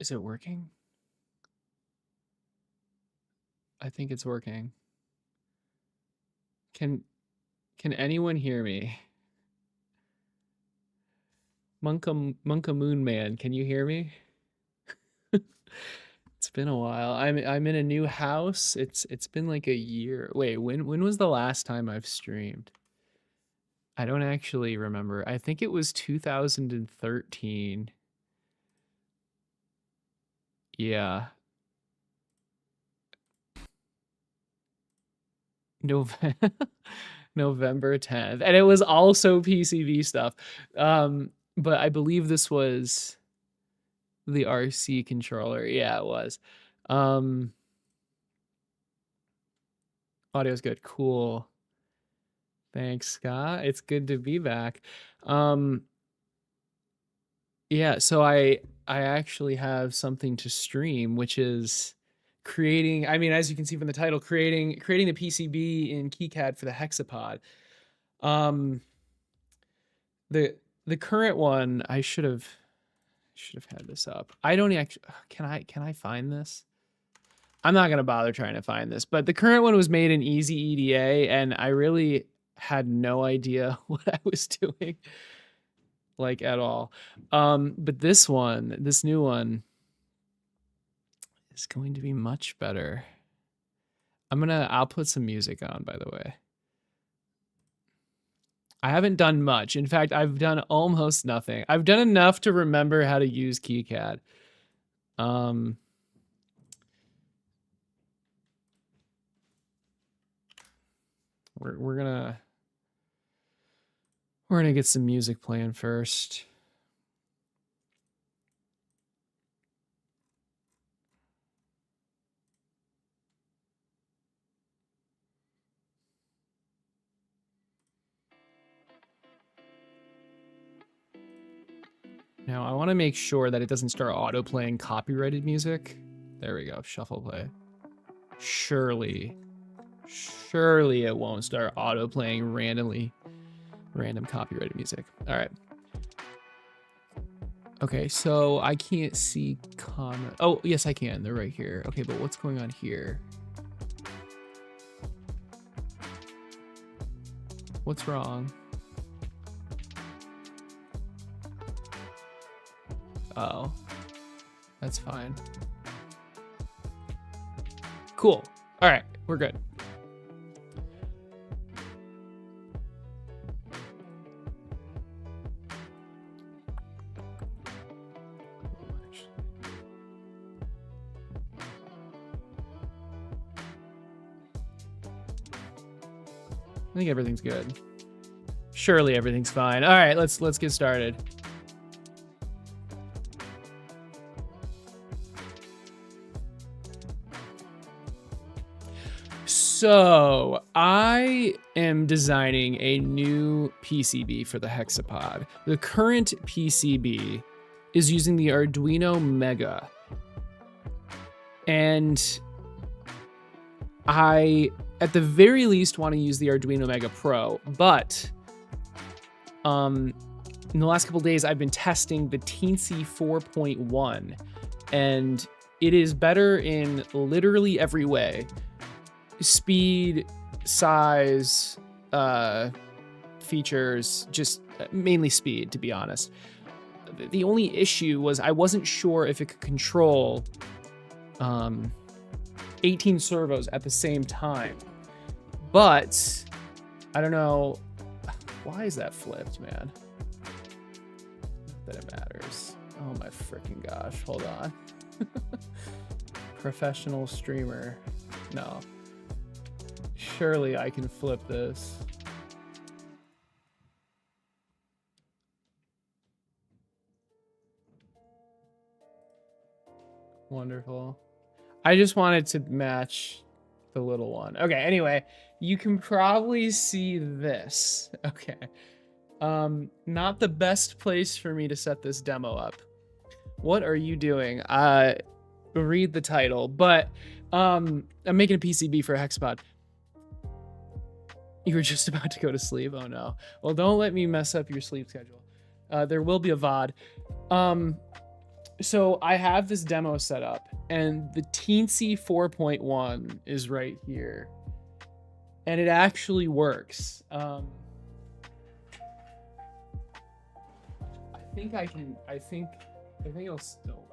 Is it working? I think it's working. Can anyone hear me? Monka Moon Man, can you hear me? It's been a while. I'm in a new house. It's been like a year. Wait, when was the last time I've streamed? I don't actually remember. I think it was 2013. Yeah. November November 10th. And it was also PCB stuff. But I believe this was the RC controller. Yeah, it was. Audio's good. Cool. Thanks, Scott. It's good to be back. Yeah, so I actually have something to stream, which is creating, I mean, as you can see from the title, creating the PCB in KiCad for the Hexapod. The current one, I should have had this up. I don't actually, can I find this? I'm not gonna bother trying to find this, but the current one was made in Easy EDA, and I really had no idea what I was doing, like, at all. But this new one is going to be much better. I'll put some music on, by the way. I haven't done much. In fact, I've done almost nothing. I've done enough to remember how to use KiCad. We're gonna get some music playing first. Now, I want to make sure that it doesn't start auto-playing copyrighted music. There we go, shuffle play. Surely it won't start auto-playing random copyrighted music. All right. Okay, so I can't see comment. Oh, yes, I can. They're right here. Okay, but what's going on here? What's wrong? Oh, that's fine. Cool. All right, we're good. I think everything's good. Surely everything's fine. All right, let's get started. So I am designing a new PCB for the Hexapod. The current PCB is using the Arduino Mega. And I, at the very least, want to use the Arduino Mega Pro, but in the last couple days, I've been testing the Teensy 4.1, and it is better in literally every way. Speed, size, features, just mainly speed, to be honest. The only issue was I wasn't sure if it could control 18 servos at the same time. But I don't know, why is that flipped, man? Not that it matters. Oh my freaking gosh, hold on. Professional streamer. No. Surely I can flip this. Wonderful. I just wanted to match the little one. Okay, anyway, you can probably see this. Okay. Not the best place for me to set this demo up. What are you doing? Read the title, but I'm making a PCB for a Hexapod. You were just about to go to sleep? Oh no. Well, don't let me mess up your sleep schedule. There will be a VOD. So I have this demo set up, and the Teensy 4.1 is right here, and it actually works. I think it'll still work.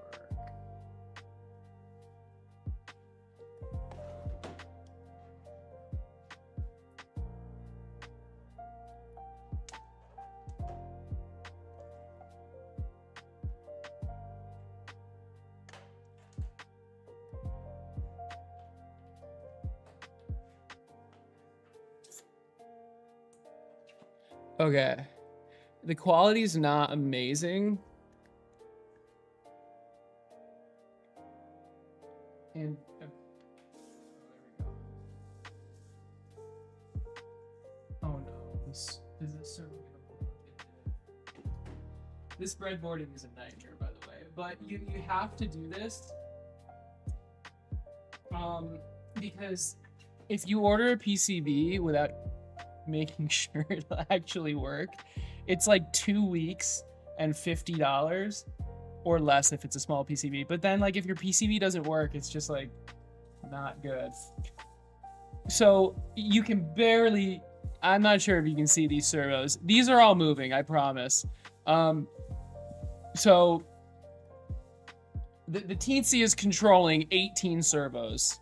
Okay. The quality is not amazing. And oh, there we go. Oh no, is this server gonna work? This breadboarding is a nightmare, by the way. But you have to do this, because if you order a PCB without making sure it'll actually work, it's like 2 weeks and $50 or less if it's a small PCB. But then like if your PCB doesn't work, it's just like not good. So you can barely, I'm not sure if you can see these servos. These are all moving, I promise. So the Teensy is controlling 18 servos.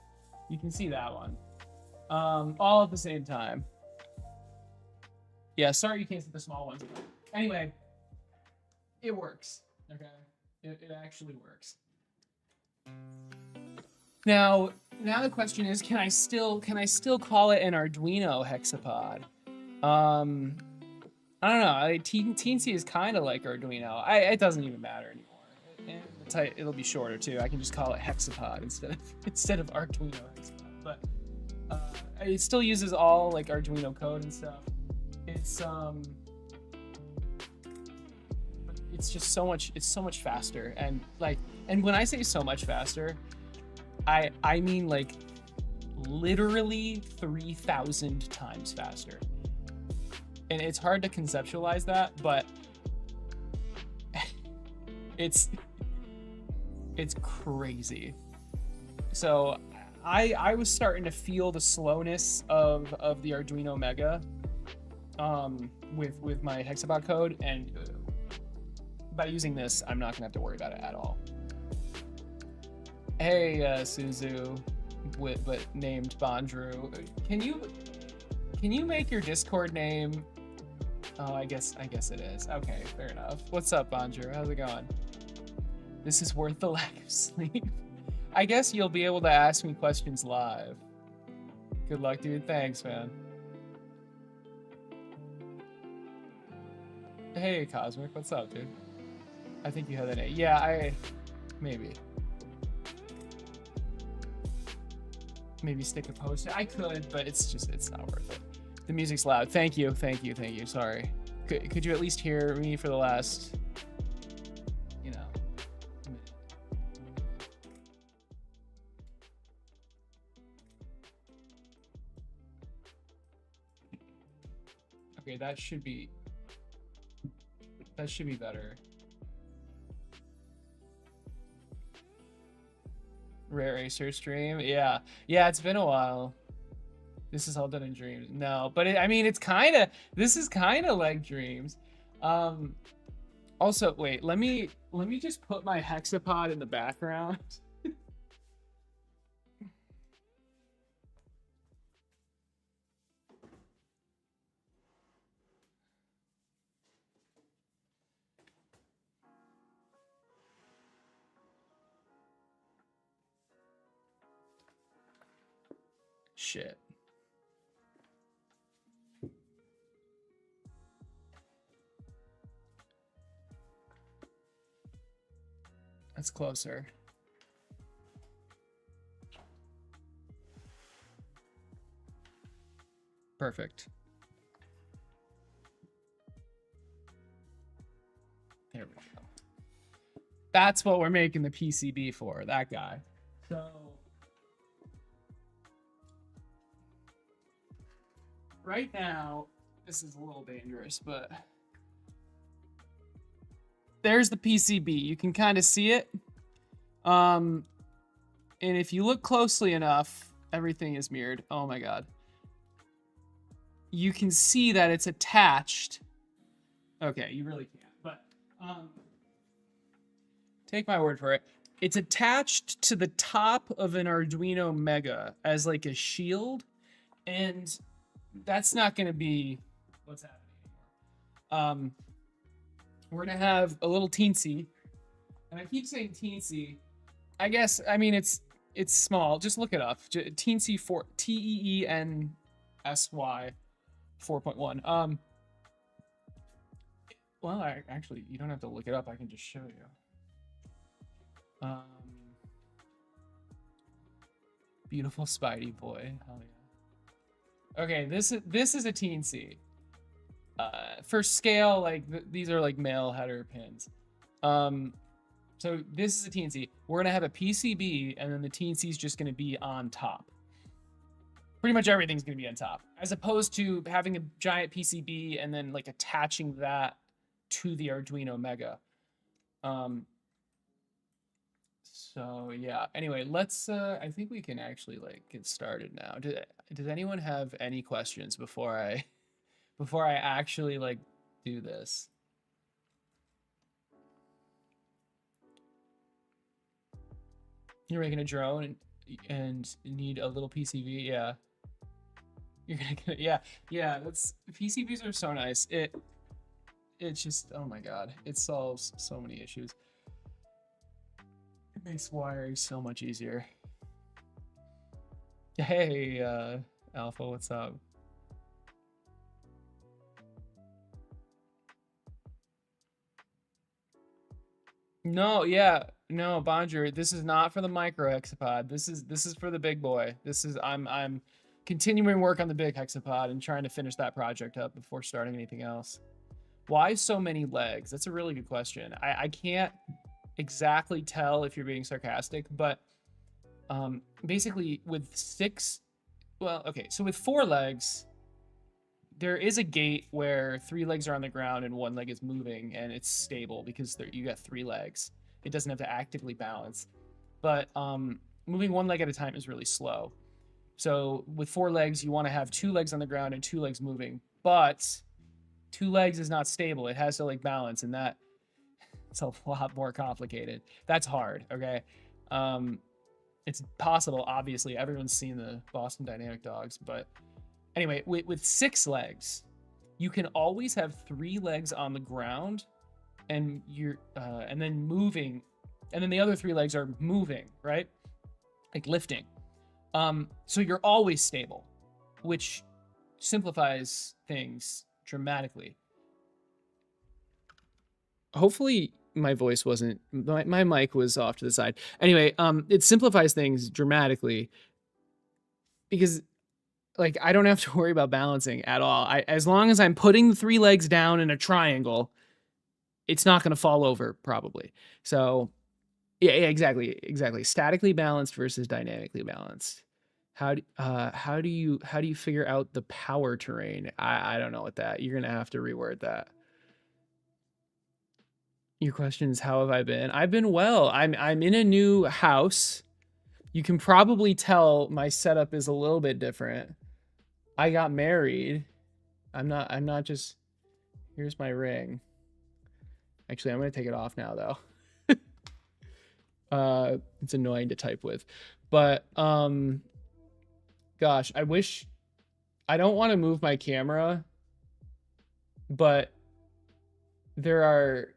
You can see that one. All at the same time. Yeah, sorry you can't see the small ones. Anyway, it works, okay? It actually works. Now the question is, can I still call it an Arduino Hexapod? I don't know. Teensy is kind of like Arduino. It doesn't even matter anymore. It'll be shorter too. I can just call it Hexapod instead of Arduino Hexapod. But it still uses all like Arduino code and stuff. It's just so much faster, and when I say so much faster, I mean like literally 3,000 times faster. And it's hard to conceptualize that, but it's crazy. So I was starting to feel the slowness of the Arduino Mega with my Hexapod code, and by using this, I'm not gonna have to worry about it at all. Hey, Suzu, but named Bondrew, can you make your Discord name? Oh, I guess it is. Okay, fair enough. What's up, Bondrew? How's it going? This is worth the lack of sleep. I guess you'll be able to ask me questions live. Good luck, dude. Thanks, man. Hey, Cosmic, what's up, dude? I think you had that name. Yeah, maybe stick a post. I could, but it's not worth it. The music's loud. Thank you. Sorry. Could you at least hear me for the last, minute? Okay, that should be better. Rare Acer stream. Yeah, it's been a while. This is all done in dreams. No, but this is kind of like dreams. Also, wait, let me just put my Hexapod in the background. Shit. That's closer. Perfect. There we go. That's what we're making the PCB for, that guy. So right now, this is a little dangerous, but there's the PCB. You can kind of see it. And if you look closely enough, everything is mirrored. Oh my God. You can see that it's attached. Okay, you really can't, but take my word for it. It's attached to the top of an Arduino Mega as like a shield, and that's not going to be what's happening anymore. We're going to have a little teensy, and I keep saying teensy. I guess, I mean, it's small. Just look it up. Teensy 4, TEENSY 4.1. Well, actually, you don't have to look it up. I can just show you. Beautiful Spidey boy. Hell yeah. Okay, this is a teensy. For scale, like these are like male header pins. So this is a teensy. We're gonna have a PCB, and then the teensy is just gonna be on top. Pretty much everything's gonna be on top, as opposed to having a giant PCB and then like attaching that to the Arduino Mega. So yeah, anyway, let's I think we can actually like get started now. Does anyone have any questions before I actually like do this? You're making a drone and need a little PCB, yeah. You're gonna get, yeah, that's, PCBs are so nice. It's just, oh my God, it solves so many issues. It makes wiring so much easier. Hey, Alpha, what's up? No, yeah, no, Bonjour, this is not for the micro hexapod. This is for the big boy. I'm continuing work on the big hexapod and trying to finish that project up before starting anything else. Why so many legs? That's a really good question. I can't exactly tell if you're being sarcastic, but basically with with 4 legs, there is a gate where 3 legs are on the ground and 1 leg is moving, and it's stable because you got 3 legs. It doesn't have to actively balance. But moving 1 leg at a time is really slow. So with 4 legs, you want to have 2 legs on the ground and 2 legs moving. But 2 legs is not stable. It has to like balance, and it's a lot more complicated. That's hard, okay? It's possible, obviously. Everyone's seen the Boston Dynamic dogs, but anyway, with 6 legs, you can always have 3 legs on the ground, and and then moving, and then the other 3 legs are moving, right? Like lifting. So you're always stable, which simplifies things dramatically. Hopefully my voice wasn't, my mic was off to the side. Anyway, it simplifies things dramatically because like I don't have to worry about balancing at all. As long as I'm putting the 3 legs down in a triangle, it's not going to fall over probably. So yeah, exactly. Statically balanced versus dynamically balanced. How do you figure out the power terrain? I don't know what that. You're gonna have to reword that. Your question is, how have I been? I've been well. I'm in a new house. You can probably tell my setup is a little bit different. I got married. I'm not just, here's my ring. Actually, I'm gonna take it off now though. It's annoying to type with, but gosh, I don't want to move my camera, but there are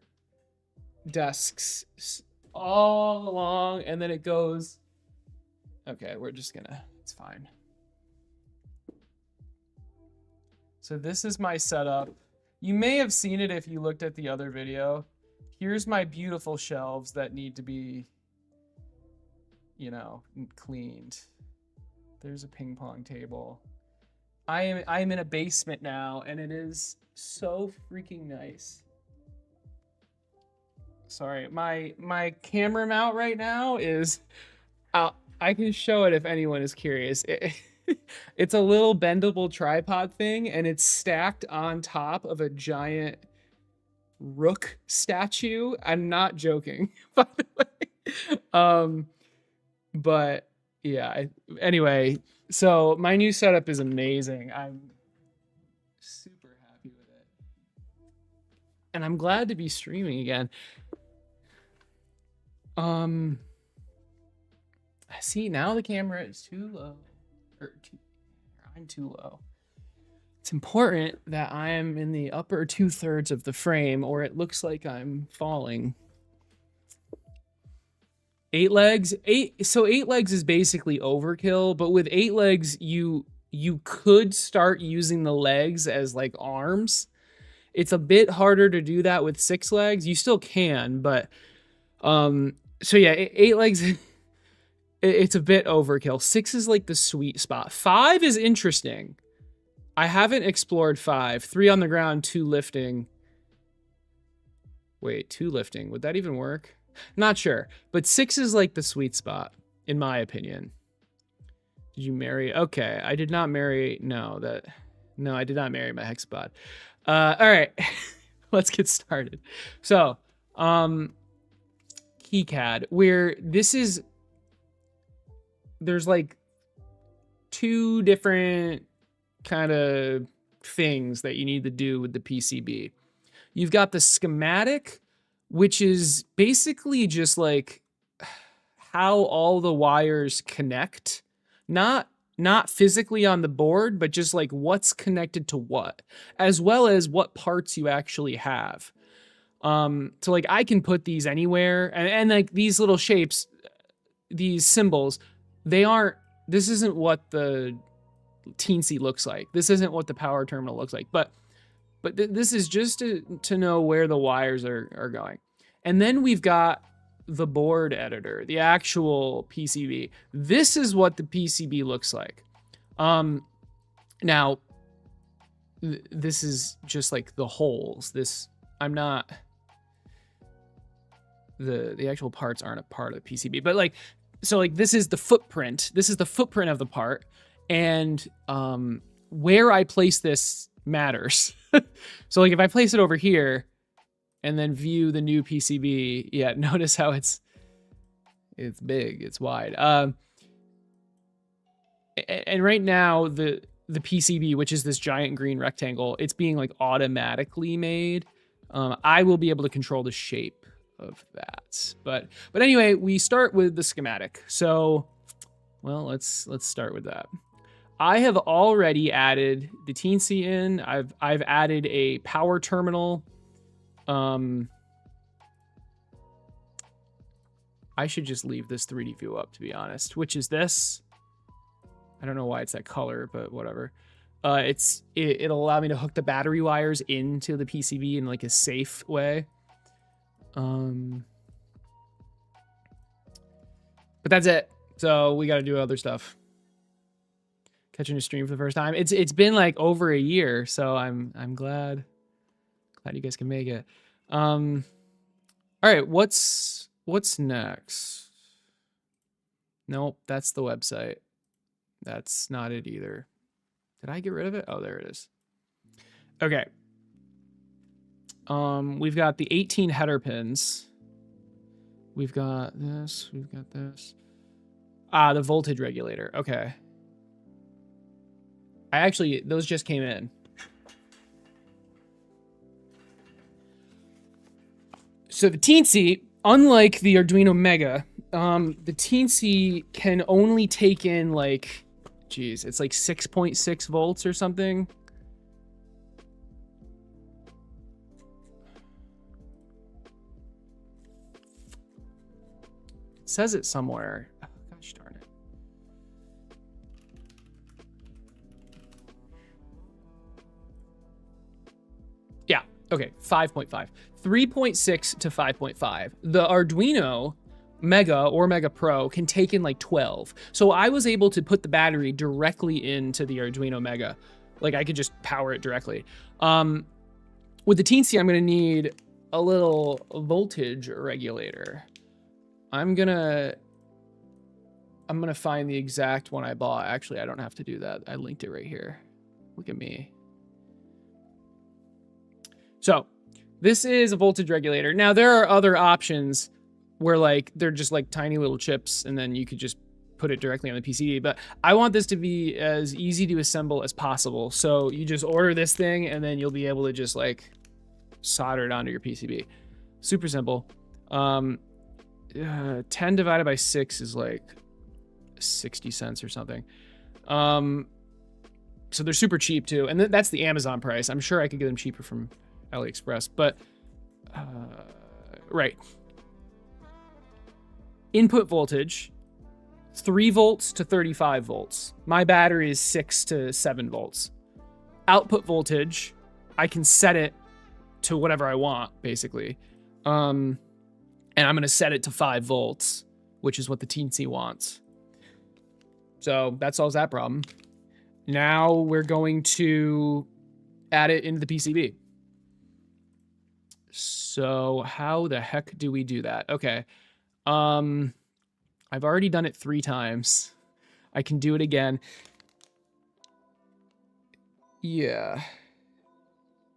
desks all along, and then it goes, okay, it's fine. So this is my setup. You may have seen it if you looked at the other video. Here's my beautiful shelves that need to be, cleaned. There's a ping pong table. I am in a basement now, and it is so freaking nice. Sorry, my camera mount right now is, I can show it if anyone is curious. It's a little bendable tripod thing, and it's stacked on top of a giant rook statue. I'm not joking, by the way. But yeah, anyway, so my new setup is amazing. I'm super happy with it. And I'm glad to be streaming again. See, now the camera is too low. I'm too low. It's important that I am in the upper 2/3 of the frame, or it looks like I'm falling. 8 legs. So 8 legs is basically overkill, but with 8 legs, you could start using the legs as like arms. It's a bit harder to do that with 6 legs. You still can, but so yeah, 8 legs. It's a bit overkill. 6 is like the sweet spot. 5 is interesting. I haven't explored 5. 3 on the ground, 2 lifting. Wait, 2 lifting. Would that even work? Not sure. But 6 is like the sweet spot, in my opinion. Did you marry? Okay, I did not marry. No, I did not marry my Hexapod. All right, let's get started. So, KiCad, where this is, there's like 2 different kind of things that you need to do with the PCB. You've got the schematic, which is basically just like how all the wires connect, not physically on the board, but just like what's connected to what, as well as what parts you actually have. So like I can put these anywhere, and like these little shapes, these symbols, this isn't what the teensy looks like. This isn't what the power terminal looks like, but this is just to know where the wires are going. And then we've got the board editor, the actual PCB. This is what the PCB looks like. Now, this is just like the holes. I'm not, the actual parts aren't a part of the PCB, but like, so like this is the footprint. This is the footprint of the part. And where I place this matters. So like if I place it over here and then view the new PCB, yeah, notice how it's big, it's wide. And right now the PCB, which is this giant green rectangle, it's being like automatically made. I will be able to control the shape of that. But anyway, we start with the schematic. So, well, let's start with that. I have already added the teensy in. I've added a power terminal. I should just leave this 3D view up, to be honest, which is this. I don't know why it's that color, but whatever. It'll allow me to hook the battery wires into the PCB in like a safe way. But that's it. So we got to do other stuff. Catching a stream for the first time. It's been like over a year, so I'm glad you guys can make it. All right, what's next? Nope, that's the website. That's not it either. Did I get rid of it? Oh, there it is. Okay. We've got the 18 header pins. We've got this. We've got this. The voltage regulator. Okay. Those just came in. So the teensy, unlike the Arduino Mega, the teensy can only take in like, geez, it's like 6.6 volts or something. It says it somewhere. Oh, gosh darn it. Yeah, okay, 5.5. 3.6 to 5.5. The Arduino Mega or Mega Pro can take in like 12. So I was able to put the battery directly into the Arduino Mega. Like I could just power it directly. With the teensy, I'm gonna need a little voltage regulator. I'm gonna find the exact one I bought. Actually, I don't have to do that. I linked it right here. Look at me. So This is a voltage regulator. Now there are other options where like they're just like tiny little chips and then you could just put it directly on the PCB, but I want this to be as easy to assemble as possible. So you just order this thing and then you'll be able to just like solder it onto your PCB. Super simple. 10 divided by 6 is like 60 cents or something. So they're super cheap too. And that's the Amazon price. I'm sure I could get them cheaper from AliExpress, but right. Input voltage, 3 volts to 35 volts. My battery is 6 to 7 volts. Output voltage, I can set it to whatever I want, basically. And I'm gonna set it to 5 volts, which is what the teensy wants. So that solves that problem. Now we're going to add it into the PCB. So how the heck do we do that? Okay. I've already done it 3 times. I can do it again. Yeah.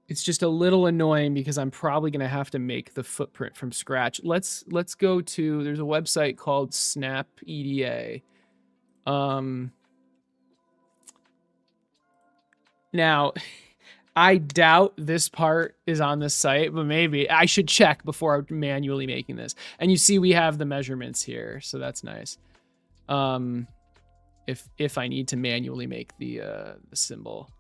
It's just a little annoying because I'm probably going to have to make the footprint from scratch. Let's go to, there's a website called Snap EDA. Now, I doubt this part is on this site, but maybe I should check before I'm manually making this. And you see we have the measurements here, so that's nice. If I need to manually make the symbol.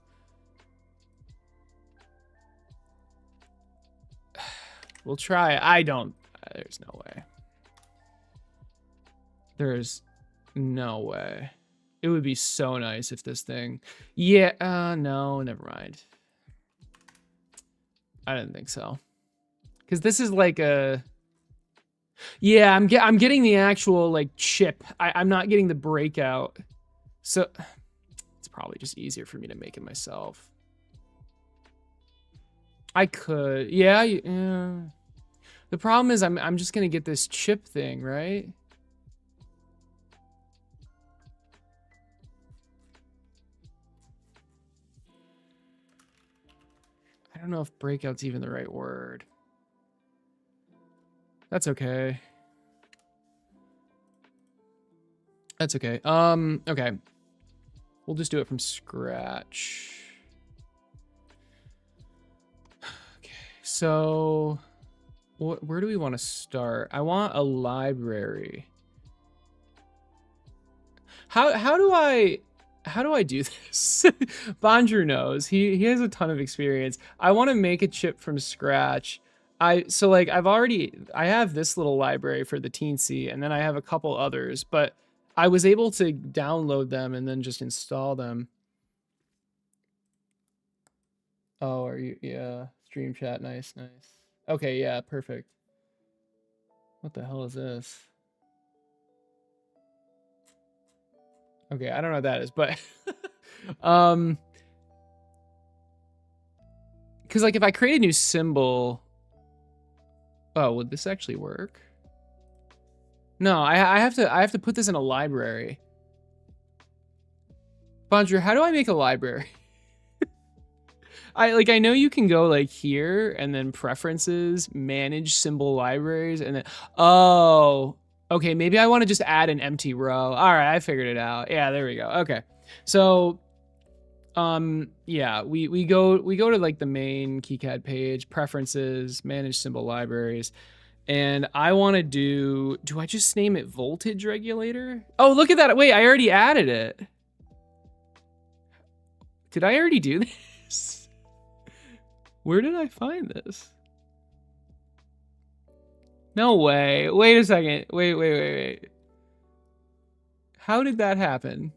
We'll try. I don't. There's no way. There's no way. It would be so nice if this thing. Yeah. No. Never mind. I didn't think so. Because this is like a. Yeah, I'm getting the actual like chip. I'm not getting the breakout. So it's probably just easier for me to make it myself. I could, yeah. The problem is I'm just gonna get this chip thing, right? I don't know if breakout's even the right word. That's okay. That's okay. Okay. We'll just do it from scratch. So, where do we want to start? I want a library. How do I do this? Bonjour knows. He has a ton of experience. I want to make a chip from scratch. So like I have this little library for the Teensy, and then I have a couple others, but I was able to download them and then just install them. Oh, are you? Yeah. Stream chat, nice. Okay, yeah, perfect. What the hell is this? Okay, I don't know what that is, but because like if I create a new symbol, oh, would this actually work? No, I have to put this in a library. Bonjour, how do I make a library? I know you can go like here and then preferences, manage symbol libraries, and then, oh, okay, maybe I want to just add an empty row. All right, I figured it out. Yeah, there we go. Okay. So, yeah, we go to like the main KiCad page, preferences, manage symbol libraries, and I want to do I just name it voltage regulator? Oh, look at that. Wait, I already added it. Did I already do this? Where did I find this? No way. Wait a second. Wait. How did that happen?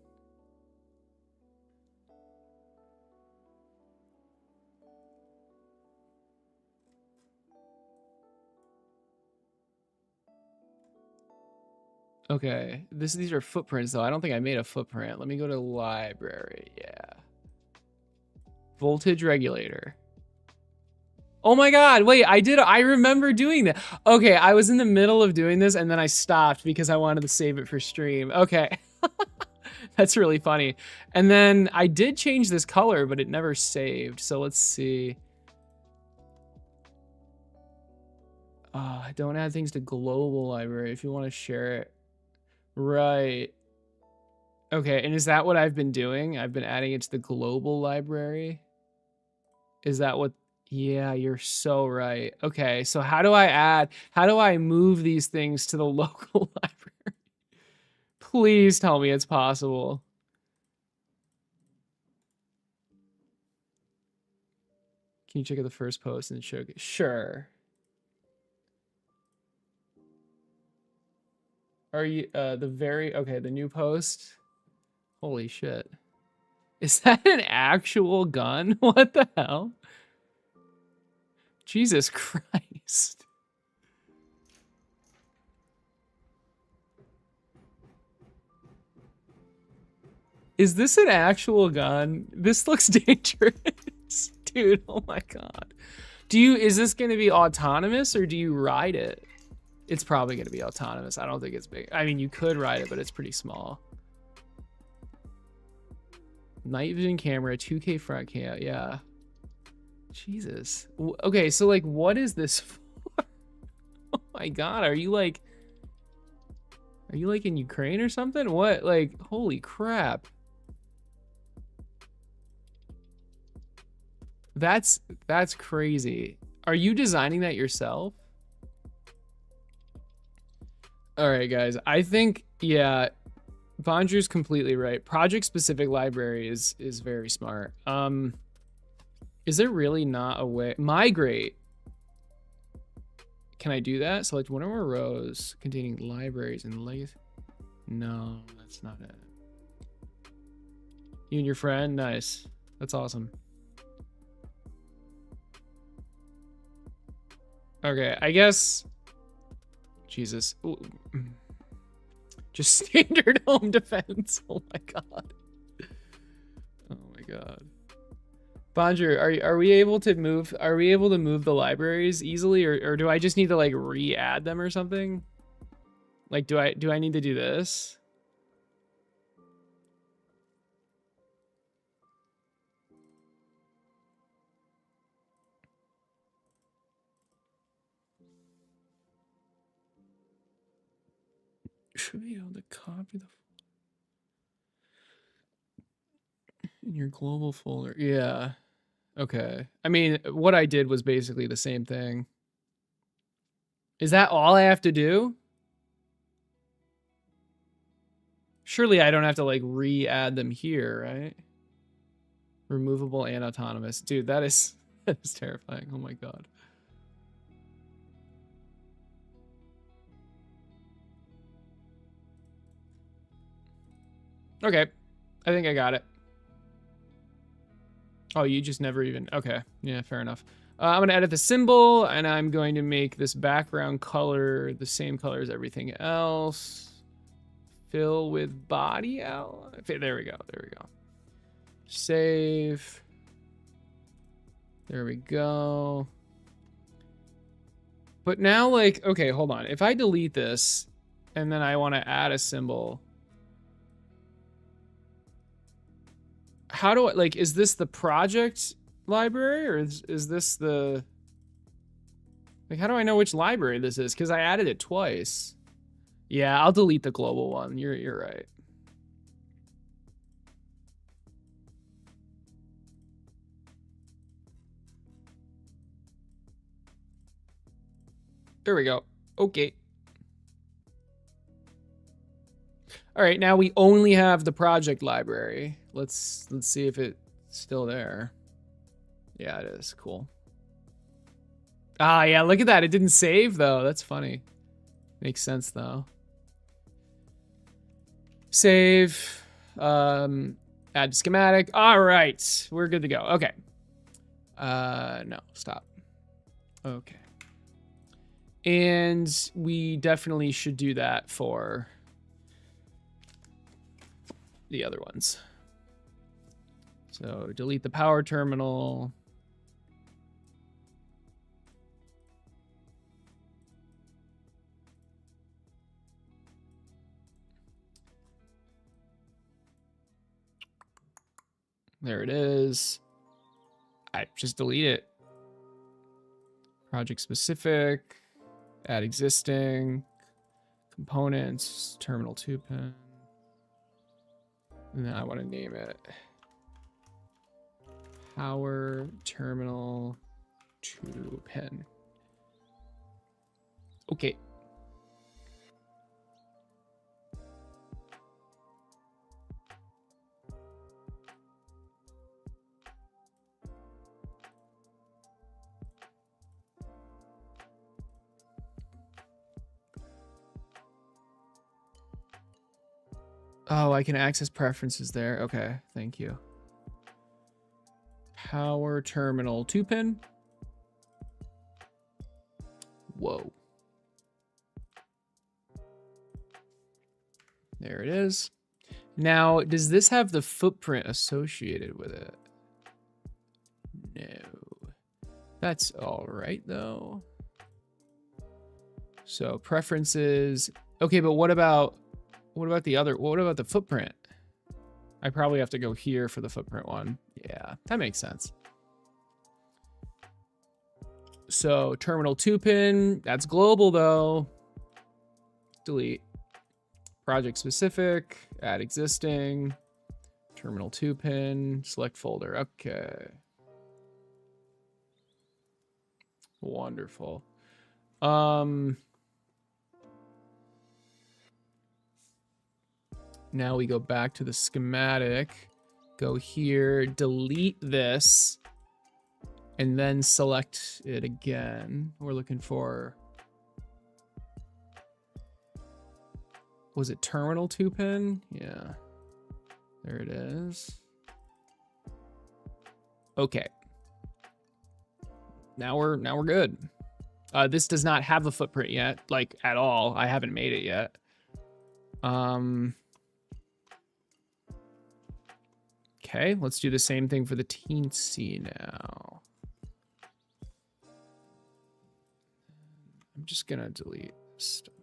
Okay. These are footprints though. I don't think I made a footprint. Let me go to library. Yeah. Voltage regulator. Oh my God, wait, I remember doing that. Okay, I was in the middle of doing this and then I stopped because I wanted to save it for stream. Okay, that's really funny. And then I did change this color, but it never saved. So let's see. Don't add things to global library if you want to share it. Right. Okay, and is that what I've been doing? I've been adding it to the global library. Is that what? Yeah, you're so right. Okay, so how do I move these things to the local library? Please tell me it's possible. Can you check out the first post and show? Sure. Are you the new post? Holy shit. Is that an actual gun? What the hell? Jesus Christ. Is this an actual gun? This looks dangerous. Dude, oh my god. Is this going to be autonomous or do you ride it? It's probably going to be autonomous. I don't think it's big. I mean, you could ride it, but it's pretty small. Night vision camera, 2K front cam. Yeah. Jesus. Okay, so like, what is this for? Oh my god, are you like in Ukraine or something? What? Like, holy crap. That's crazy. Are you designing that yourself? All right, guys. I think, yeah, Bonjour's completely right. Project-specific library is very smart. Is there really not a way? Migrate. Can I do that? Select one or more rows containing libraries and legacy. No, that's not it. You and your friend? Nice. That's awesome. Okay, I guess. Jesus. Ooh. Just standard home defense. Oh my god. Oh my god. Bonjour, are we able to move? Are we able to move the libraries easily, or do I just need to like re-add them or something? Like, do I need to do this? Should be able to copy the in your global folder. Yeah. Okay. I mean, what I did was basically the same thing. Is that all I have to do? Surely I don't have to like re-add them here, right? Removable and autonomous. Dude, that is terrifying. Oh my god. Okay. I think I got it. Oh, you just never even... Okay. Yeah, fair enough. I'm going to edit the symbol, and I'm going to make this background color the same color as everything else. Fill with body outline. Okay, there we go. There we go. Save. There we go. But now, like... Okay, hold on. If I delete this, and then I want to add a symbol... How do I, like, is this the project library or is this the, like, how do I know which library this is? Because I added it twice. Yeah, I'll delete the global one. You're right. There we go. Okay. All right, now we only have the project library. Let's see if it's still there. Yeah, it is. Cool. Ah, yeah, look at that. It didn't save, though. That's funny. Makes sense, though. Save. Add schematic. All right. We're good to go. Okay. No, stop. Okay. And we definitely should do that for the other ones. So delete the power terminal. There it is. I just delete it. Project specific. Add existing components, terminal 2 pin. And then I want to name it power terminal 2 pin. Okay. Oh, I can access preferences there. Okay, thank you. Power terminal 2 pin. Whoa. There it is. Now, does this have the footprint associated with it? No. That's all right, though. So preferences. Okay, but what about the other? What about the footprint? I probably have to go here for the footprint one. Yeah, that makes sense. So terminal 2 pin, that's global though. Delete. Project specific, add existing, terminal 2 pin, select folder. Okay. Wonderful. Now we go back to the schematic, go here, delete this, and then select it again. We're looking for, was it terminal 2 pin? Yeah, there it is. Okay. Now we're good. This does not have a footprint yet, like at all. I haven't made it yet. Okay, let's do the same thing for the teensy now. I'm just gonna delete stuff.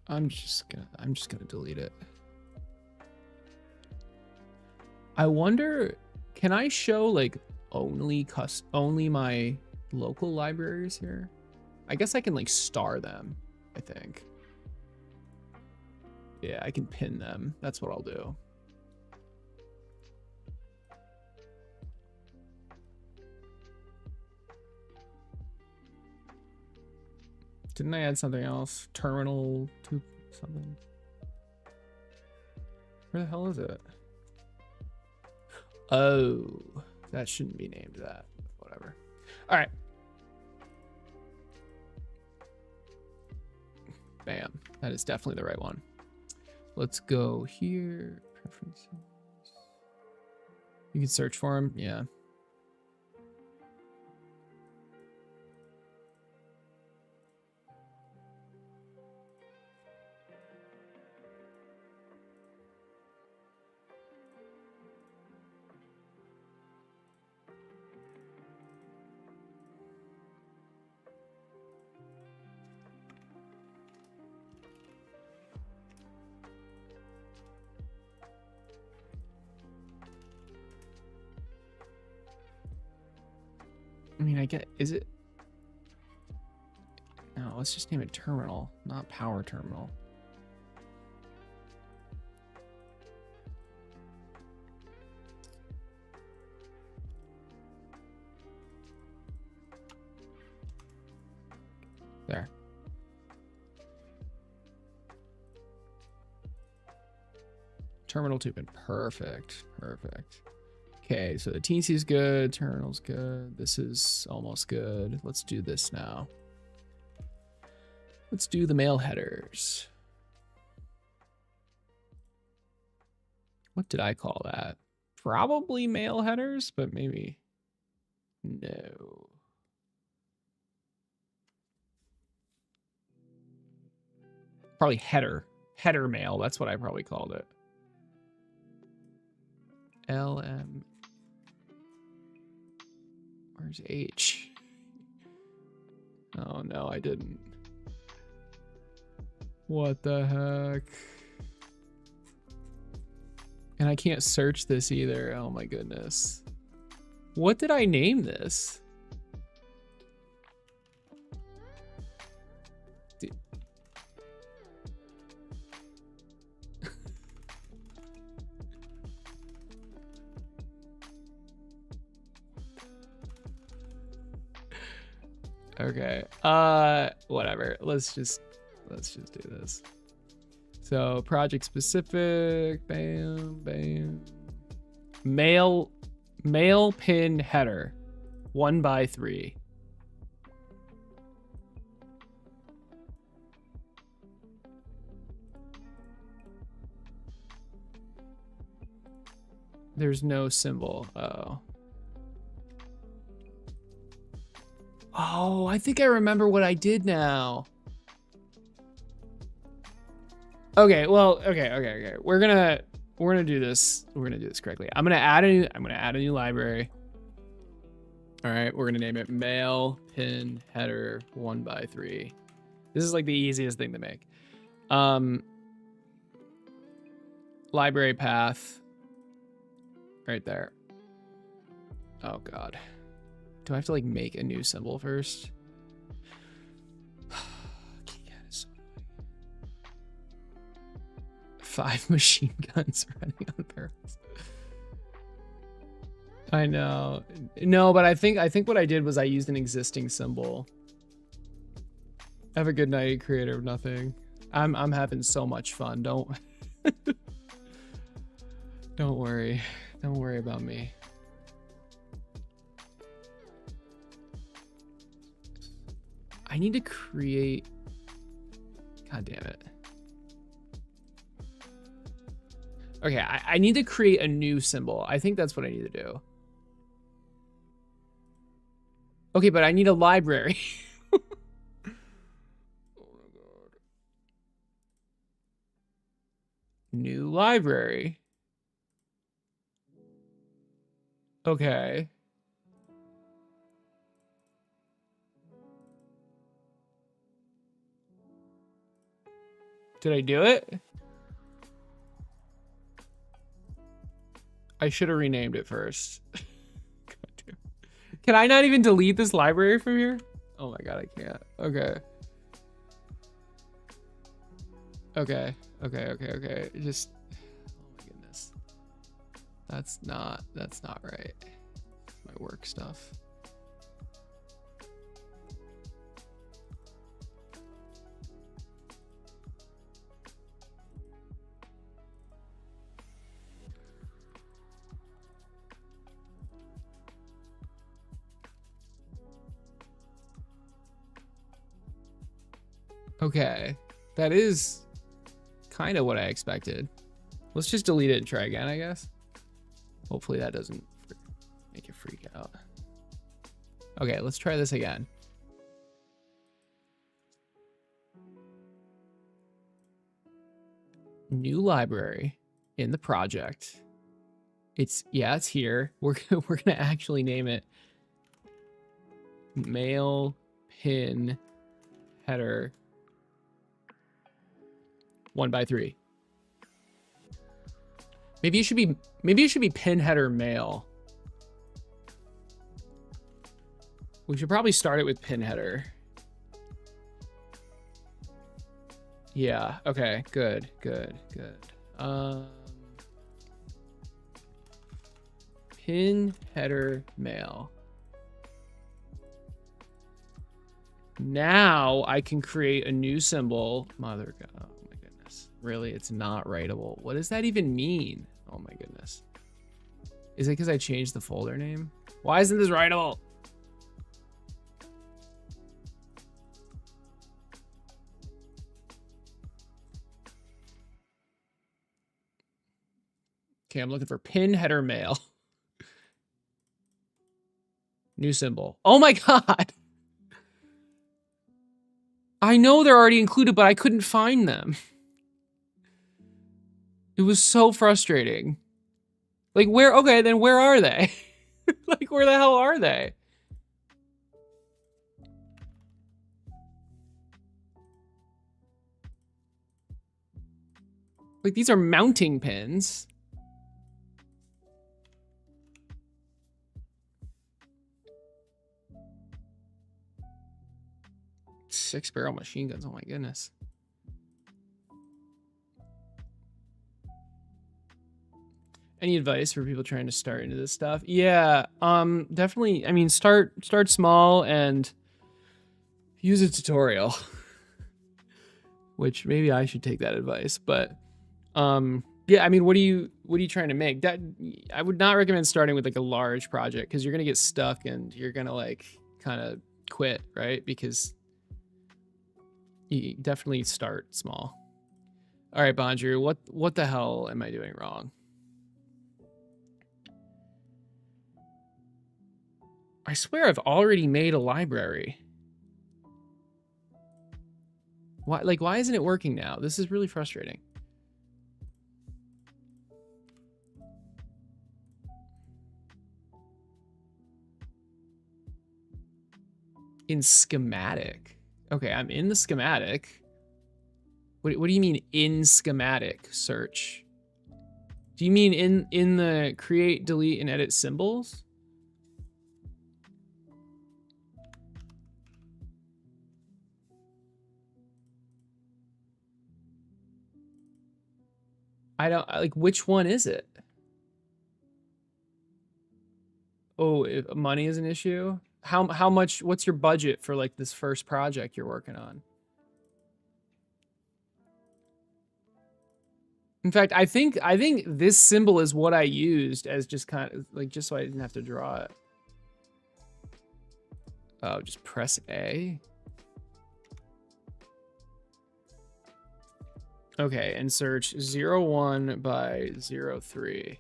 I'm just gonna delete it. I wonder, can I show like only my local libraries here? I guess I can like star them, I think. Yeah, I can pin them. That's what I'll do. Didn't I add something else? Terminal 2 something? Where the hell is it? Oh, that shouldn't be named that. Whatever. All right. Bam. That is definitely the right one. Let's go here. Preferences. You can search for them. Yeah. I mean, I get, is it? No, let's just name it terminal, not power terminal. There. Terminal 2 pin. Perfect. Perfect. Okay, so the teensy is good, terminal's good, this is almost good. Let's do this now. Let's do the mail headers. What did I call that? Probably male headers, but maybe no. Probably header mail. That's what I probably called it. LM. Where's H? Oh no, I didn't. What the heck? And I can't search this either. Oh my goodness. What did I name this? Dude. Okay. Whatever. Let's just do this. So project specific, bam, bam. Mail pin header, 1x3. There's no symbol. Oh, I think I remember what I did now. Okay, well, okay. We're gonna do this. We're gonna do this correctly. I'm gonna add a new library. All right, we're gonna name it mail pin header 1x3. This is like the easiest thing to make. Library path. Right there. Oh God. Do I have to like make a new symbol first? KiCad is so annoying. 5 machine guns running on barrels. I know. No, but I think what I did was I used an existing symbol. Have a good night, creator of nothing. I'm having so much fun. Don't worry. Don't worry about me. I need to create. God damn it. Okay, I need to create a new symbol. I think that's what I need to do. Okay, but I need a library. Oh my God. New library. Okay. Did I do it? I should have renamed it first. Can I not even delete this library from here? Oh my God, I can't. Okay. Okay. Just, oh my goodness. That's not right. My work stuff. Okay, that is kind of what I expected. Let's just delete it and try again, I guess. Hopefully that doesn't make it freak out. Okay, let's try this again. New library in the project. It's here. We're gonna actually name it mail pin header 1x3. Maybe it should be pin header mail. We should probably start it with pin header. Yeah, okay, good. Pin header mail. Now I can create a new symbol. Mother God, oh my goodness. Really, it's not writable. What does that even mean? Oh my goodness. Is it because I changed the folder name? Why isn't this writable? Okay, I'm looking for pin header mail. New symbol. Oh my God. I know they're already included, but I couldn't find them. It was so frustrating. Like where, okay, then where are they? Like where the hell are they? Like these are mounting pins. Six-barrel machine guns, oh my goodness. Any advice for people trying to start into this stuff? Yeah, definitely. I mean, start small and use a tutorial. Which maybe I should take that advice, but yeah, I mean, what are you trying to make? That I would not recommend starting with like a large project because you're gonna get stuck and you're gonna like kind of quit, right? Because you definitely start small. All right, Bonjour, what the hell am I doing wrong? I swear I've already made a library. Why isn't it working now? This is really frustrating. In schematic. Okay, I'm in the schematic. What do you mean in schematic search? Do you mean in the create, delete, and edit symbols? I don't like which one is it? Oh, if money is an issue. How much? What's your budget for like this first project you're working on? In fact, I think this symbol is what I used as just kind of like just so I didn't have to draw it. Oh, just press A. Okay, and search 01 by 03.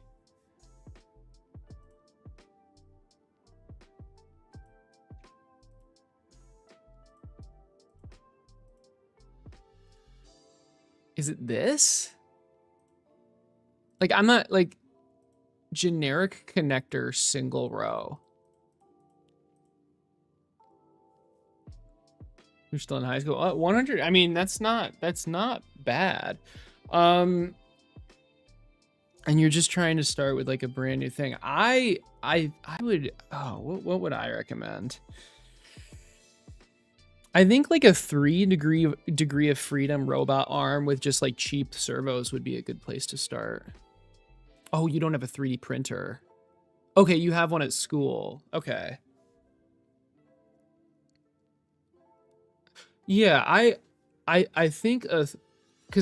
Is it this? Like, I'm not like generic connector single row. You're still in high school. 100. I mean, that's not bad. And you're just trying to start with like a brand new thing. I would. Oh, what would I recommend? I think like a 3 degree of freedom robot arm with just like cheap servos would be a good place to start. Oh, you don't have a 3D printer. Okay, you have one at school. Okay. Yeah, I think because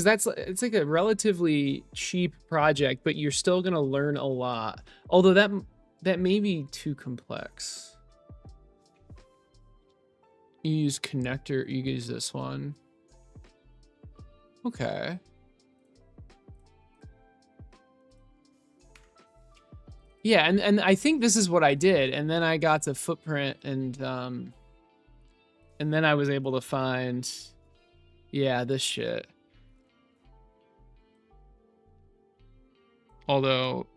it's like a relatively cheap project, but you're still gonna learn a lot. Although that may be too complex. You use connector, you use this one. Okay. Yeah, and I think this is what I did, and then I got to footprint and then I was able to find, yeah, this shit. Although,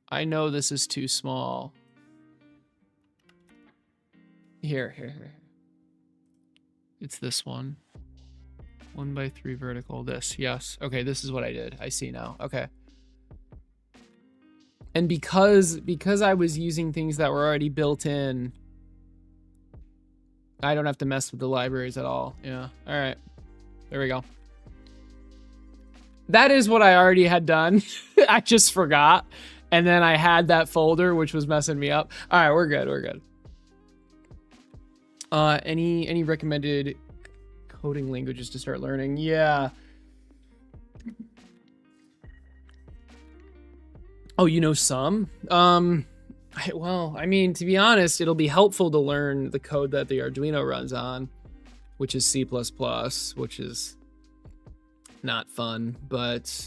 I know this is too small. Here. It's this one. 1 by 3 vertical, this, yes. Okay, this is what I did. I see now, okay. And because I was using things that were already built in, I don't have to mess with the libraries at all. Yeah, all right, there we go. That is what I already had done. I just forgot. And then I had that folder, which was messing me up. All right, we're good. Any recommended coding languages to start learning? Yeah. Oh, you know some? Well, I mean, to be honest, it'll be helpful to learn the code that the Arduino runs on. which is C++, which is not fun, but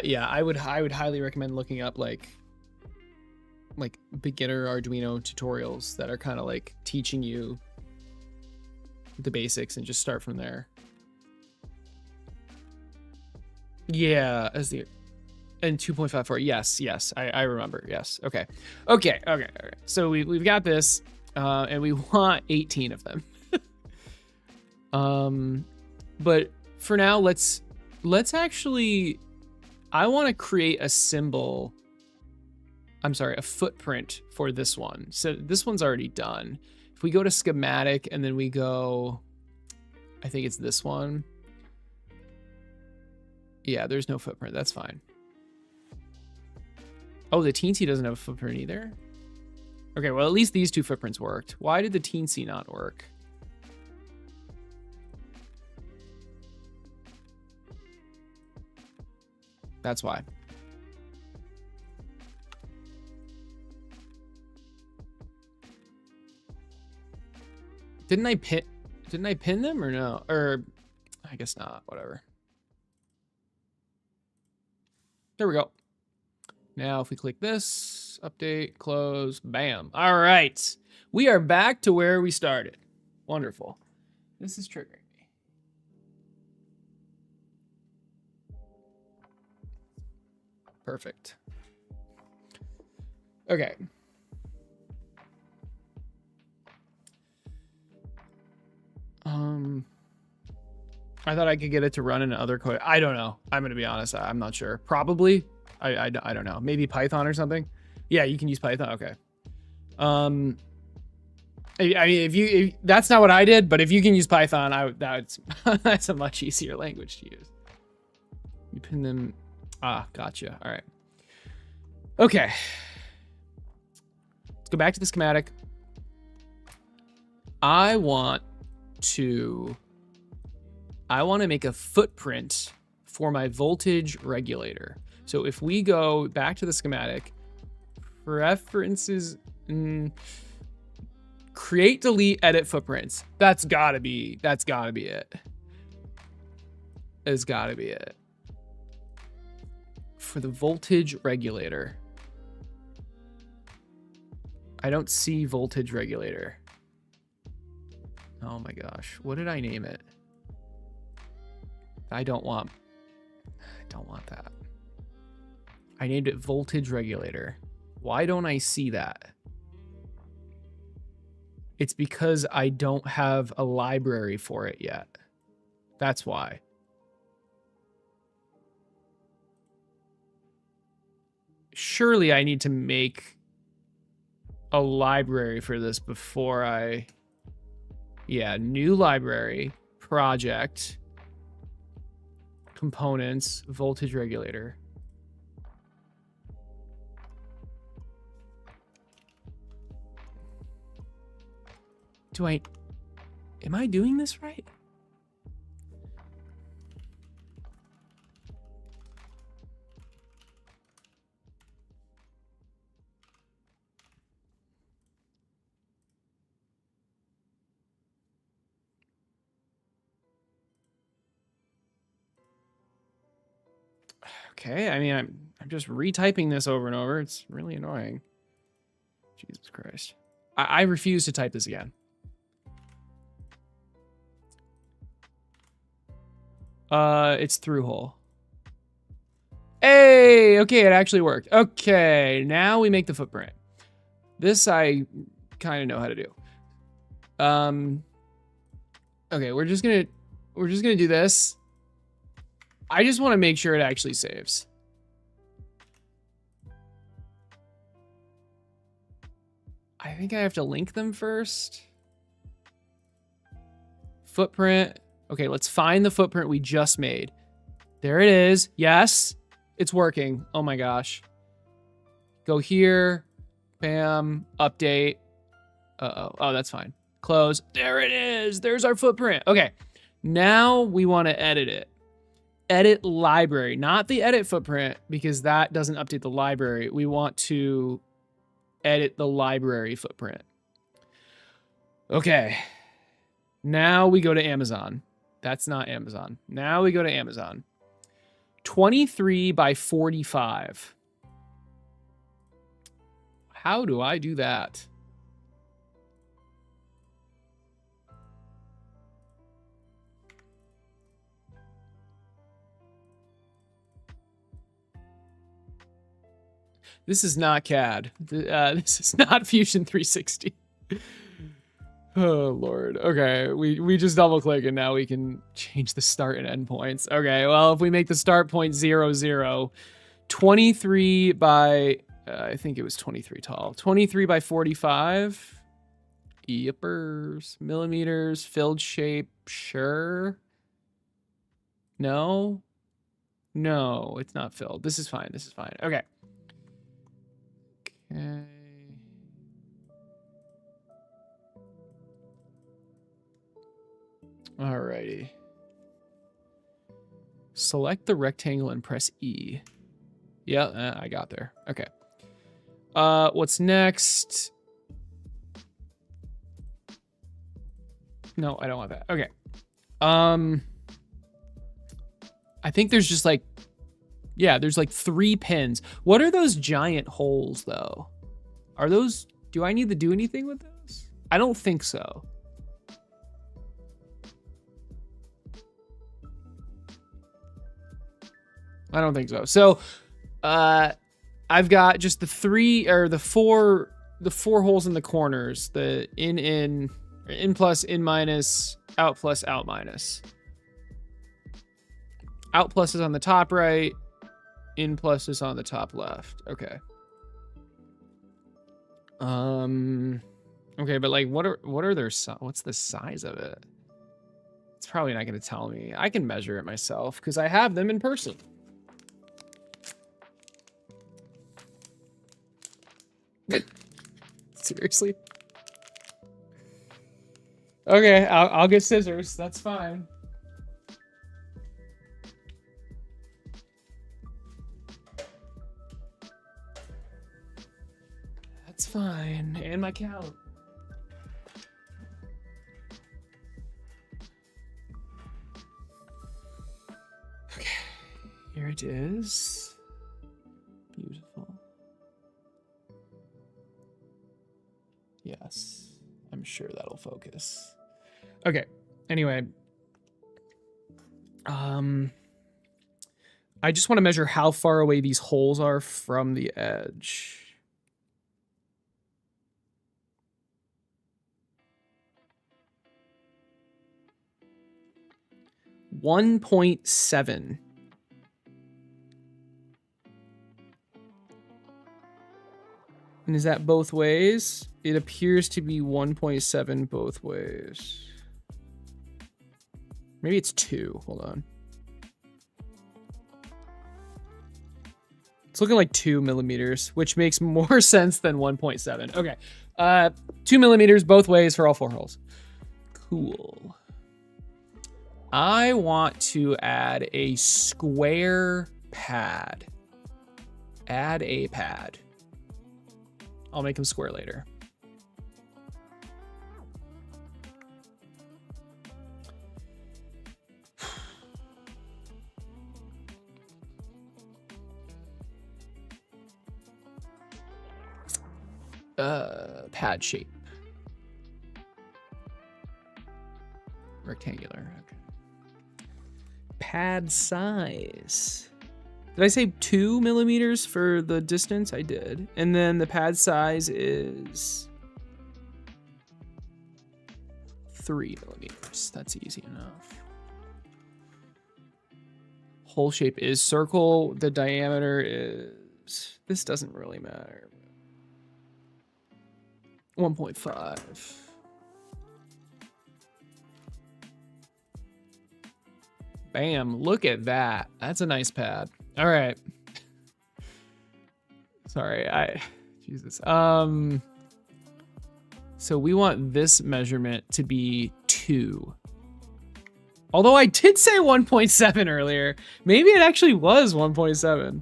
yeah, I would highly recommend looking up like beginner Arduino tutorials that are kind of like teaching you the basics and just start from there. Yeah, as the and 2.54. Yes, I remember. Yes. Okay. So we've got this, and we want 18 of them. But for now, let's actually. I want to create a symbol. I'm sorry, a footprint for this one. So this one's already done. If we go to schematic and then we go, I think it's this one. Yeah, there's no footprint. That's fine. Oh, the teensy doesn't have a footprint either. Okay, well, at least these two footprints worked. Why did the teensy not work? That's why. Didn't I pin them or no? Or I guess not, whatever. There we go. Now if we click this, update, close, bam. All right. We are back to where we started. Wonderful. This is triggering me. Perfect. Okay. I thought I could get it to run in other code. I don't know. I'm going to be honest. I'm not sure. Probably. I don't know. Maybe Python or something. Yeah, you can use Python. Okay. I mean, if that's not what I did, but if you can use Python, that's a much easier language to use. You pin them. Ah, gotcha. All right. Okay. Let's go back to the schematic. I want to make a footprint for my voltage regulator. So if we go back to the schematic, preferences, create, delete, edit footprints. That's gotta be it. It's gotta be it. For the voltage regulator. I don't see voltage regulator. Oh my gosh. What did I name it? I don't want that. I named it voltage regulator. Why don't I see that? It's because I don't have a library for it yet. That's why. Surely I need to make a library for this before I... Yeah, new library, project, components, voltage regulator. Am I doing this right? Okay, I mean, I'm just retyping this over and over. It's really annoying. Jesus Christ. I refuse to type this again. It's through hole. Hey, okay, it actually worked. Okay, now we make the footprint. This I kind of know how to do. Okay, we're just gonna do this. I just want to make sure it actually saves. I think I have to link them first. Footprint. Okay, let's find the footprint we just made. There it is. Yes, it's working. Oh my gosh. Go here. Bam. Update. Uh-oh. Oh, that's fine. Close. There it is. There's our footprint. Okay. Now we want to edit it. Edit library, not the edit footprint, because that doesn't update the library. We want to edit the library footprint. Okay. Now we go to Amazon. That's not Amazon. Now we go to Amazon. 23 by 45. How do I do that? This is not CAD. This is not Fusion 360. Oh, Lord. Okay, we just double click and now we can change the start and end points. Okay, well, if we make the start point 0, 0, 23 by, I think it was 23 tall. 23 by 45. Yippers. Millimeters. Filled shape. Sure. No. No, it's not filled. This is fine. This is fine. Okay. Okay. Alrighty. Select the rectangle and press E. Yeah, I got there. Okay. What's next? No, I don't want that. Okay. I think there's just like, yeah, there's like 3 pins. What are those giant holes though? Are those, do I need to do anything with those? I don't think so. I don't think so. So, I've got just the 3 or the 4 holes in the corners, the in plus, in minus, out plus, out minus. Out plus is on the top right. In plus is on the top left. Okay. Okay, but like, what are their, what's the size of it? It's probably not going to tell me. I can measure it myself because I have them in person. Seriously? Okay, I'll get scissors. That's fine. That's fine. And my count. Okay, here it is. Beautiful. Yes, I'm sure that'll focus. Okay, anyway. I just want to measure how far away these holes are from the edge. .7. And is that both ways? It appears to be 1.7 both ways. Maybe it's 2. Hold on. It's looking like 2 millimeters, which makes more sense than 1.7. Okay. 2 millimeters both ways for all 4 holes. Cool. I want to add a square pad. Add a pad. I'll make them square later. Pad shape. Rectangular. Okay. Pad size. Did I say 2 millimeters for the distance? I did. And then the pad size is 3 millimeters. That's easy enough. Hole shape is circle. The diameter is, this doesn't really matter. 1.5. Bam, look at that. That's a nice pad. All right. Sorry, Jesus. So we want this measurement to be 2. Although I did say 1.7 earlier. Maybe it actually was 1.7.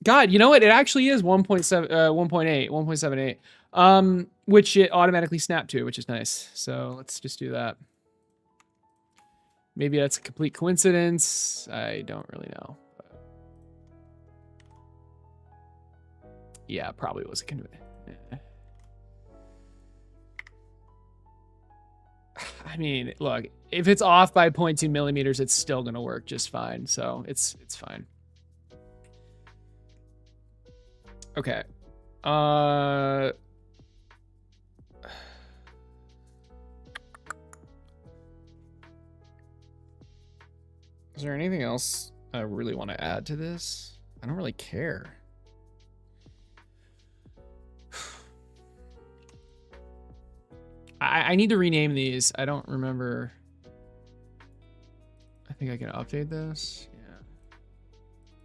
God, you know what? It actually is 1.7, 1.8, 1.78, which it automatically snapped to, which is nice. So let's just do that. Maybe that's a complete coincidence. I don't really know. But yeah, probably was a coincidence. I mean, look, if it's off by 0.2 millimeters, it's still gonna work just fine. So it's fine. Okay. Is there anything else I really want to add to this? I don't really care. I need to rename these. I don't remember. I think I can update this. Yeah.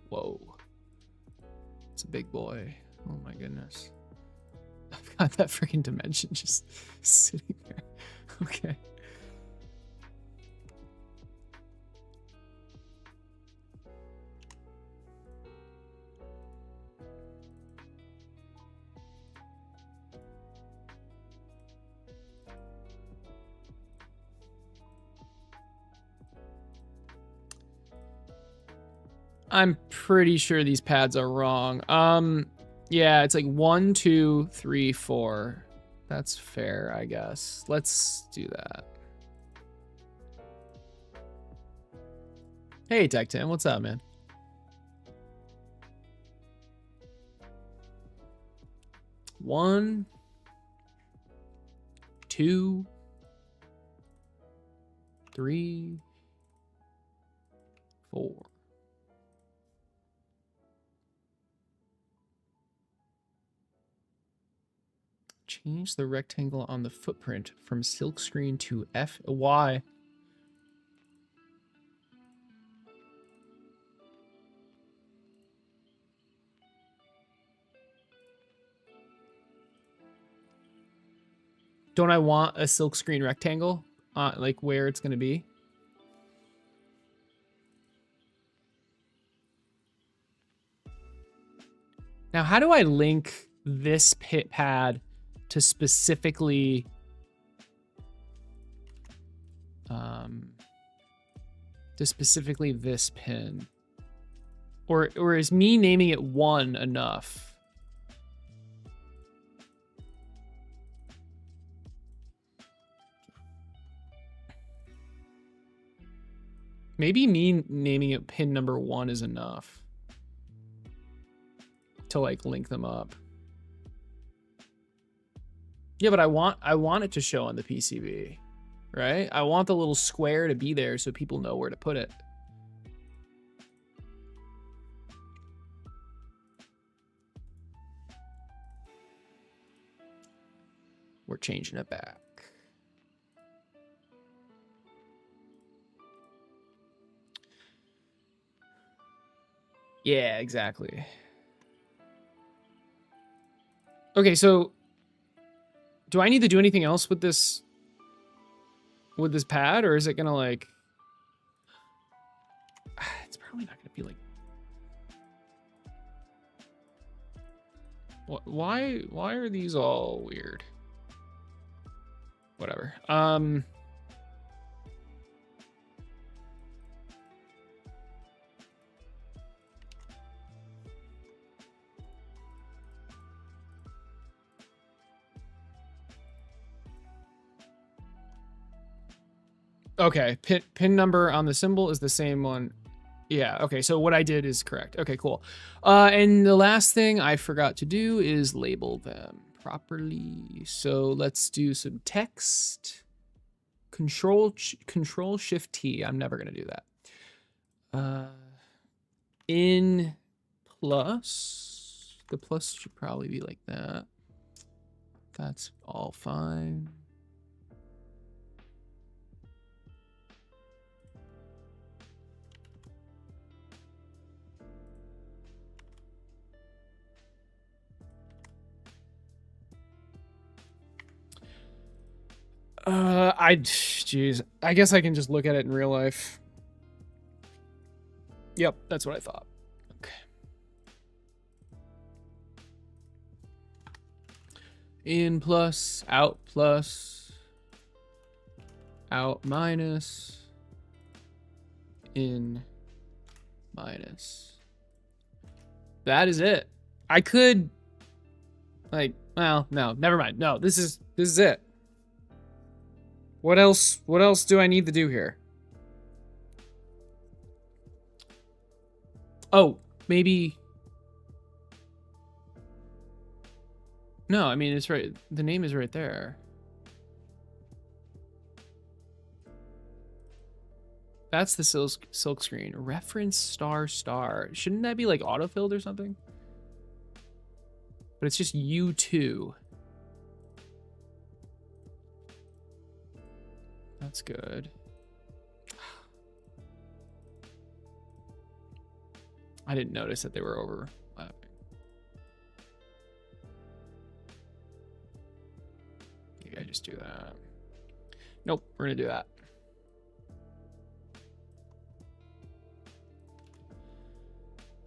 Whoa. It's a big boy. Oh my goodness. I've got that freaking dimension just sitting there. Okay. I'm pretty sure these pads are wrong. Yeah, it's like 1, 2, 3, 4. That's fair, I guess. Let's do that. Hey, Tech Tim, what's up, man? One, 2, 3, 4. Change the rectangle on the footprint from silkscreen to FY. Don't I want a silkscreen rectangle? Like where it's gonna be? Now, how do I link this pit pad to specifically this pin? Or is me naming it 1 enough? Maybe me naming it pin number 1 is enough to like link them up. Yeah, but I want it to show on the PCB, right? I want the little square to be there so people know where to put it. We're changing it back. Yeah, exactly. Okay, so do I need to do anything else with this pad, or is it gonna like it's probably not gonna be like what why are these all weird? Whatever. Okay, pin number on the symbol is the same one. Yeah, okay, so what I did is correct. Okay, cool. And the last thing I forgot to do is label them properly. So let's do some text. Control Shift T. I'm never gonna do that. In plus. The plus should probably be like that. That's all fine. Jeez. I guess I can just look at it in real life. Yep, that's what I thought. Okay. In plus, out minus, in minus. That is it. I could, like, well, no, never mind. No, this is it. What else do I need to do here? Oh, maybe. No, I mean, it's right. The name is right there. That's the silk screen. Reference star. Shouldn't that be like autofilled or something? But it's just U2. That's good. I didn't notice that they were overlapping. Maybe I just do that. Nope, we're gonna do that.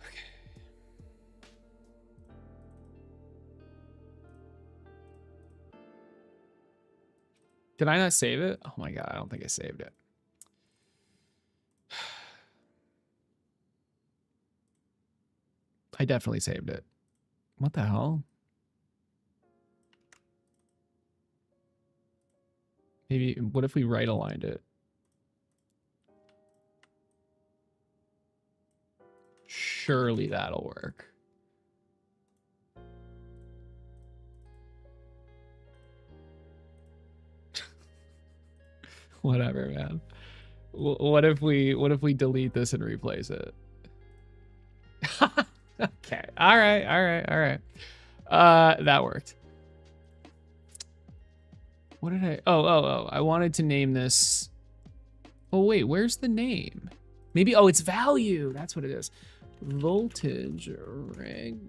Okay. Did I not save it? Oh my god, I don't think I saved it. I definitely saved it. What the hell? Maybe, what if we right aligned it? Surely that'll work. Whatever, man. What if we delete this and replace it? Okay. All right. That worked. What did I? Oh. I wanted to name this. Oh wait, where's the name? Maybe. Oh, it's value. That's what it is. Voltage regulator.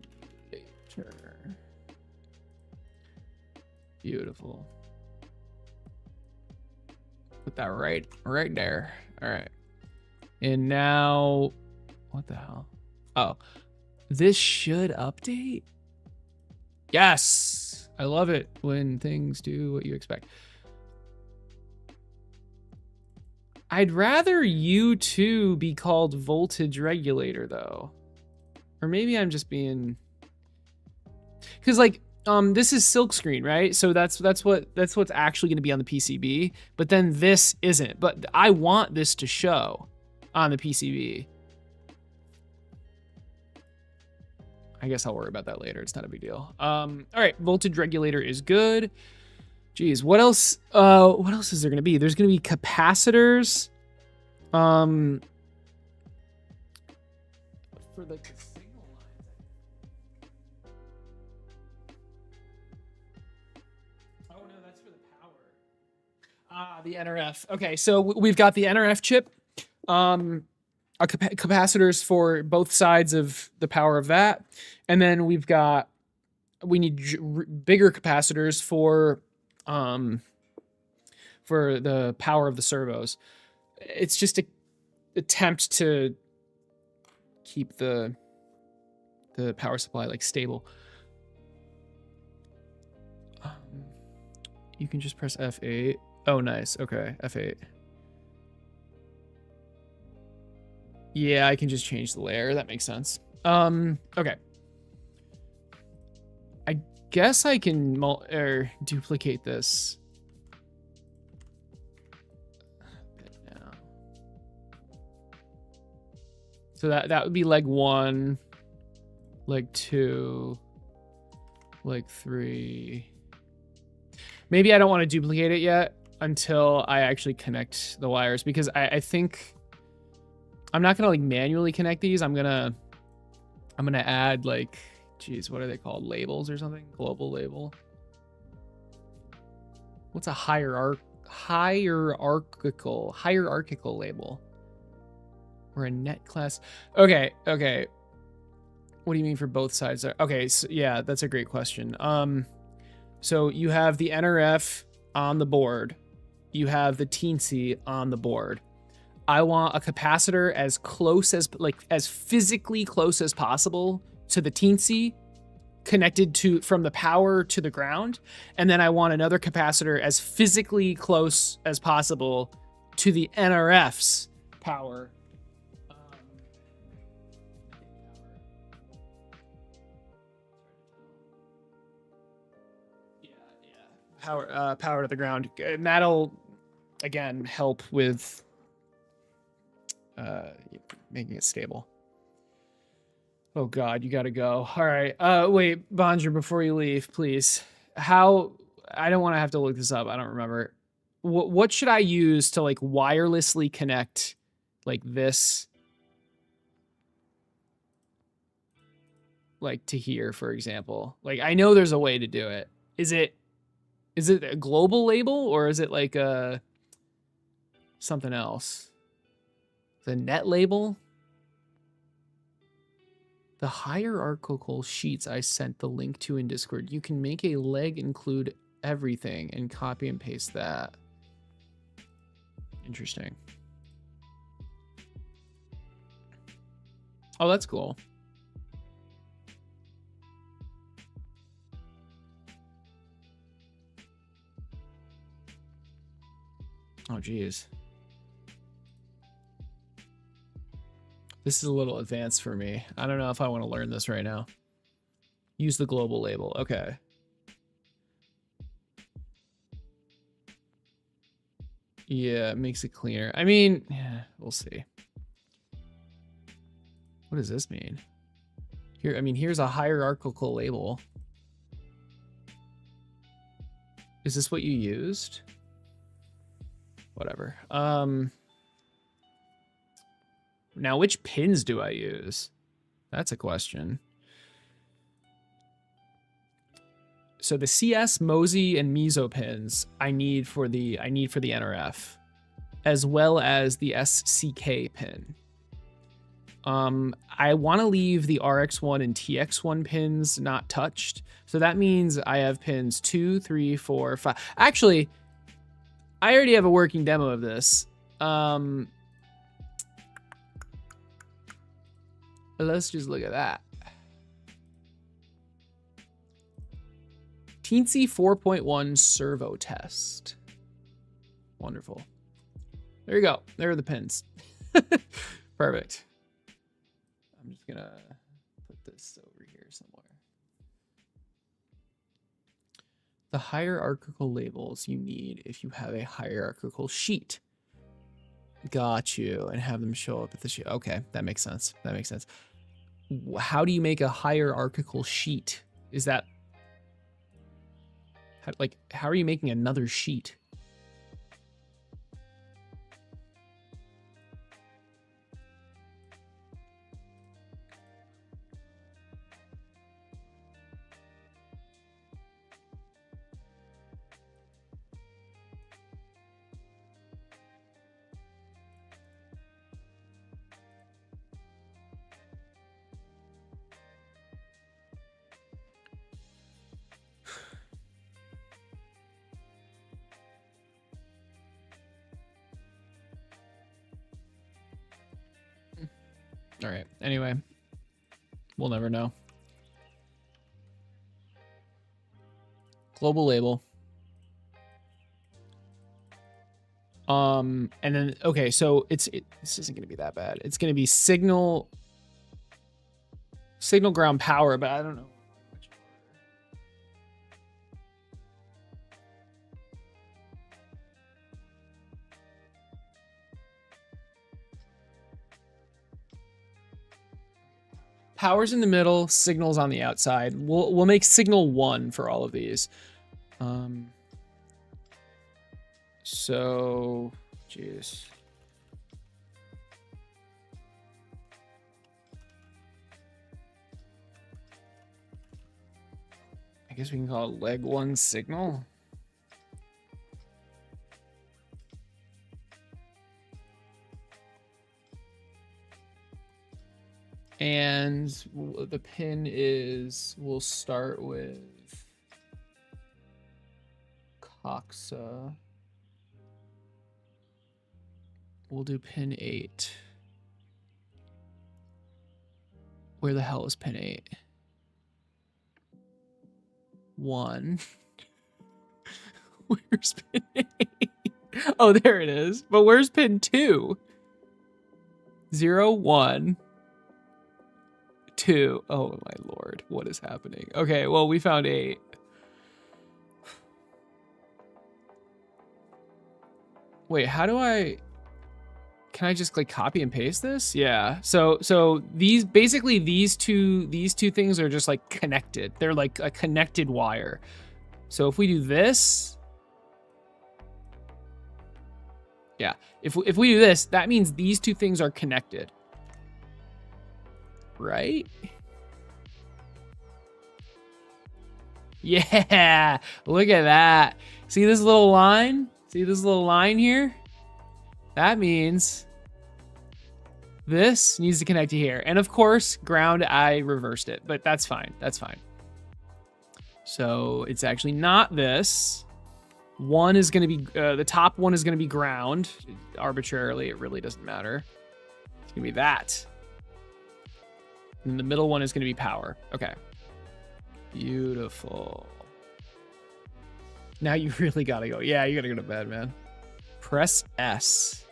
Beautiful. Put that right there. All right. And now, what the hell? Oh. This should update? Yes! I love it when things do what you expect. I'd rather U2 be called voltage regulator though. Or maybe I'm just being... Because like, this is silkscreen, right? So that's what's actually gonna be on the PCB, but then this isn't. But I want this to show on the PCB. I guess I'll worry about that later. It's not a big deal. All right, voltage regulator is good. Geez, what else? What else is there gonna be? There's gonna be capacitors. For the signal lines. Oh no, that's for the power. Ah, the NRF. Okay, so we've got the NRF chip. Capacitors for both sides of the power of that, and then we need bigger capacitors for the power of the servos. It's just an attempt to keep the power supply like stable. You can just press F8. Oh, nice. Okay, F8. Yeah, I can just change the layer. That makes sense. Okay. I guess I can duplicate this. Now. So that would be leg 1, leg 2, leg 3. Maybe I don't want to duplicate it yet until I actually connect the wires, because I think I'm not gonna like manually connect these. I'm gonna add like, geez, what are they called? Labels or something? Global label. What's a hierarchical label? Or a net class? Okay. What do you mean for both sides? Okay, so yeah, that's a great question. So you have the NRF on the board. You have the teensy on the board. I want a capacitor as close as, like, as physically close as possible to the teensy connected to from the power to the ground, and then I want another capacitor as physically close as possible to the NRF's power. Power to the ground, and that'll again help with making it stable. Oh God, you gotta go. All right. Wait, Bonjour, before you leave, please. How? I don't want to have to look this up. I don't remember. What should I use to like wirelessly connect like this, like to here, for example? Like I know there's a way to do it. Is it a global label or is it like a something else? The net label? The hierarchical sheets I sent the link to in Discord. You can make a leg include everything and copy and paste that. Interesting. Oh, that's cool. Oh, geez. This is a little advanced for me. I don't know if I want to learn this right now. Use the global label. Okay. Yeah, it makes it cleaner. I mean, yeah, we'll see. What does this mean? Here, I mean, here's a hierarchical label. Is this what you used? Whatever. Now, which pins do I use? That's a question. So the CS, Mosey, and Meso pins I need for the NRF, as well as the SCK pin. I want to leave the RX1 and TX1 pins not touched. So that means I have pins 2, 3, 4, 5. Actually, I already have a working demo of this. Let's just look at that. Teensy 4.1 servo test. Wonderful. There you go. There are the pins. Perfect. I'm just gonna put this over here somewhere. The hierarchical labels you need if you have a hierarchical sheet. Got you. And have them show up at the sheet. Okay, that makes sense. That makes sense. How do you make a hierarchical sheet? Is that how are you making another sheet? All right. Anyway, we'll never know. Global label. And then okay, so this isn't going to be that bad. It's going to be signal ground power, but I don't know. Power's in the middle, signal's on the outside. We'll make signal 1 for all of these. So, jeez. I guess we can call it leg 1 signal. And the pin is, we'll start with Coxa. We'll do pin 8. Where the hell is pin 8? 1. Where's pin 8? Oh, there it is. But where's pin 2? 0, 1, 2. Oh my lord, what is happening? Okay, well, we found 8. Wait, how do I... Can I just like copy and paste this? Yeah. So these basically these two things are just like connected. They're like a connected wire. So if we do this, yeah. If we do this, that means these two things are connected, right? Yeah. Look at that. See this little line? See this little line here? That means this needs to connect to here. And of course, ground, I reversed it, but that's fine. That's fine. So it's actually not this. One is going to be, the top one is going to be ground. Arbitrarily, it really doesn't matter. It's going to be that. And the middle one is going to be power. Okay. Beautiful. Now you really got to go. Yeah, you got to go to bed, man. Press S.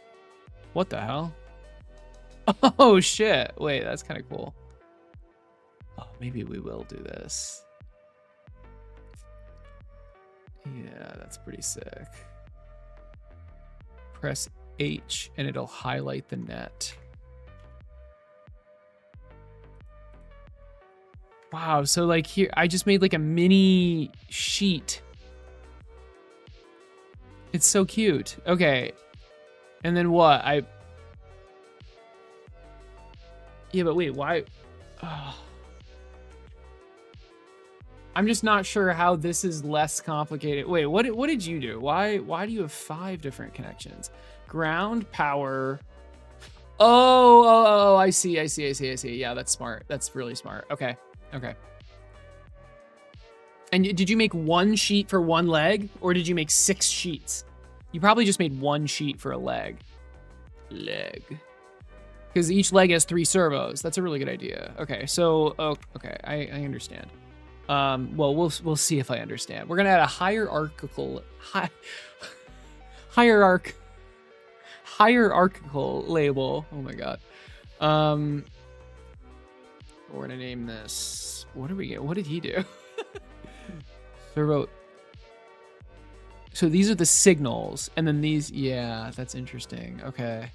What the hell? Oh, shit. Wait, that's kind of cool. Oh, maybe we will do this. Yeah, that's pretty sick. Press H and it'll highlight the net. Wow, so like here, I just made like a mini sheet. It's so cute. Okay. And then what? Yeah, but wait, why? Oh. I'm just not sure how this is less complicated. Wait, what did you do? Why do you have 5 different connections? Ground, power. Oh, I see. Yeah, that's smart. That's really smart. Okay. And did you make 1 sheet for 1 leg, or did you make 6 sheets? You probably just made 1 sheet for a leg. Because each leg has 3 servos. That's a really good idea. Okay, so okay, I understand. Well, we'll see if I understand. We're gonna add a hierarchical label. Oh my god. We're gonna name this. What did we get? What did he do? Servo. So these are the signals, and then these. Yeah, that's interesting. Okay.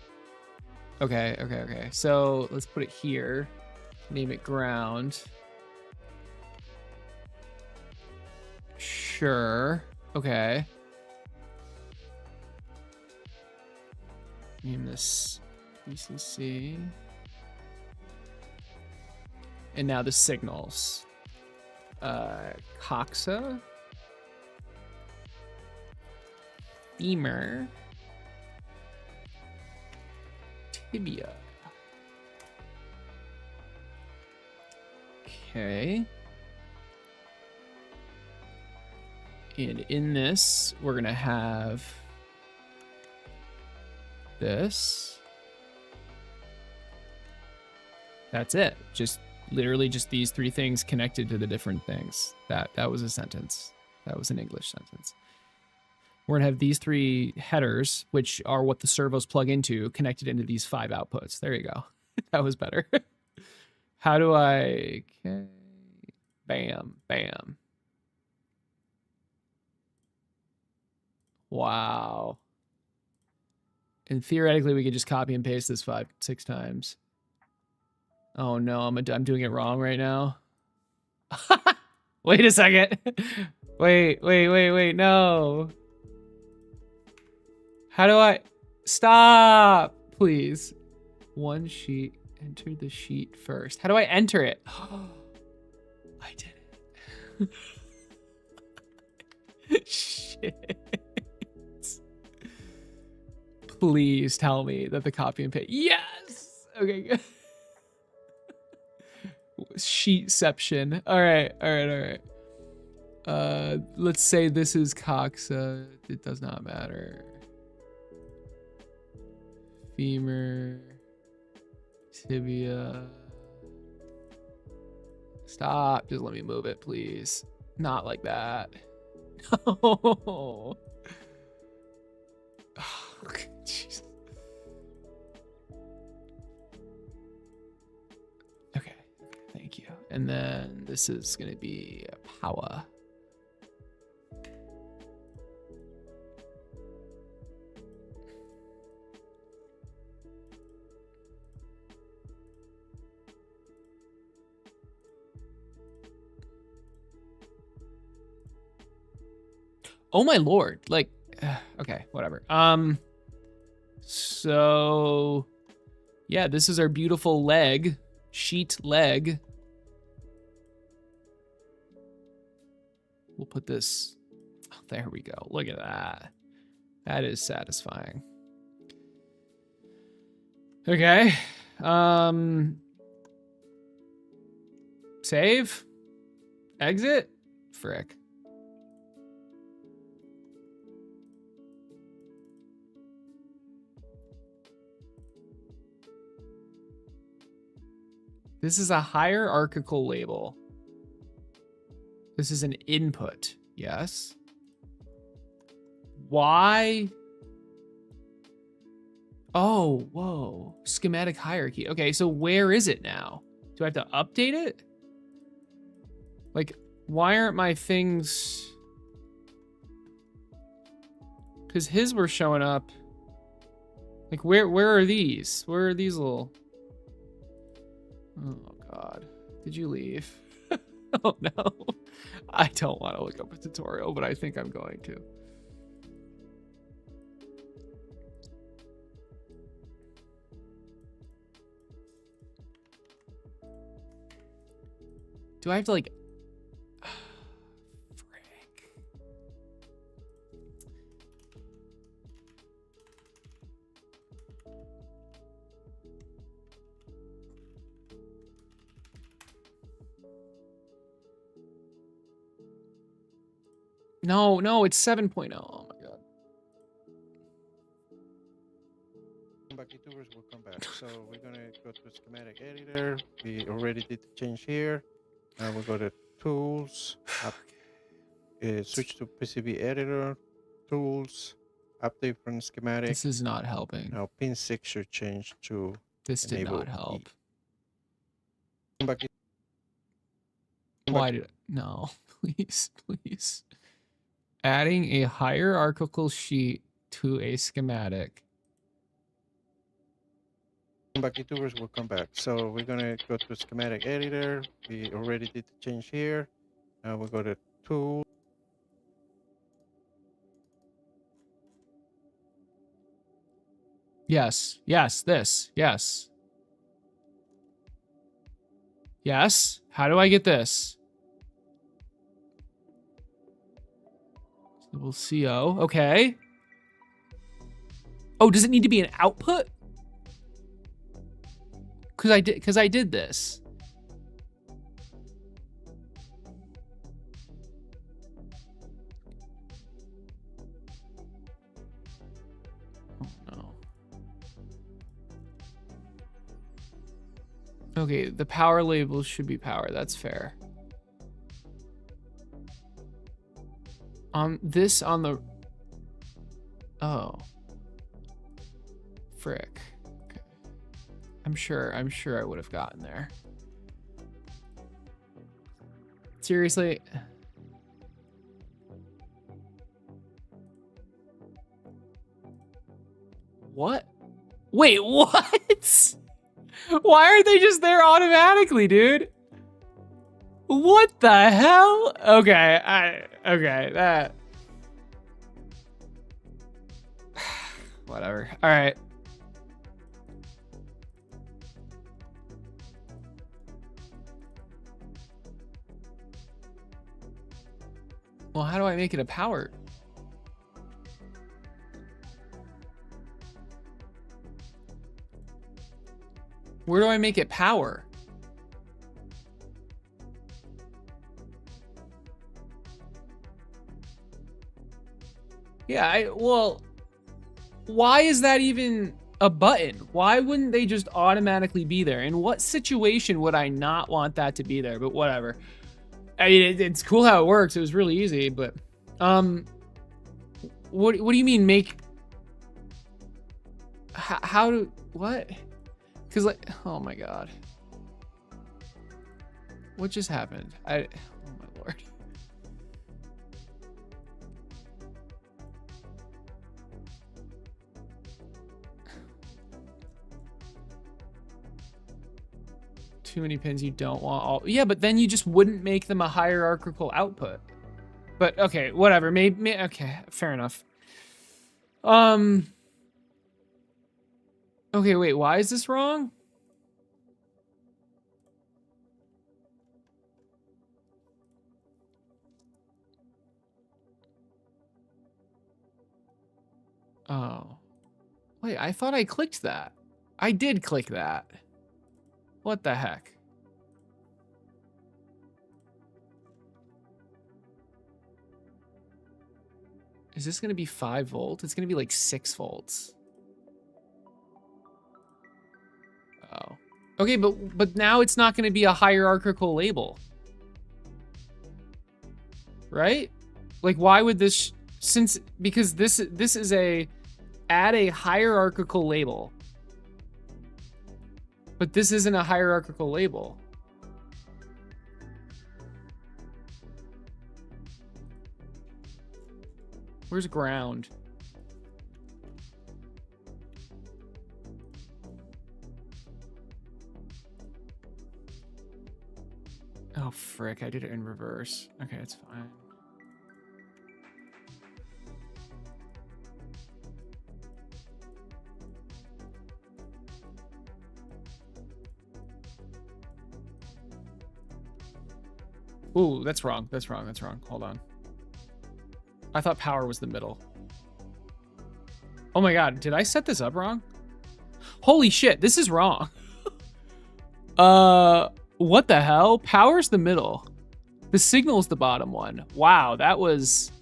So let's put it here. Name it ground. Sure. Okay. Name this BCC. And now the signals. Coxa. Femur. Tibia. Okay. And in this, we're gonna have this. That's it. Just literally just these 3 things connected to the different things. That was a sentence. That was an English sentence. We're gonna have these 3 headers, which are what the servos plug into, connected into these 5 outputs. There you go. That was better. How do I... Okay. Bam. Wow. And theoretically, we could just copy and paste this 5-6 times. Oh no, I'm doing it wrong right now. Wait a second. Wait, no. How do I... Stop, please. 1 sheet, enter the sheet first. How do I enter it? I did it. Shit. Please tell me that the copy and paste. Yes. Okay, good. Sheetception. All right. Let's say this is Coxa. It does not matter. Femur. Tibia. Stop. Just let me move it, please. Not like that. Oh. Jesus. Okay, thank you. And then this is gonna be power. Oh my lord, like, okay, whatever. So yeah, this is our beautiful leg, sheet leg. We'll put this, oh, there we go. Look at that. That is satisfying. Okay. Save, exit, frick. This is a hierarchical label. This is an input, yes. Why? Oh, whoa, schematic hierarchy. Okay, so where is it now? Do I have to update it? Like, why aren't my things? Because his were showing up. Like, where are these? Where are these little? Oh God, did you leave? Oh no, I don't want to look up a tutorial, but I think I'm going to. Do I have to like, frick. No, it's 7.0. Oh my God. Back YouTubers will come back. So we're gonna go to schematic editor. We already did the change here. Now we'll go to tools, switch to PCB editor, tools, update from schematic. This is not helping. Now pin 6 should change to This did not help. Back. Why did it? No, please, please. Adding a hierarchical sheet to a schematic. Back YouTubers will come back. So we're gonna go to schematic editor. We already did the change here. Now we'll go to tool. Yes, this, yes. Yes, how do I get this? We'll CO, okay. Oh, does it need to be an output? Cause I did this. Oh no. Okay, the power label should be power, that's fair. This on the, oh. Frick. Okay. I'm sure I would have gotten there. Seriously? What? Wait, what? Why aren't they just there automatically, dude? What the hell? Okay, okay, that. Whatever. All right. Well, how do I make it a power? Where do I make it power? Yeah, well, why is that even a button? Why wouldn't they just automatically be there? In what situation would I not want that to be there? But whatever. I mean, it's cool how it works. It was really easy, but what do you mean make? How do what? Because like, oh my god, what just happened? Oh my lord. Too many pins you don't want all. Yeah, but then you just wouldn't make them a hierarchical output. But okay, whatever. Maybe okay, fair enough. Okay, wait, why is this wrong? Oh. Wait, I thought I clicked that. I did click that. What the heck? Is this gonna be 5 volts? It's gonna be like 6 volts. Oh. Okay, but now it's not gonna be a hierarchical label. Right? Like why would this because this is a add a hierarchical label. But this isn't a hierarchical label. Where's ground? Oh, frick. I did it in reverse. Okay, it's fine. Ooh, that's wrong. That's wrong. That's wrong. Hold on. I thought power was the middle. Oh my god, did I set this up wrong? Holy shit, this is wrong. What the hell? Power's the middle. The signal's the bottom one. Wow, that was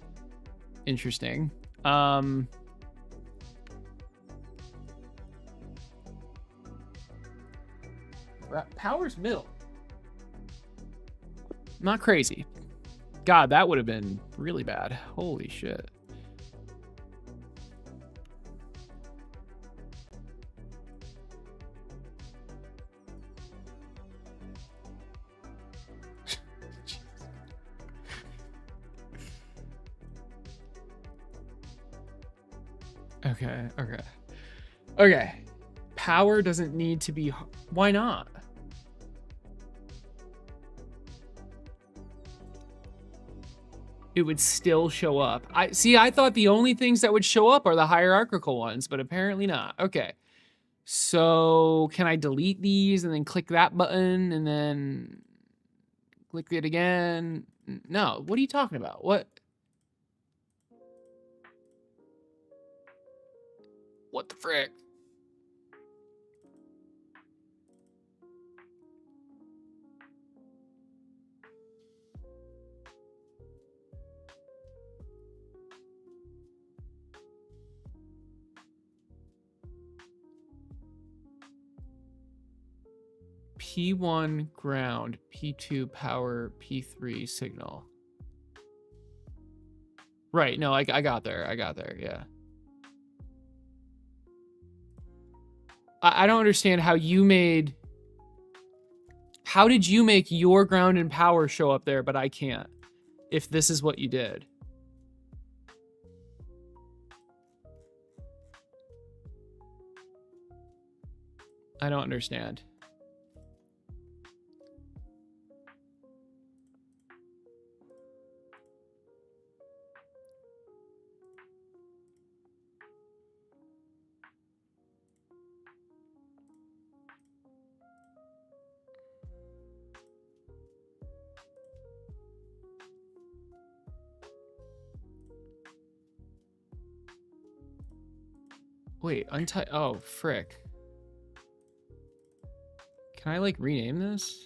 interesting. Power's middle. Not crazy. God, that would have been really bad. Holy shit. Okay. Power doesn't need to be... Why not? It would still show up. I thought the only things that would show up are the hierarchical ones, but apparently not. Okay. So can I delete these and then click that button and then click it again? No. What are you talking about? What the frick? P1 ground, P2 power, P3 signal. Right, no, I got there. Yeah. I don't understand how you made... How did you make your ground and power show up there, but I can't? If this is what you did. I don't understand. Wait, oh, frick. Can I, like, rename this?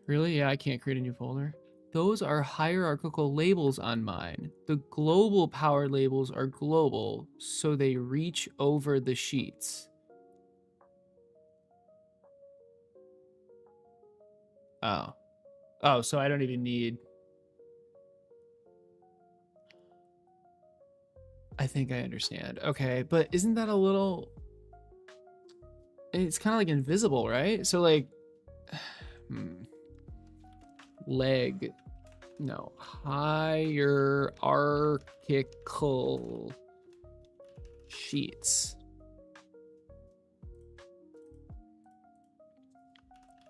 Really? Yeah, I can't create a new folder. Those are hierarchical labels on mine. The global power labels are global, so they reach over the sheets. Oh. Oh, so I don't even need... I think I understand. Okay, but isn't that a little... It's kind of like invisible, right? So like... Leg... No. Hierarchical sheets.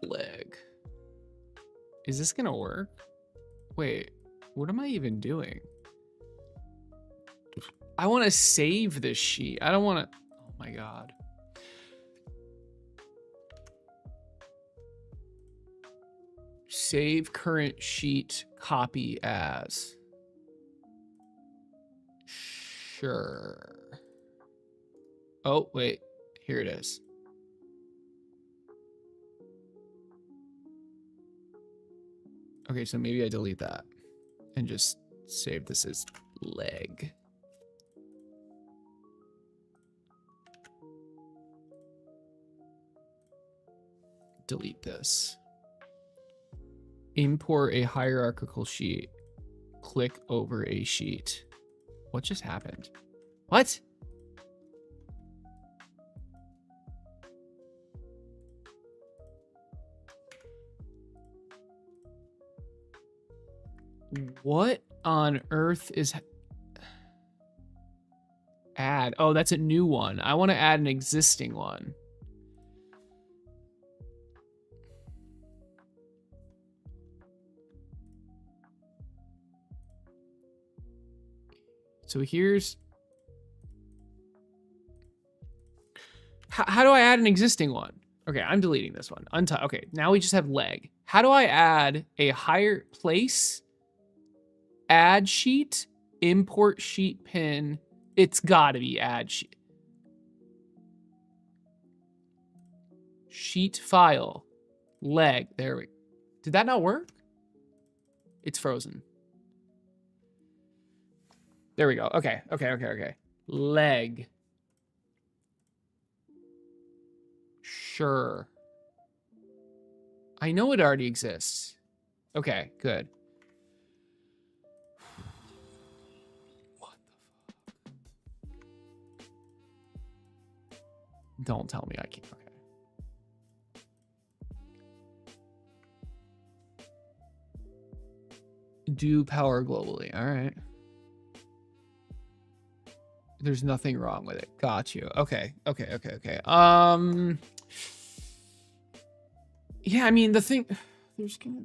Leg. Is this gonna work? Wait, what am I even doing? I want to save this sheet. I don't want to... Oh my God. Save current sheet copy as. Sure. Oh, wait. Here it is. Okay, so maybe I delete that and just save this as leg. Delete this. Import a hierarchical sheet. Click over a sheet. What just happened? What? What on earth is... Add. Oh, that's a new one. I want to add an existing one. So here's... How do I add an existing one? Okay, I'm deleting this one. Okay, now we just have leg. How do I add a higher place? Add sheet, import sheet pin. It's gotta be add sheet. Sheet file, leg, there we go. Did that not work? It's frozen. There we go, okay. Leg. Sure. I know it already exists. Okay, good. What the fuck? Don't tell me I can't. Okay. Do power globally. All right. There's nothing wrong with it. Got you. Okay. Yeah, I mean, the thing... There's gonna...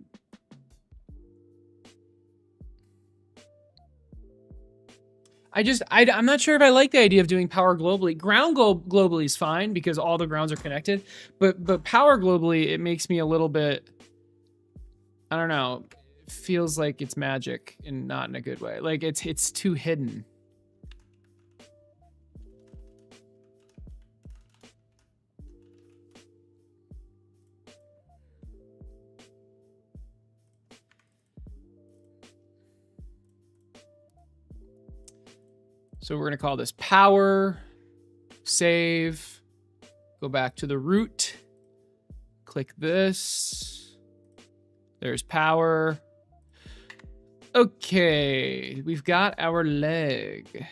I'm not sure if I like the idea of doing power globally. Ground globally is fine because all the grounds are connected. But power globally, it makes me a little bit... I don't know. It feels like it's magic and not in a good way. Like, it's too hidden. So we're gonna call this power, save, go back to the root, click this, there's power. Okay, we've got our leg.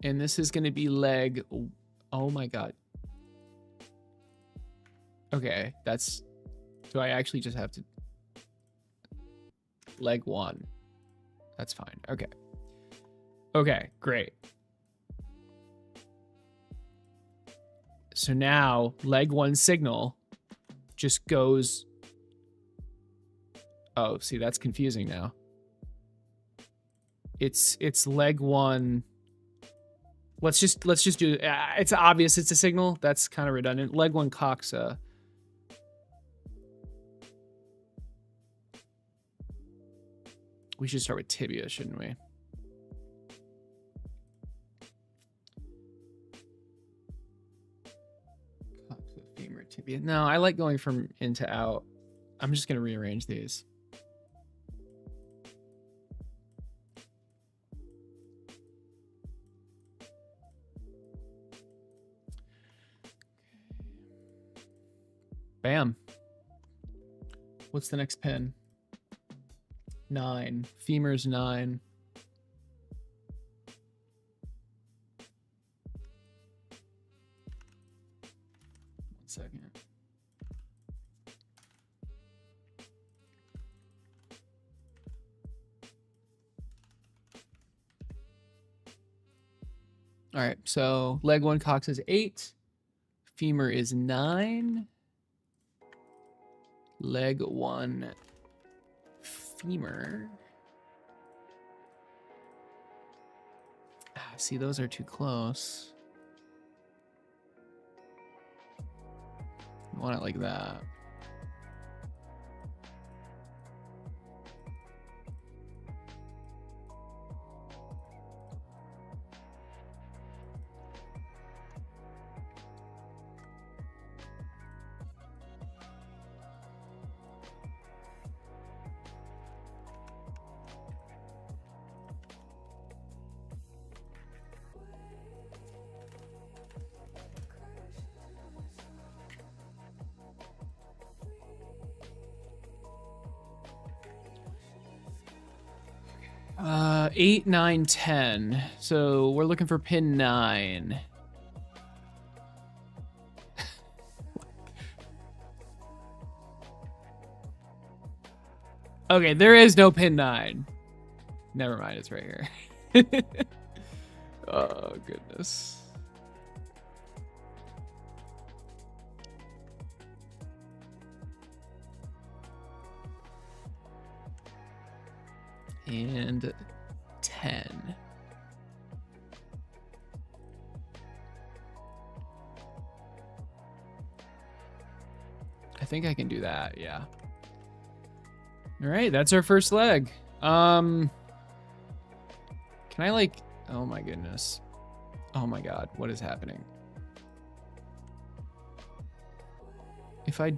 And this is gonna be leg, oh my God. Okay, that's, do I actually just have to, leg 1, that's fine, okay. Okay, great. So now leg 1 signal just goes. Oh, see, that's confusing now. It's leg 1. Let's just do it's obvious it's a signal. That's kind of redundant. Leg 1 coxa. We should start with tibia, shouldn't we? Femur, tibia. No, I like going from in to out. I'm just gonna rearrange these. Bam. What's the next pin? 9. Femur's 9. One second. All right, so leg 1 cox is 8. Femur is 9. Leg 1 femur. See, those are too close. I want it like that. Uh, 8, 9, 10. So we're looking for pin 9. Okay, there is no pin 9. Never mind, it's right here. Oh, goodness. And 10. I think I can do that, yeah. All right, that's our first leg. Can I like, oh my goodness. Oh my God, what is happening? If I,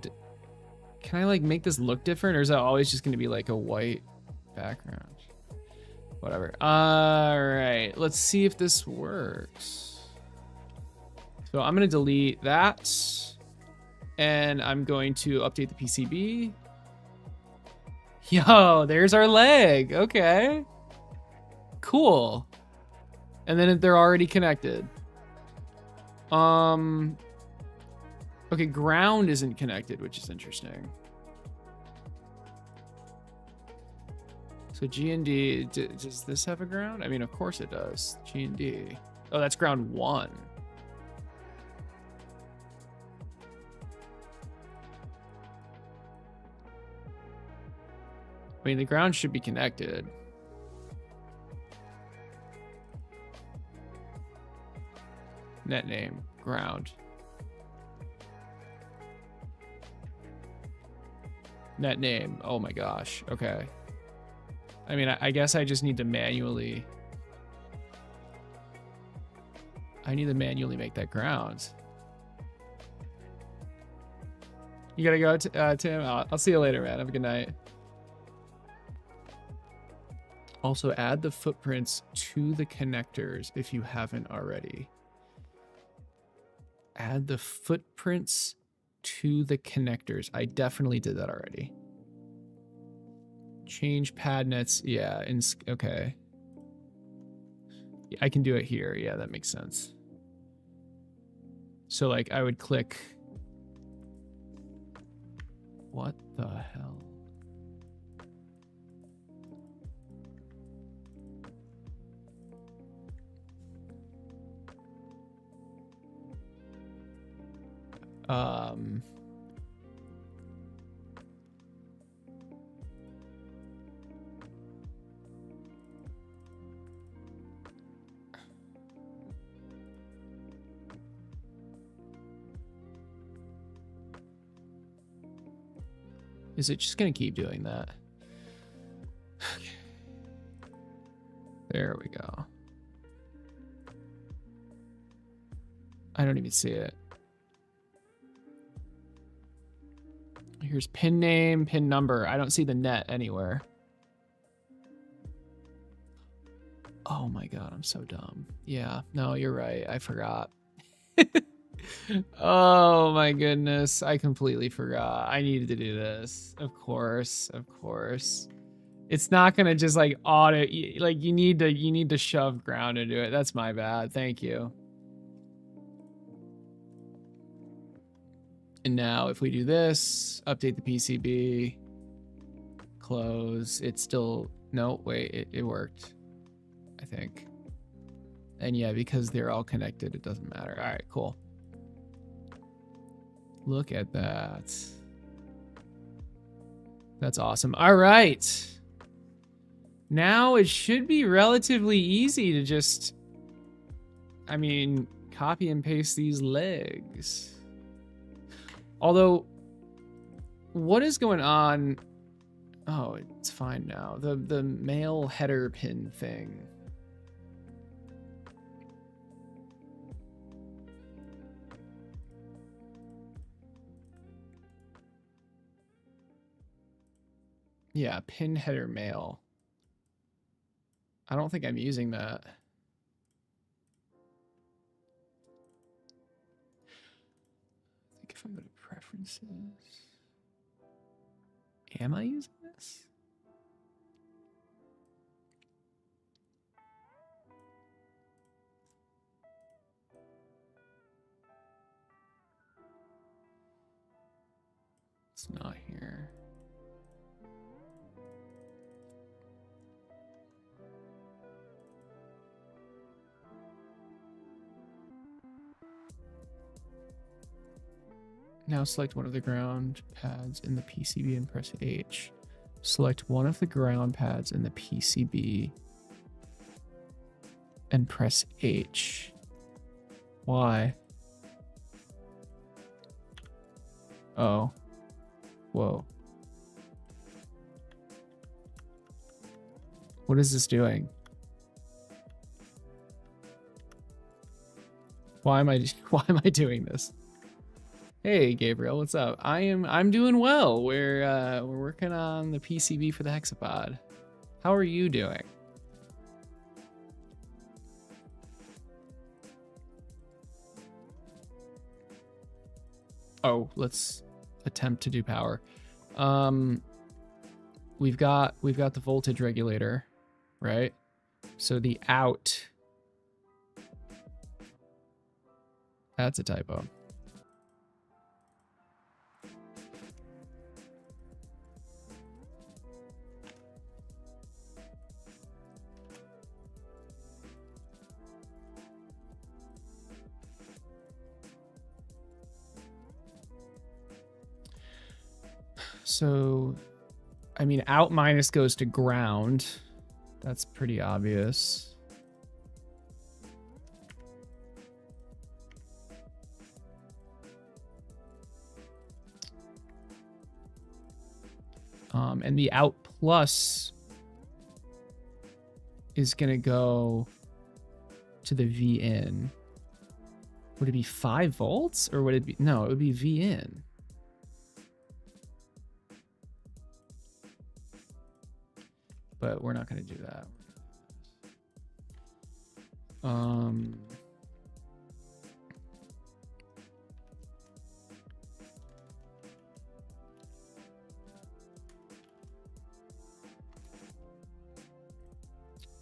can I like make this look different, or is that always just gonna be like a white background? Whatever. All right, let's see if this works. So I'm gonna delete that, and I'm going to update the PCB. Yo, there's our leg. Okay. Cool. And then they're already connected. Okay, ground isn't connected, which is interesting. So G and D, does this have a ground? I mean, of course it does. G and D. Oh, that's ground 1. I mean, the ground should be connected. Net name, ground. Net name, oh my gosh, okay. I mean, I guess I just need to manually... I need to manually make that ground. You gotta go, Tim? I'll see you later, man. Have a good night. Also, add the footprints to the connectors if you haven't already. Add the footprints to the connectors. I definitely did that already. Change pad nets. Yeah, okay. Yeah, I can do it here. Yeah, that makes sense. So, like, I would click... What the hell? Is it just gonna keep doing that? Okay. There we go. I don't even see it. Here's pin name, pin number. I don't see the net anywhere. Oh my God, I'm so dumb. Yeah, no, you're right. I forgot. Oh my goodness. I completely forgot. I needed to do this. Of course. Of course. It's not gonna just like auto, like you need to shove ground into it. That's my bad. Thank you. And now if we do this, update the PCB, close, it's still, no, wait, it worked, I think. And yeah, because they're all connected, it doesn't matter. All right, cool. Look at that. That's awesome. All right. Now it should be relatively easy to just, I mean, copy and paste these legs. Although, what is going on? Oh, it's fine now. The male header pin thing. Yeah, pin header male. I don't think I'm using that. I think if I go to preferences, am I using this? It's not here. Now select one of the ground pads in the PCB and press H. Select one of the ground pads in the PCB and press H. Why? Oh. Whoa. What is this doing? Why am I doing this? Hey Gabriel, what's up? I'm doing well. We're working on the PCB for the Hexapod. How are you doing? Oh, let's attempt to do power. We've got the voltage regulator, right? So the out, that's a typo. So, I mean, out minus goes to ground. That's pretty obvious. And the out plus is going to go to the V in. Would it be 5 volts or would it be, no, it would be V in. But we're not going to do that.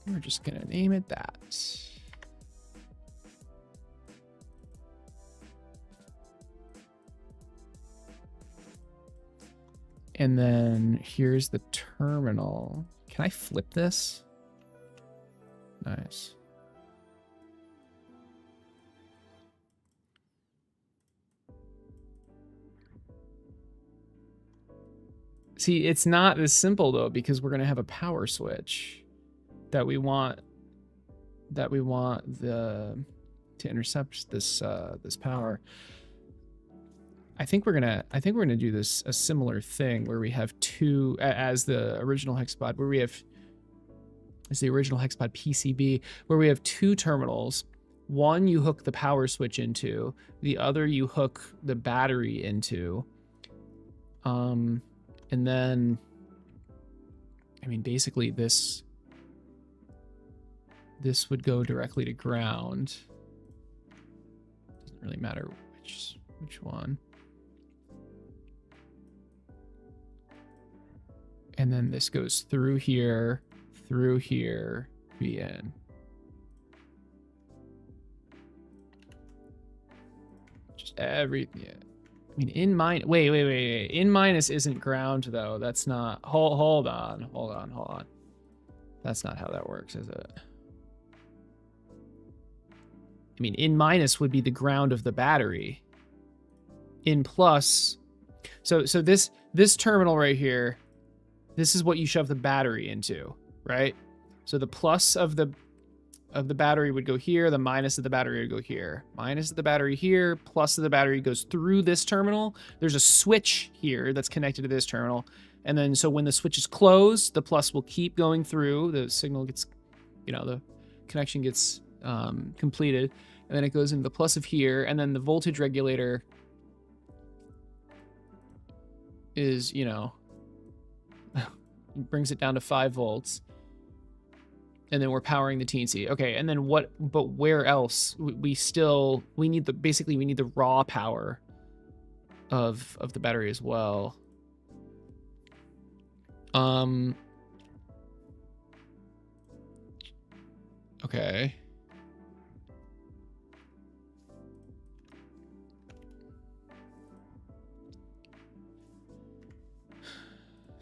We're just going to name it that. And then here's the terminal. Can I flip this? Nice. See, it's not as simple though, because we're going to have a power switch that we want to intercept this this power. I think we're gonna do this a similar thing where we have two, as the original Hexapod, where we have, as the original Hexapod PCB, where we have two terminals. One you hook the power switch into, the other you hook the battery into. And then, I mean, basically this would go directly to ground. Doesn't really matter Which one? And then this goes through here, VN. Just everything. Yeah. I mean, in minus. Wait. In minus isn't ground though. That's not. Hold on. That's not how that works, is it? I mean, in minus would be the ground of the battery. In plus, so this terminal right here, this is what you shove the battery into, right? So the plus of the battery would go here, the minus of the battery would go here. Minus of the battery here, plus of the battery goes through this terminal. There's a switch here that's connected to this terminal. And then so when the switch is closed, the plus will keep going through. The signal gets, the connection gets completed. And then it goes into the plus of here. And then the voltage regulator is, brings it down to 5 volts. And then we're powering the teensy. Okay, and then but where else? We need the raw power of the battery as well. Okay.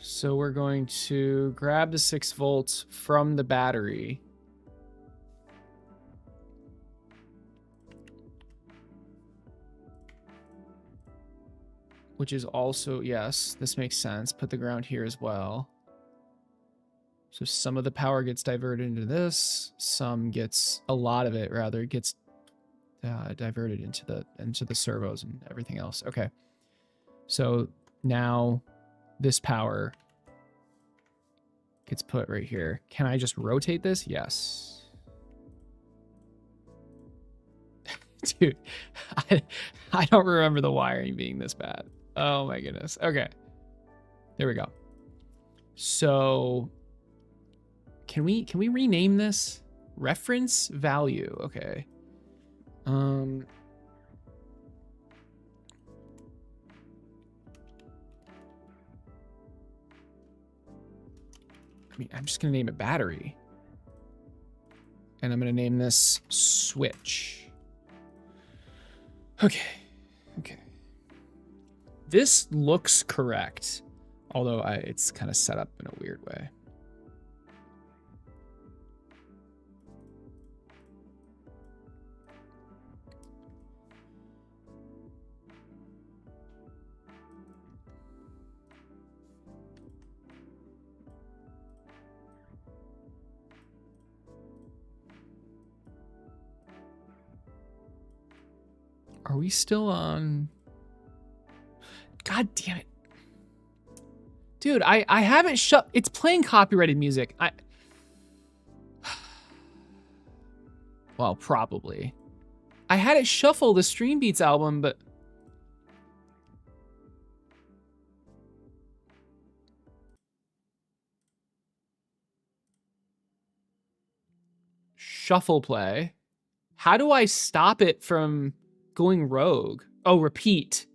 So we're going to grab the 6 volts from the battery. Which is also, yes, this makes sense. Put the ground here as well. So some of the power gets diverted into this. A lot of it rather gets diverted into the servos and everything else. Okay. So now this power gets put right here. Can I just rotate this? Yes. Dude, I don't remember the wiring being this bad. Oh my goodness. Okay. There we go. So can we rename this? Reference value. Okay. I'm just going to name it battery. And I'm going to name this switch. Okay. This looks correct, although it's kind of set up in a weird way. Are we still on? God damn it. Dude, I haven't shut. It's playing copyrighted music. Well, probably. I had it shuffle the Stream Beats album, but. Shuffle play. How do I stop it from going rogue? Oh, repeat.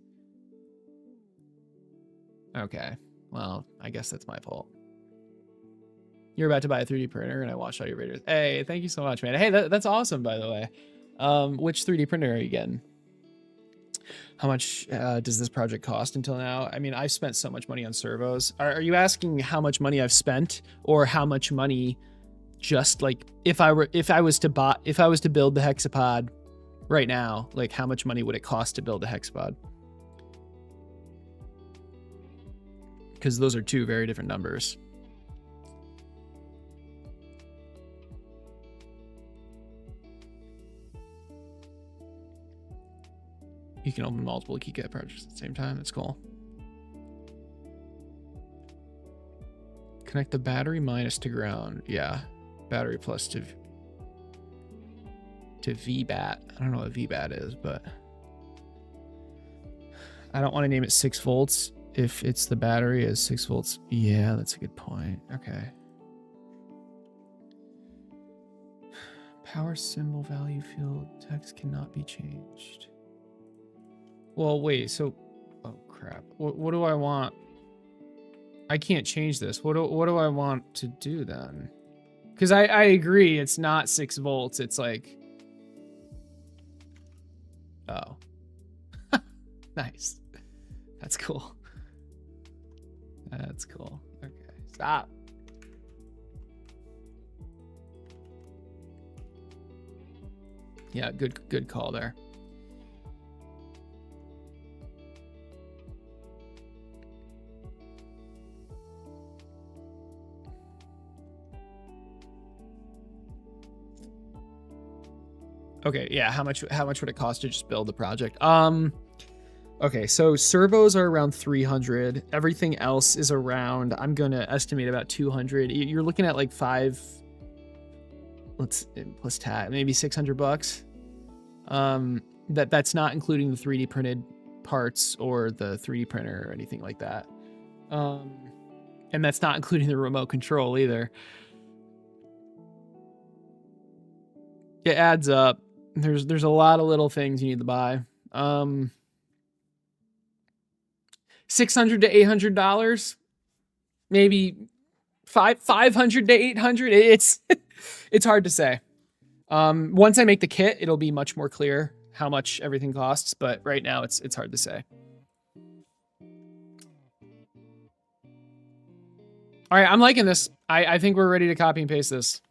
Okay. Well, I guess that's my fault. You're about to buy a 3D printer and I watched all your videos. Hey, thank you so much, man. Hey, that's awesome, by the way. Which 3D printer are you getting? How much does this project cost until now? I mean, I've spent so much money on servos. Are you asking how much money I've spent, or how much money just like if I was to build the Hexapod right now, like how much money would it cost to build a Hexapod? Because those are two very different numbers. You can open multiple KiCad projects at the same time. That's cool. Connect the battery minus to ground. Yeah. Battery plus to VBAT. I don't know what VBAT is, but I don't want to name it 6 volts if it's the battery as 6 volts. Yeah, that's a good point. Okay. Power symbol value field text cannot be changed. Well, wait, so, oh crap. What do I want? I can't change this. What do I want to do then? Because I agree, it's not 6 volts. It's like, oh, nice. That's cool. That's cool. Okay, stop. Yeah, good call there. Okay, yeah, how much would it cost to just build the project? Okay, so servos are around 300. Everything else is around, I'm gonna estimate about 200. You're looking at like plus tax, maybe 600 bucks. That's not including the 3D printed parts or the 3D printer or anything like that. And that's not including the remote control either. It adds up. There's a lot of little things you need to buy. $600 to $800, maybe $500 to $800. It's hard to say. Once I make the kit, it'll be much more clear how much everything costs, but right now it's hard to say. All right, I'm liking this. I think we're ready to copy and paste this.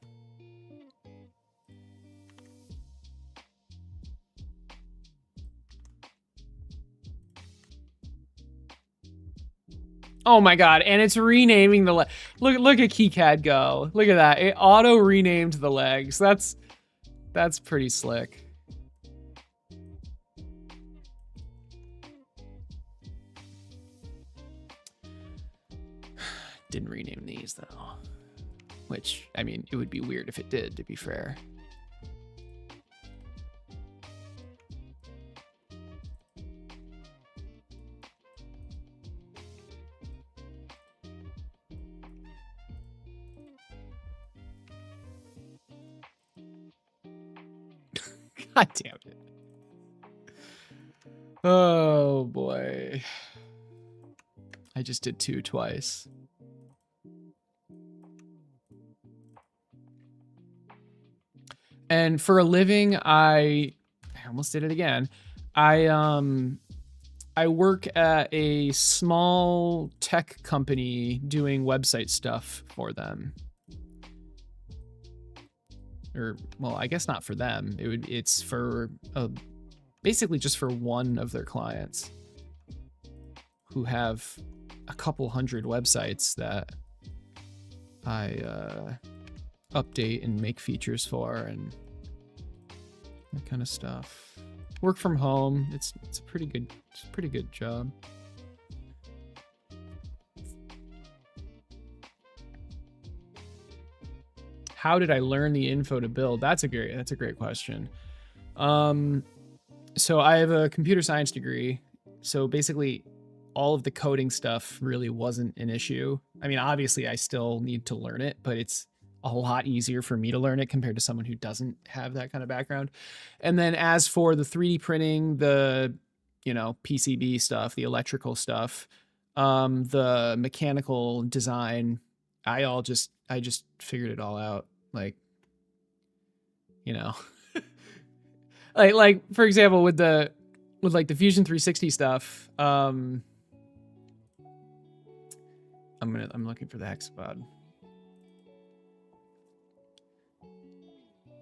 Oh my god, and it's renaming the leg. Look at KiCad go. Look at that. It auto renamed the legs. That's pretty slick. Didn't rename these though. Which, I mean, it would be weird if it did, to be fair. God damn it. Oh boy. I just did 2 twice. And for a living, I almost did it again. I work at a small tech company doing website stuff for them. Or, well, I guess not for them. It's for basically just for one of their clients who have a couple hundred websites that I update and make features for and that kind of stuff. Work from home. It's a pretty good job. How did I learn the info to build? That's a great question. So I have a computer science degree. So basically all of the coding stuff really wasn't an issue. I mean, obviously I still need to learn it, but it's a lot easier for me to learn it compared to someone who doesn't have that kind of background. And then as for the 3D printing, the, PCB stuff, the electrical stuff, the mechanical design, I just figured it all out. Like for example, with like the Fusion 360 stuff, I'm looking for the Hexapod.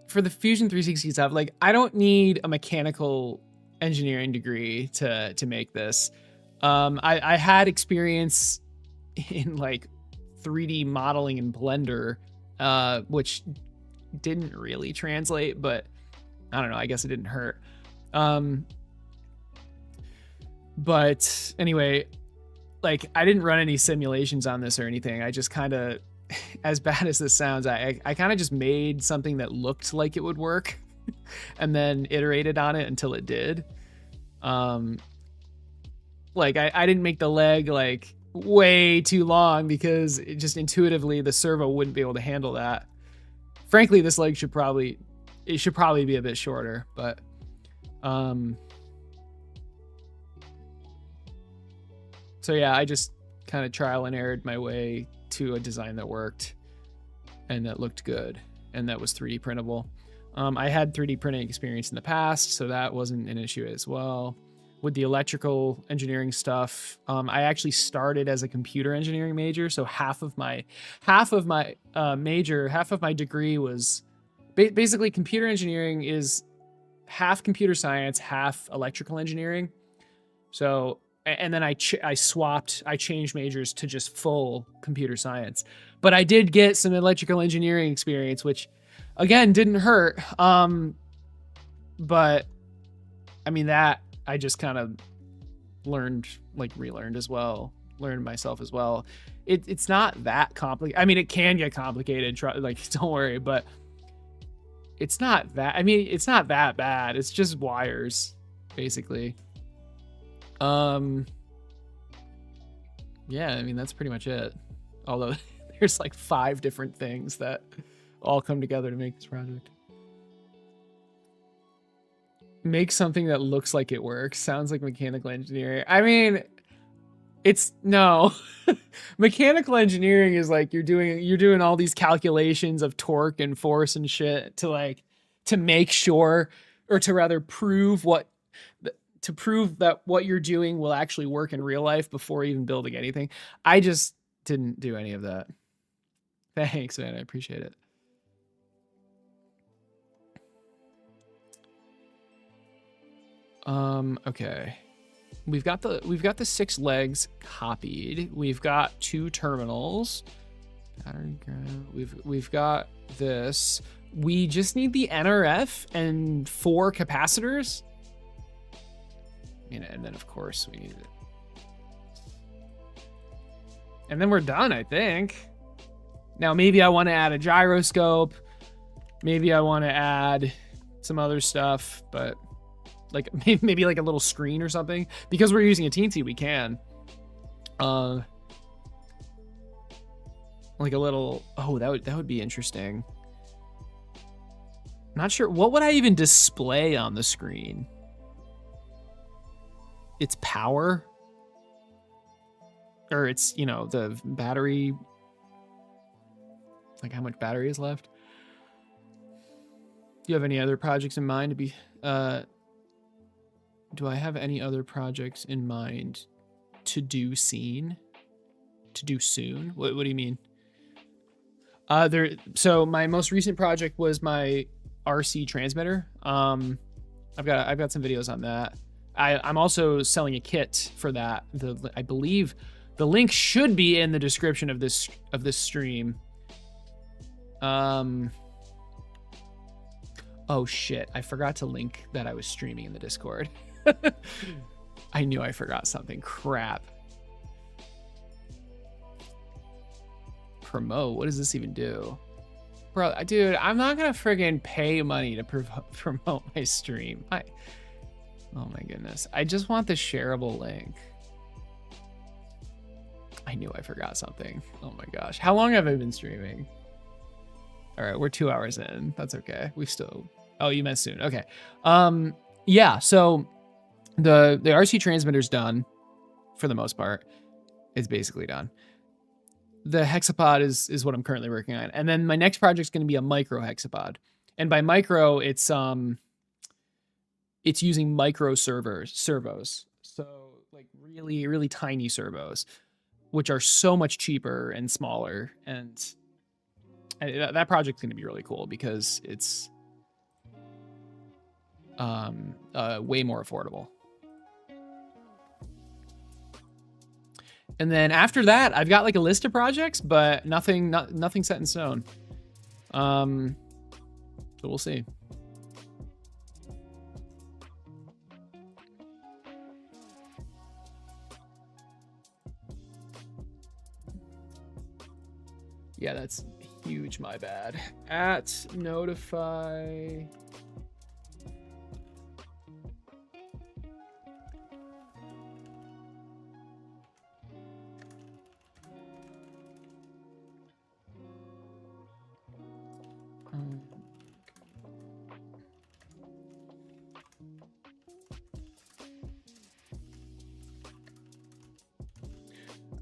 For the Fusion 360 stuff, like I don't need a mechanical engineering degree to make this. I had experience in like 3D modeling in Blender, which didn't really translate, but I don't know, I guess it didn't hurt. But anyway, like I didn't run any simulations on this or anything. I just kind of, as bad as this sounds, I kind of just made something that looked like it would work and then iterated on it until it did. Like I didn't make the leg like way too long because it just intuitively the servo wouldn't be able to handle that. Frankly, this leg should probably be a bit shorter, but So yeah, I just kind of trial and errored my way to a design that worked and that looked good and that was 3D printable. I had 3D printing experience in the past, so that wasn't an issue as well. With the electrical engineering stuff, I actually started as a computer engineering major, so half of my degree was basically computer engineering is half computer science, half electrical engineering. So, and then I changed majors to just full computer science. But I did get some electrical engineering experience, which again didn't hurt. But I mean, that I just kind of relearned as well, learned myself as well. It's not that complicated. I mean, it can get complicated, don't worry, but it's not that, I mean, it's not that bad. It's just wires, basically. Yeah, I mean, that's pretty much it. Although there's like 5 different things that all come together to make this project. Make something that looks like it works. Sounds like mechanical engineering. I mean, it's no. Mechanical engineering is like you're doing all these calculations of torque and force and shit to make sure, or to rather prove that what you're doing will actually work in real life before even building anything. I just didn't do any of that. Thanks, man. I appreciate it. Okay. We've got the 6 legs copied. We've got 2 terminals. We've got this. We just need the NRF and 4 capacitors. And then of course we need it. And then we're done, I think. Now maybe I want to add a gyroscope. Maybe I want to add some other stuff, but like maybe like a little screen or something. Because we're using a Teensy, we can. Like a little, oh, that would be interesting. Not sure, what would I even display on the screen? Its power? Or it's, the battery, like how much battery is left? Do you have any other projects in mind to be, do I have any other projects in mind to do soon? What do you mean? So my most recent project was my RC transmitter. I've got some videos on that. I'm also selling a kit for that. I believe the link should be in the description of this stream. Oh shit, I forgot to link that I was streaming in the Discord. I knew I forgot something. Crap. Promote? What does this even do? Bro, dude, I'm not gonna friggin' pay money to promote my stream. Oh my goodness. I just want the shareable link. I knew I forgot something. Oh my gosh. How long have I been streaming? All right, we're 2 hours in. That's okay. Oh, you meant soon. Okay. Yeah, so the RC transmitter's done for the most part. It's basically done. The hexapod is what I'm currently working on. And then my next project is going to be a micro hexapod. And by micro, it's using micro servos. So like really, really tiny servos, which are so much cheaper and smaller. And that project's going to be really cool because it's way more affordable. And then after that, I've got like a list of projects, but nothing set in stone. So we'll see. Yeah, that's huge, my bad. At notify.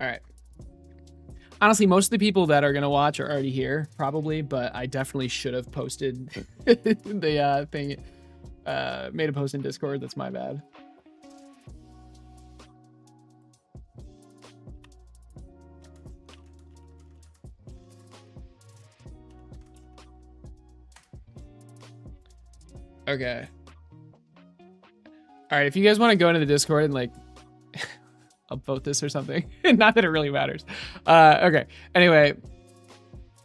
All right. Honestly, most of the people that are going to watch are already here, probably, but I definitely should have posted the thing, made a post in Discord. That's my bad. Okay. All right, if you guys want to go into the Discord and like upvote this or something, not that it really matters. Okay. Anyway,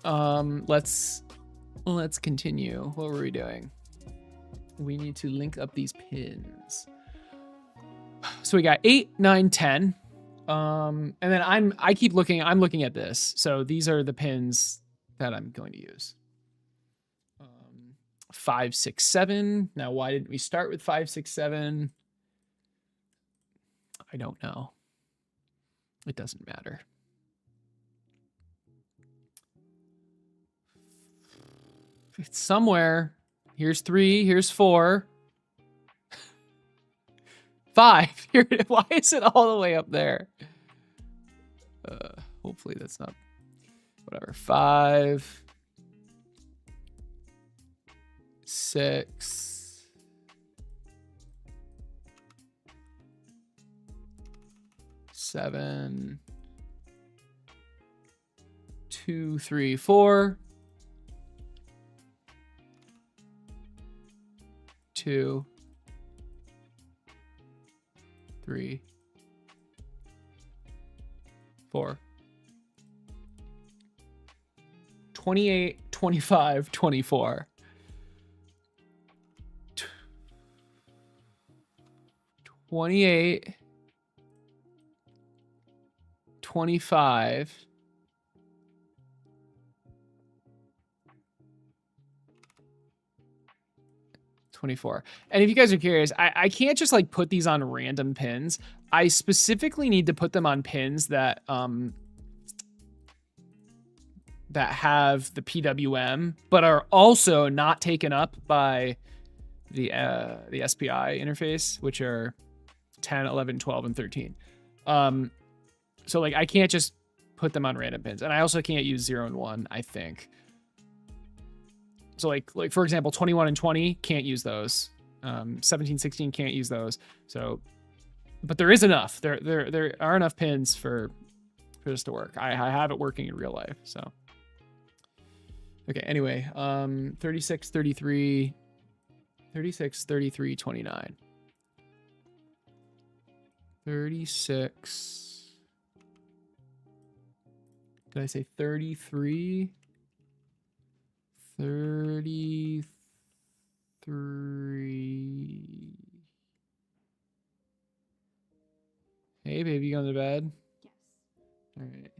let's continue. What were we doing? We need to link up these pins. So we got 8, 9, 10. And then I'm looking at this. So these are the pins that I'm going to use. 5, 6, 7. Now, why didn't we start with 5, 6, 7? I don't know. It doesn't matter. It's somewhere. Here's 3. Here's 4. 5. Here. Why is it all the way up there? Hopefully that's not. Whatever. 5. 6. 7. 2, 3, 4. 2. 3. 4. 28, 25, 24. 28, 25, 24. And if you guys are curious, I can't just like put these on random pins. I specifically need to put them on pins that that have the PWM, but are also not taken up by the SPI interface, which are 10, 11, 12, and 13. So like I can't just put them on random pins, and I also can't use 0 and 1, I think. So like for example, 21 and 20 can't use those. 17, 16 can't use those. So, but there is enough. There are enough pins for this to work. I have it working in real life. So, okay. Anyway, 36, 33, 36, 33, 29. 36. Did I say 33? 33. Hey, baby, you going to bed? Yes. All right.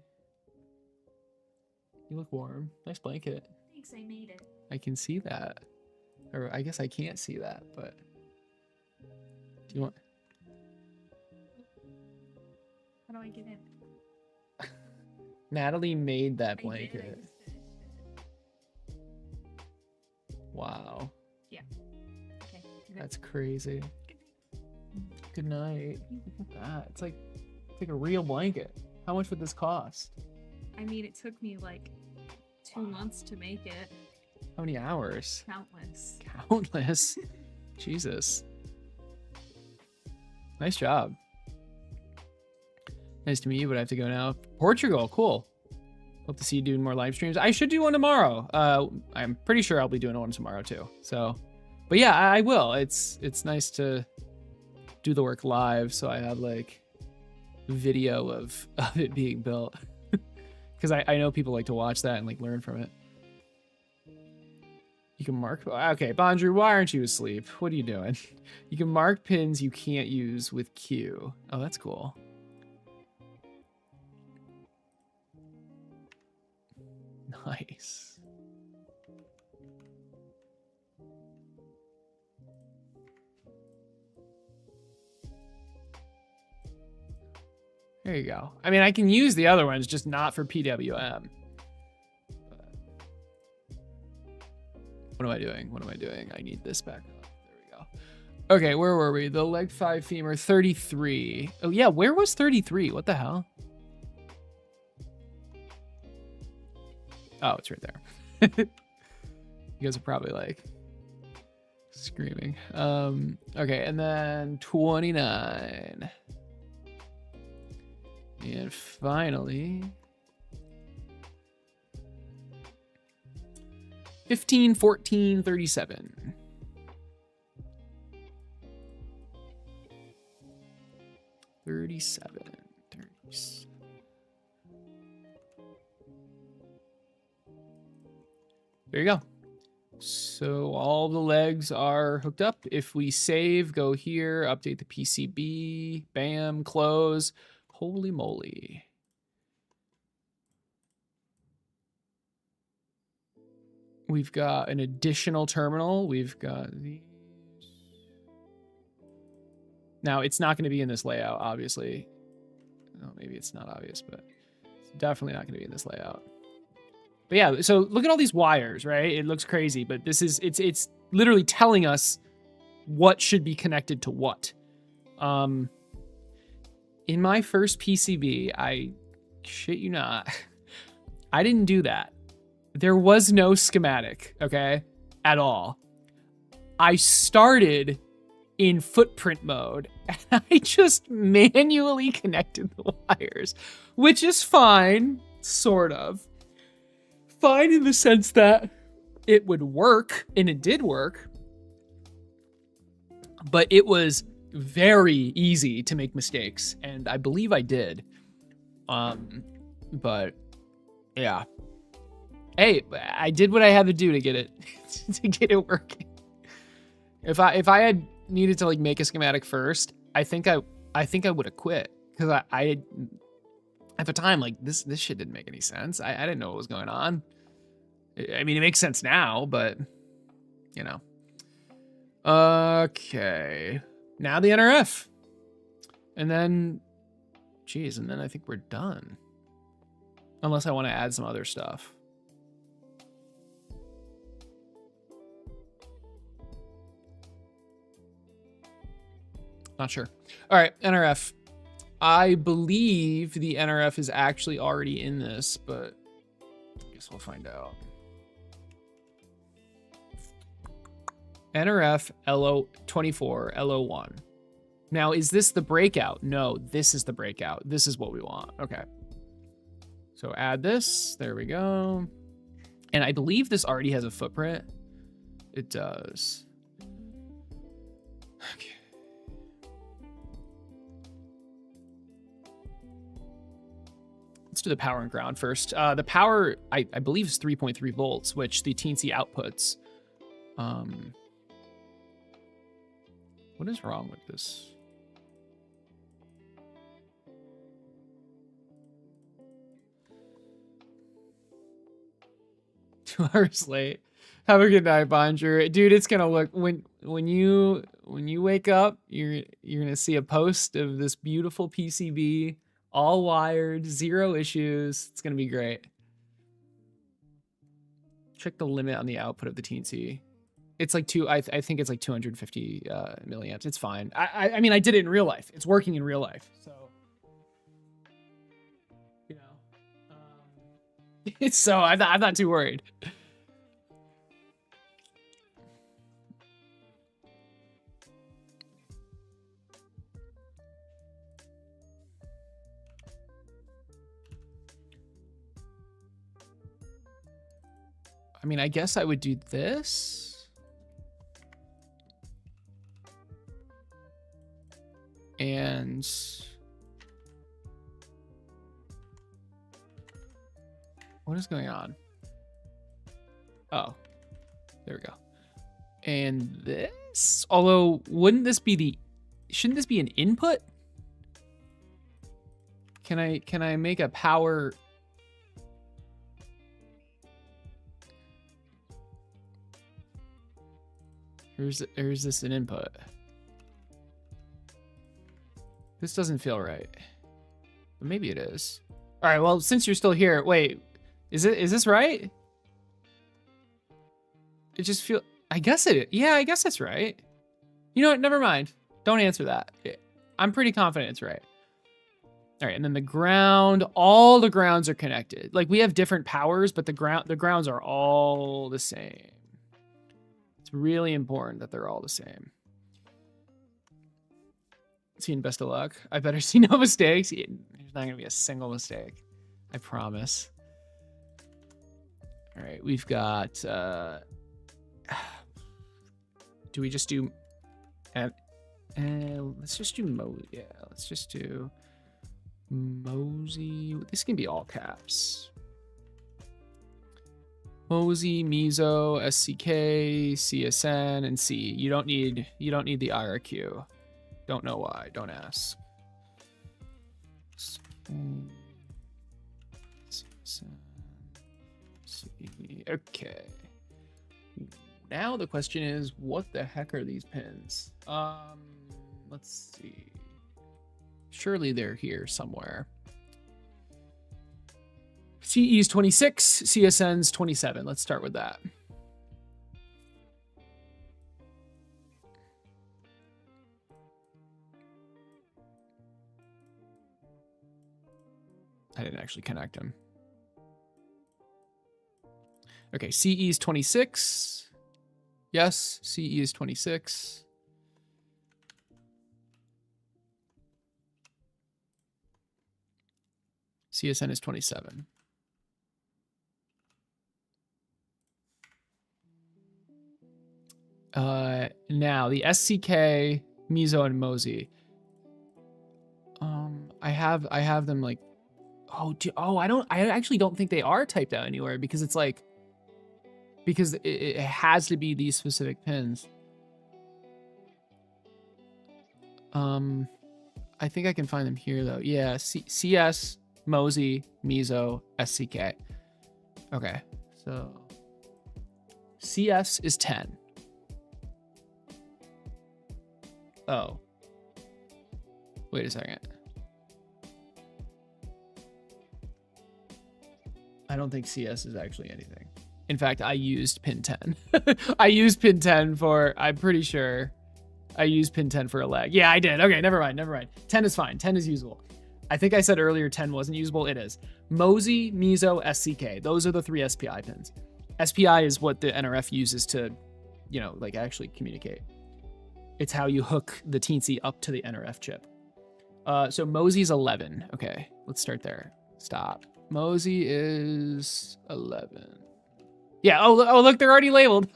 You look warm. Nice blanket. Thanks, I made it. I can see that. Or I guess I can't see that, but... Do you want... How do I get in? Natalie made that I blanket. did, I just finished it. Wow. Yeah. Okay. That's crazy. Good night. Look at that. It's like a real blanket. How much would this cost? I mean, it took me like 2 months to make it. How many hours? Countless. Countless. Jesus. Nice job. Nice to meet you, but I have to go now. Portugal, cool. Hope to see you doing more live streams. I should do one tomorrow. I'm pretty sure I'll be doing one tomorrow too. So, but yeah, I will. It's nice to do the work live, so I have like video of it being built. Because I know people like to watch that and like learn from it. You can mark. Okay, Bondrew, why aren't you asleep? What are you doing? You can mark pins you can't use with Q. Oh, that's cool. Nice. There you go. I mean, I can use the other ones, just not for PWM. What am I doing? What am I doing? I need this back up. There we go. Okay, where were we? The leg 5 femur, 33. Oh yeah, where was 33? What the hell? Oh, it's right there. You guys are probably like screaming. Okay, and then 29. And finally 15, 14, 37. There you go. So all the legs are hooked up. If we save, go here, update the PCB, bam, close. Holy moly. We've got an additional terminal. We've got these. Now, it's not going to be in this layout, obviously. Oh, maybe it's not obvious, but it's definitely not going to be in this layout. But yeah, so look at all these wires, right? It looks crazy, but this is it's literally telling us what should be connected to what. In my first PCB, I shit you not, I didn't do that. There was no schematic, okay, at all. I started in footprint mode and I just manually connected the wires, which is fine, sort of. Fine in the sense that it would work, and it did work, but it was very easy to make mistakes, and I believe I did. But yeah. Hey, I did what I had to do to get it working. If I had needed to like make a schematic first, I think I would have quit, because I at the time, like, this shit didn't make any sense. I didn't know what was going on. I mean, it makes sense now, but, you know. Okay. Now the NRF. And then, geez, and then I think we're done. Unless I want to add some other stuff. Not sure. All right, NRF. I believe the NRF is actually already in this, but I guess we'll find out. NRF LO24 LO1. Now, is this the breakout? No, this is the breakout. This is what we want. Okay. So add this. There we go. And I believe this already has a footprint. It does. Okay. Let's do the power and ground first. The power, I believe, is 3.3 volts, which the teensy outputs. What is wrong with this? Two hours late. Have a good night, Bonjour. Dude, it's gonna look when you wake up, you're gonna see a post of this beautiful PCB. All wired, 0 issues. It's gonna be great. Check the limit on the output of the teensy. It's like I think it's like 250 milliamps. It's fine. I mean, I did it in real life. It's working in real life. So, you know, so I'm not too worried. I mean, I guess I would do this. And what is going on? Oh, there we go. And this, although shouldn't this be an input? Can I make a power? Or is this an input? This doesn't feel right. But maybe it is. All right, well, since you're still here, wait. Is this right? It just feel, I guess it, yeah, I guess that's right. You know what, never mind. Don't answer that. I'm pretty confident it's right. All right, and then the ground, all the grounds are connected. Like we have different powers, but the grounds are all the same. It's really important that they're all the same. Seeing best of luck. I better see no mistakes. There's not gonna be a single mistake. I promise. All right, we've got, do we just do, let's just do yeah, let's just do Mosey. This can be all caps. Mosey, Meso, SCK, CSN, and C. You don't need the IRQ. Don't know why. Don't ask. Okay. Now the question is, what the heck are these pins? Let's see. Surely they're here somewhere. CE's 26, CSN's 27. Let's start with that. I didn't actually connect them. Okay, CE is 26. Yes, CE is 26. CSN is 27. Now the SCK, Meso, and Mosey. I have them like, I actually don't think they are typed out anywhere because it's like, because it has to be these specific pins. I think I can find them here though. Yeah, CS, Mosey, Meso, SCK. Okay, so CS is 10. Oh. Wait a second. I don't think CS is actually anything. In fact, I used pin 10. I used pin 10 for, I'm pretty sure I used pin 10 for a leg. Yeah, I did. Okay, never mind. 10 is fine. 10 is usable. I think I said earlier 10 wasn't usable. It is. Mosey, Meso, SCK. Those are the 3 SPI pins. SPI is what the NRF uses to, like actually communicate. It's how you hook the teensy up to the NRF chip. So Mosey's 11. Okay, let's start there. Stop. Mosey is 11. Yeah. Oh, look, they're already labeled.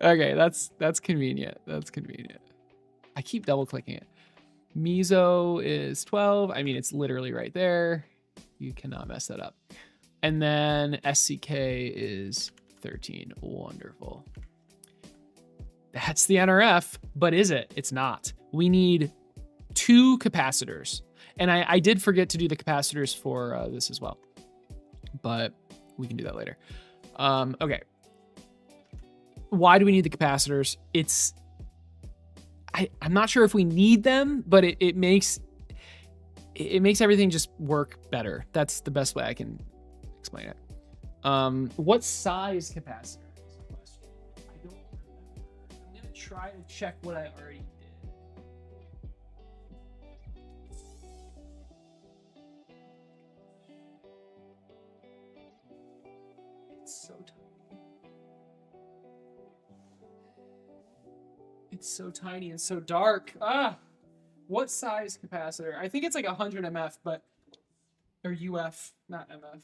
Okay, that's convenient. That's convenient. I keep double clicking it. Meso is 12. I mean, it's literally right there. You cannot mess that up. And then SCK is 13. Wonderful. That's the NRF, but is it? It's not. We need 2 capacitors. And I did forget to do the capacitors for this as well, but we can do that later. Okay. Why do we need the capacitors? I'm not sure if we need them, but it makes everything just work better. That's the best way I can explain it. What size capacitor? I don't remember. I'm gonna try to check what I already did. It's so tiny. It's so tiny and so dark. What size capacitor? I think it's like 100 MF, or UF, not MF.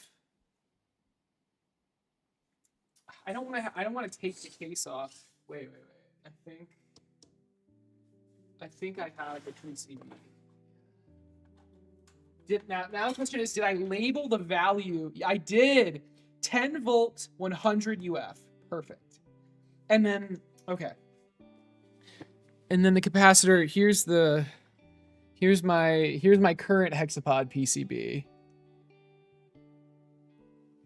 I don't want to take the case off. Wait. I think I have the PCB. Now the question is, did I label the value? I did. 10 volt, 100 UF. Perfect. And then, okay. And then the capacitor, here's my current Hexapod PCB.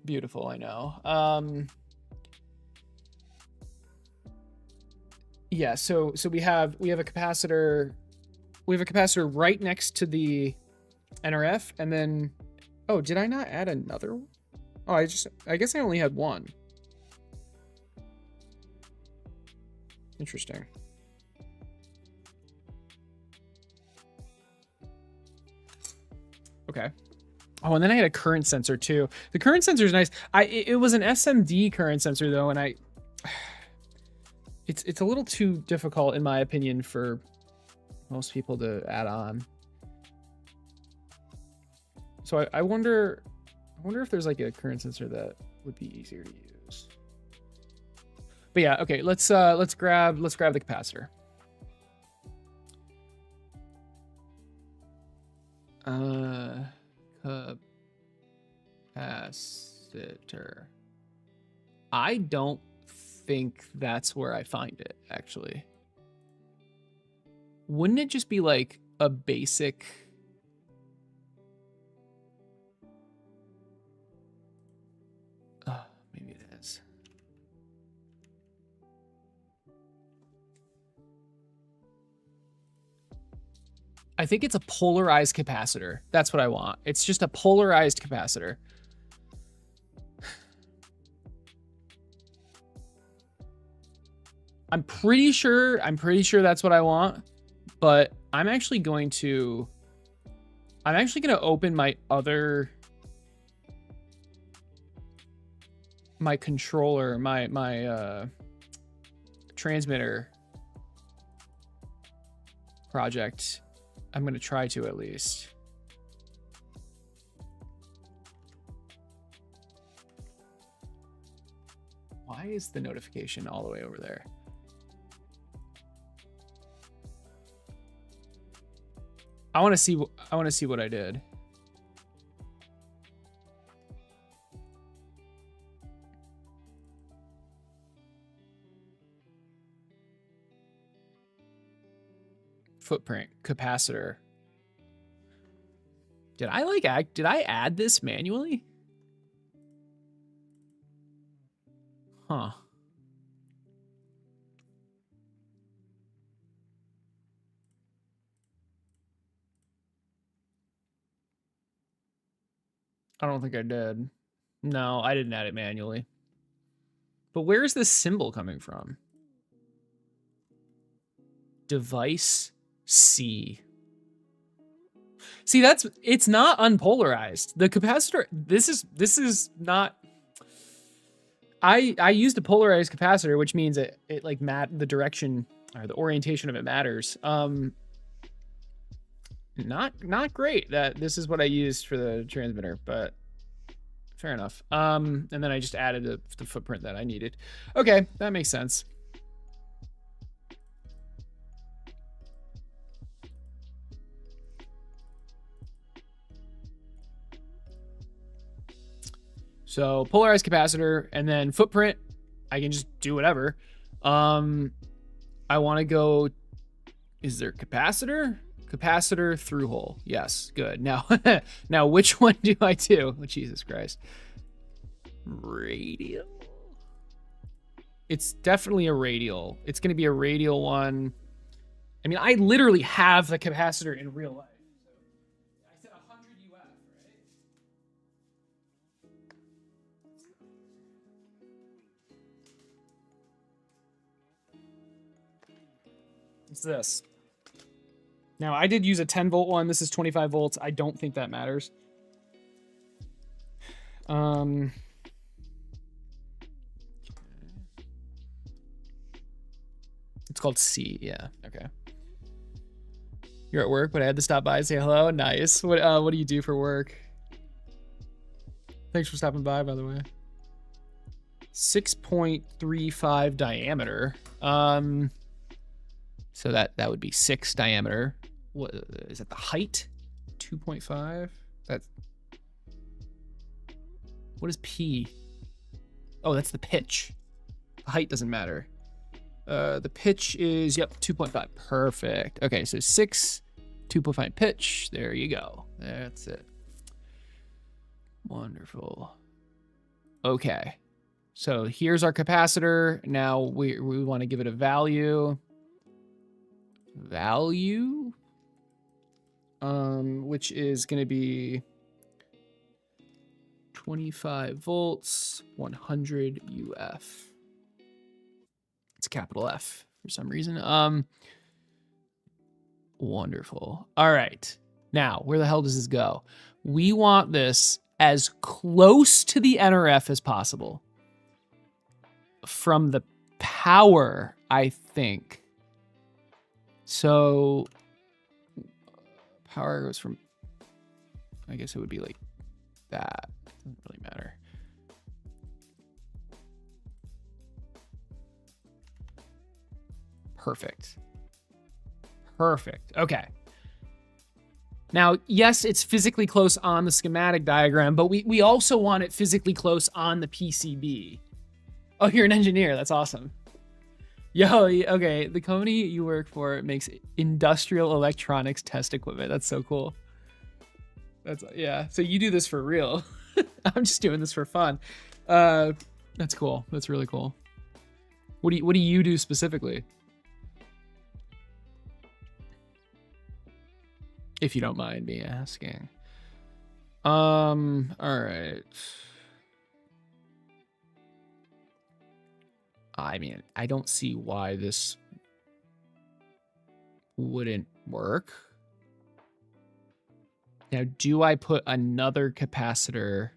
Beautiful, I know. Yeah, so we have a capacitor. We have a capacitor right next to the NRF, and then, oh, did I not add another one? Oh, I guess I only had one. Interesting. Okay. Oh, and then I had a current sensor too. The current sensor is nice. It was an SMD current sensor though, and it's a little too difficult in my opinion for most people to add on. So I wonder if there's like a current sensor that would be easier to use. But yeah, okay, let's grab the capacitor. Capacitor. I don't think that's where I find it, actually. Wouldn't it just be like a basic... maybe it is. I think it's a polarized capacitor. That's what I want. It's just a polarized capacitor. I'm pretty sure that's what I want, but I'm actually going to open my controller, my transmitter project. I'm going to try to at least. Why is the notification all the way over there? I want to see what I did. Footprint capacitor. Did I add this manually? Huh. I don't think I did. No, I didn't add it manually. But where is this symbol coming from? Device C. See, it's not unpolarized. The capacitor, this is not. I used a polarized capacitor, which means it like the direction or the orientation of it matters. Not great that this is what I used for the transmitter, but fair enough. And then I just added the footprint that I needed. Okay, that makes sense. So polarized capacitor and then footprint, I can just do whatever. I want to go, is there capacitor? Capacitor through hole. Yes, good. Now, now which one do I do? Oh, Jesus Christ. Radial. It's definitely a radial. It's going to be a radial one. I mean, I literally have the capacitor in real life. I said 100 UF, right? What's this? Now, I did use a 10 volt one. This is 25 volts. I don't think that matters. It's called C. Yeah. Okay. You're at work, but I had to stop by and say hello. Nice. What do you do for work? Thanks for stopping by the way. 6.35 diameter. So that would be 6 diameter. What is that, the height? 2.5. That's, what is P? Oh, that's the pitch. The height doesn't matter. The pitch is, yep, 2.5. Perfect. Okay, so 6, 2.5 pitch. There you go. That's it. Wonderful. Okay. So here's our capacitor. Now we want to give it a value. Which is going to be 25 volts, 100 UF. It's capital F for some reason. Wonderful. All right. Now, where the hell does this go? We want this as close to the NRF as possible. From the power, I think. So power goes from, I guess it would be like that. Doesn't really matter. Perfect. Perfect. Okay. Now, yes, it's physically close on the schematic diagram, but we also want it physically close on the PCB. Oh, you're an engineer. That's awesome. Yo, okay. The company you work for makes industrial electronics test equipment. That's so cool. Yeah. So you do this for real. I'm just doing this for fun. That's cool. That's really cool. What do you do specifically? If you don't mind me asking. All right. I mean, I don't see why this wouldn't work. Now, do I put another capacitor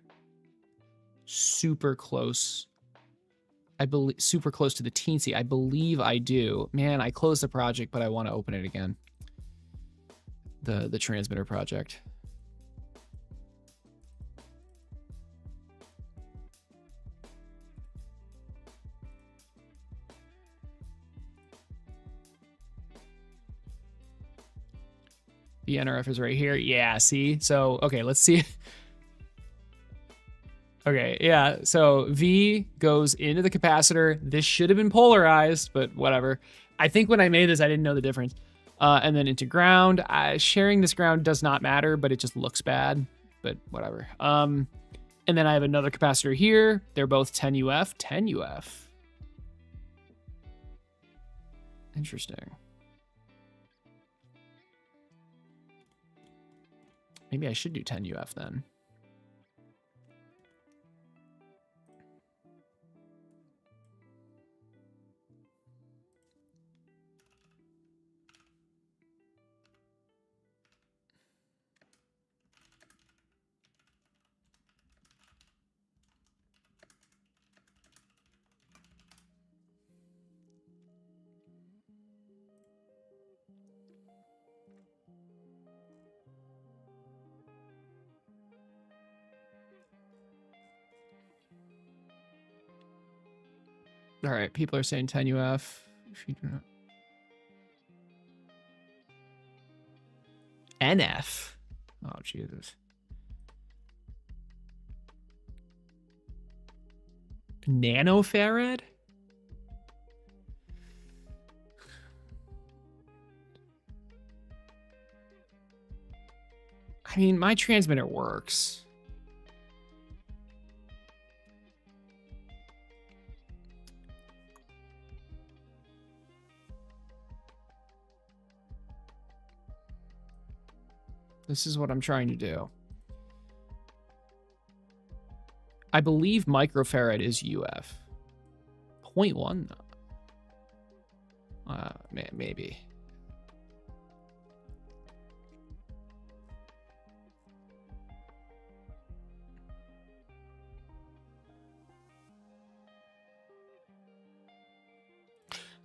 super close? I believe super close to the teensy. I believe I do. Man, I closed the project, but I want to open it again. The transmitter project. The NRF is right here. Yeah, see? So, okay, let's see. Okay, yeah, so V goes into the capacitor. This should have been polarized, but whatever. I think when I made this, I didn't know the difference. And then into ground. Sharing this ground does not matter, but it just looks bad, but whatever. And then I have another capacitor here. They're both 10 UF. 10 UF. Interesting. Maybe I should do 10 UF then. All right, people are saying 10 UF. NF. Oh, Jesus. Nanofarad? I mean, my transmitter works. This is what I'm trying to do. I believe microfarad is UF. 0.1? Maybe.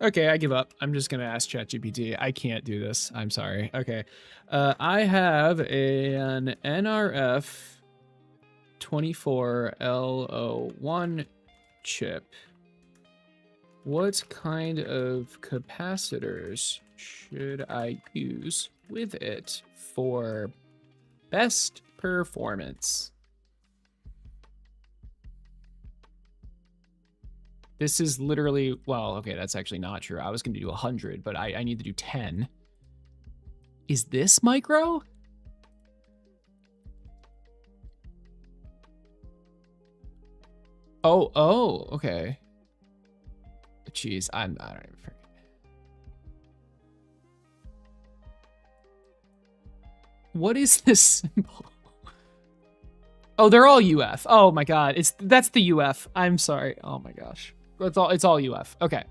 Okay, I give up. I'm just going to ask ChatGPT. I can't do this. I'm sorry. Okay. I have an NRF 24L01 chip. What kind of capacitors should I use with it for best performance? This is literally, well, okay, that's actually not true. I was going to do 100, but I need to do 10. Is this micro? Oh, okay. Jeez, I don't even forget. What is this symbol? Oh, they're all UF. Oh my god, that's the UF. I'm sorry. Oh my gosh. It's all UF. Okay.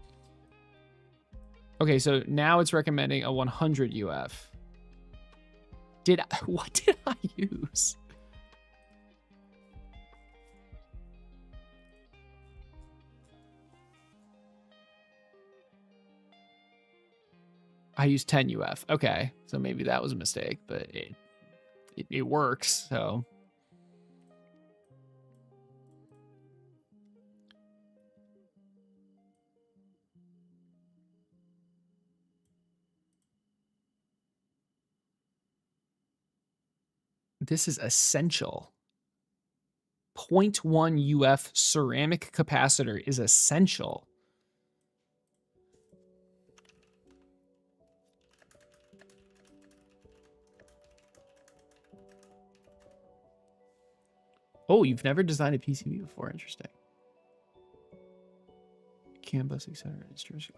Okay, so now it's recommending a 100 UF. What did I use? I used 10 UF. Okay, so maybe that was a mistake, but it works, so. This is essential. 0.1 UF ceramic capacitor is essential. Oh, you've never designed a PCB before. Interesting. CAN bus, etc.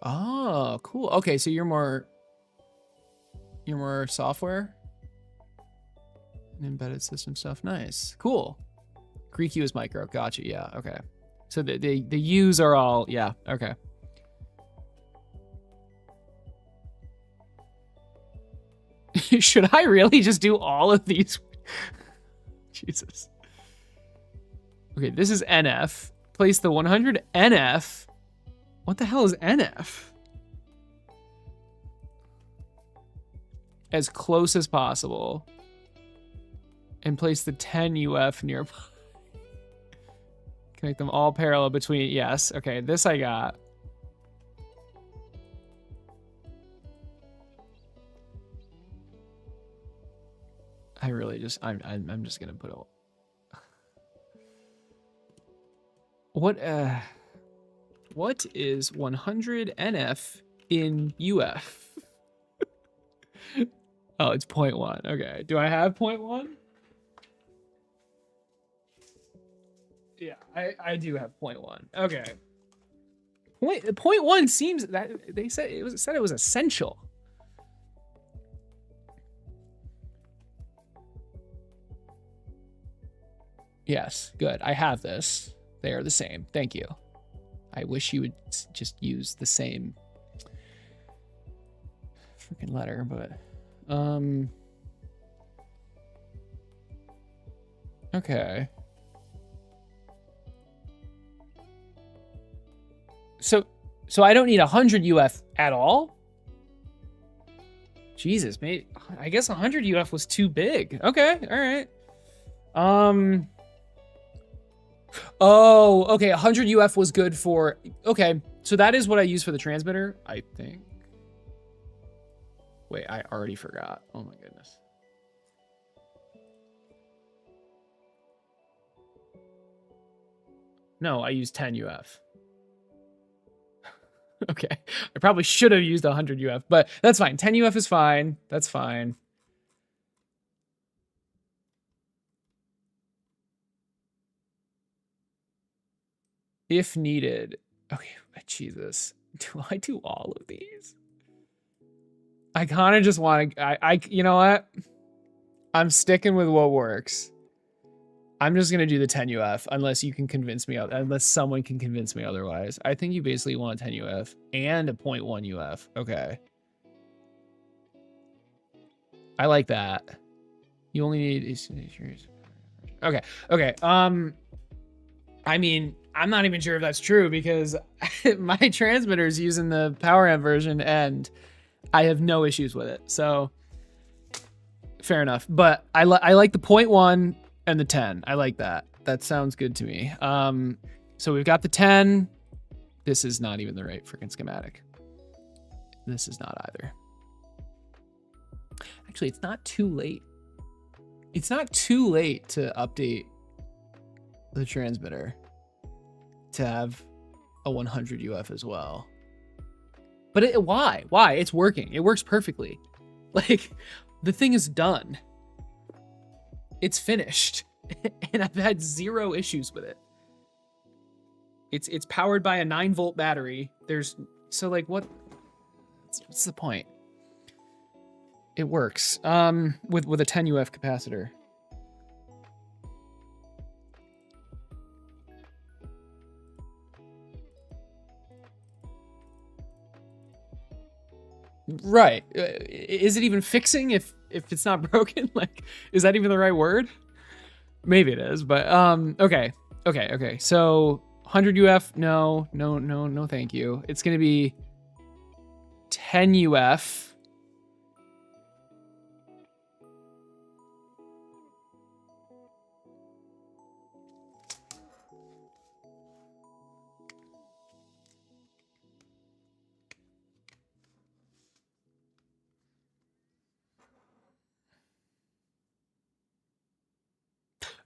Oh, cool. Okay, so you're more software and embedded system stuff. Nice. Cool. Greek U is micro. Gotcha. Yeah. Okay. So the U's are all, yeah. Okay. Should I really just do all of these? Jesus. Okay, this is NF. Place the 100 NF. What the hell is NF? As close as possible. And place the 10 UF nearby. Connect them all parallel between, yes. Okay, this I got. I really just, I'm just gonna put a, what is 100 NF in UF? Oh, it's 0.1. Okay, do I have 0.1? Yeah, I do have 0.1. Okay. 0.1 seems that they said it was essential. Yes, good. I have this. They are the same. Thank you. I wish you would just use the same freaking letter, but okay. So I don't need 100 UF at all? Jesus, maybe I guess 100 UF was too big. Okay, all right. Oh, okay, 100 UF was good for, okay, so that is what I use for the transmitter, I think. Wait, I already forgot. Oh my goodness. No, I used 10 UF. Okay, I probably should have used 100 UF, but that's fine. 10 UF is fine. That's fine. If needed. Okay, Jesus. Do I do all of these? I kind of just want to, you know what? I'm sticking with what works. I'm just going to do the 10 UF unless you can convince me, unless someone can convince me otherwise. I think you basically want a 10 UF and a 0.1 UF. Okay. I like that. You only need, okay. Okay. I mean, I'm not even sure if that's true because my transmitter is using the power amp version and I have no issues with it. So fair enough. But I like the 0.1 and the 10. I like that. That sounds good to me. So we've got the 10. This is not even the right freaking schematic. This is not either. Actually, it's not too late. It's not too late to update the transmitter to have a 100 UF as well. But why? Why? It's working. It works perfectly. Like, the thing is done. It's finished. And I've had zero issues with it. It's powered by a 9-volt battery. So like what's the point? It works. With a 10 UF capacitor. Right. Is it even fixing if if it's not broken, like, is that even the right word? Maybe it is, but okay. So 100 UF, no, thank you. It's gonna be 10 UF.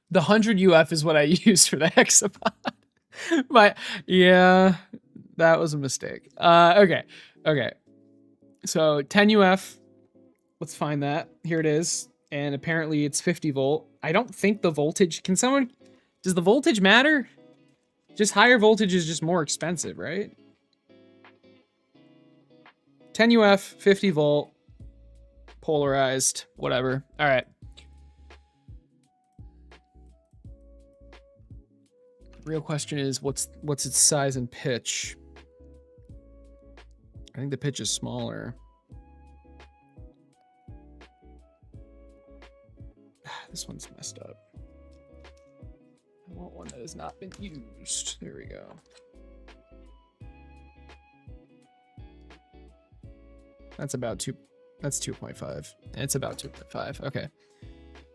The 100 UF is what I used for the Hexapod. Yeah, that was a mistake. Okay. So 10 UF. Let's find that. Here it is. And apparently it's 50 volt. I don't think the voltage, does the voltage matter? Just higher voltage is just more expensive, right? 10 UF, 50 volt, polarized, whatever. All right. Real question is, what's its size and pitch? I think the pitch is smaller. This one's messed up. I want one that has not been used. There we go. That's about that's 2.5. It's about 2.5. Okay.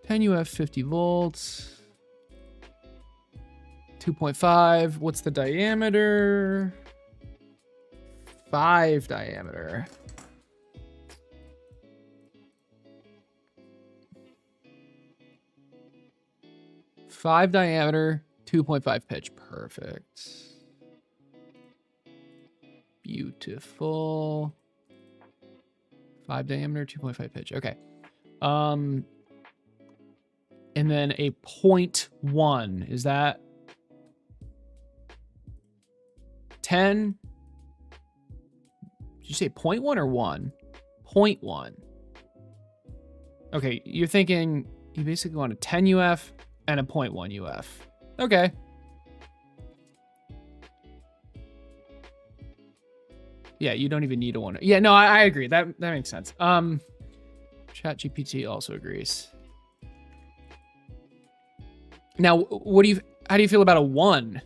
10 UF, 50 volts. 2.5. What's the diameter? 5 diameter. Five diameter, 2.5 pitch. Perfect. Beautiful. 5 diameter, 2.5 pitch. Okay. And then a 0.1. Is that 10? Did you say 0.1 or 1? 0.1. Okay, you're thinking you basically want a 10 UF and a 0.1 UF. Okay. Yeah, you don't even need a one. Yeah, no, I agree. That makes sense. ChatGPT also agrees. Now, how do you feel about a 1?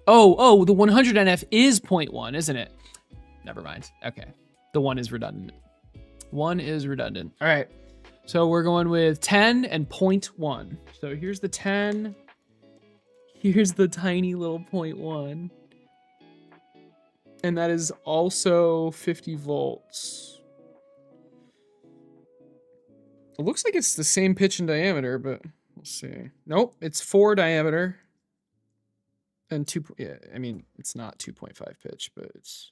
Oh, the 100 NF is 0.1, isn't it? Never mind. Okay. The 1 is redundant. 1 is redundant. All right. So we're going with 10 and 0.1. So here's the 10. Here's the tiny little 0.1. And that is also 50 volts. It looks like it's the same pitch and diameter, but we'll see. Nope, it's 4 diameter. And 2, yeah, I mean, it's not 2.5 pitch, but it's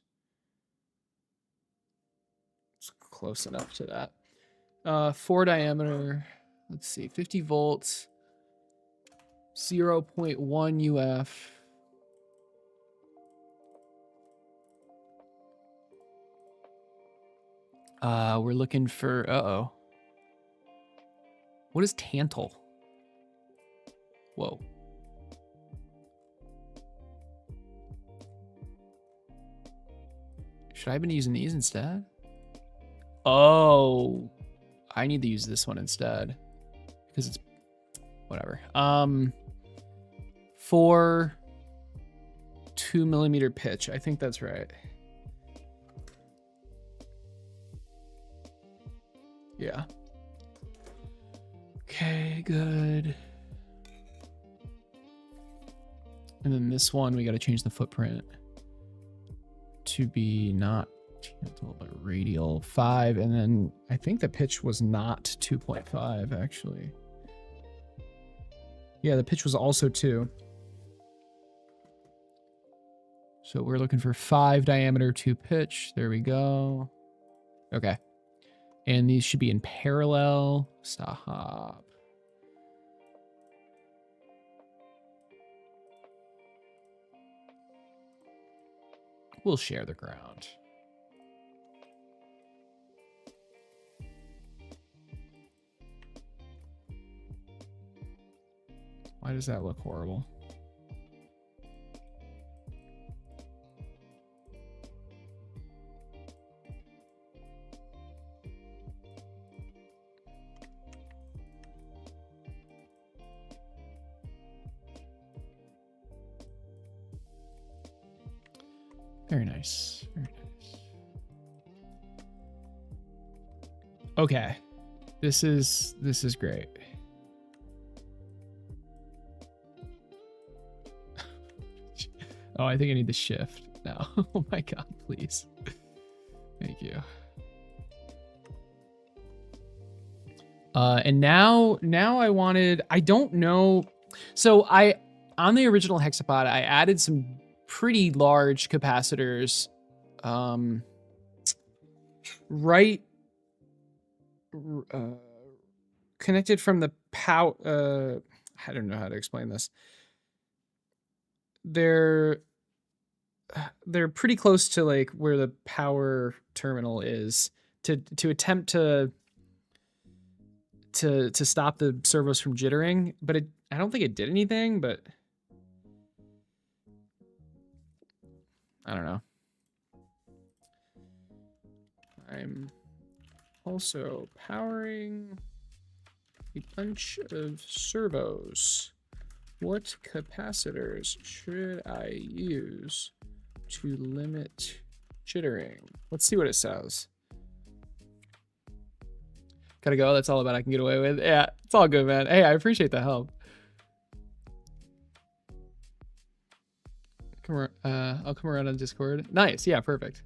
close enough to that. 4 diameter, let's see, 50 volts, 0.1 UF. We're looking for, what is tantal? Whoa. Should I have been using these instead? Oh, I need to use this one instead because it's whatever. 4 2mm pitch. I think that's right. Yeah. Okay, good. And then this one, we got to change the footprint to be not tantal, but radial 5. And then I think the pitch was not 2.5, actually. Yeah, the pitch was also 2. So we're looking for 5 diameter, 2 pitch. There we go. Okay. And these should be in parallel. Stop. We'll share the ground. Why does that look horrible? Very nice. Very nice. Okay. This is great. Oh, I think I need the shift now. Oh my god, please. Thank you. And now I don't know. So on the original Hexapod, I added some pretty large capacitors, right, connected from the power, I don't know how to explain this. They're pretty close to like where the power terminal is to attempt to stop the servos from jittering, but I don't think it did anything, but I don't know. I'm also powering a bunch of servos. What capacitors should I use to limit jittering? Let's see what it says. Gotta go. That's all about I can get away with. Yeah, it's all good, man. Hey, I appreciate the help. I'll come around on Discord. Nice. Yeah, perfect.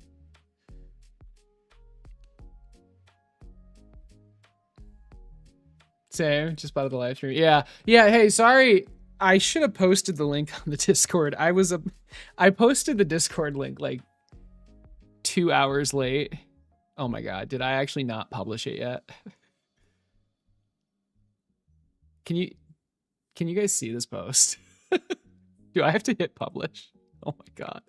Same. Just bought the live stream. Yeah. Yeah. Hey, sorry. I should have posted the link on the Discord. I posted the Discord link like 2 hours late. Oh my god. Did I actually not publish it yet? Can you guys see this post? Do I have to hit publish? Oh my god.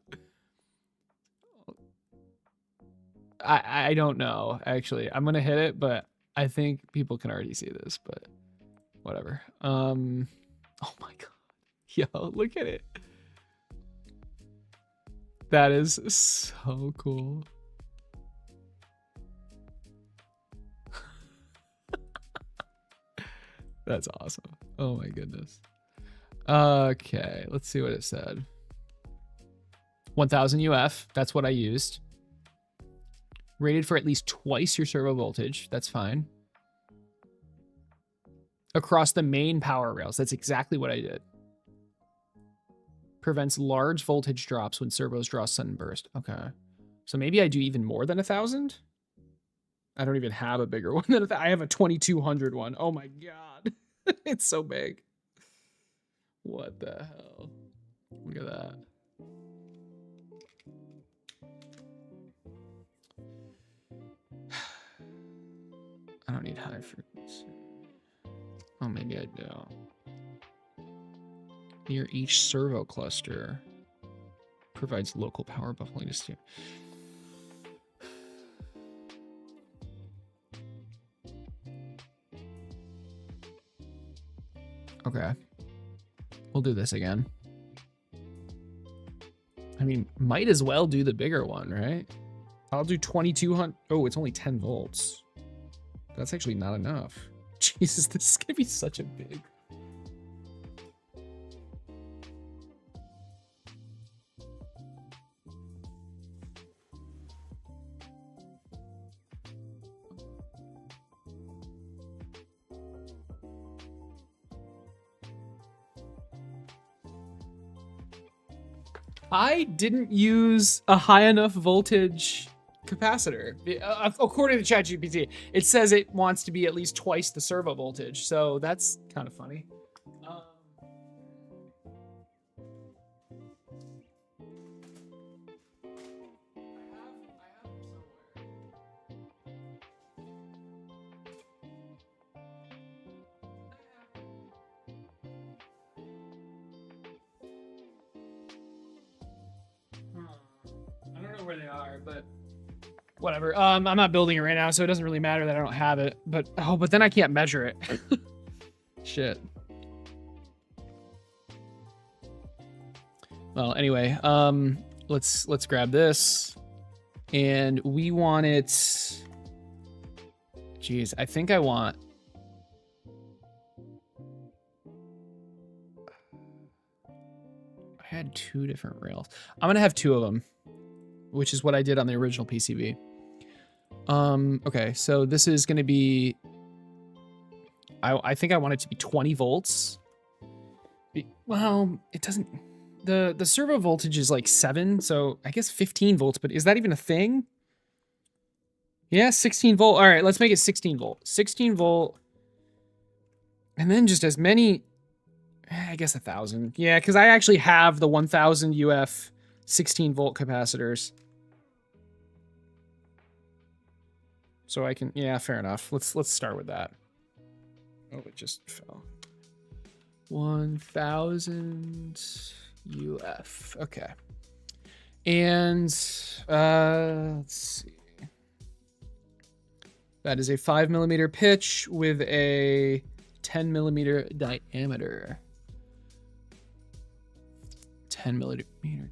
I don't know, actually. I'm gonna hit it, but I think people can already see this, but whatever. Oh my god. Yo, look at it. That is so cool. That's awesome. Oh my goodness. Okay, let's see what it said. 1000 UF, that's what I used. Rated for at least twice your servo voltage, that's fine. Across the main power rails, that's exactly what I did. Prevents large voltage drops when servos draw sudden burst. Okay, so maybe I do even more than 1000? I don't even have a bigger one than I have a 2200 one. Oh my god. It's so big. What the hell? Look at that. I don't need high frequency. Oh, maybe I do. Near each servo cluster provides local power buffering to steer. Okay. We'll do this again. I mean, might as well do the bigger one, right? I'll do 2200. Oh, it's only 10 volts. That's actually not enough. Jesus, this is gonna be such a big. I didn't use a high enough voltage capacitor. According to ChatGPT, it says it wants to be at least twice the servo voltage, so that's kind of funny. I don't know where they are, but whatever. I'm not building it right now, so it doesn't really matter that I don't have it. But but then I can't measure it. Shit. Well, anyway, let's grab this, and we want it. Jeez, I think I want. I had 2 different rails. I'm gonna have 2 of them. which is what I did on the original PCB. Okay, so this is going to be, I think I want it to be 20 volts. Well, it doesn't, the servo voltage is like 7, so I guess 15 volts, but is that even a thing? Yeah, 16 volt. All right, let's make it 16 volt. 16 volt. And then just as many, I guess 1,000. Yeah, because I actually have the 1,000 UF 16 volt capacitors. So I can, yeah, fair enough. Let's start with that. Oh, it just fell. 1,000 UF. Okay. And let's see. That is a 5mm pitch with a 10mm diameter. 10mm diameter.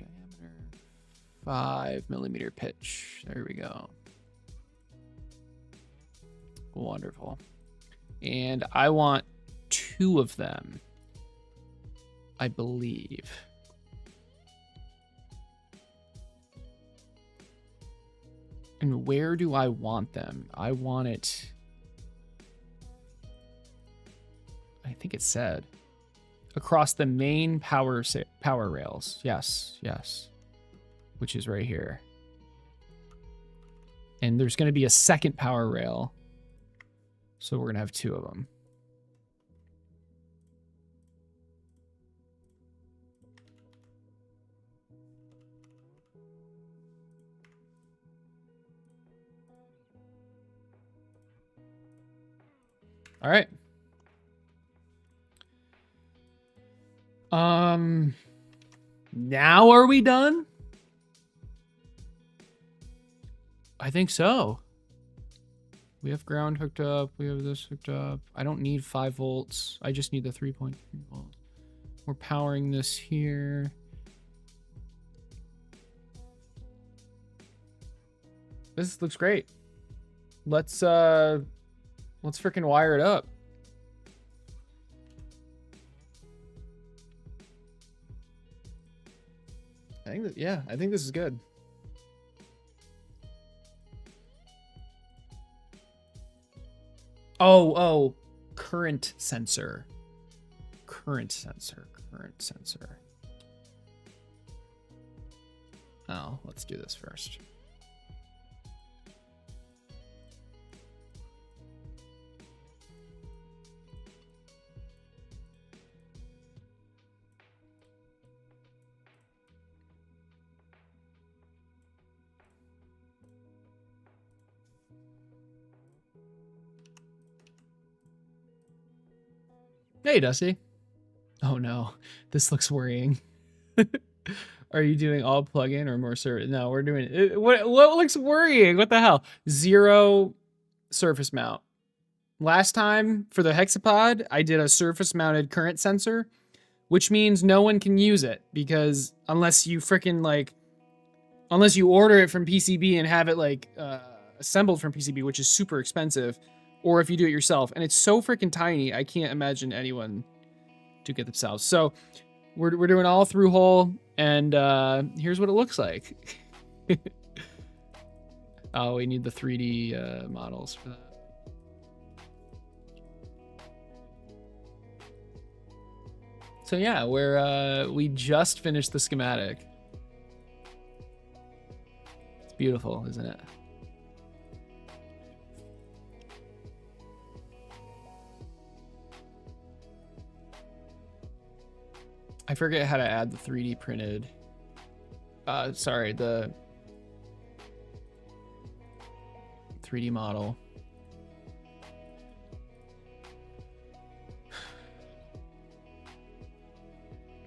5mm pitch. There we go. Wonderful. And I want 2 of them, I believe. And where do I want them? I want it, I think it said, across the main power rails. Yes, yes. Which is right here. And there's going to be a second power rail. So we're going to have 2 of them. All right. Now are we done? I think so. We have ground hooked up. We have this hooked up. I don't need 5 volts. I just need the 3.3 volts. We're powering this here. This looks great. Let's freaking wire it up. I think that, yeah, I think this is good. Oh, current sensor. Current sensor. Oh, let's do this first. Hey, Dusty. Oh no, this looks worrying. Are you doing all plug-in or more service? No, we're doing it. What looks worrying? What the hell? 0 surface mount. Last time for the Hexapod, I did a surface mounted current sensor, which means no one can use it because unless you freaking unless you order it from PCB and have it assembled from PCB, which is super expensive, or if you do it yourself, and it's so freaking tiny, I can't imagine anyone to get themselves. So we're doing all through hole, and here's what it looks like. Oh, we need the 3D models for that. So yeah, we just finished the schematic. It's beautiful, isn't it? I forget how to add the 3D printed. Sorry, the 3D model.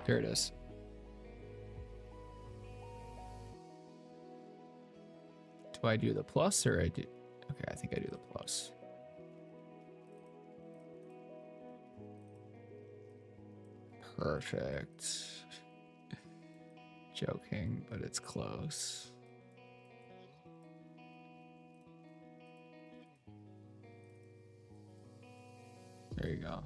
There it is. Do I do the plus or I do? Okay, I think I do the plus. Perfect. Joking, but it's close. There you go.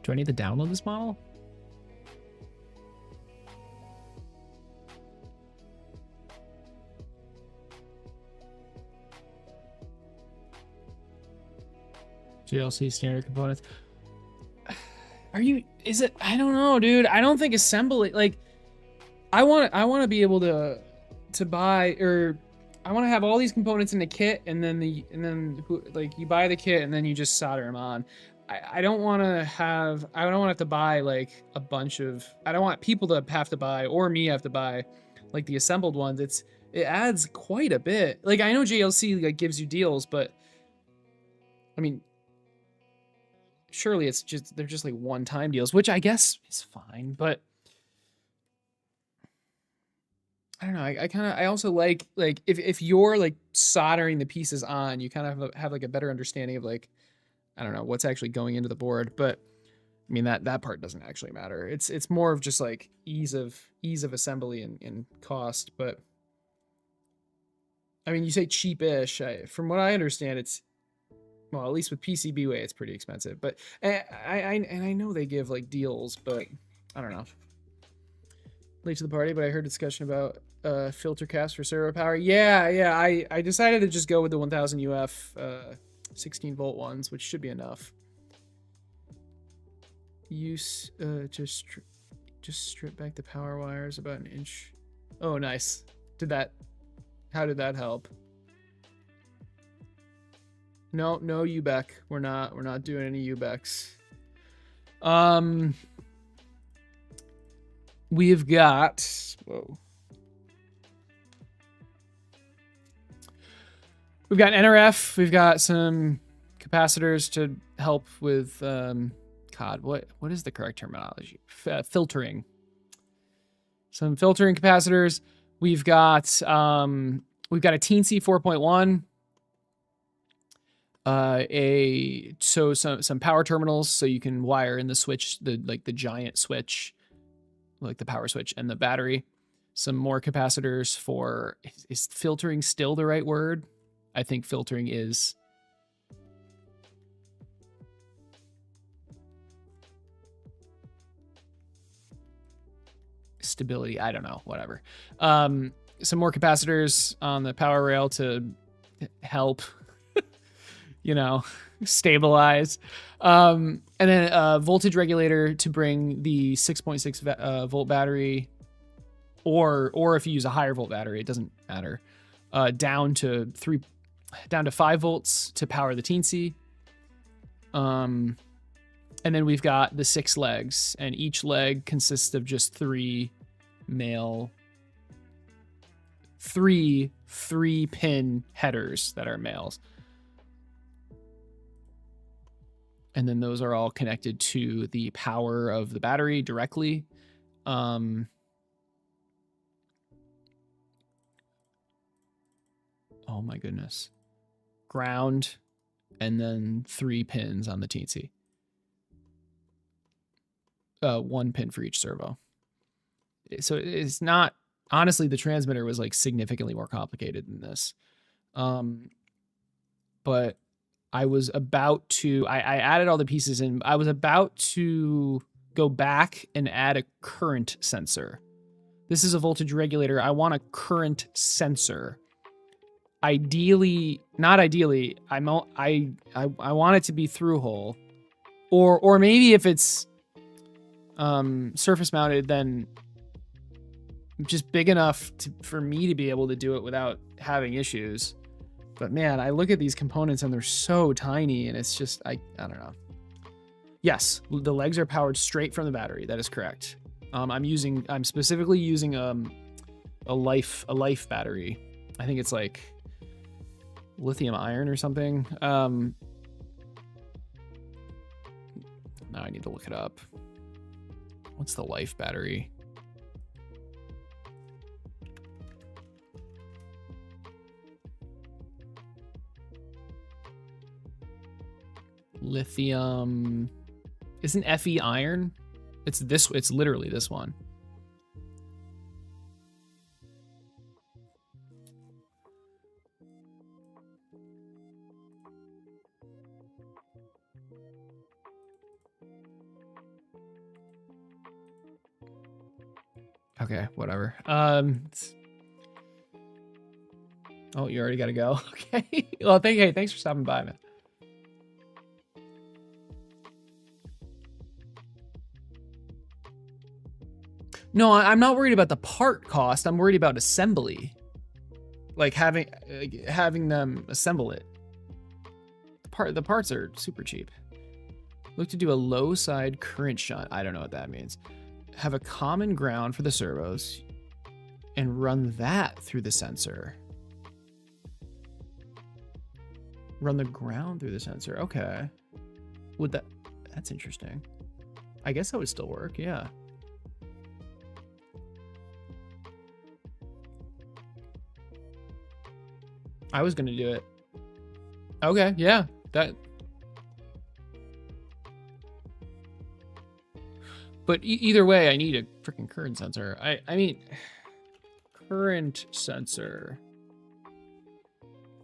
Do I need to download this model? JLC standard components. Is it? I don't know, dude. I don't think assembly, like, I want to be able to buy, or I want to have all these components in the kit, and then like you buy the kit and then you just solder them on. I don't want to have to buy like a bunch of, I don't want people to have to buy, or me have to buy like the assembled ones. It adds quite a bit. Like, I know JLC like gives you deals, but I mean, surely they're just like one-time deals, which I guess is fine, but I don't know. I also like if you're like soldering the pieces on, you kind of have like a better understanding of like, I don't know, what's actually going into the board. But I mean, that part doesn't actually matter. It's more of just like ease of assembly and cost. But I mean, you say cheapish. From what I understand, it's, well, at least with PCB way, it's pretty expensive. But I know they give like deals, but I don't know. Late to the party, but I heard discussion about filter caps for servo power. Yeah. I decided to just go with the 1000 UF 16 volt ones, which should be enough. Use just strip back the power wires about an inch. Oh, nice. How did that help? No UBEC. We're not doing any UBECs. We've got, we've got NRF. We've got some capacitors to help with God. What is the correct terminology? Filtering. Some filtering capacitors. We've got a Teensy 4.1. Some power terminals so you can wire in the switch, the giant switch, like the power switch and the battery. Some more capacitors for, is filtering still the right word? I think filtering is. Stability, I don't know, whatever. Some more capacitors on the power rail to help, stabilize. And then a voltage regulator to bring the 6.6 volt battery, or if you use a higher volt battery, it doesn't matter, down to 5 volts to power the Teensy. And then we've got the 6 legs, and each leg consists of just 3 pin headers that are males. And then those are all connected to the power of the battery directly. Oh my goodness. Ground, and then 3 pins on the Teensy. 1 pin for each servo. So it's not, honestly, the transmitter was like significantly more complicated than this. But I was about to, I added all the pieces in. I was about to go back and add a current sensor. This is a voltage regulator. I want a current sensor. Ideally, not ideally, I want it to be through hole. Or maybe if it's surface mounted, then just big enough for me to be able to do it without having issues. But man, I look at these components and they're so tiny, and it's just, I don't know. Yes, the legs are powered straight from the battery. That is correct. I'm specifically using a life battery. I think it's like lithium iron or something. Now I need to look it up. What's the life battery? Lithium. Isn't Fe iron? It's literally this one. Okay, whatever. Oh, you already got to go. Okay. Well, thanks for stopping by, man. No, I'm not worried about the part cost. I'm worried about assembly. Like having them assemble it. The parts are super cheap. Look to do a low side current shunt. I don't know what that means. Have a common ground for the servos and run that through the sensor. Run the ground through the sensor. Okay. That's interesting. I guess that would still work. Yeah. I was going to do it. Okay. Yeah. But either way, I need a freaking current sensor. I mean, current sensor.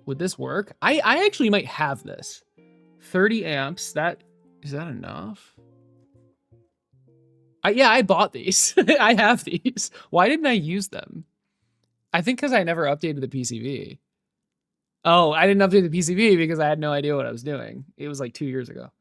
Would this work? I actually might have this. 30 amps. Is that enough? Yeah, I bought these. I have these. Why didn't I use them? I think because I never updated the PCB. Oh, I didn't update the PCB because I had no idea what I was doing. It was like 2 years ago.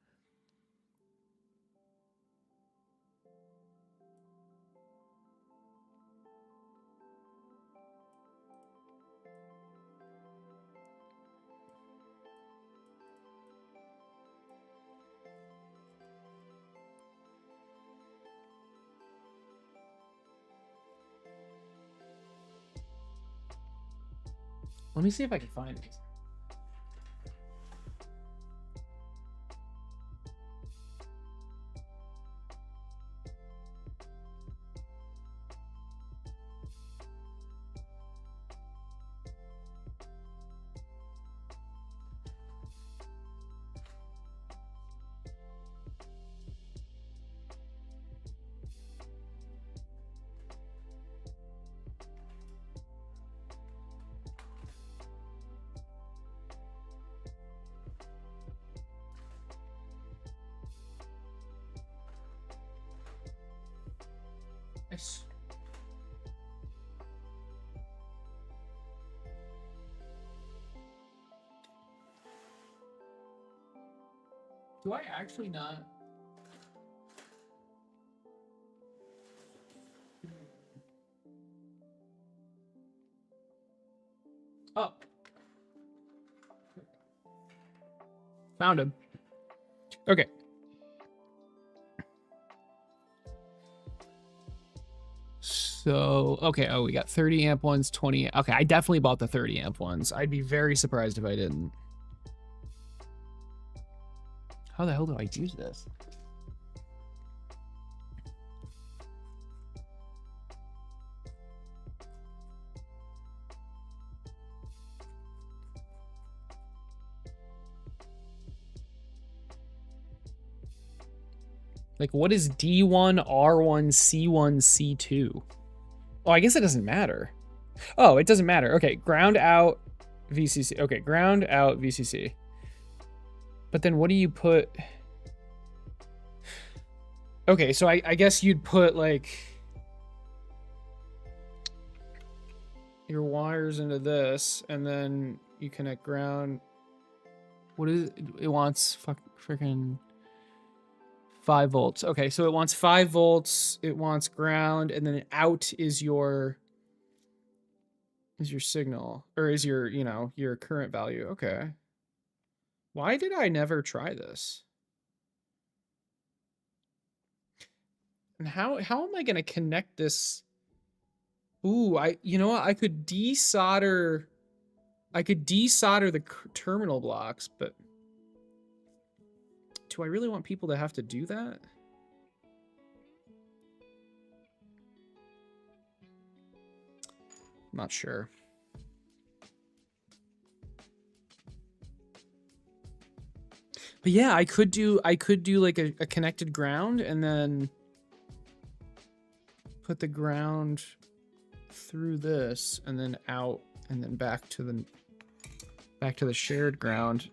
Let me see if I can find these. Nice. Do I actually not? Oh. Found him. Okay. So, okay, oh, we got 30 amp ones, 20. Okay, I definitely bought the 30 amp ones. I'd be very surprised if I didn't. How the hell do I use this? Like, what is D1, R1, C1, C2? Oh, I guess it doesn't matter. Oh, it doesn't matter. Okay, ground out VCC. Okay, ground out VCC. But then what do you put? Okay, so I guess you'd put like your wires into this, and then you connect ground. What is it? It wants freaking 5 volts. Okay, so it wants 5 volts. It wants ground, and then out is your signal, or is your, you know, your current value. Okay. Why did I never try this? And how am I gonna connect this? Ooh, you know what? I could desolder the terminal blocks, but do I really want people to have to do that? I'm not sure. But yeah, I could do like a connected ground, and then put the ground through this, and then out, and then back to the shared ground.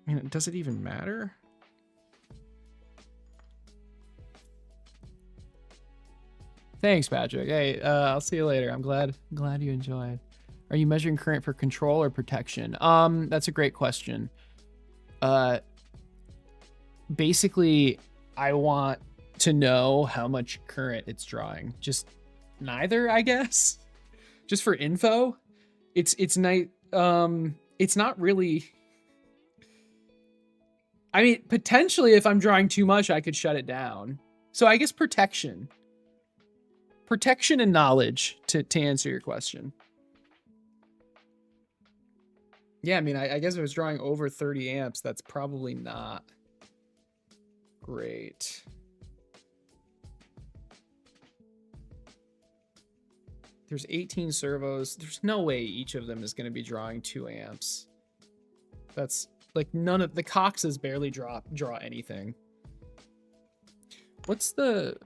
I mean, does it even matter? Thanks, Patrick. Hey, I'll see you later. I'm glad you enjoyed. Are you measuring current for control or protection? That's a great question. Basically, I want to know how much current it's drawing. Just neither, I guess. Just for info. It's nice. It's not really. I mean, potentially, if I'm drawing too much, I could shut it down. So I guess protection. Protection and knowledge to answer your question. Yeah, I mean, I guess if I was drawing over 30 amps, that's probably not great. There's 18 servos. There's no way each of them is going to be drawing 2 amps. That's like none of the Coxes barely draw anything. What's the...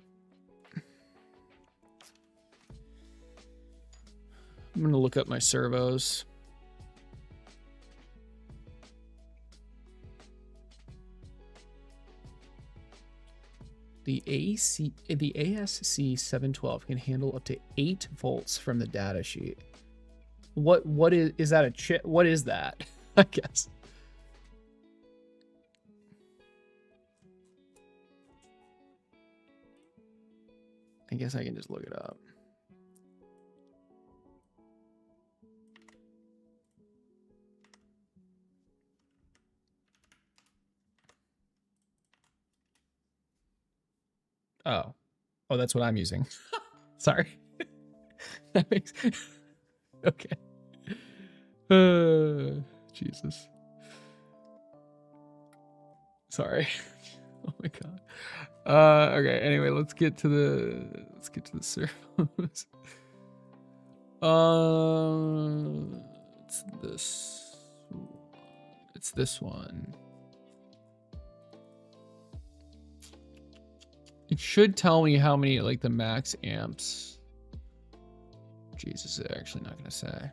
I'm going to look up my servos. The ASC 712 can handle up to 8 volts from the data sheet. What is that a chip? What is that? I guess. I guess I can just look it up. Oh, that's what I'm using. Sorry. That makes okay. Jesus. Sorry. Oh my god. Okay. Anyway, let's get to the servos. It's this. It's this one. It should tell me how many, like, the max amps. Jesus, it's actually not going to say.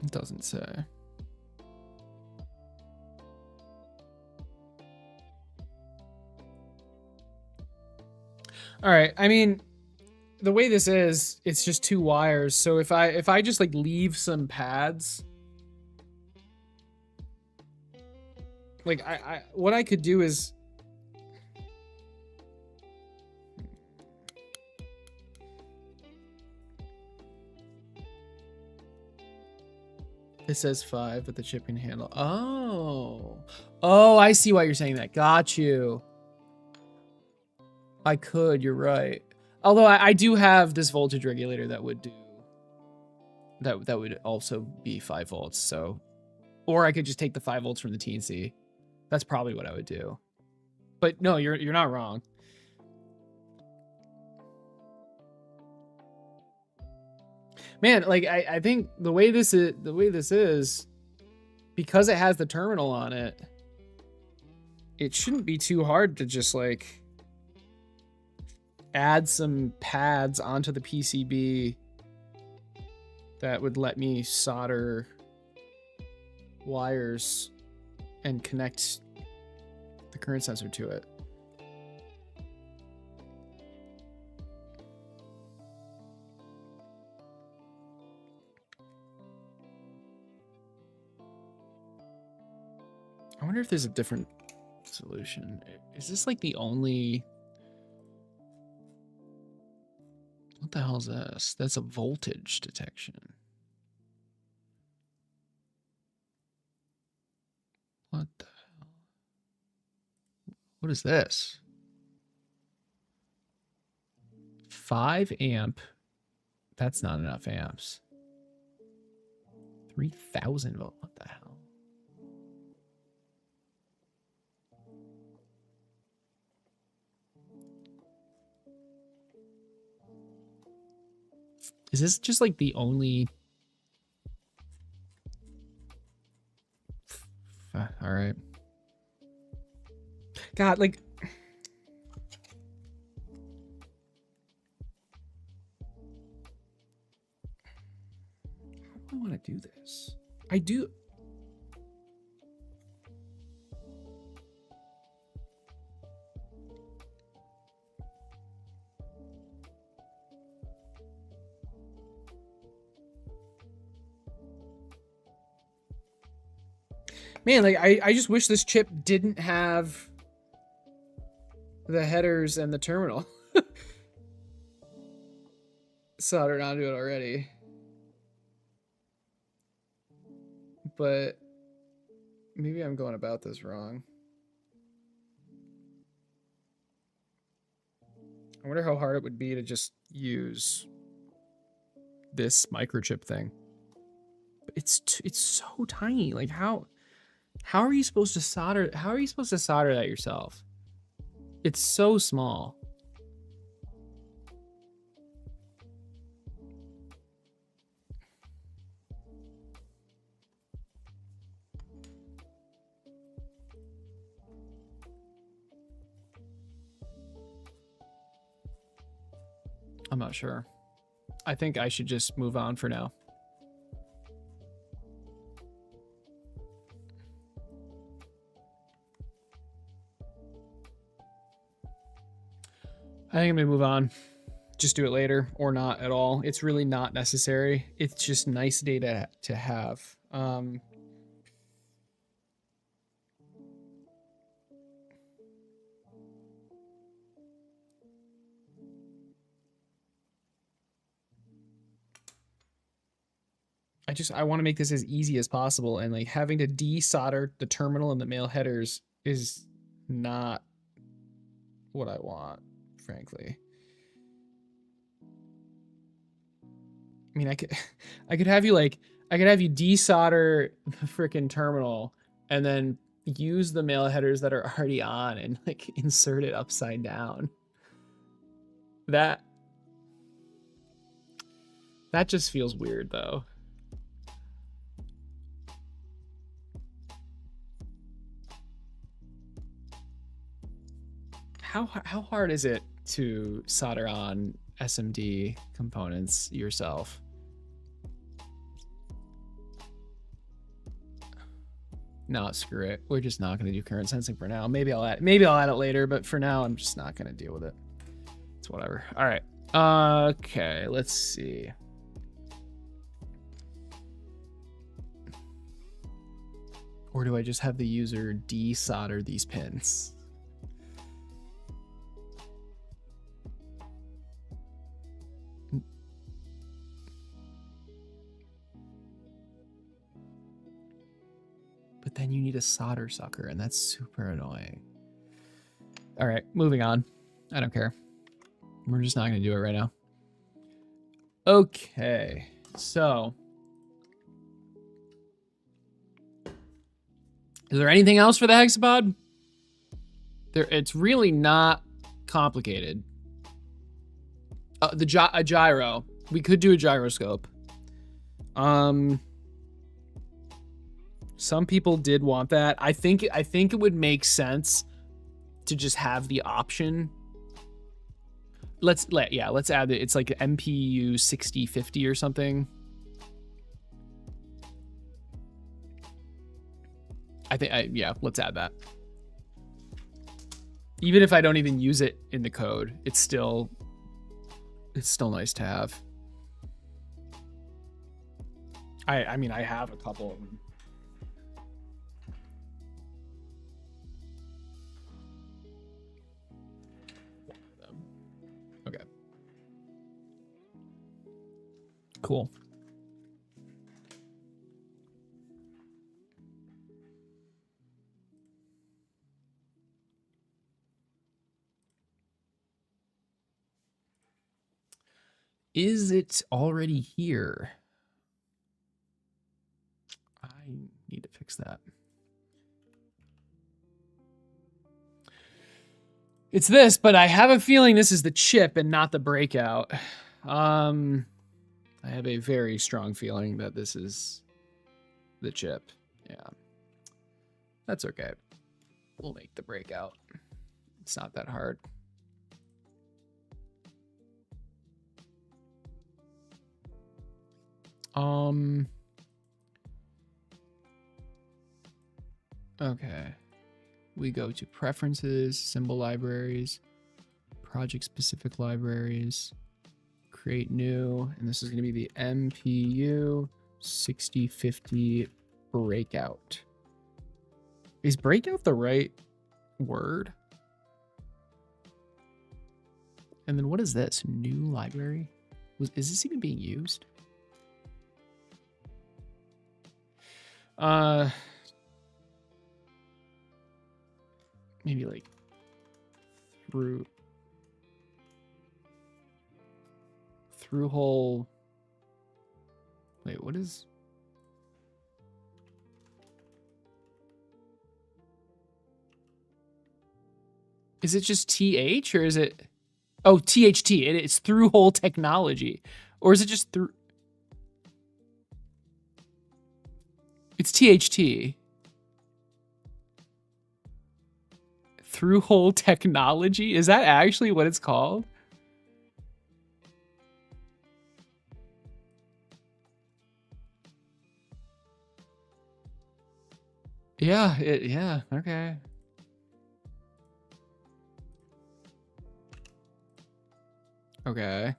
It doesn't say. All right, I mean... the way this is, it's just 2 wires. So if I just like leave some pads, like what I could do is it says 5, but the chip can handle. Oh, I see why you're saying that. Got you. I could. You're right. Although I do have this voltage regulator that would do that would also be 5 volts. So, or I could just take the 5 volts from the TNC. That's probably what I would do. But no, you're not wrong. Man, like I think the way this is because it has the terminal on it, it shouldn't be too hard to just like add some pads onto the PCB that would let me solder wires and connect the current sensor to it. I wonder if there's a different solution. Is this like the only... What the hell is this? That's a voltage detection. What the hell? What is this? 5 amp. That's not enough amps. 3,000 volt. What the hell? Is this just like the only... all right. God, like... How do I want to do this? I do... Man, like I just wish this chip didn't have the headers and the terminal soldered onto it already. But maybe I'm going about this wrong. I wonder how hard it would be to just use this microchip thing. But it's so tiny. Like how are you supposed to solder? How are you supposed to solder that yourself? It's so small. I'm not sure. I think I should just move on for now. I think I'm gonna move on. Just do it later or not at all. It's really not necessary. It's just nice data to have. I want to make this as easy as possible, and like having to desolder the terminal and the male headers is not what I want, frankly. I mean, I could have you desolder the freaking terminal and then use the male headers that are already on and like insert it upside down. That just feels weird though. How hard is it to solder on SMD components yourself? No, screw it. We're just not going to do current sensing for now. Maybe I'll add it later, but for now I'm just not going to deal with it. It's whatever. All right. Okay, let's see. Or do I just have the user desolder these pins? But then you need a solder sucker, and that's super annoying. All right, moving on. I don't care. We're just not going to do it right now. Okay, so. Is there anything else for the Hexapod? It's really not complicated. A gyro. We could do a gyroscope. Some people did want that. I think it would make sense to just have the option. Let's add it. It's like MPU 6050 or something. Let's add that. Even if I don't even use it in the code, it's still nice to have. I mean, I have a couple of them. Okay. Cool. Is it already here? I need to fix that. It's this, but I have a feeling this is the chip and not the breakout. I have a very strong feeling that this is the chip. Yeah. That's okay. We'll make the breakout. It's not that hard. Okay. We go to preferences, symbol libraries, project specific libraries, create new, and this is going to be the MPU 6050 breakout. Is breakout the right word? And then what is this? New library? Is this even being used? Maybe like through whole. Wait, what is? Is it just TH or is it? Oh, THT. It's through whole technology. Or is it just through? It's THT. Through whole technology? Is that actually what it's called? Yeah, yeah, okay. Okay.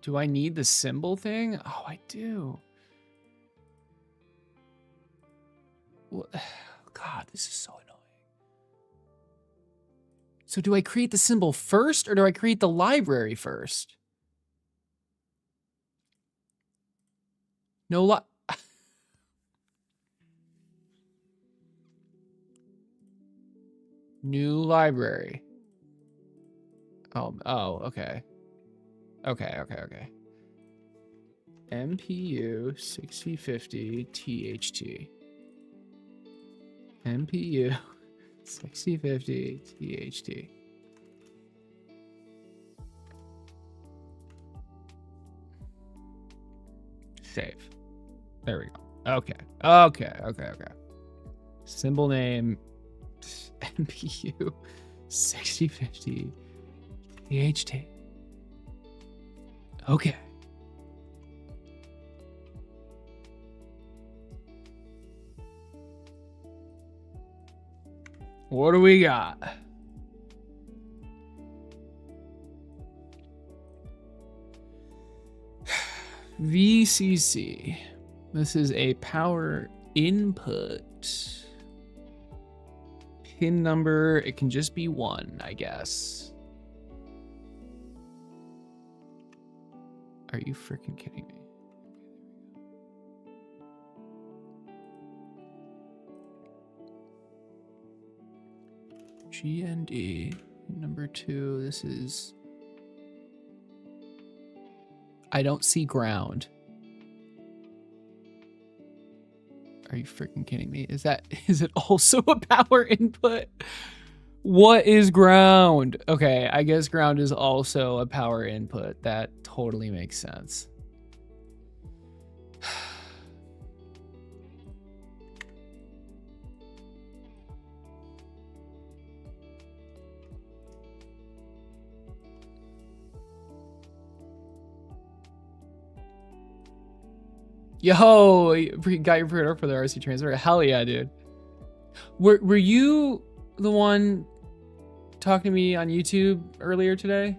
Do I need the symbol thing? Oh, I do. What? God, this is so annoying. So do I create the symbol first or do I create the library first? No New library. Oh, okay. Okay. MPU 6050 THT. MPU 6050 THT. Save. There we go. Okay. Symbol name MPU 6050 THT. Okay. What do we got? VCC. This is a power input. Pin number, it can just be 1, I guess. Are you freaking kidding me? GND number 2. This is. I don't see ground. Are you freaking kidding me? Is it also a power input? What is ground? Okay, I guess ground is also a power input. That totally makes sense. Yo, you got your pre-order for the RC transfer? Hell yeah, dude. Were you the one talking to me on YouTube earlier today?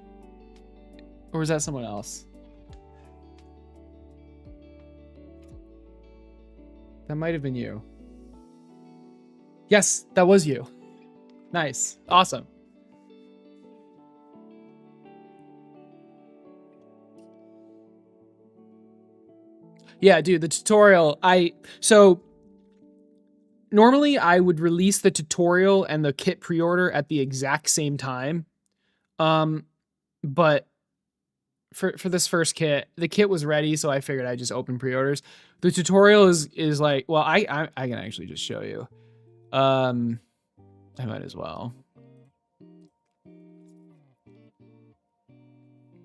Or was that someone else? That might have been you. Yes, that was you. Nice. Awesome. Yeah, dude, the tutorial, so normally I would release the tutorial and the kit pre-order at the exact same time. But for this first kit, the kit was ready, so I figured I'd just open pre-orders. The tutorial is like, well, I can actually just show you. I might as well.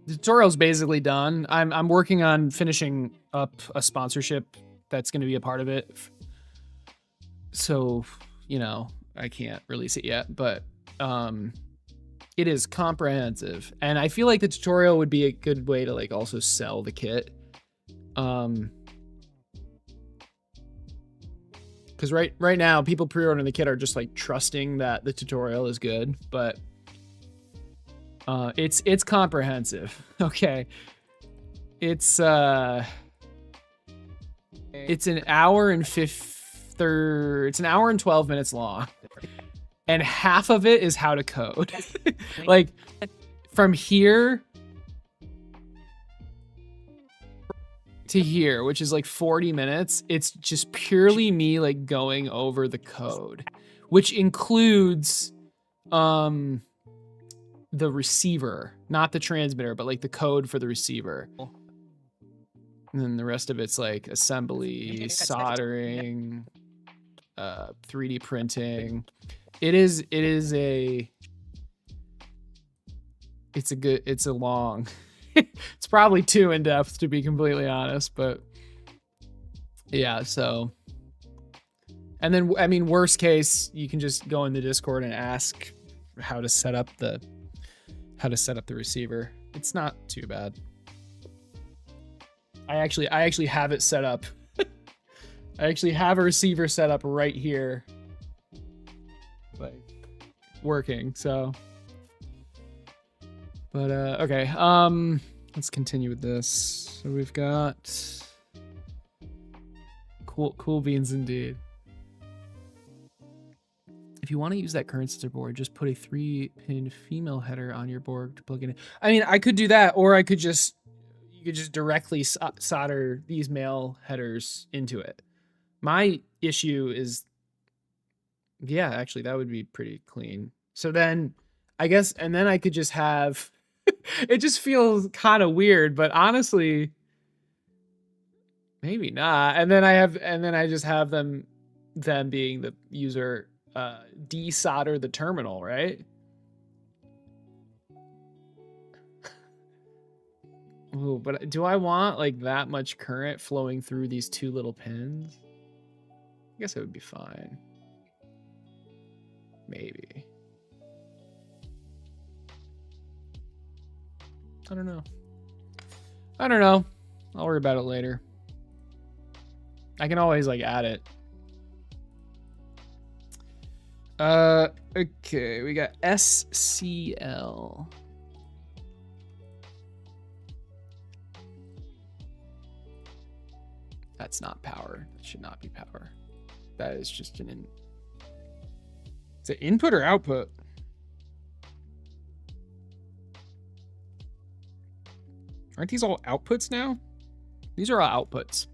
The tutorial's basically done. I'm working on finishing up a sponsorship that's going to be a part of it. So, you know, I can't release it yet, but it is comprehensive. And I feel like the tutorial would be a good way to like also sell the kit. Because right now, people pre-ordering the kit are just like trusting that the tutorial is good, but It's comprehensive. Okay. It's an hour and it's an hour and 12 minutes long. And half of it is how to code. Like from here to here, which is like 40 minutes, it's just purely me like going over the code, which includes the receiver, not the transmitter, but like the code for the receiver. And then the rest of it's like assembly, soldering, 3D printing. It's a long, it's probably too in depth to be completely honest, but yeah, so. And then, I mean, worst case, you can just go in the Discord and ask how to set up the receiver. It's not too bad. I actually have it set up. I actually have a receiver set up right here. Like working, so. But okay, let's continue with this. So we've got cool beans indeed. If you want to use that current sensor board, just put a 3-pin female header on your board to plug it in. I mean, I could do that, or you could just directly solder these male headers into it. My issue is, yeah, actually that would be pretty clean. So then I guess, and then I could just have, it just feels kind of weird, but honestly, maybe not. And then I just have them being the user desolder the terminal, right? Ooh, but do I want like that much current flowing through these two little pins? I guess it would be fine. Maybe. I don't know. I'll worry about it later. I can always like add it. Okay, we got SCL. That's not power. That should not be power. That is just an Is it input or output? Aren't these all outputs now? These are all outputs.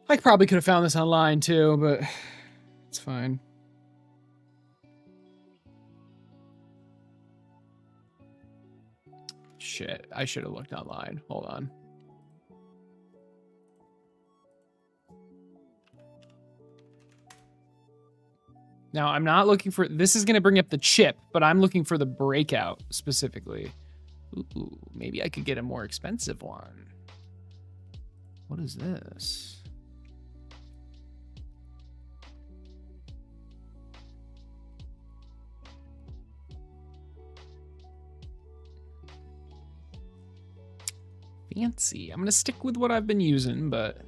I probably could have found this online too, but it's fine. Shit, I should have looked online. Hold on. Now, I'm not looking for... This is going to bring up the chip, but I'm looking for the breakout specifically. Ooh, maybe I could get a more expensive one. What is this? Fancy. I'm going to stick with what I've been using, but...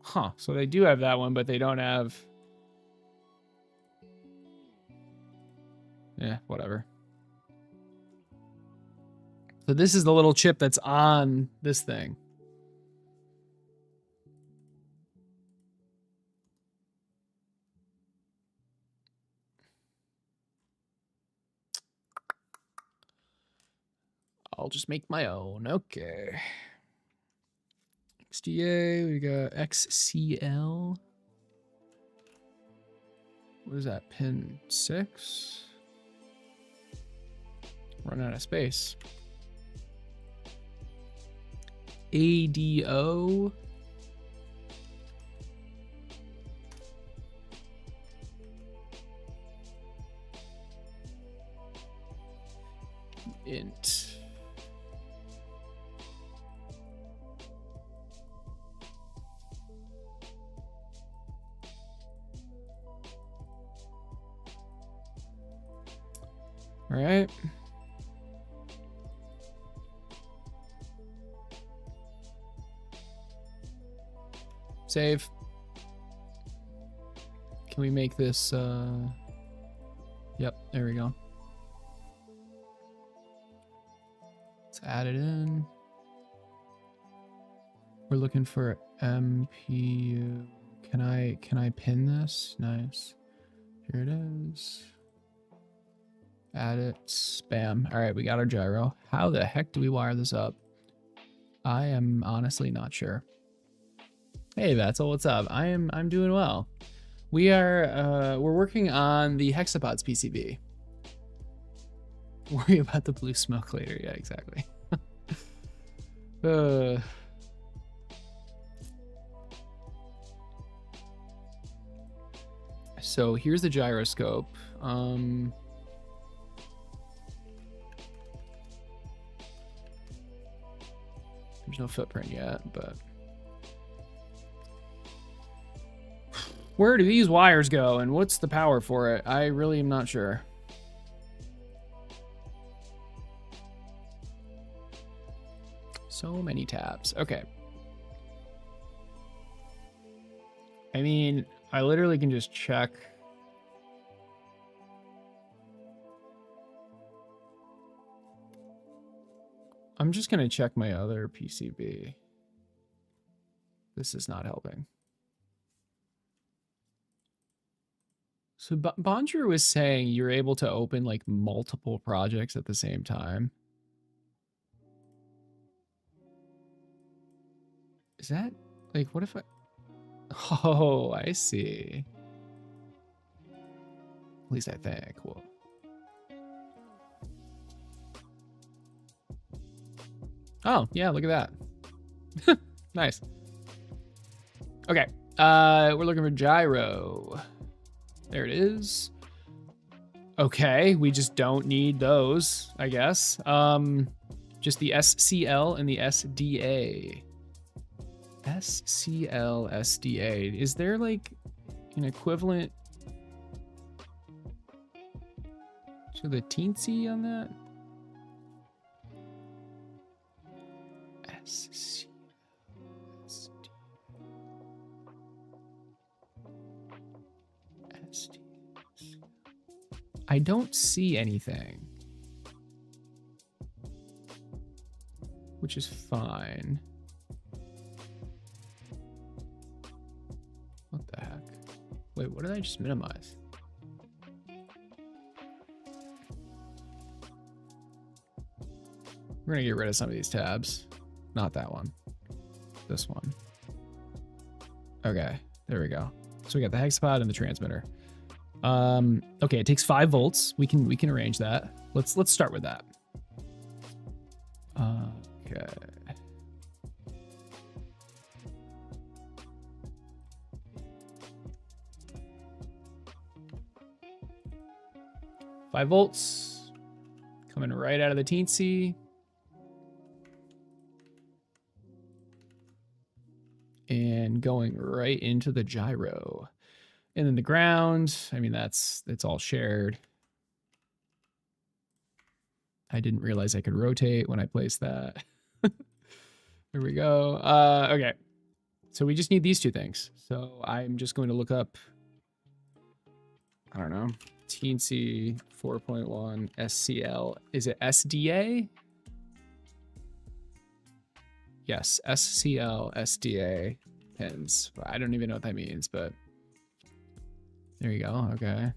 Huh, so they do have that one, but they don't have... Yeah, whatever. So this is the little chip that's on this thing. I'll just make my own. Okay. XDA, we got XCL. What is that? Pin 6? Run out of space. ADO. Int. All right. Save. Can we make this, yep, there we go. Let's add it in. We're looking for MPU. Can I pin this? Nice. Here it is. Add it. Spam. All right, we got our gyro. How the heck do we wire this up? I am honestly not sure. Hey, Vetzel, what's up? I'm doing well. We're working on the Hexapod's PCB. Worry about the blue smoke later. Yeah, exactly. So here's the gyroscope. There's no footprint yet, but where do these wires go and what's the power for it? I really am not sure. So many tabs. Okay. I mean, I literally can just check. I'm just going to check my other PCB. This is not helping. So Bonjour was saying you're able to open like multiple projects at the same time. Is that like, what if I, oh, I see. At least I think. Cool. Oh, yeah, look at that. Nice. Okay. We're looking for gyro. There it is. Okay, we just don't need those, I guess. Just the SCL and the SDA. SCL, SDA. Is there like an equivalent to the teensy on that? SCL, SDA. I don't see anything, which is fine. What the heck? Wait, what did I just minimize? We're gonna get rid of some of these tabs. Not that one. This one. Okay, there we go. So we got the hexapod and the transmitter. Okay, it takes 5 volts. We can arrange that. Let's start with that. Okay. Five volts coming right out of the teensy. And going right into the gyro. And then the ground, I mean, it's all shared. I didn't realize I could rotate when I placed that. There we go. Okay. So we just need these two things. So I'm just going to look up, I don't know, teensy 4.1 SCL. Is it SDA? Yes, SCL, SDA pins. I don't even know what that means, but there you go. Okay.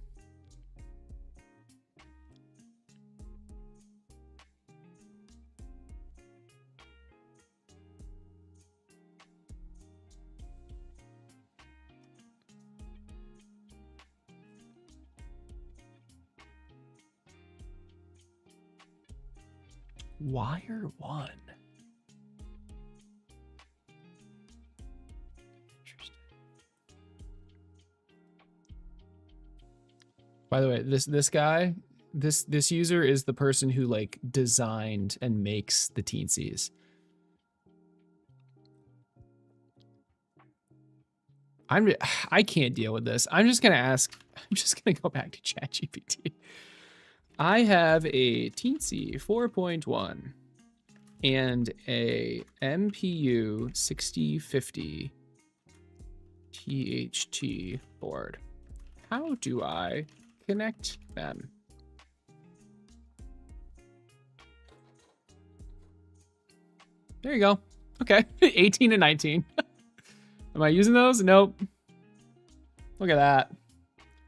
Wire 1. By the way, this guy, this user is the person who like designed and makes the teensies. I can't deal with this. I'm just gonna go back to ChatGPT. I have a Teensy 4.1 and a MPU 6050 THT board. How do I connect them? There you go. Okay, 18 and 19. Am I using those? Nope. Look at that.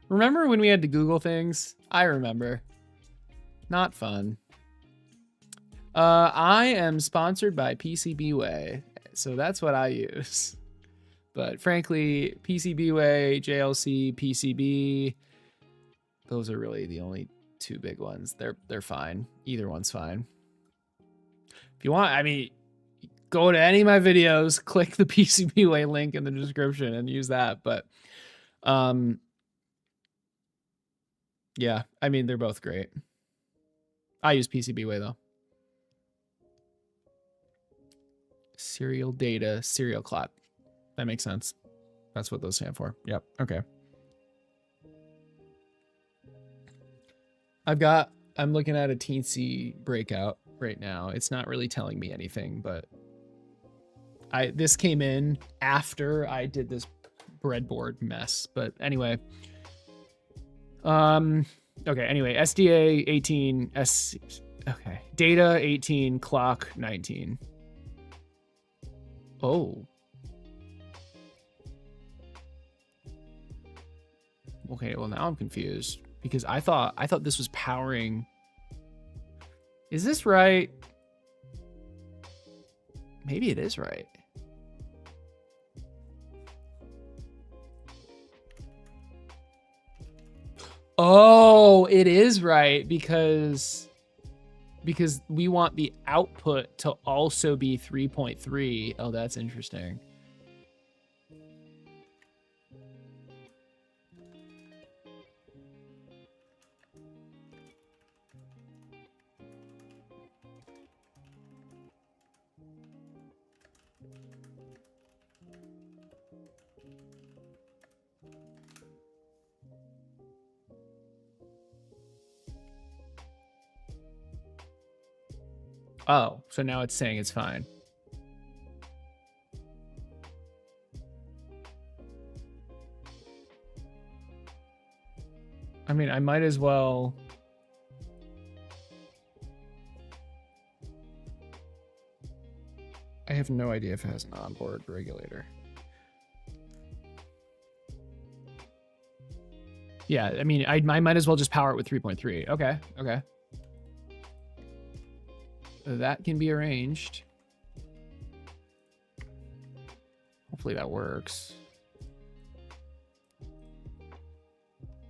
Remember when we had to Google things? I remember. Not fun. I am sponsored by PCBWay, so that's what I use. But frankly, PCBWay, JLC, PCB, those are really the only two big ones. They're fine. Either one's fine. If you want, I mean, go to any of my videos, click the PCBWay link in the description and use that. But yeah, I mean, they're both great. I use PCBWay though. Serial data, serial clock. That makes sense. That's what those stand for. Yep. Okay. I'm looking at a teensy breakout right now. It's not really telling me anything, but this came in after I did this breadboard mess. But anyway, okay. Anyway, SDA 18, okay. Data 18, clock 19. Oh. Okay, well now I'm confused because I thought this was powering. Is this right? Maybe it is right. Oh, it is right because we want the output to also be 3.3. Oh, that's interesting. Oh, so now it's saying it's fine. I mean, I might as well. I have no idea if it has an onboard regulator. Yeah, I mean, I might as well just power it with 3.3. Okay, okay. That can be arranged. Hopefully that works.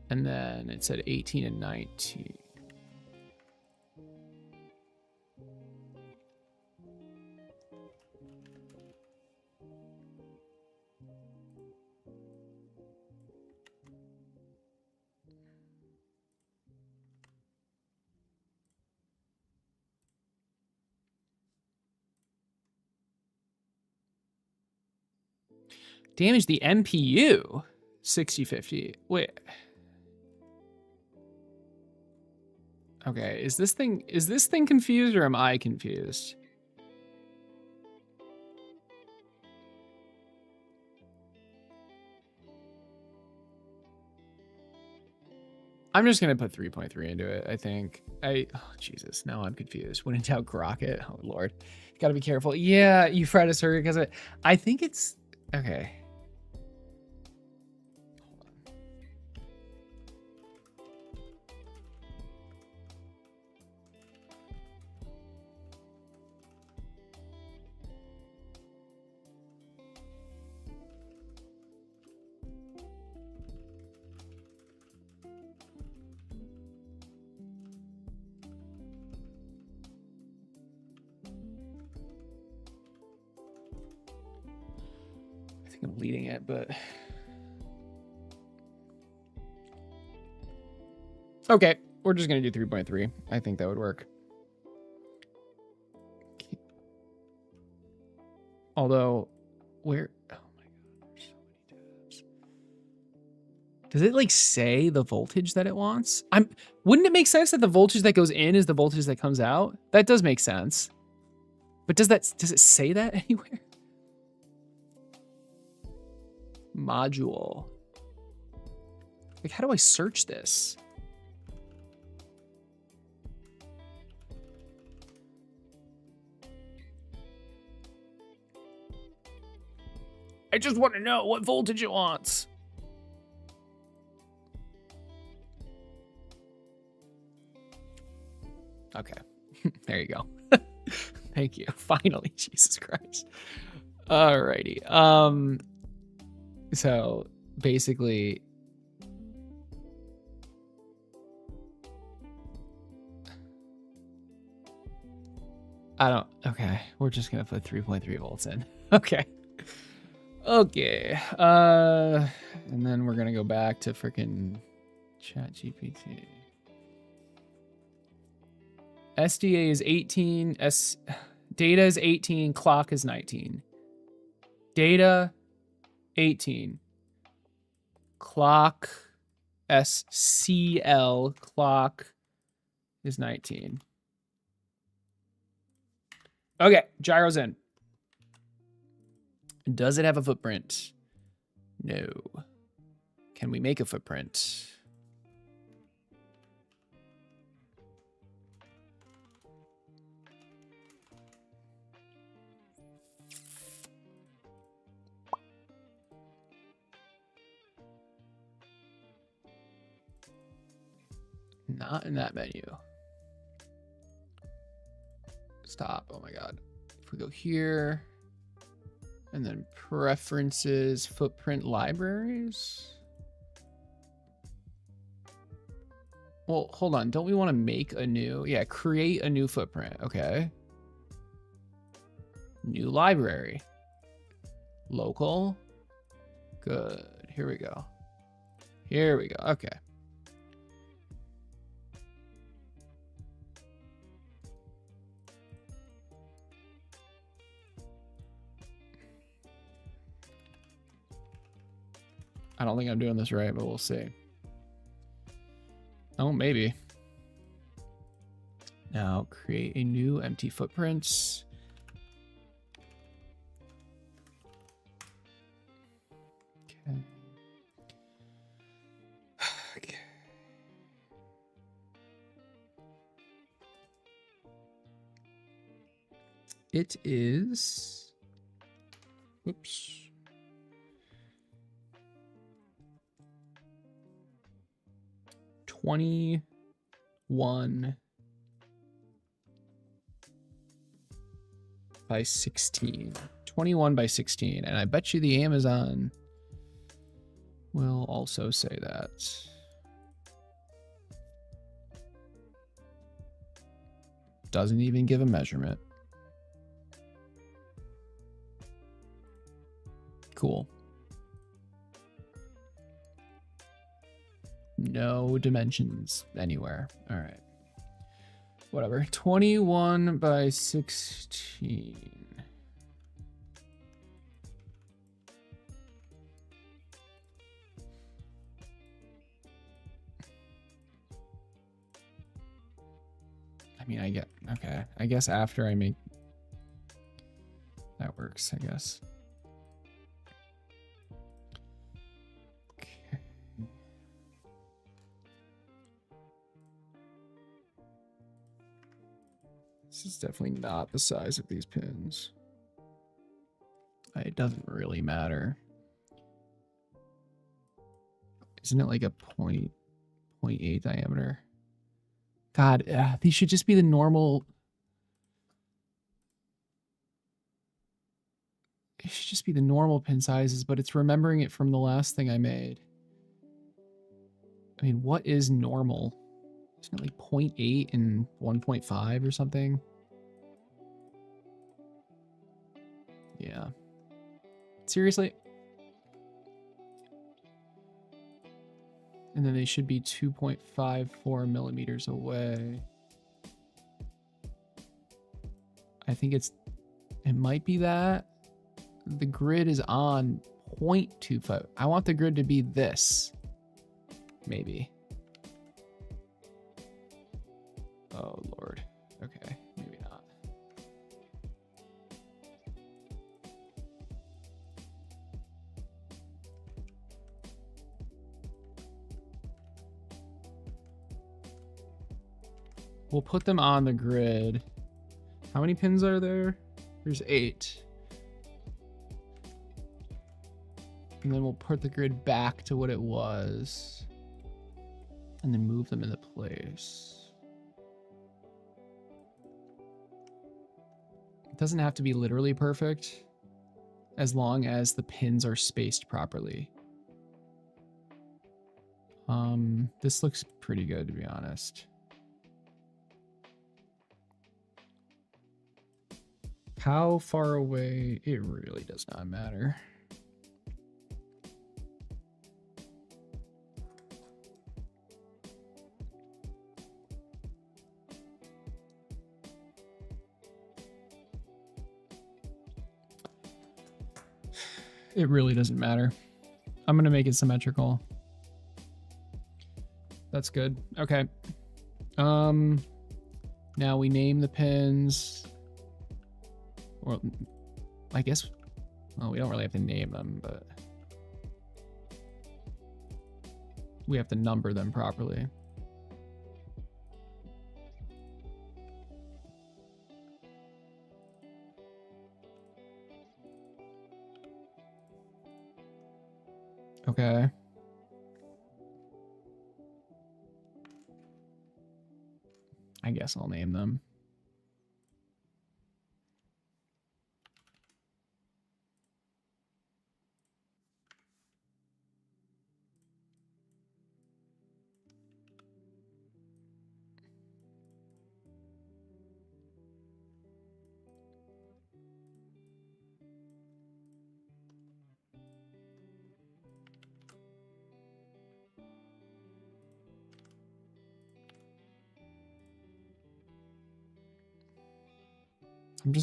And then it said 18 and 19. Damage the MPU 6050. Wait. Okay, is this thing confused or am I confused? I'm just gonna put 3.3 into it, I think. Oh Jesus, now I'm confused. When in doubt, grok it. Oh Lord. Gotta be careful. Yeah, you fried a circuit because of it. I think it's okay. I'm leading it, but okay, we're just gonna do 3.3. I think that would work. Although, where? Oh my God, there's so many tabs. Does it like say the voltage that it wants? Wouldn't it make sense that the voltage that goes in is the voltage that comes out? That does make sense. But does it say that anywhere? Module. Like, how do I search this? I just want to know what voltage it wants. Okay. There you go. Thank you. Finally, Jesus Christ. Alrighty. So basically, okay. We're just gonna put 3.3 volts in. Okay. Okay. And then we're gonna go back to freaking ChatGPT. SDA is 18, data is 18, clock is 19. Data 18. Clock SCL, clock is 19. Okay, gyro's in. Does it have a footprint? No. Can we make a footprint? Not in that menu. Stop. Oh my God. If we go here and then preferences, footprint libraries. Well, hold on. Don't we want to make a new? Yeah, create a new footprint. Okay. New library. Local. Good. Here we go. Here we go. Okay. I don't think I'm doing this right, but we'll see. Oh, maybe. Now create a new empty footprint. Okay. Okay. It is, oops. 21 by 16. 21 by 16. And I bet you the Amazon will also say that. Doesn't even give a measurement. Cool. No dimensions anywhere. All right. Whatever. 21 by 16. I mean, I get, okay. I guess after I make, that works, I guess. This is definitely not the size of these pins. It doesn't really matter. Isn't it like a 0.8 diameter? God, these should just be the normal. It should just be the normal pin sizes, but it's remembering it from the last thing I made. I mean, what is normal? Isn't it like 0.8 and 1.5 or something? Yeah. Seriously? And then they should be 2.54 millimeters away. I think it might be that. The grid is on 0.25. I want the grid to be this. maybe. Oh, Lord. Okay, maybe not. We'll put them on the grid. How many pins are there? There's 8. And then we'll put the grid back to what it was. And then move them into place. It doesn't have to be literally perfect, as long as the pins are spaced properly. This looks pretty good, to be honest. How far away? It really does not matter. It really doesn't matter. I'm going to make it symmetrical. That's good. Okay. Now we name the pins. Or I guess, well, we don't really have to name them, but we have to number them properly. Okay. I guess I'll name them.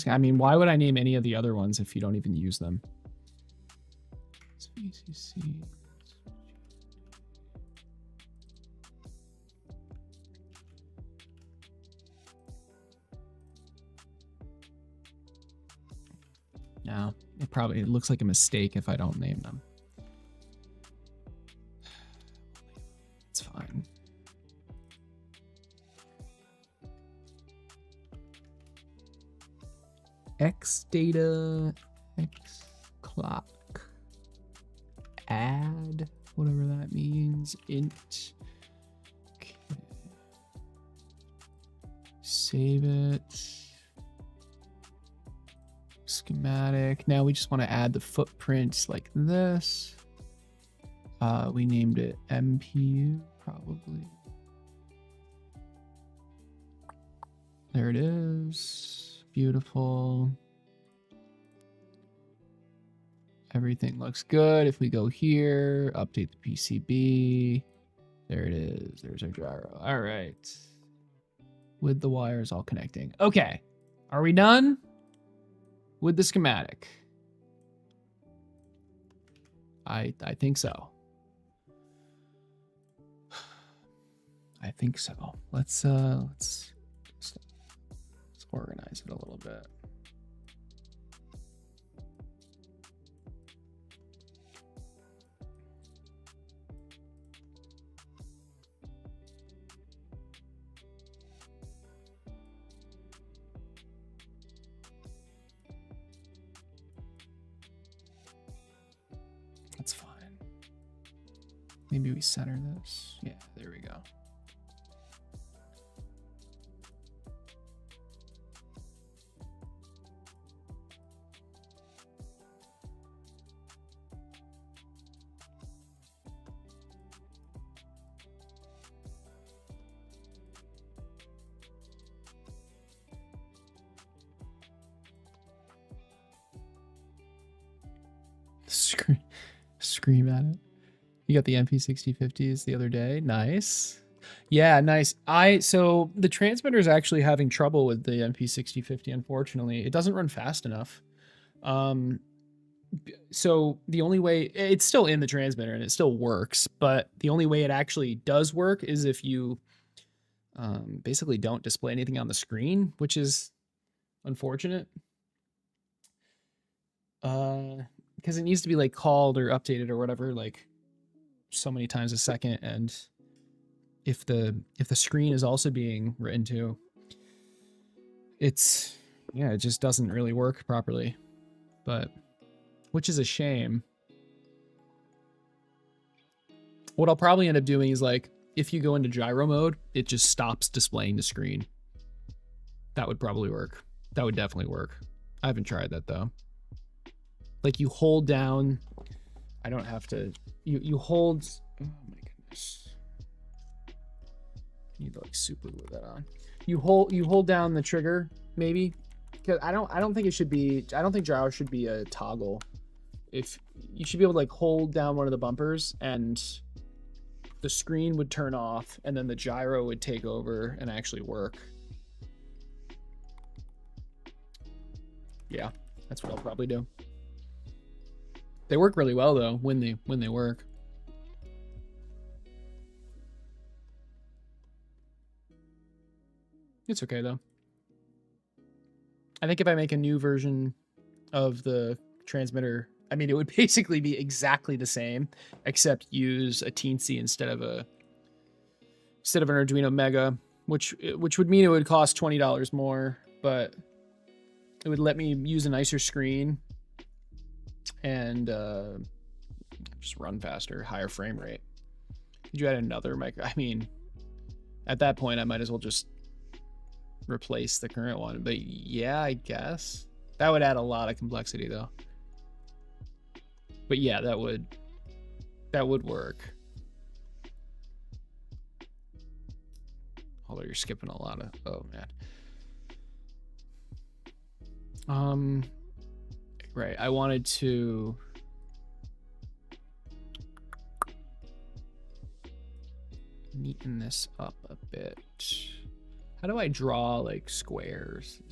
I mean, why would I name any of the other ones if you don't even use them? It's VCC. No, it looks like a mistake if I don't name them. It's fine. X data, X clock, add, whatever that means, int. Okay. Save it. Schematic. Now we just want to add the footprints like this. We named it MPU, probably. There it is. Beautiful. Everything looks good. If we go here, update the PCB. There it is. There's our gyro. All right. With the wires all connecting. Okay. Are we done with the schematic? I think so. I think so. Let's organize it a little bit. That's fine. Maybe we center this. Yeah, there we go. Scream at it. You got the MP6050s the other day. Nice. Yeah, nice. So the transmitter is actually having trouble with the MP6050, unfortunately. It doesn't run fast enough. So the only way, it's still in the transmitter and it still works, but the only way it actually does work is if you basically don't display anything on the screen, which is unfortunate. Because it needs to be like called or updated or whatever, like so many times a second, and if the screen is also being written to, it's, yeah, it just doesn't really work properly, but which is a shame. What I'll probably end up doing is, like, if you go into gyro mode, it just stops displaying the screen. That would probably work. That would definitely work. I haven't tried that though. Like, you hold down, I don't have to, you hold, oh my goodness. I need to like super glue that on. You hold down the trigger, maybe, because I don't think it should be, I don't think gyro should be a toggle. If you should be able to like hold down one of the bumpers and the screen would turn off and then the gyro would take over and actually work. Yeah, that's what I'll probably do. They work really well though when they work. It's okay though. I think if I make a new version of the transmitter, I mean, it would basically be exactly the same, except use a Teensy instead of an Arduino Mega, which would mean it would cost $20 more, but it would let me use a nicer screen and just run faster, higher frame rate. Could you add another mic? I mean, at that point, I might as well just replace the current one. But yeah, I guess that would add a lot of complexity though. But yeah, that would work. Although you're skipping a lot of, oh man. Right, I wanted to neaten this up a bit. How do I draw like squares?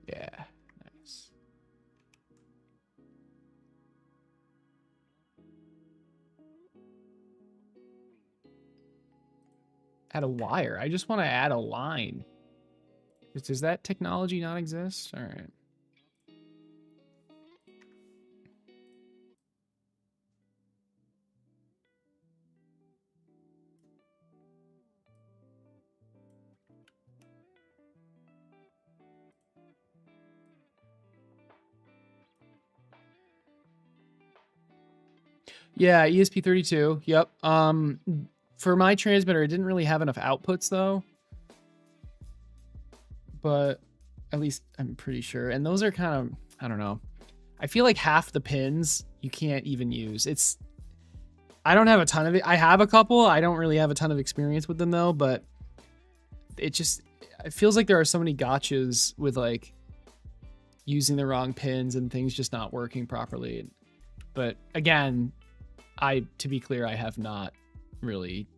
Yeah, nice. Add a wire. I just want to add a line. Does that technology not exist? All right. Yeah, ESP32. Yep. For my transmitter, it didn't really have enough outputs though. But at least I'm pretty sure. And those are kind of, I don't know. I feel like half the pins you can't even use. I don't have a ton of it. I have a couple. I don't really have a ton of experience with them though, but it feels like there are so many gotchas with like using the wrong pins and things just not working properly. But again, to be clear, I have not really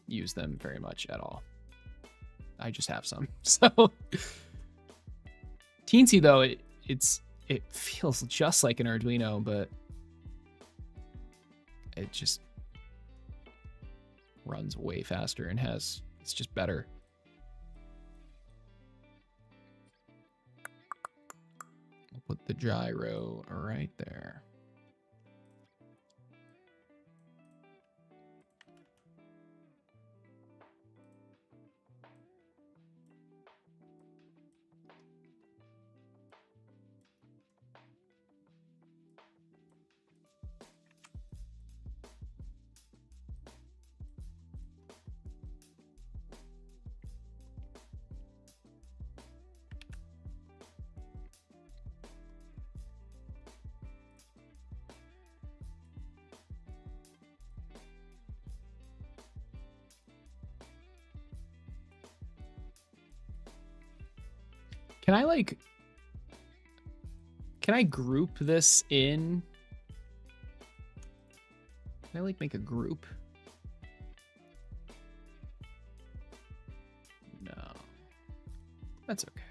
used them very much at all. I just have some. So Teensy though, it feels just like an Arduino, but it just runs way faster and it's just better. I'll put the gyro right there. Can I group this in? Can I like make a group? No. That's okay.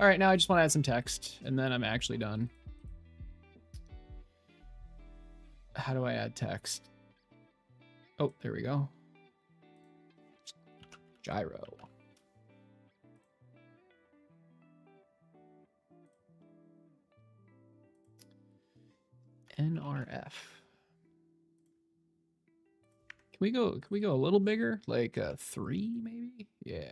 All right, now I just want to add some text, and then I'm actually done. How do I add text? Oh, there we go. Gyro. NRF. Can we go a little bigger? Like a 3 maybe? Yeah.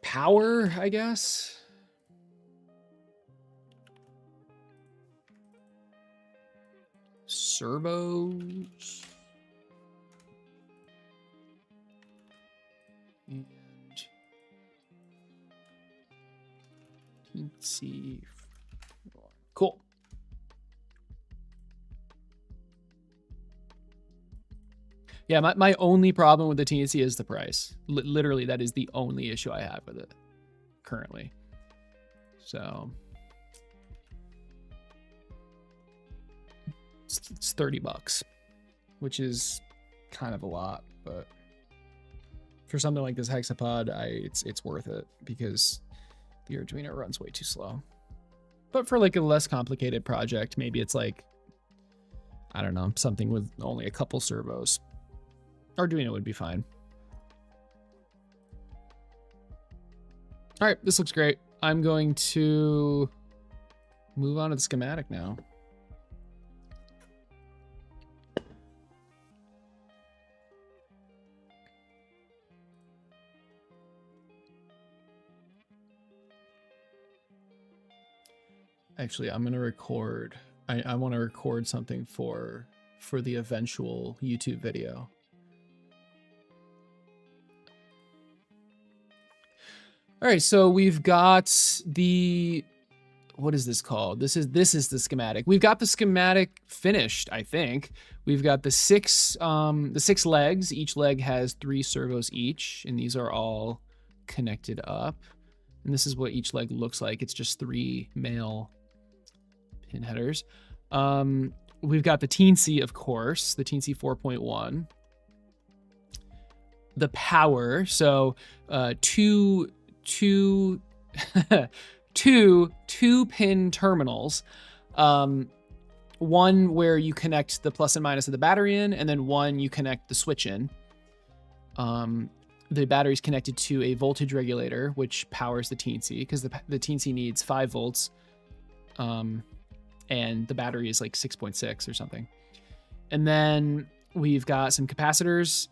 Power, I guess. Servos. And TC. Cool. Yeah, my only problem with the TNC is the price. Literally, that is the only issue I have with it currently. So it's $30, which is kind of a lot, but for something like this Hexapod, it's worth it because the Arduino runs way too slow. But for like a less complicated project, maybe it's like, I don't know, something with only a couple servos. Arduino would be fine. All right, this looks great. I'm going to move on to the schematic now. Actually, I'm going to record. I want to record something for the eventual YouTube video. All right, so we've got the, what is this called? This is the schematic. We've got the schematic finished, I think. We've got the six legs. Each leg has 3 servos each, and these are all connected up. And this is what each leg looks like. It's just 3 male pin headers. We've got the Teensy, of course, the Teensy 4.1. The power, so two 2-pin terminals. One where you connect the plus and minus of the battery in, and then one you connect the switch in. The battery is connected to a voltage regulator, which powers the Teensy, because the Teensy needs 5 volts, and the battery is like 6.6 or something. And then we've got some capacitors,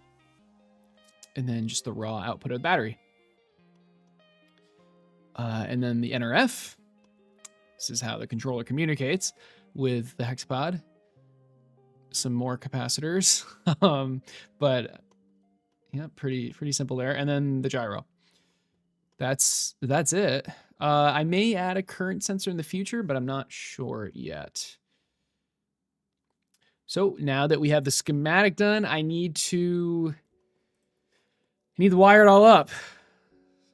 and then just the raw output of the battery. And then the NRF. This is how the controller communicates with the Hexapod. Some more capacitors, but yeah, pretty simple there. And then the gyro. That's it. I may add a current sensor in the future, but I'm not sure yet. So now that we have the schematic done, I need to wire it all up.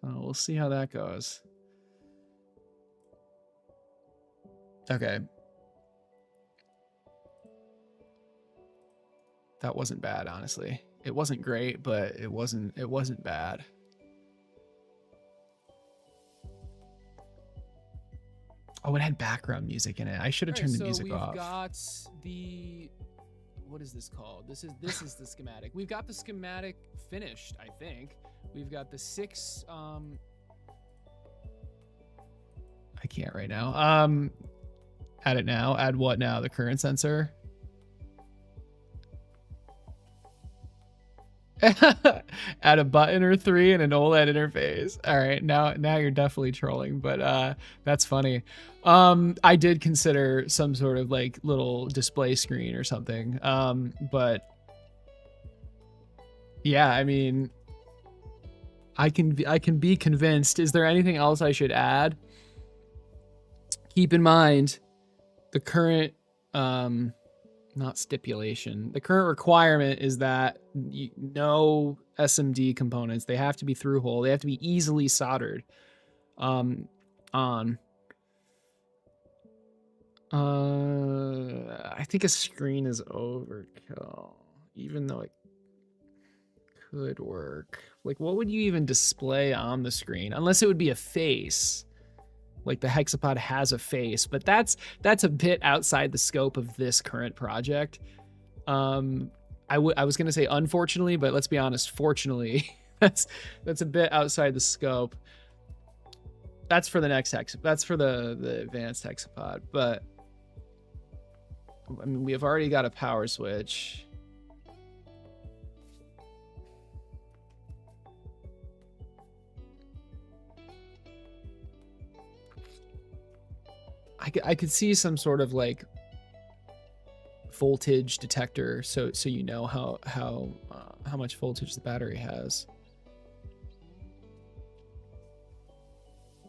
So we'll see how that goes. Okay. That wasn't bad, honestly. It wasn't great, but it wasn't bad. Oh, it had background music in it. I should have turned the music off. We've got the, what is this called? This is the schematic. We've got the schematic finished, I think. We've got the 6 I can't right now. Add it now. Add what now? The current sensor. Add a button or 3 and an OLED interface. All right, now you're definitely trolling, but that's funny. I did consider some sort of like little display screen or something, but yeah, I mean, I can be convinced. Is there anything else I should add? Keep in mind the current not stipulation. The current requirement is that no SMD components. They have to be through hole. They have to be easily soldered on. I think a screen is overkill, even though it could work. Like, what would you even display on the screen? Unless it would be a face. Like the Hexapod has a face, but that's a bit outside the scope of this current project. I was gonna say unfortunately, but let's be honest, fortunately, that's a bit outside the scope. That's for the next that's for the advanced Hexapod, but I mean, we have already got a power switch. I could see some sort of like voltage detector, so you know how much voltage the battery has.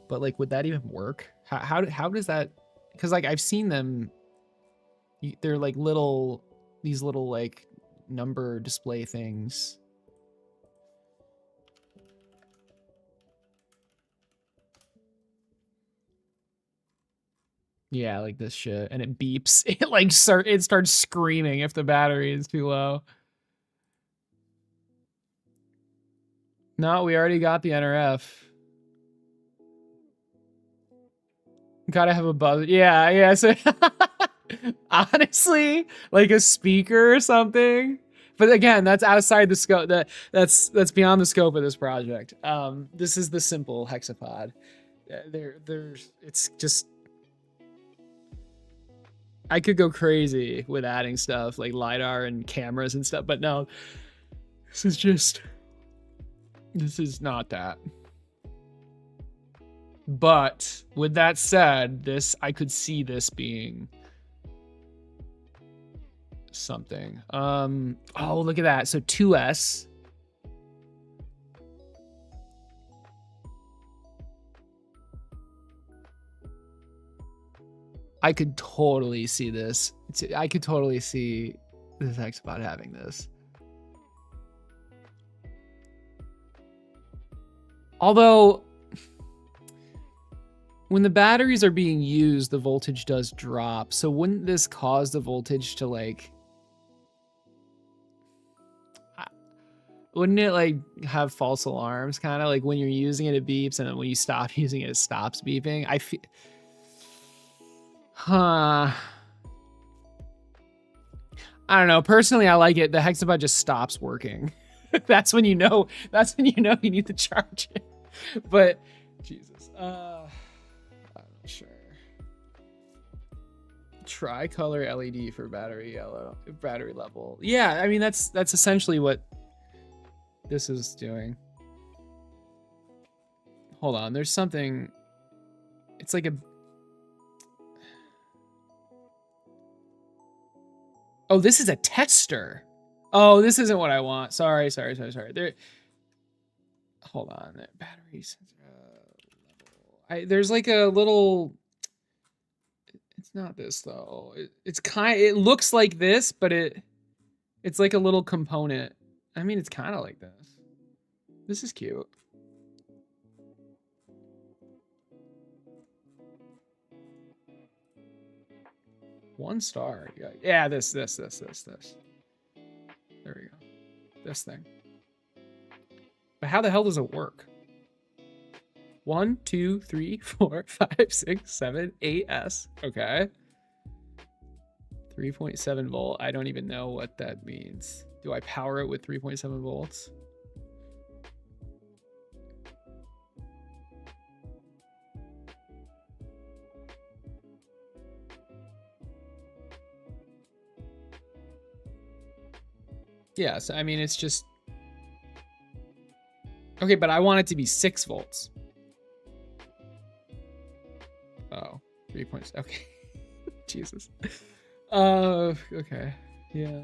But like, would that even work? How does that? Because like I've seen them. They're like these little like number display things. Yeah, like this shit, and it beeps. It like it starts screaming if the battery is too low. No, we already got the NRF. Gotta have a buzz. Yeah. So honestly, like a speaker or something. But again, that's outside the scope. That's beyond the scope of this project. This is the simple Hexapod. It's just. I could go crazy with adding stuff like LiDAR and cameras and stuff, but no, this is not that. But with that said, I could see this being something. Oh, look at that. So 2S. I could totally see this. I could totally see this Hexapod having this. Although, when the batteries are being used, the voltage does drop. So wouldn't this cause the voltage to like... Wouldn't it like have false alarms? Kind of like when you're using it, it beeps, and then when you stop using it, it stops beeping. I feel... Huh. I don't know. Personally, I like it. The Hexapod just stops working. That's when you know. That's when you know you need to charge it. But Jesus, I'm not sure. Tricolor LED for battery level. Yeah, I mean that's essentially what this is doing. Hold on. There's something. It's like a. Oh, this is a tester. Oh, this isn't what I want. Sorry. There. Hold on. Battery sensor level. There's like a little. It's not this though. It looks like this, but it's like a little component. I mean, it's kind of like this. This is cute. One star. Yeah, this. There we go. This thing. But how the hell does it work? 1, 2, 3, 4, 5, 6, 7, 8S. Okay. 3.7 volt. I don't even know what that means. Do I power it with 3.7 volts? Yeah, so I mean, it's just... Okay, but I want it to be 6 volts. Oh, 3 points. Okay. Jesus. Okay. Yeah.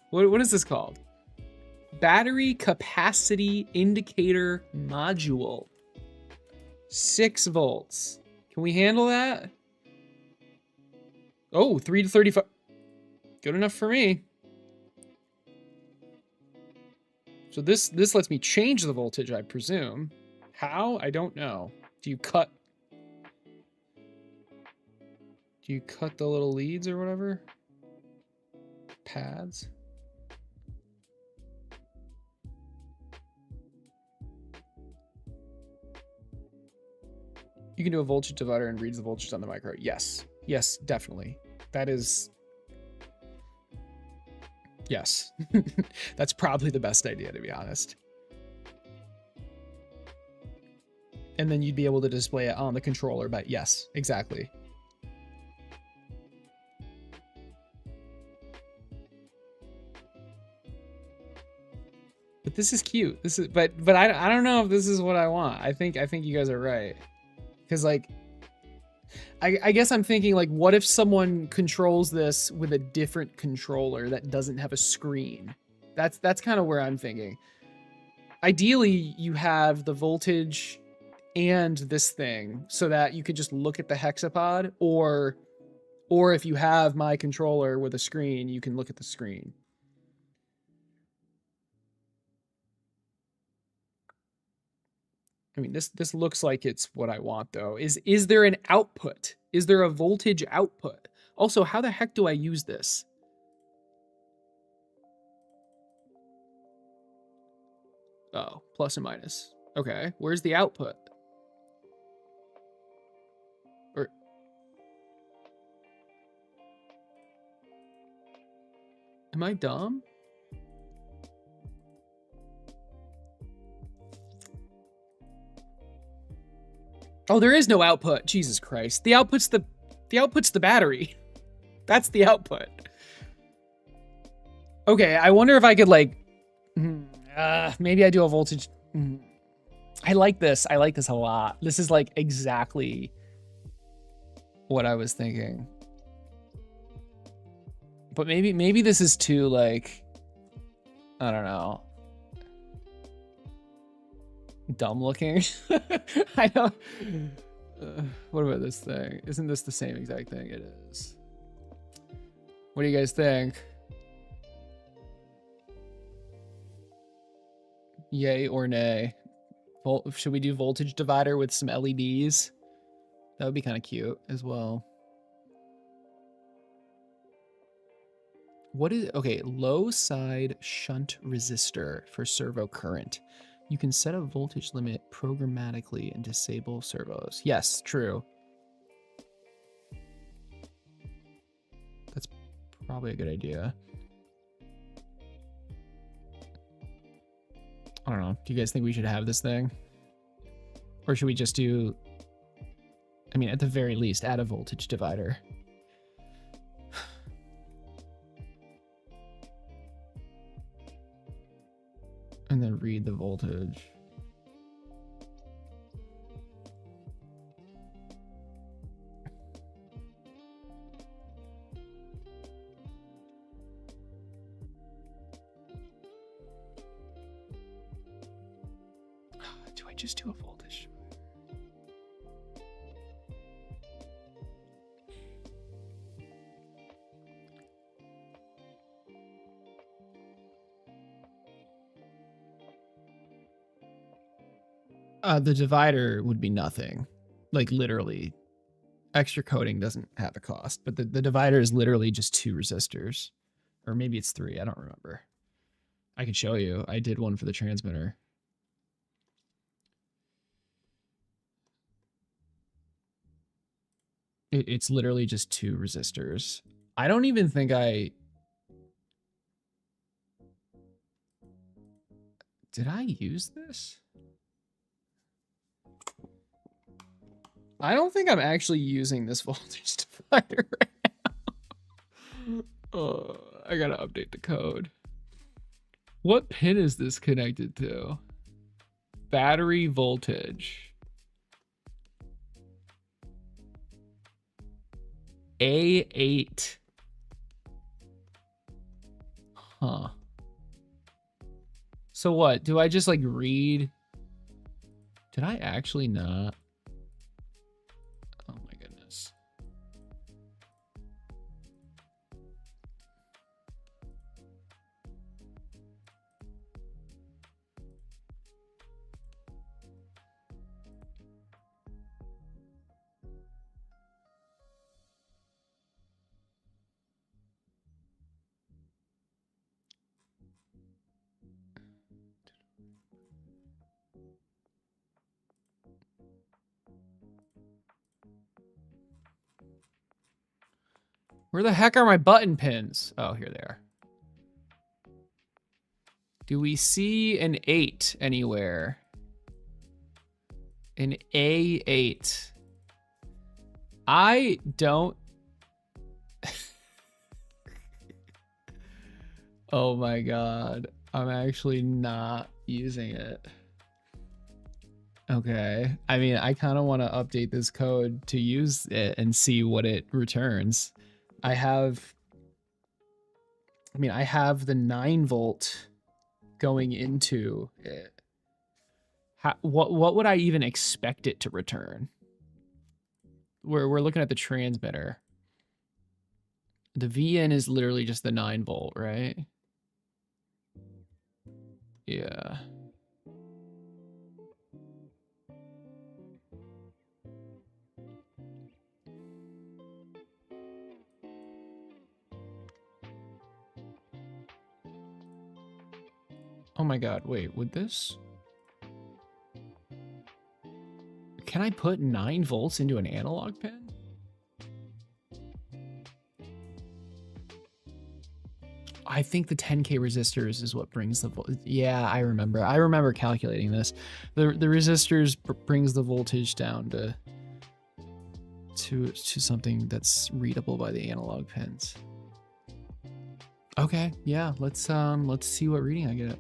What is this called? Battery capacity indicator module. 6 volts. Can we handle that? Oh, 3 to 35. Good enough for me. So this lets me change the voltage, I presume. How? I don't know. Do you cut? Do you cut the little leads or whatever? Pads? You can do a voltage divider and reads the voltage on the micro. Yes. Yes, definitely. That is... Yes. That's probably the best idea, to be honest. And then you'd be able to display it on the controller, but yes, exactly. But this is cute. This is, but I don't know if this is what I want. I think you guys are right. Because like, I guess I'm thinking like, what if someone controls this with a different controller that doesn't have a screen? That's kind of where I'm thinking. Ideally, you have the voltage and this thing so that you could just look at the hexapod, or if you have my controller with a screen, you can look at the screen. I mean, this looks like it's what I want, though. Is there an output? Is there a voltage output? Also, how the heck do I use this? Oh, plus and minus. Okay, where's the output? Or... Am I dumb? Oh, there is no output. Jesus Christ. The output's the battery. That's the output. Okay, I wonder if I could like maybe I do a voltage. I like this. I like this a lot. This is like exactly what I was thinking. But maybe this is too like, I don't know, dumb looking. I don't. What about this thing? Isn't this the same exact thing? It is. What do you guys think? Yay or nay? Should we do voltage divider with some LEDs? That would be kind of cute as well. What is, okay, low side shunt resistor for servo current. You can set a voltage limit programmatically and disable servos. Yes, true. That's probably a good idea. I don't know. Do you guys think we should have this thing? Or should we just do, I mean, at the very least, add a voltage divider? And then read the voltage. Do I just do a voltage? The divider would be nothing. Like literally, extra coding doesn't have a cost, but the divider is literally just 2 resistors. Or maybe it's 3, I don't remember. I can show you. I did one for the transmitter. It's literally just 2 resistors. I don't even think did I use this? I don't think I'm actually using this voltage divider right now. Oh, I gotta update the code. What pin is this connected to? Battery voltage. A8. Huh. So what? Do I just like read? Did I actually not? Oh my goodness. Where the heck are my button pins? Oh, here they are. Do we see an 8 anywhere? An A8. I don't. Oh my god. I'm actually not using it. Okay. I mean, I kind of want to update this code to use it and see what it returns. I have the 9-volt going into it. What would I even expect it to return? We're looking at the transmitter. The VN is literally just the 9-volt, right? Yeah. Oh my god, wait, would this? Can I put 9 volts into an analog pin? I think the 10K resistors is what brings the voltage. Yeah, I remember. I remember calculating this. The resistors brings the voltage down to something that's readable by the analog pins. Okay, yeah, let's see what reading I get.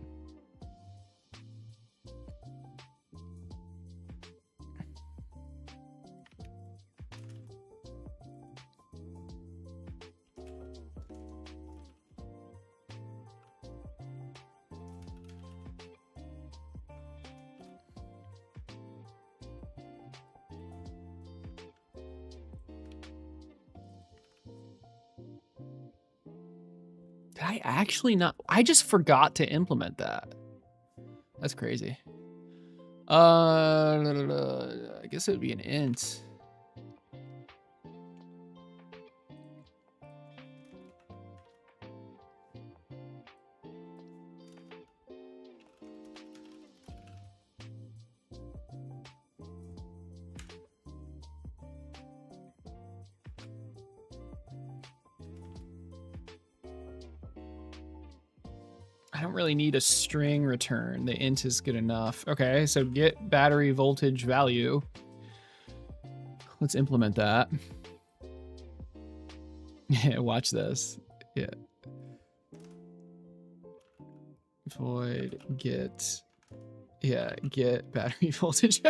Did I actually not? I just forgot to implement that. That's crazy. I guess it would be an int. I don't really need a string return. The int is good enough. Okay, so get battery voltage value. Let's implement that. Yeah, watch this. Yeah. Void get. Yeah, get battery voltage.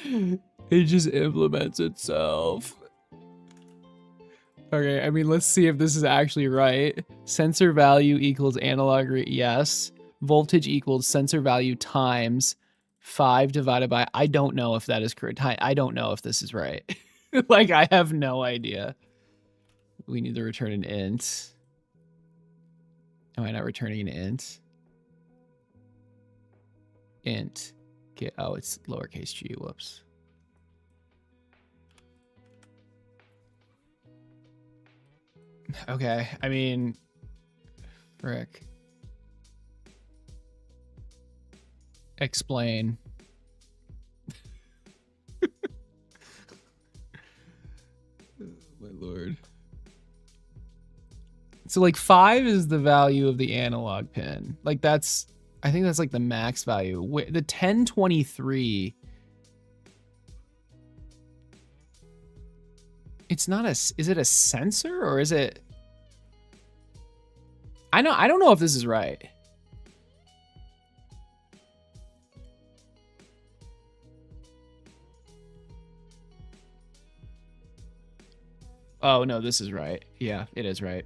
It just implements itself. Okay, I mean, let's see if this is actually right. Sensor value equals analog rate, yes. Voltage equals sensor value times 5 divided by, I don't know if that is correct. I don't know if this is right. Like, I have no idea. We need to return an int. Am I not returning an int? Int. Get, oh, it's lowercase g, whoops. Okay, I mean, frick. Explain. My lord. So like 5 is the value of the analog pin. Like that's, I think that's like the max value. The 1023. It's not a, is it a sensor or is it? I don't know if this is right. Oh no, this is right. Yeah, it is right.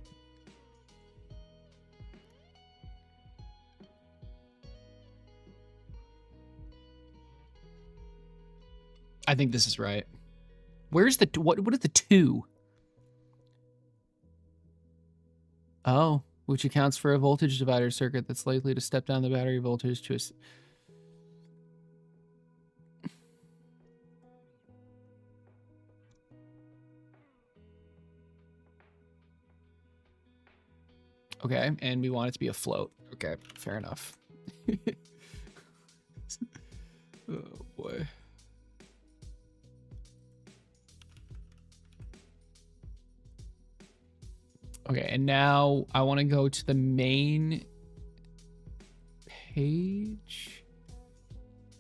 I think this is right. Where's the, what is the 2? Oh, which accounts for a voltage divider circuit that's likely to step down the battery voltage to a... Okay, and we want it to be a float. Okay, fair enough. Oh boy. Okay, and now I want to go to the main page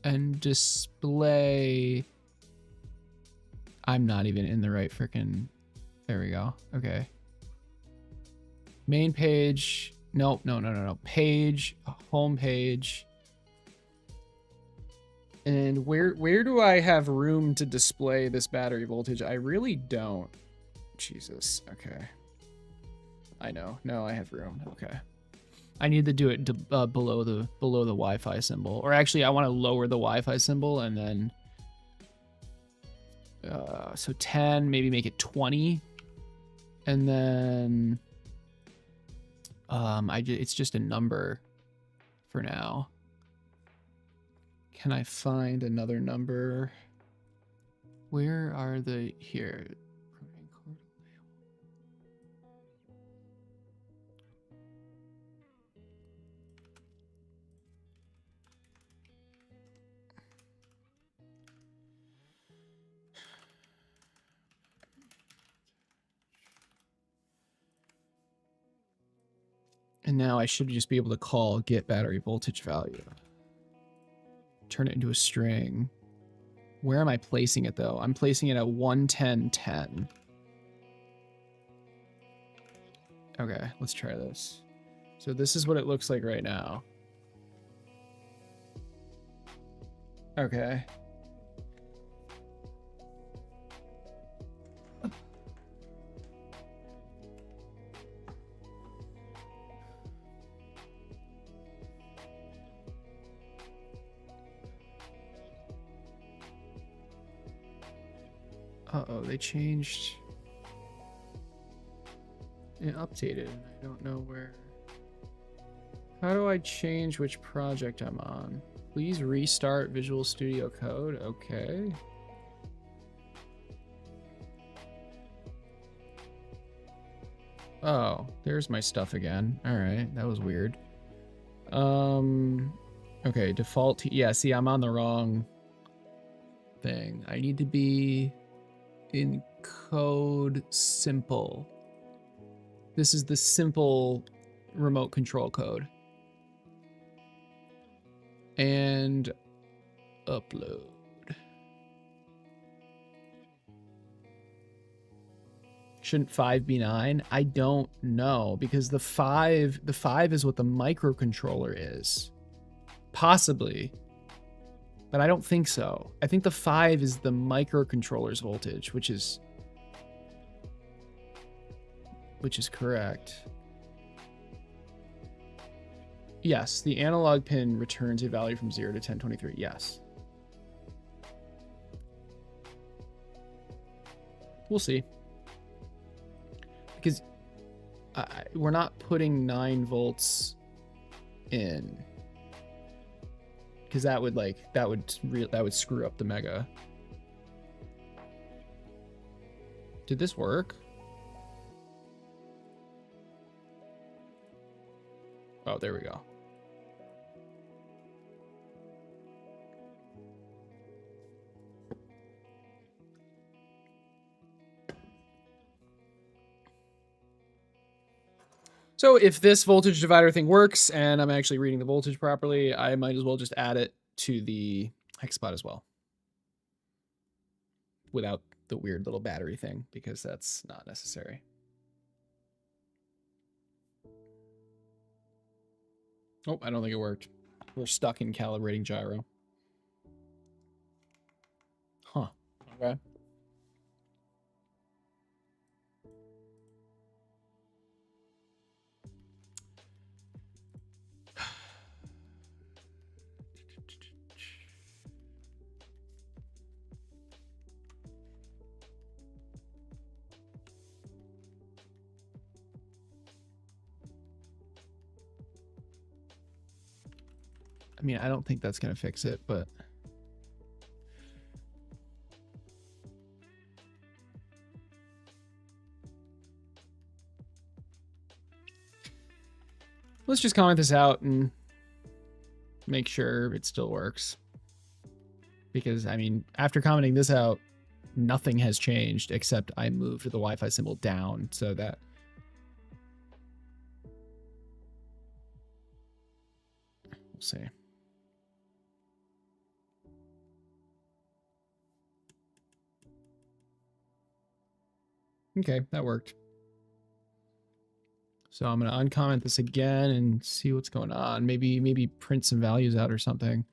and display. I'm not even in the right freaking. There we go. Okay. Main page. Nope. No. Page. Home page. And where do I have room to display this battery voltage? I really don't. Jesus. Okay. I know. No, I have room. Okay. I need to do it below the Wi-Fi symbol, or actually, I want to lower the Wi-Fi symbol and then. So 10, maybe make it 20, and then it's just a number for now. Can I find another number? Where are the here? And now I should just be able to call get battery voltage value. Turn it into a string. Where am I placing it though? I'm placing it at 110.10. Okay, let's try this. So this is what it looks like right now. Okay. Uh-oh, they changed. It updated. I don't know where. How do I change which project I'm on? Please restart Visual Studio Code. Okay. Oh, there's my stuff again. All right, that was weird. Okay, default. Yeah, see, I'm on the wrong thing. I need to be in code simple. This is the simple remote control code. And upload. Shouldn't 5 be 9? I don't know, because the 5 is what the microcontroller is. Possibly. But I don't think so. I think the 5 is the microcontroller's voltage, which is correct. Yes, the analog pin returns a value from 0 to 1023. Yes. We'll see. Because we're not putting 9 volts in. Because that would screw up the mega. Did this work? Oh, there we go. So if this voltage divider thing works and I'm actually reading the voltage properly, I might as well just add it to the Hexapod as well. Without the weird little battery thing, because that's not necessary. Oh, I don't think it worked. We're stuck in calibrating gyro. Huh. Okay. I mean, I don't think that's going to fix it, but... let's just comment this out and make sure it still works. Because, I mean, after commenting this out, nothing has changed except I moved the Wi-Fi symbol down so that... We'll see. Okay, that worked. So I'm going to uncomment this again and see what's going on. Maybe print some values out or something.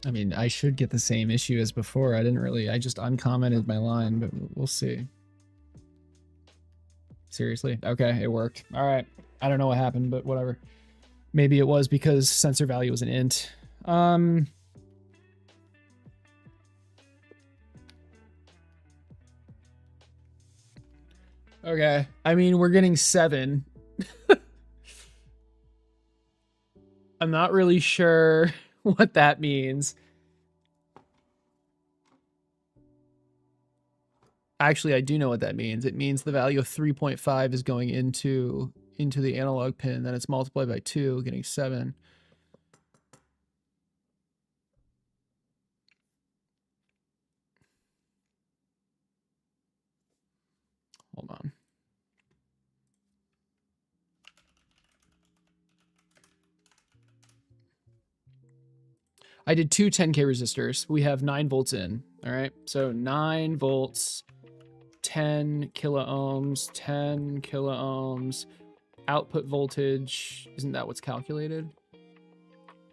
I mean, I should get the same issue as before. I just uncommented my line, but we'll see. Seriously? Okay, it worked. All right. I don't know what happened, but whatever. Maybe it was because sensor value was an int. Okay. I mean, we're getting 7. I'm not really sure what that means. Actually, I do know what that means. It means the value of 3.5 is going into the analog pin, then it's multiplied by 2, getting 7. Hold on. I did 2 10K resistors. We have 9 volts in. All right. So 9 volts, 10 kilo ohms, 10 kilo ohms. Output voltage. Isn't that what's calculated?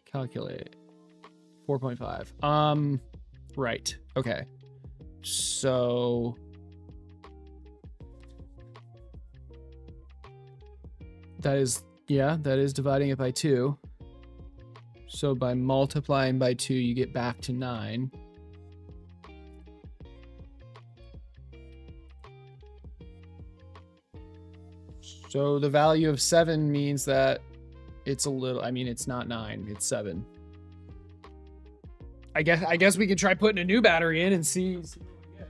Calculate. 4.5. Right. Okay. So that is, yeah, that is dividing it by 2. So by multiplying by 2, you get back to 9. So the value of 7 means that it's a little, I mean, it's not 9, it's 7. I guess we could try putting a new battery in and see what we get.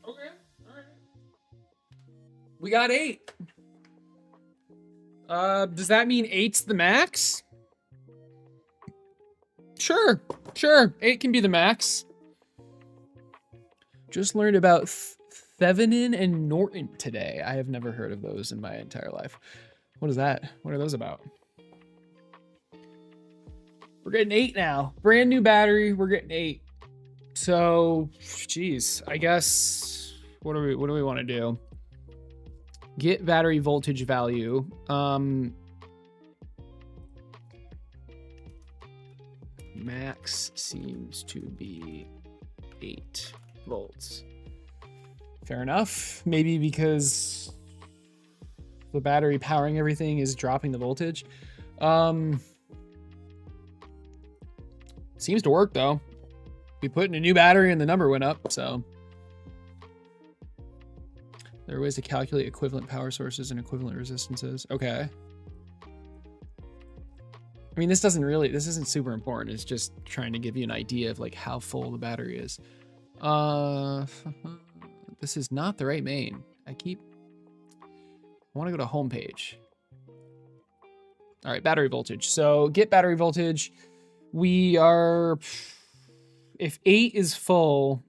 Okay, all right. We got 8. Does that mean 8's the max? Sure. 8 can be the max. Just learned about Thevenin and Norton today. I have never heard of those in my entire life. What is that? What are those about? We're getting 8 now. Brand new battery. We're getting 8. So, geez, I guess what do we want to do? Get battery voltage value. Max seems to be 8 volts. Fair enough. Maybe because the battery powering everything is dropping the voltage. Seems to work though. We put in a new battery and the number went up, so. There are ways to calculate equivalent power sources and equivalent resistances. Okay. I mean, this isn't super important. It's just trying to give you an idea of like how full the battery is. This is not the right main. I want to go to home page. All right, battery voltage. So get battery voltage. We are, if 8 is full,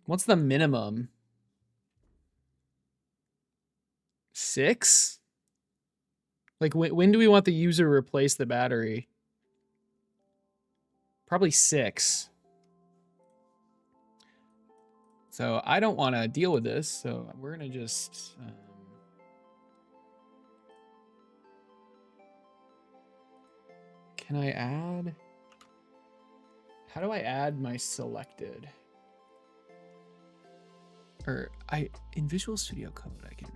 what's the minimum? 6? Like when do we want the user to replace the battery? Probably 6. So I don't want to deal with this. So we're going to just... can I add? How do I add my selected? Or in Visual Studio Code, I can.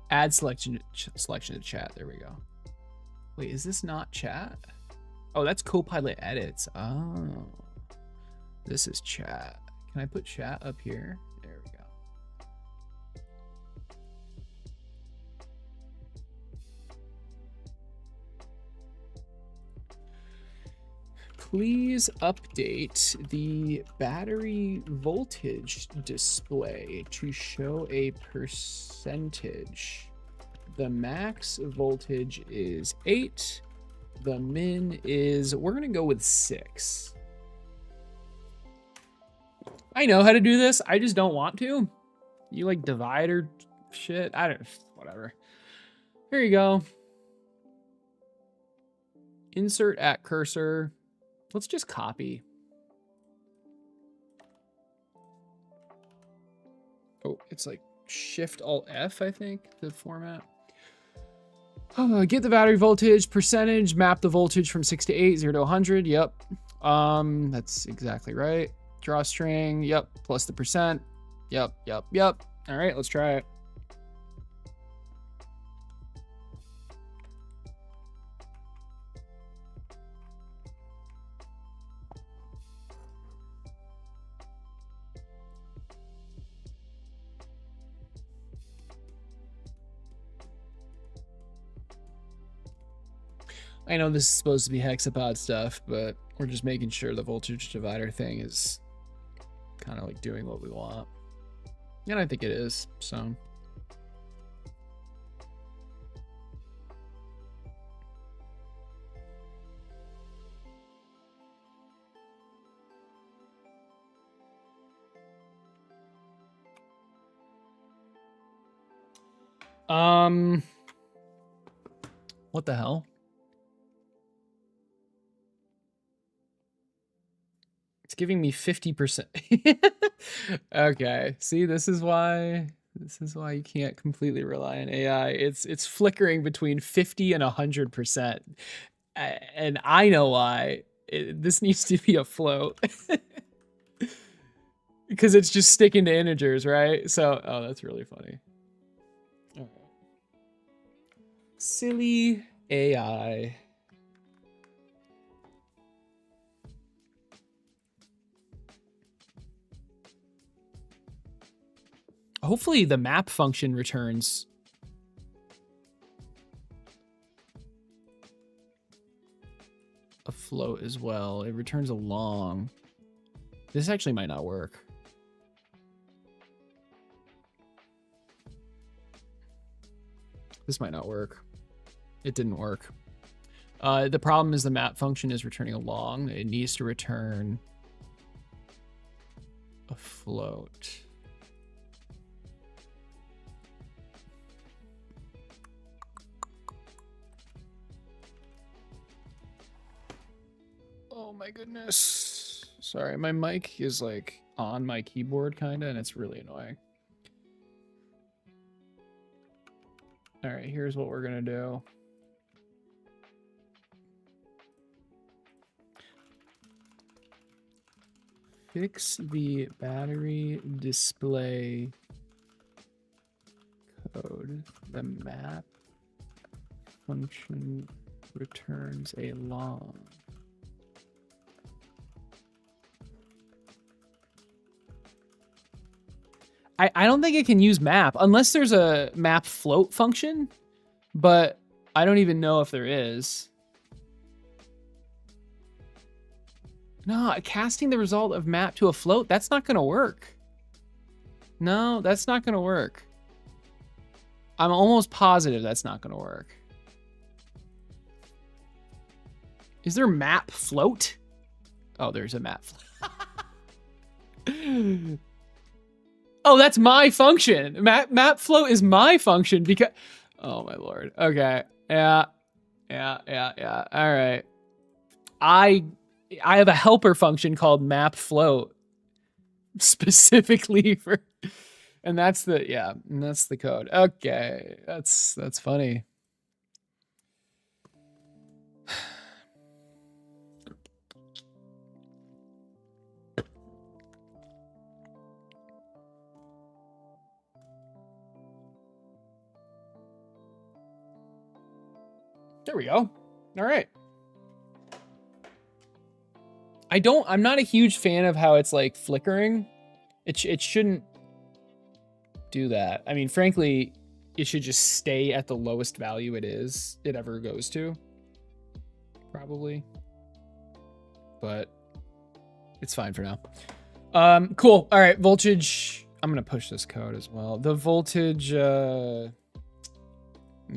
Add selection to chat. There we go. Wait, is this not chat? Oh, that's Copilot edits. Oh, this is chat. Can I put chat up here? There we go. Please update the battery voltage display to show a percentage. The max voltage is 8. The min is, we're gonna go with 6. I know how to do this. I just don't want to. You like divider shit? I don't, whatever. Here you go. Insert at cursor. Let's just copy. Oh, it's like Shift Alt F, I think, the format. Get the battery voltage percentage, map the voltage from 6 to 8, 0 to 100. Yep. That's exactly right. Draw string. Yep. Plus the percent. Yep. All right, let's try it. I know this is supposed to be Hexapod stuff, but we're just making sure the voltage divider thing is kind of like doing what we want. And I think it is, so. What the hell? It's giving me 50%. Okay. See, this is why you can't completely rely on AI. It's flickering between 50 and 100%. And I know why. This needs to be a float. Because it's just sticking to integers, right? So, oh, that's really funny. Okay. Silly AI. Hopefully the map function returns a float as well. It returns a long. This actually might not work. This might not work. It didn't work. The problem is the map function is returning a long. It needs to return a float. Oh my goodness. Sorry, my mic is like on my keyboard kinda, and it's really annoying. All right, here's what we're gonna do. Fix the battery display code. The map function returns a long. I don't think it can use map unless there's a map float function, but I don't even know if there is. No, casting the result of map to a float, that's not going to work. No, that's not going to work. I'm almost positive that's not going to work. Is there map float? Oh, there's a map float. Oh, that's my function. Map float is my function because... Oh, my Lord. Okay. Yeah. All right. I have a helper function called map float specifically for... And that's the... Yeah, and that's the code. Okay. That's funny. There we go. All right. I'm not a huge fan of how it's like flickering. It shouldn't do that. I mean, frankly, it should just stay at the lowest value it ever goes to. Probably. But it's fine for now. Cool. All right, voltage. I'm gonna push this code as well. The voltage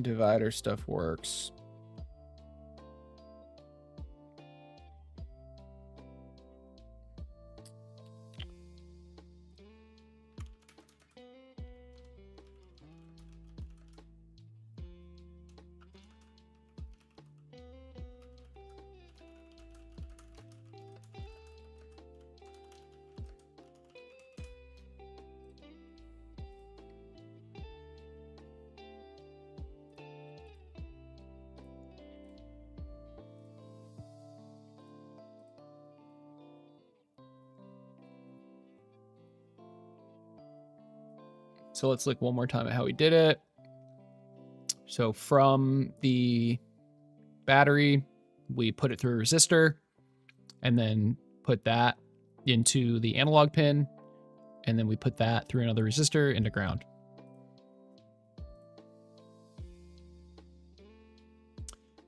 divider stuff works. So let's look one more time at how we did it. So from the battery, we put it through a resistor and then put that into the analog pin. And then we put that through another resistor into ground.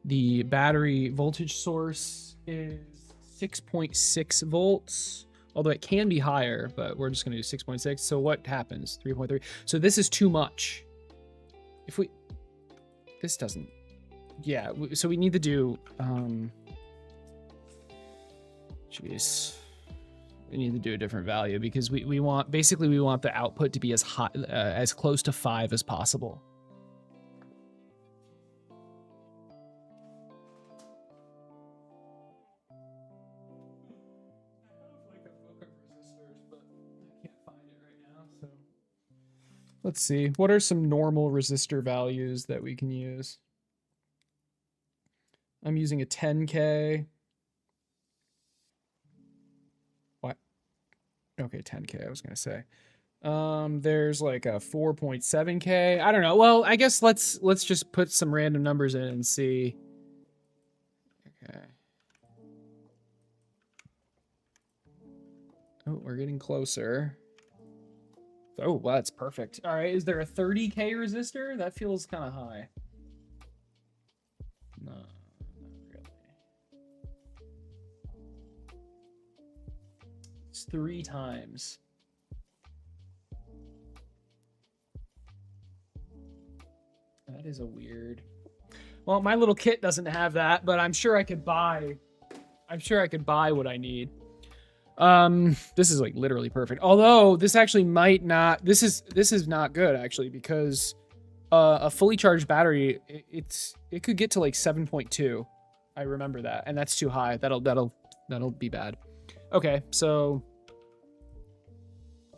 The battery voltage source is 6.6 volts. Although it can be higher, but we're just going to do 6.6. So what happens? 3.3. So this is too much. If we... This doesn't... Yeah, so we need to do... Jeez. We need to do a different value because we want... Basically, we want the output to be as high, as close to 5 as possible. Let's see. What are some normal resistor values that we can use? I'm using a 10K. What? Okay, 10K, I was going to say. There's like a 4.7K. I don't know. Well, I guess let's just put some random numbers in and see. Okay. Oh, we're getting closer. Oh, well, that's perfect. All right, is there a 30K resistor? That feels kind of high. No, not really. It's 3 times. That is a weird... Well, my little kit doesn't have that, but I'm sure I could buy... what I need. This is like literally perfect. Although this actually might not, this is not good actually, because a fully charged battery, it could get to like 7.2. I remember that, and that's too high. That'll be bad. Okay, so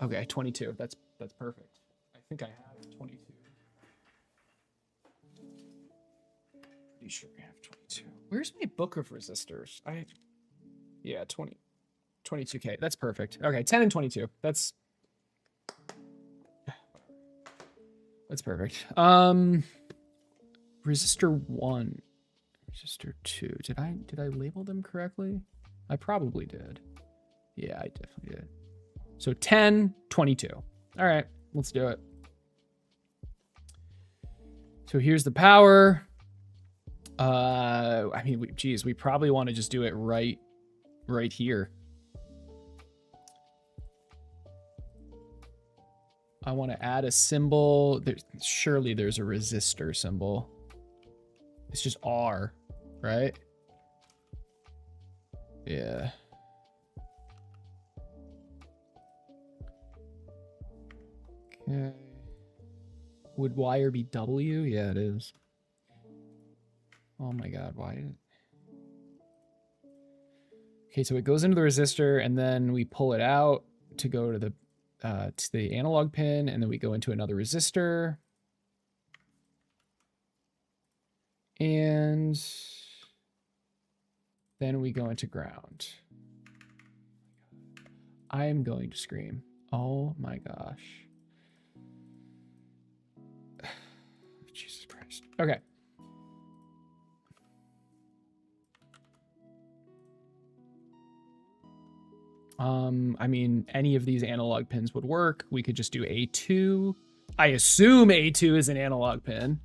okay, 22. That's perfect. I think I have 22. Pretty sure I have 22. Where's my book of resistors? Yeah, 22K. That's perfect. Okay, 10 and 22. That's perfect. Resistor 1, resistor 2. Did I label them correctly? I probably did. Yeah, I definitely did. So 10, 22. All right, let's do it. So here's the power. I mean, geez, we probably want to just do it right here. I want to add a symbol. Surely there's a resistor symbol. It's just R, right? Yeah. Okay. Would wire be W? Yeah, it is. Oh my God, why? Okay, so it goes into the resistor and then we pull it out to go to the analog pin, and then we go into another resistor. And then we go into ground. I am going to scream. Oh my gosh. Jesus Christ. Okay. I mean, any of these analog pins would work. We could just do A2. I assume A2 is an analog pin,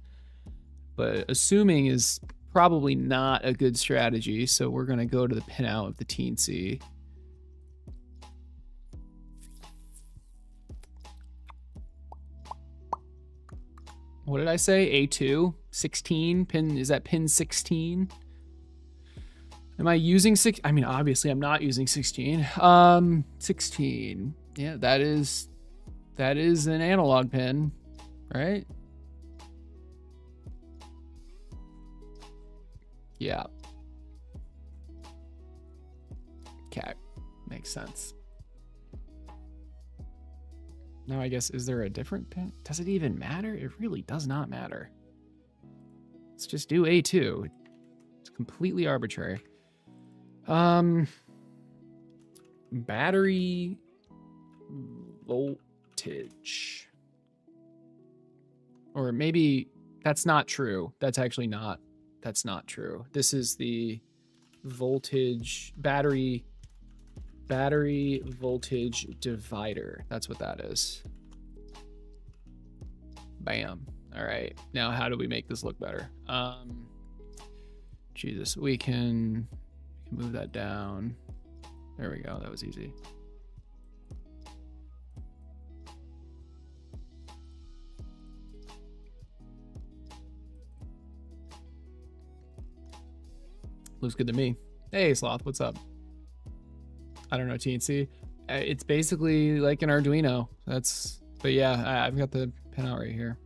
but assuming is probably not a good strategy. So we're going to go to the pinout of the teensy. What did I say? A2, 16 pin. Is that pin 16? Am I using six? I mean, obviously I'm not using 16. 16. Yeah, that is an analog pin, right? Yeah. Okay, makes sense. Now I guess, is there a different pin? Does it even matter? It really does not matter. Let's just do A2. It's completely arbitrary. Battery voltage. Or maybe that's not true. That's actually not. That's not true. This is the voltage battery voltage divider. That's what that is. Bam. All right. Now how do we make this look better? Jesus, we can move that down. There we go. That was easy. Looks good to me. Hey, Sloth, what's up? I don't know, TNC. It's basically like an Arduino. But yeah, I've got the pinout right here.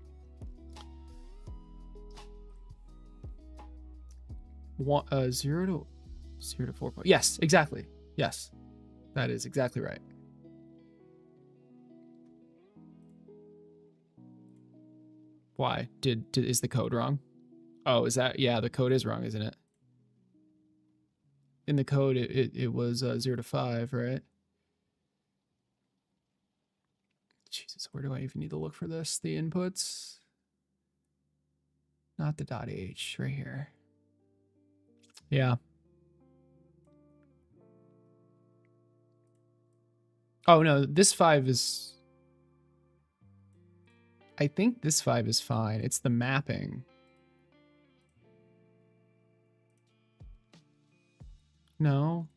0 to 4. Yes, exactly. Yes, that is exactly right. Why? Is the code wrong? Oh, is that? Yeah, the code is wrong, isn't it? In the code, it was 0 to 5, right? Jesus, where do I even need to look for this? The inputs? Not the .h, right here. Yeah. Oh, no, this 5 is... I think this 5 is fine. It's the mapping. No.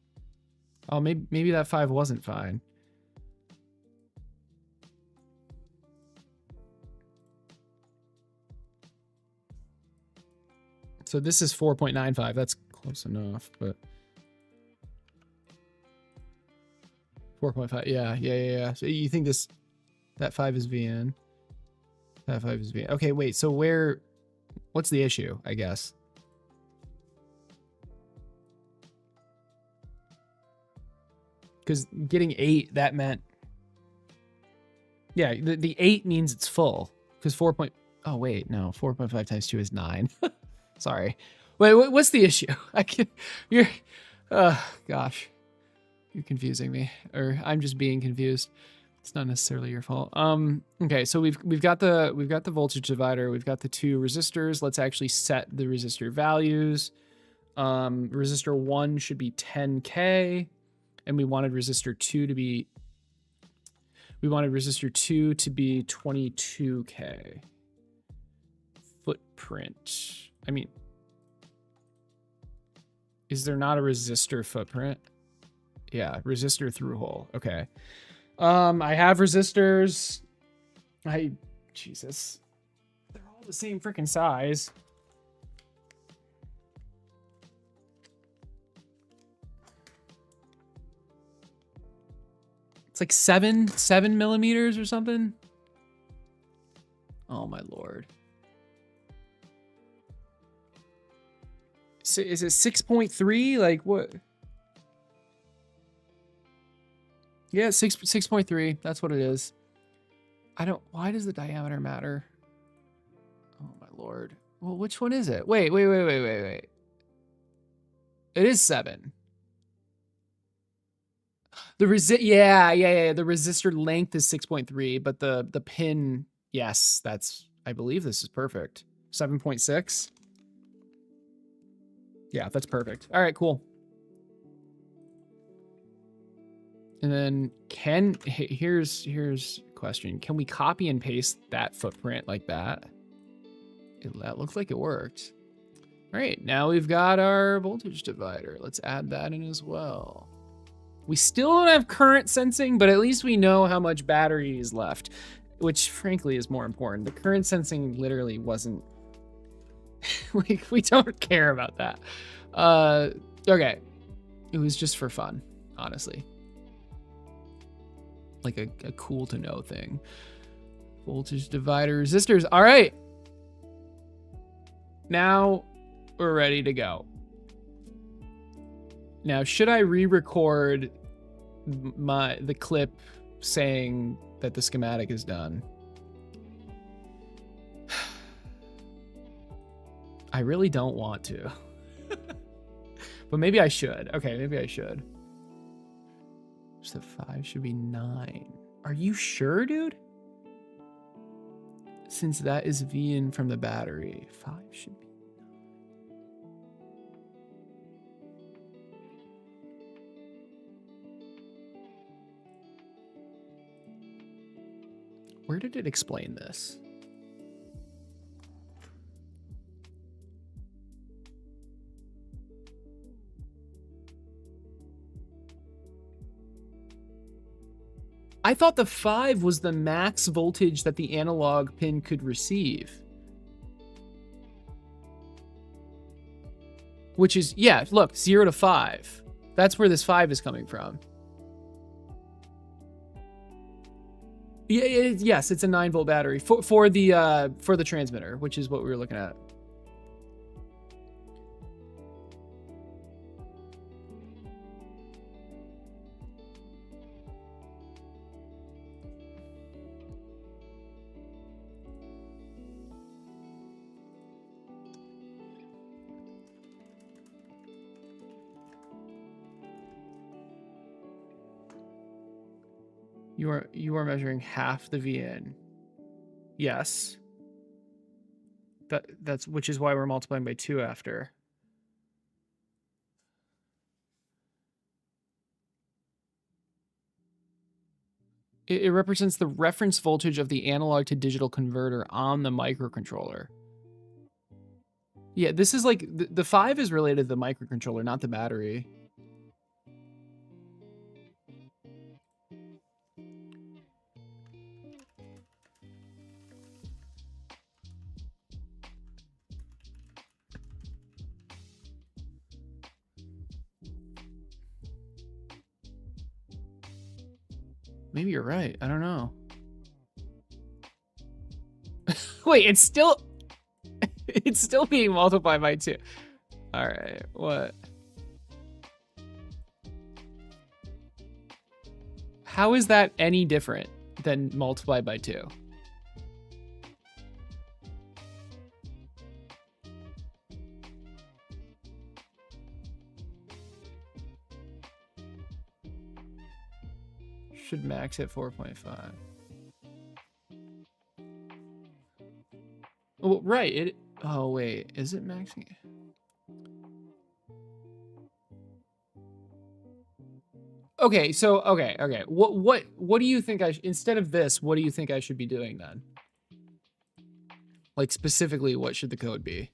Oh, maybe that 5 wasn't fine. So this is 4.95. That's close enough, but 4.5. Yeah. So you think that 5 is VN? That 5 is VN. Okay, wait. So what's the issue, I guess? Because getting 8, that meant... Yeah, the 8 means it's full. Because 4. Oh, wait, no. 4.5 times 2 is 9. Sorry. Wait, what's the issue? Gosh. You're confusing me. Or I'm just being confused. It's not necessarily your fault. Okay, so we've got the voltage divider. We've got the 2 resistors. Let's actually set the resistor values. Resistor 1 should be 10K. And we wanted resistor 2 to be 22K. Footprint. I mean, is there not a resistor footprint? Yeah, resistor through hole. Okay. I have resistors. Jesus. They're all the same freaking size. It's like 7 millimeters or something. Oh my Lord. So is it 6.3? Like what? Yeah, 6.3. That's what it is. Why does the diameter matter? Oh my Lord. Well, which one is it? Wait. It is 7. The The resistor length is 6.3, but the pin, yes, I believe this is perfect. 7.6. Yeah, that's perfect. All right, cool. And then here's a question. Can we copy and paste that footprint like that? That looks like it worked. All right, now we've got our voltage divider. Let's add that in as well. We still don't have current sensing, but at least we know how much battery is left, which frankly is more important. The current sensing literally wasn't, like, we don't care about that. Okay, it was just for fun, honestly. Like a cool to know thing. Voltage divider resistors. All right. Now we're ready to go. Now, should I re-record the clip saying that the schematic is done? I really don't want to. But maybe I should. Okay, maybe I should. So 5 should be 9. Are you sure, dude? Since that is V in from the battery, 5 should be 9. Where did it explain this? I thought the 5 was the max voltage that the analog pin could receive. Which is, yeah, look, 0 to 5. That's where this 5 is coming from. Yeah, yes, it's a 9-volt battery for the transmitter, which is what we were looking at. You are measuring half the VN. Yes. That's which is why we're multiplying by 2 after. It represents the reference voltage of the analog to digital converter on the microcontroller. Yeah, this is like the 5 is related to the microcontroller, not the battery. Maybe you're right. I don't know. Wait, it's still being multiplied by 2. All right, what? How is that any different than multiplied by 2? Should max at 4.5. Oh, right. Oh, wait. Is it maxing? Okay, so okay. What do you think instead of this, what do you think I should be doing then? Like specifically, what should the code be?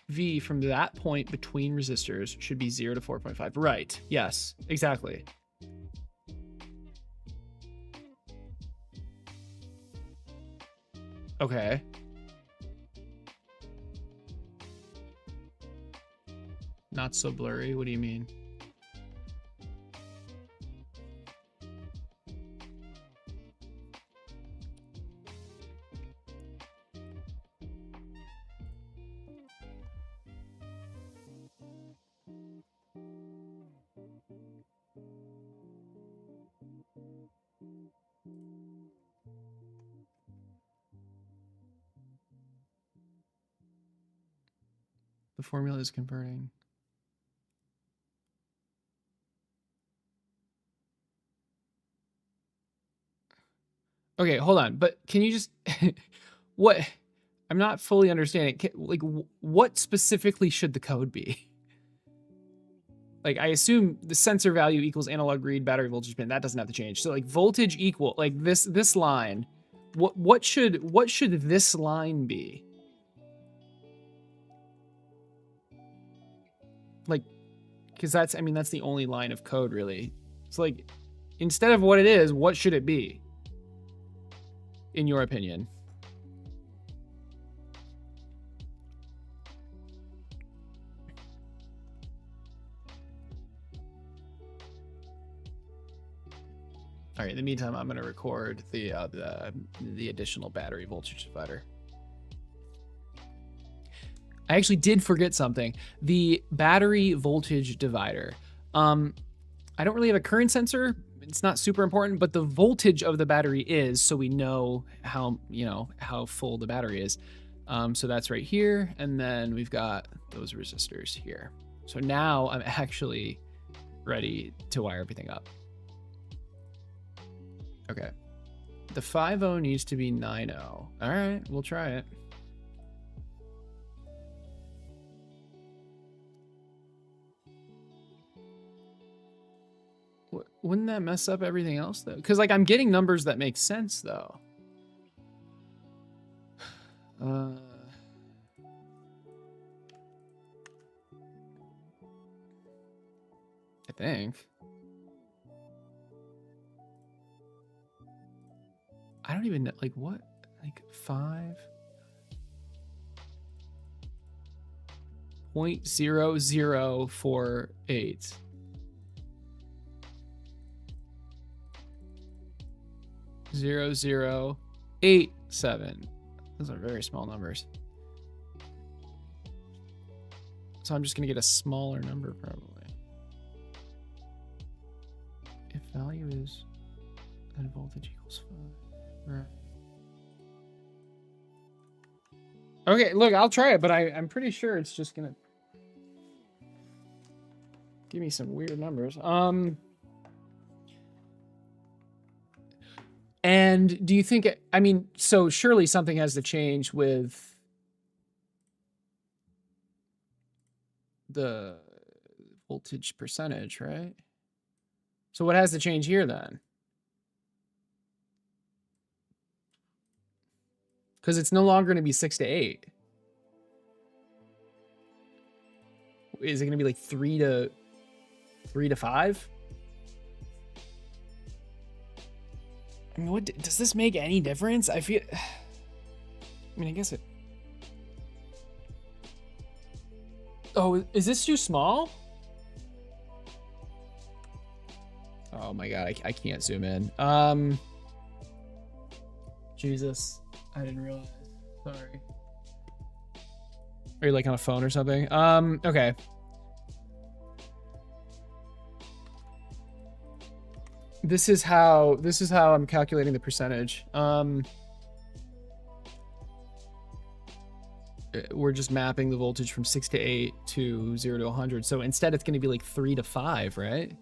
V from that point between resistors should be 0 to 4.5. Right. Yes, exactly. Okay. Not so blurry. What do you mean? The formula is converting. Okay, hold on. But can you just what? I'm not fully understanding. Like, what specifically should the code be? Like, I assume the sensor value equals analog read battery voltage pin. That doesn't have to change. So like voltage equal like this line. What should this line be? Like, because that's the only line of code really. It's like, instead of what it is, what should it be? In your opinion? All right, in the meantime, I'm going to record the additional battery voltage divider. I actually did forget something. The battery voltage divider. I don't really have a current sensor. It's not super important, but the voltage of the battery is, so we know how full the battery is. So that's right here, and then we've got those resistors here. So now I'm actually ready to wire everything up. Okay. The 5.0 needs to be 9.0. All right, we'll try it. Wouldn't that mess up everything else though? Because like I'm getting numbers that make sense though. I think. I don't even know, like what? Like 5.0048. 0087. Those are very small numbers. So I'm just gonna get a smaller number probably. If value is then voltage equals 5. Right. Okay, look, I'll try it, but I'm pretty sure it's just gonna give me some weird numbers. And do you think, I mean, so surely something has to change with the voltage percentage, right? So what has to change here then? Because it's no longer going to be 6 to 8. Is it going to be like 3 to 5? I mean, what does this make any difference? I feel. I mean, I guess it. Oh, is this too small? Oh my god, I can't zoom in. Jesus, I didn't realize. Sorry. Are you like on a phone or something? Okay. This is how I'm calculating the percentage. We're just mapping the voltage from 6 to 8 to 0 to 100. So instead it's going to be like 3 to 5, right?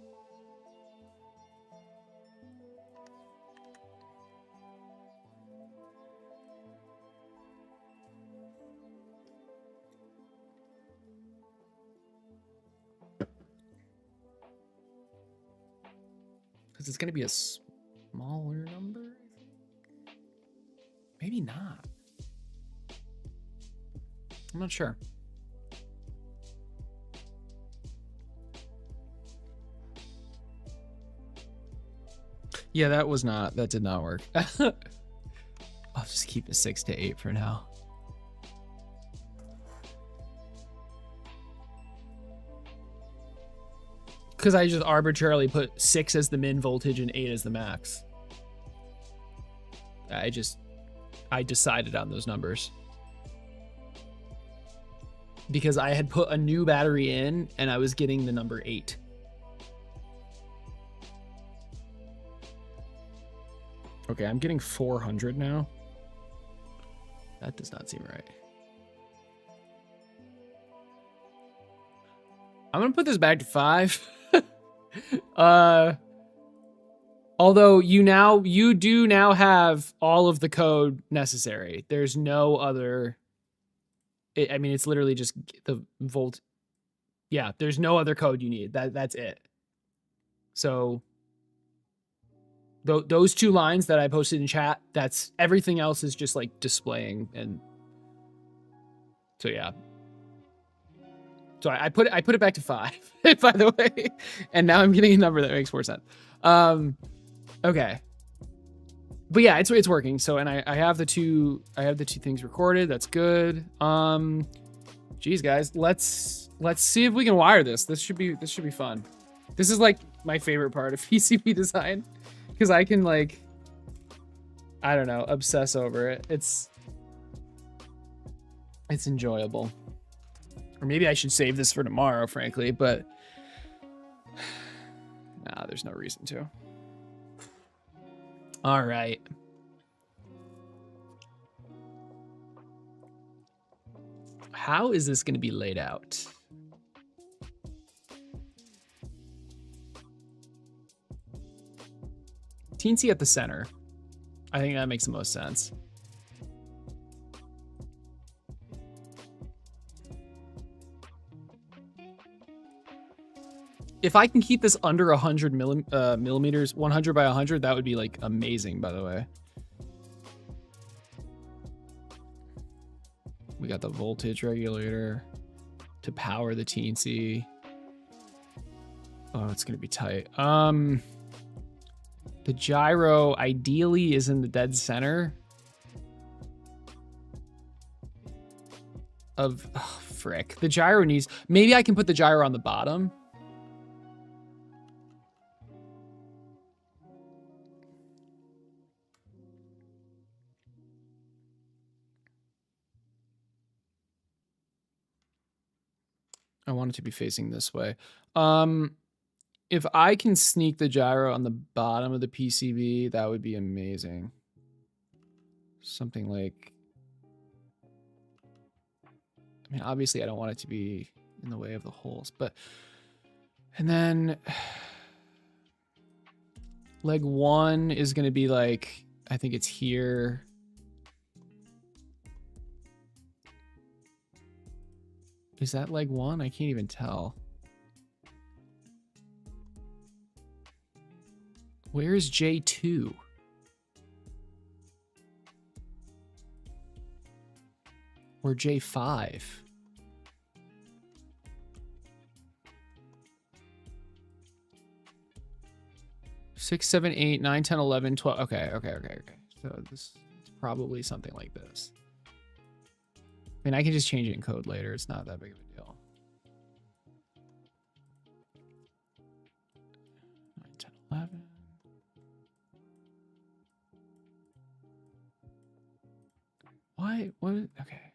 Because it's going to be a smaller number, I think. Maybe not. I'm not sure. Yeah, that did not work. I'll just keep it 6 to 8 for now. Because I just arbitrarily put 6 as the min voltage and 8 as the max. I decided on those numbers. Because I had put a new battery in and I was getting the number 8. Okay, I'm getting 400 now. That does not seem right. I'm gonna put this back to 5. Although you do now have all of the code necessary. There's no other. I mean, it's literally just the volt. Yeah, there's no other code you need. That's it. So those 2 lines that I posted in chat, that's everything else is just like displaying. And so yeah. So I put it back to 5, by the way, and now I'm getting a number that makes more sense. Okay, but yeah, it's working. So and I have the two things recorded. That's good. Geez, guys, let's see if we can wire this. This should be fun. This is like my favorite part of PCB design because I can like, I don't know, obsess over it. It's enjoyable. Or maybe I should save this for tomorrow, frankly, but nah, there's no reason to. All right. How is this going to be laid out? Teensy at the center. I think that makes the most sense. If I can keep this under 100 millimeters, 100 by 100, that would be like amazing, by the way. We got the voltage regulator to power the teensy. Oh, it's gonna be tight. The gyro ideally is in the dead center of, oh, frick. The gyro needs, maybe I can put the gyro on the bottom. I want it to be facing this way. If I can sneak the gyro on the bottom of the PCB, that would be amazing. Something like, I mean, obviously I don't want it to be in the way of the holes, but, and then leg 1 is going to be like, I think it's here. Is that leg 1? I can't even tell. Where's J2? Or J5? Six, 7, 8, 9, 10, 11, 12. Okay. So this is probably something like this. I mean, I can just change it in code later. It's not that big of a deal. 9, 10, 11. Why? What? Okay.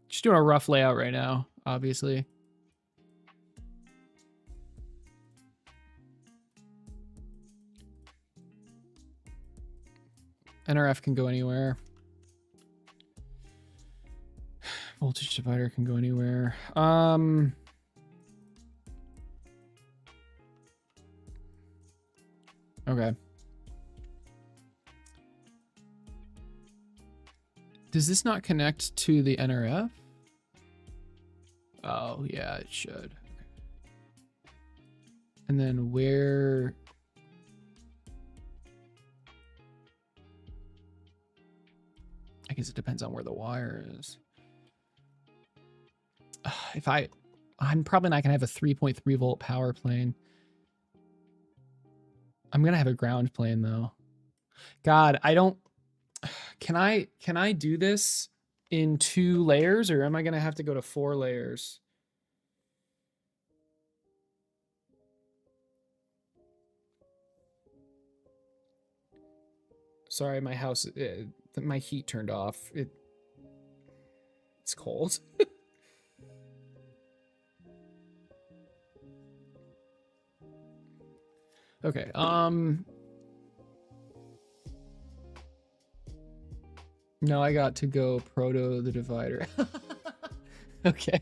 Just doing a rough layout right now, obviously. NRF can go anywhere. Voltage divider can go anywhere. Okay. Does this not connect to the NRF? Oh, yeah, it should. Okay. And then where... I guess it depends on where the wire is. I'm probably not gonna have a 3.3 volt power plane. I'm gonna have a ground plane though. God, I don't. Can I do this in 2 layers, or am I gonna have to go to 4 layers? Sorry, my house. My heat turned off. It's cold. Okay, no, I got to go proto the divider. Okay,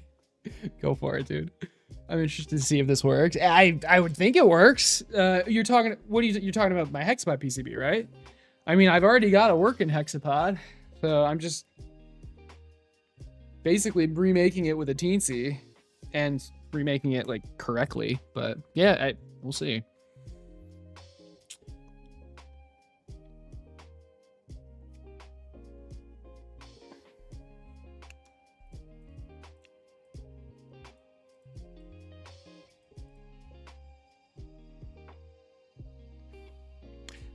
go for it, dude. I'm interested to see if this works. I would think it works. You're talking you're talking about my Hexapod PCB, right? I mean, I've already got a working Hexapod, so I'm just basically remaking it with a teensy and remaking it like correctly. But yeah, we'll see.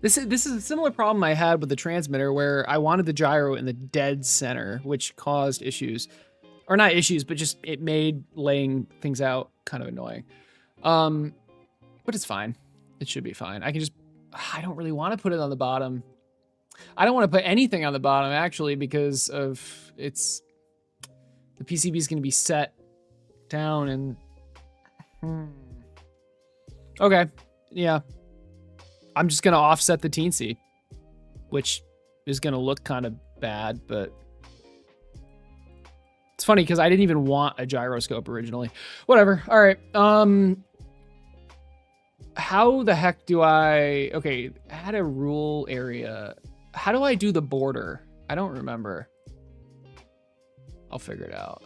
This is a similar problem I had with the transmitter where I wanted the gyro in the dead center, which caused issues. Or not issues, but just it made laying things out kind of annoying. But it's fine. It should be fine. I don't really want to put it on the bottom. I don't want to put anything on the bottom actually because of the PCB is going to be set down and okay. Yeah. I'm just going to offset the teensy, which is going to look kind of bad, but it's funny because I didn't even want a gyroscope originally. Whatever. All right. How the heck do okay, add a rule area. How do I do the border? I don't remember. I'll figure it out.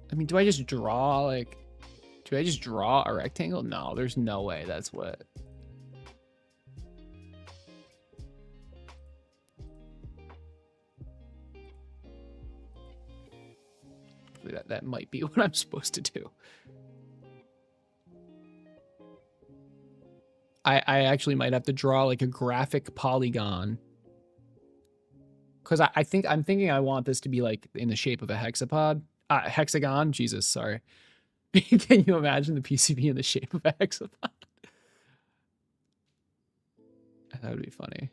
I mean, do I just draw a rectangle? No, there's no way that's what. That might be what I'm supposed to do. I actually might have to draw like a graphic polygon. Because I'm thinking I want this to be like in the shape of a hexagon. Jesus, sorry. Can you imagine the PCB in the shape of a hexapod? That would be funny.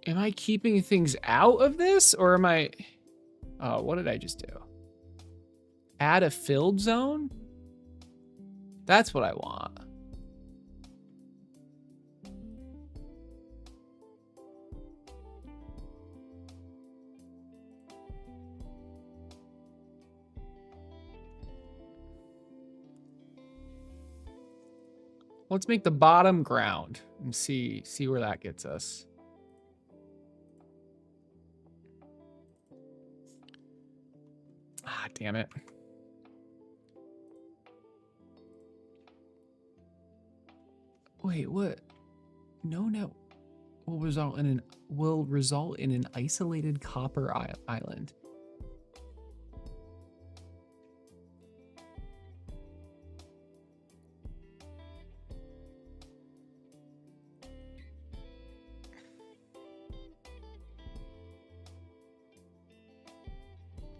Am I keeping things out of this or am I... Oh, what did I just do? Add a filled zone? That's what I want. Let's make the bottom ground and see where that gets us. Ah, damn it. Wait, what? No. Will result in an isolated copper island.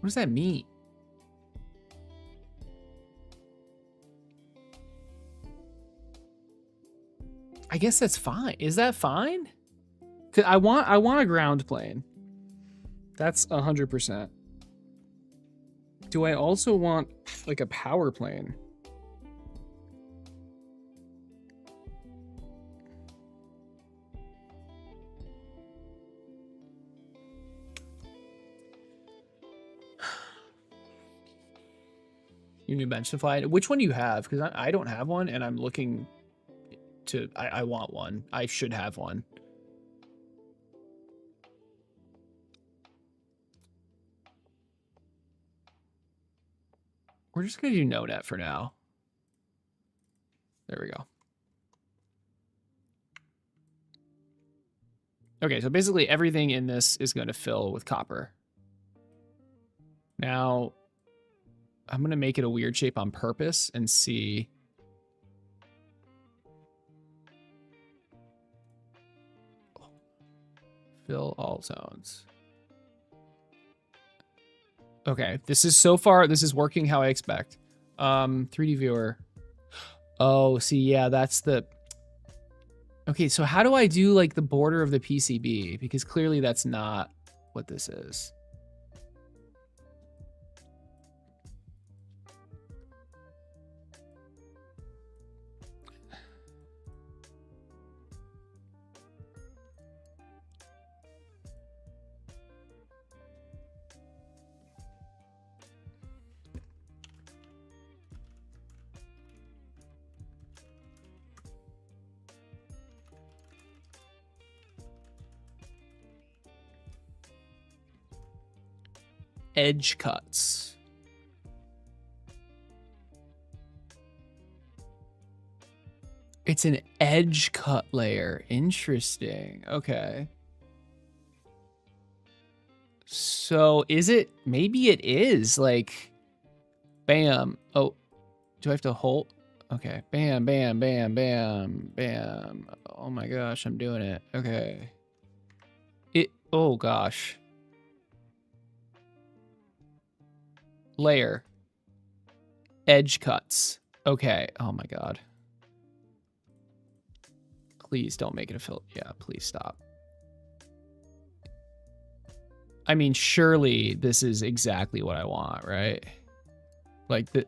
What does that mean? I guess that's fine. Is that fine? 'Cause I want a ground plane. That's 100%. Do I also want like a power plane? You need bench to fly. Which one do you have? Because I don't have one, and I'm looking to. I want one. I should have one. We're just gonna do no net for now. There we go. Okay, so basically everything in this is going to fill with copper. Now, I'm going to make it a weird shape on purpose and see Fill all zones. Okay, this is so far, this is working how I expect. 3D viewer. Oh, see, yeah, that's the... Okay, so how do I do like the border of the PCB? Because clearly that's not what this is. Edge cuts. It's an edge cut layer. Interesting. Okay. So is it, maybe it is like, bam. Oh, do I have to hold? Okay. Bam, bam, bam, bam, bam. Oh my gosh, I'm doing it. Okay. Oh gosh. Layer. Edge cuts. Okay. Oh my god. Please don't make it a fill. Yeah, please stop. I mean, surely this is exactly what I want, right? Like the...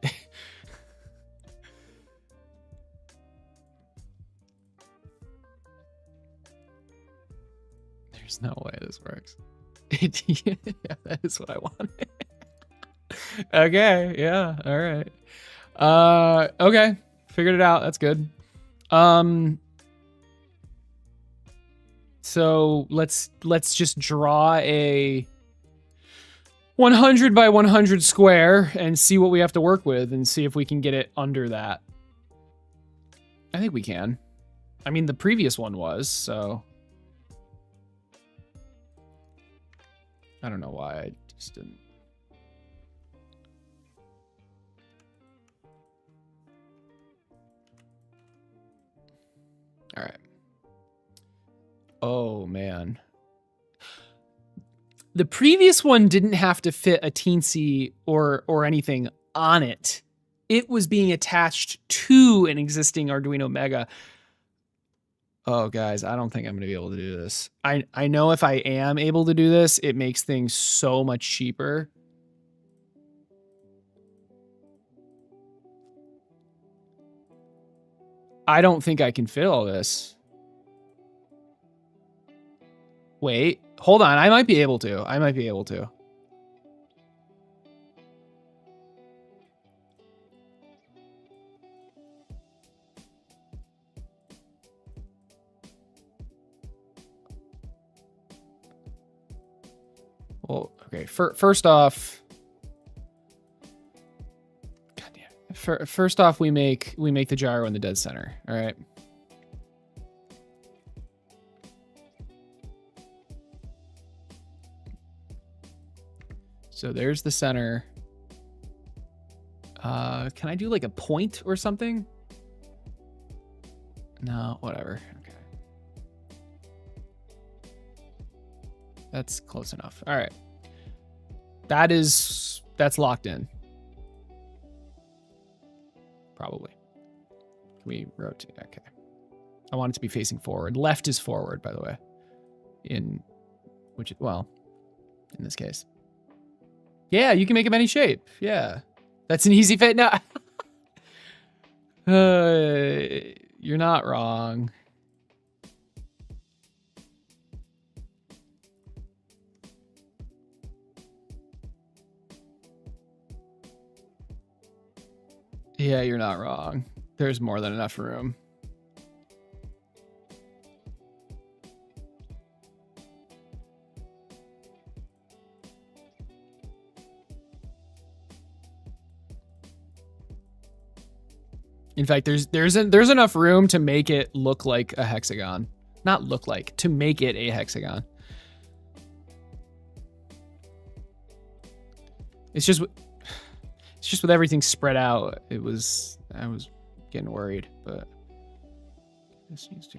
There's no way this works. Yeah, that is what I wanted. Okay, yeah, all right. Okay, figured it out. That's good. So let's just draw a 100 by 100 square and see what we have to work with and see if we can get it under that. I think we can. I mean, the previous one was, so I don't know why I just didn't. All right. Oh, man. The previous one didn't have to fit a teensy or anything on it. It was being attached to an existing Arduino Mega. Oh, guys, I don't think I'm going to be able to do this. I know if I am able to do this, it makes things so much cheaper. I don't think I can fit all this. Wait, hold on. I might be able to. I might be able to. Well, okay. First off, goddamn. First off, we make the gyro in the dead center. All right. So there's the center. Can I do like a point or something? No, whatever. Okay. That's close enough. All right. That's locked in. Probably. Can we rotate? Okay. I want it to be facing forward. Left is forward, by the way. In this case. Yeah, you can make them any shape. Yeah. That's an easy fit. No. You're not wrong. Yeah, you're not wrong. There's more than enough room. In fact, there's enough room to make it look like a hexagon. Not look like, to make it a hexagon. It's just with everything spread out, I was getting worried, but this needs to.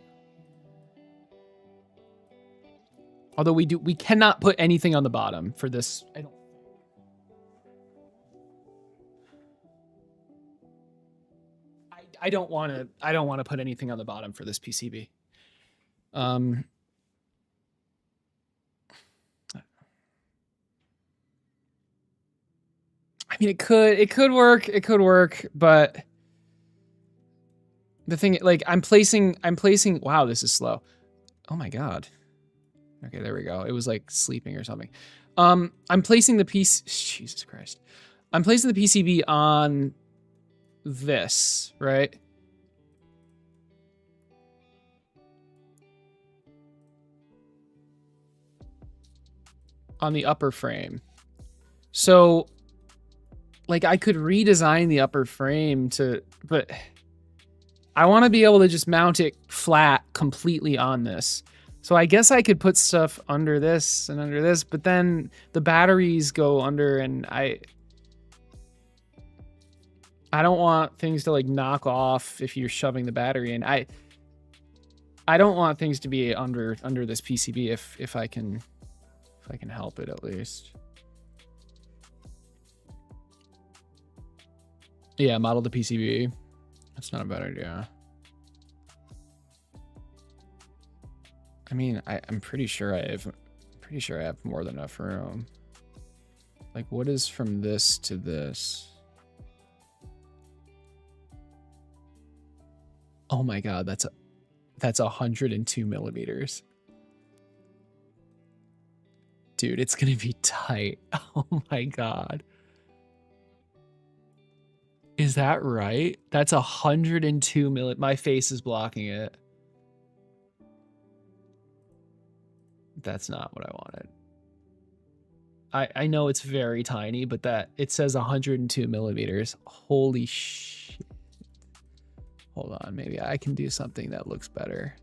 Although we cannot put anything on the bottom for this. I don't want to put anything on the bottom for this PCB. I mean, it could work, but the thing, like, I'm placing, wow, this is slow. Oh my God. Okay, there we go. It was like sleeping or something. I'm placing the piece, Jesus Christ. I'm placing the PCB on this, right? On the upper frame. So, like, I could redesign the upper frame but I want to be able to just mount it flat completely on this. So I guess I could put stuff under this and under this, but then the batteries go under, and I don't want things to like knock off if you're shoving the battery in. I don't want things to be under this PCB if I can help it at least. Yeah, model the PCB. That's not a bad idea. I mean, I'm pretty sure I have more than enough room. Like, what is from this to this? Oh my God, that's 102 millimeters. Dude, it's gonna be tight. Oh my God. Is that right? That's 102 millimeters. My face is blocking it. That's not what I wanted. I know it's very tiny, but that it says 102 millimeters. Holy shit. Hold on, maybe I can do something that looks better.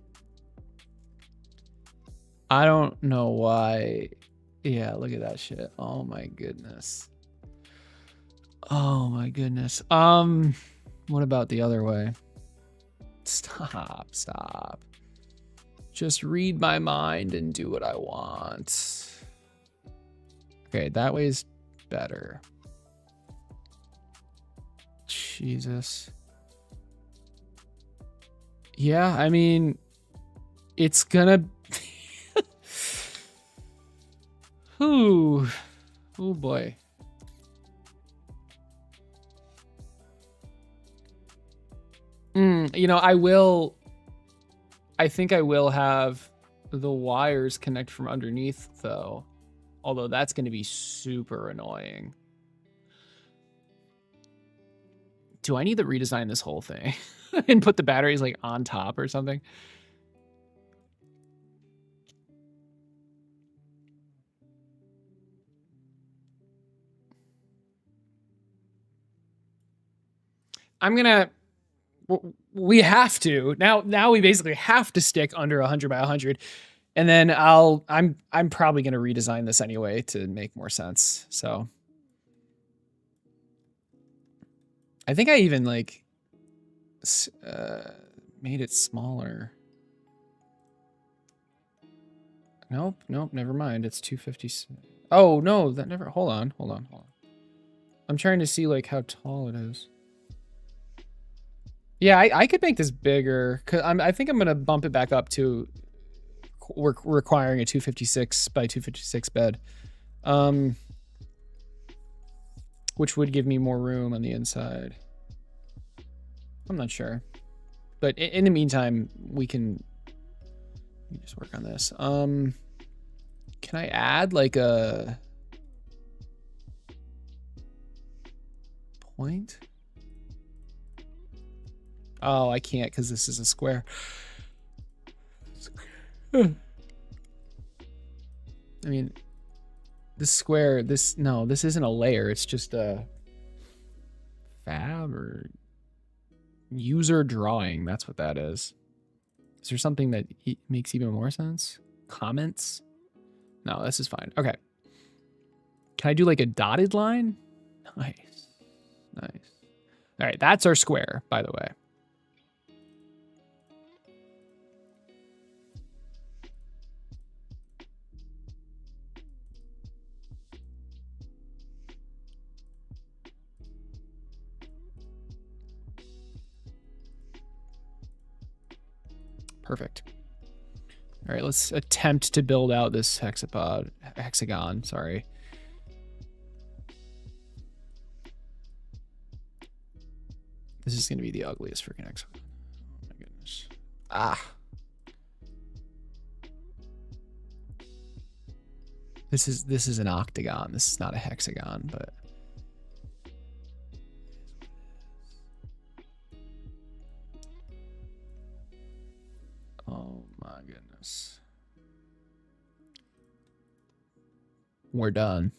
I don't know why. Yeah, look at that shit. Oh my goodness. Oh my goodness. What about the other way? Stop. Just read my mind and do what I want. Okay, that way's better. Jesus. Yeah, I mean, it's gonna... Ooh. Oh boy. You know, I think I will have the wires connect from underneath though. Although that's going to be super annoying. Do I need to redesign this whole thing and put the batteries like on top or something? We have to now we basically have to stick under 100 by 100, and then I'm probably going to redesign this anyway to make more sense. So I think I even like made it smaller. Nope, never mind. It's 250. Oh no, that never. Hold on. I'm trying to see like how tall it is. Yeah, I could make this bigger, cause I think I'm gonna bump it back up to requiring a 256 by 256 bed, which would give me more room on the inside. I'm not sure, but in the meantime, we can just work on this. Can I add like a point? Oh, I can't because this is a square. I mean, this square, this isn't a layer. It's just a fab or user drawing. That's what that is. Is there something that makes even more sense? Comments? No, this is fine. Okay. Can I do like a dotted line? Nice. All right, that's our square, by the way. Perfect. All right, let's attempt to build out this hexagon, sorry. This is going to be the ugliest freaking hexagon. Oh my goodness. Ah. This is an octagon. This is not a hexagon, but oh my goodness. We're done.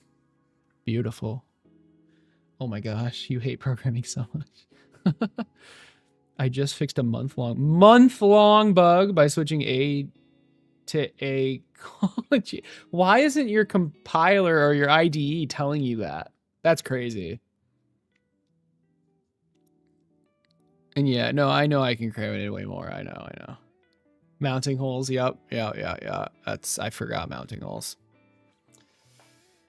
Beautiful. Oh my gosh, you hate programming so much. I just fixed a month-long bug by switching A to a ecology. Why isn't your compiler or your IDE telling you that? That's crazy. And yeah, no, I know I can create it way more. I know. Mounting holes, yep. Yeah. I forgot mounting holes.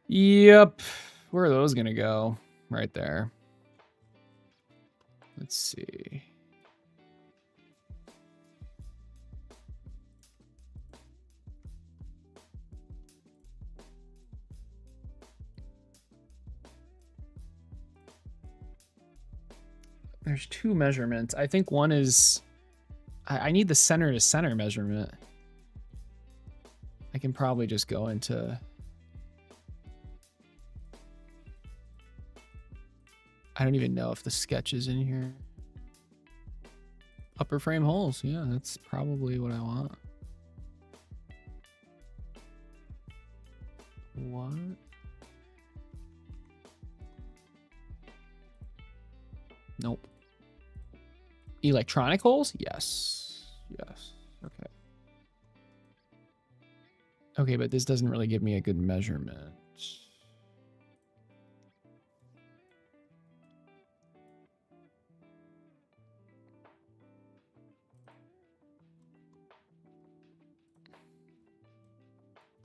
Yep. Where are those gonna go? Right there. Let's see. There's two measurements. I think one is... I need the center to center measurement. I can probably just go into... I don't even know if the sketch is in here. Upper frame holes. Yeah, that's probably what I want. What? Nope. Electronic holes? Yes. Okay. Okay, but this doesn't really give me a good measurement.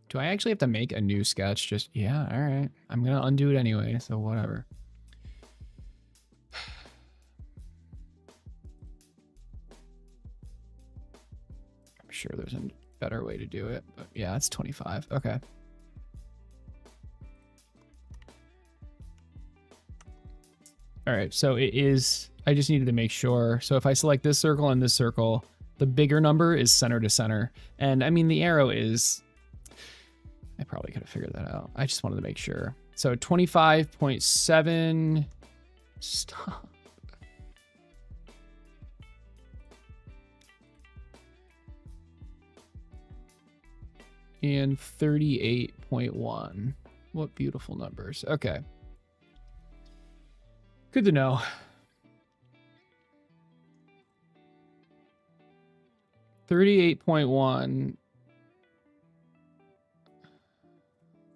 Do I actually have to make a new sketch? Just, yeah, all right. I'm going to undo it anyway, so whatever. I'm sure there's a better way to do it, but yeah, it's 25. Okay. All right, so it is, I just needed to make sure. So if I select this circle and this circle, the bigger number is center to center. And I mean, the arrow is... I probably could have figured that out. I just wanted to make sure. So 25.7. Stop. And 38.1. What beautiful numbers. Okay. Good to know. $38.1.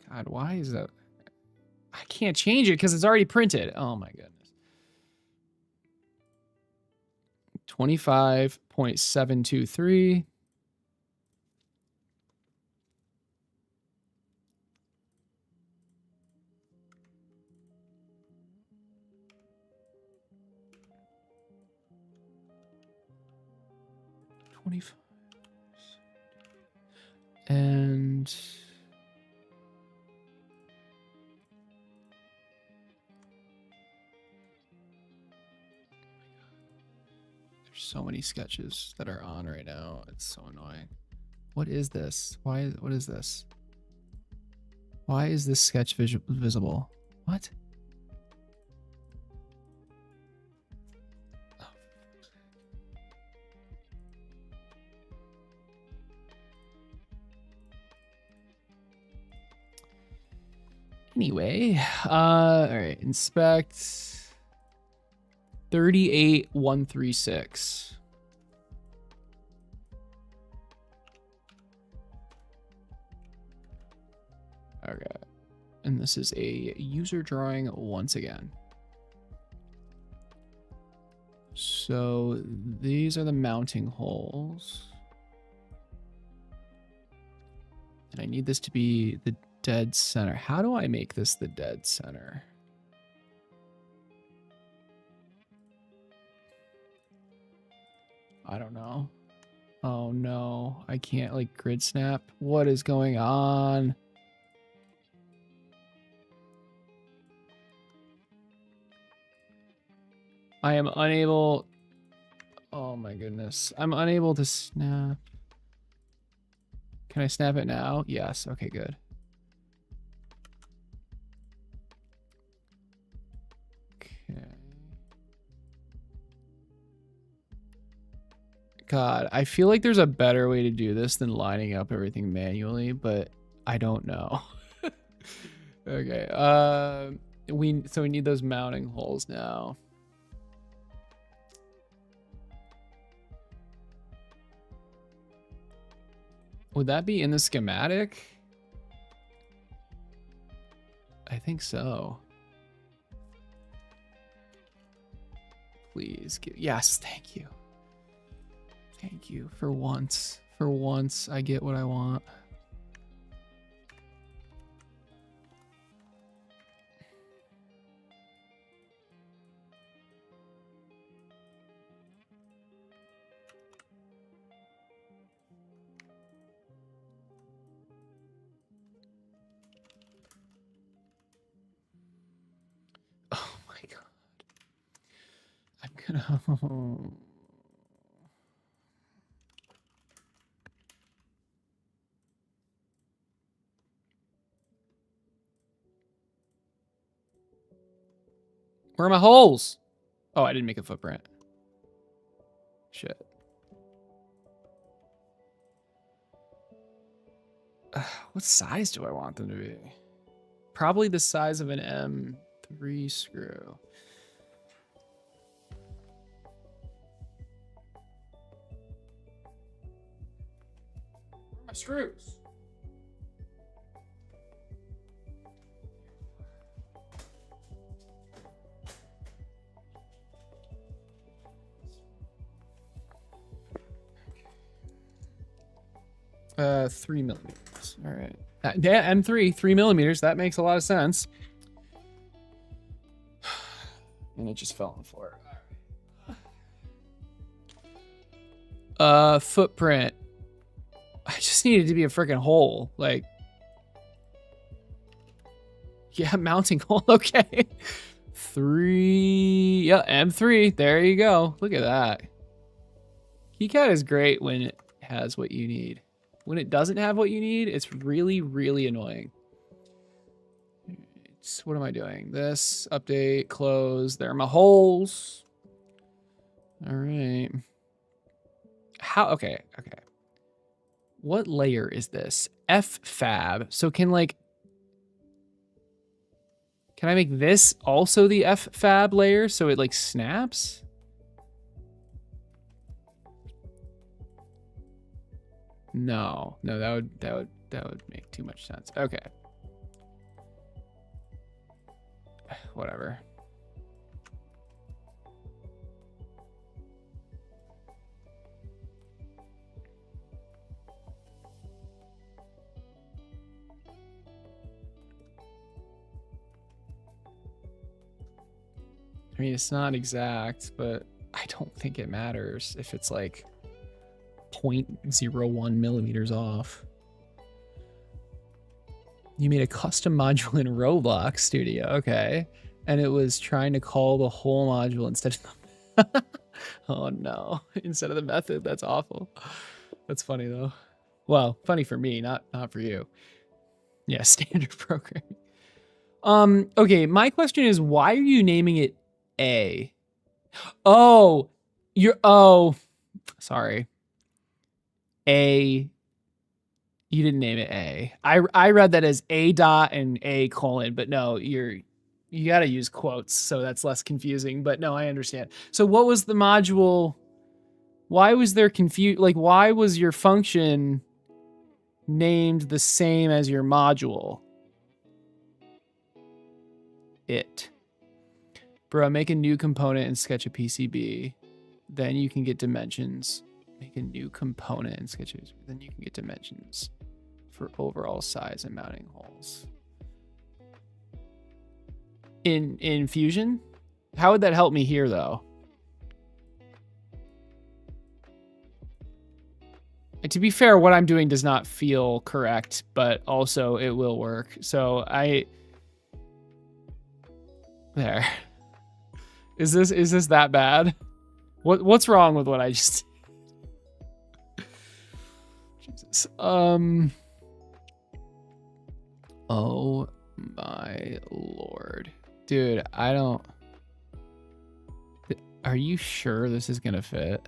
God, why is that? I can't change it because it's already printed. Oh my goodness. 25.723. And there's so many sketches that are on right now. It's so annoying. What is this? What is this? Why is this sketch visible? What? Anyway, all right, inspect 38136. Okay, and this is a user drawing once again. So these are the mounting holes. And I need this to be the dead center. How do I make this the dead center? I don't know. Oh no, I can't like grid snap. What is going on? I am unable. Oh my goodness. I'm unable to snap. Can I snap it now? Yes. Okay, good. Okay. God, I feel like there's a better way to do this than lining up everything manually, but I don't know. Okay. We need those mounting holes now. Would that be in the schematic? I think so. Please give, yes, thank you. Thank you. For once, I get what I want. Oh my God. I'm gonna... Where are my holes? Oh, I didn't make a footprint. Shit. What size do I want them to be? Probably the size of an M3 screw. Where are my screws? Okay. 3 millimeters. All right. Yeah, M3, 3 millimeters. That makes a lot of sense. And it just fell on the floor. Footprint. I just needed to be a freaking hole. Like, yeah, mounting hole. Okay. 3. Yeah, M3. There you go. Look at that. KiCad is great when it has what you need. When it doesn't have what you need, it's really, really annoying. What am I doing? This, update, close. There are my holes. All right. How? Okay. What layer is this? F fab. So can I make this also the F fab layer so it like snaps? No, that would make too much sense. Okay. Whatever. I mean, it's not exact, but I don't think it matters if it's like 0.01 millimeters off. You made a custom module in Roblox Studio, okay. And it was trying to call the whole module instead of the... Oh no, instead of the method. That's awful. That's funny though. Well, funny for me, not for you. Yeah, standard programming. Okay, my question is, why are you naming it A? Oh, sorry. A. You didn't name it A. I read that as A dot and A colon, but no, you got to use quotes, so that's less confusing. But no, I understand. So what was the module? Why was there like, why was your function named the same as your module? Bro, make a new component and sketch a PCB. Then you can get dimensions. Make a new component and sketch it. Then you can get dimensions for overall size and mounting holes. In Fusion? How would that help me here though? to be fair, what I'm doing does not feel correct, but also it will work. So there. Is this that bad? What's wrong with what I just Jesus. Oh my lord. Dude, I don't. Are you sure this is gonna fit?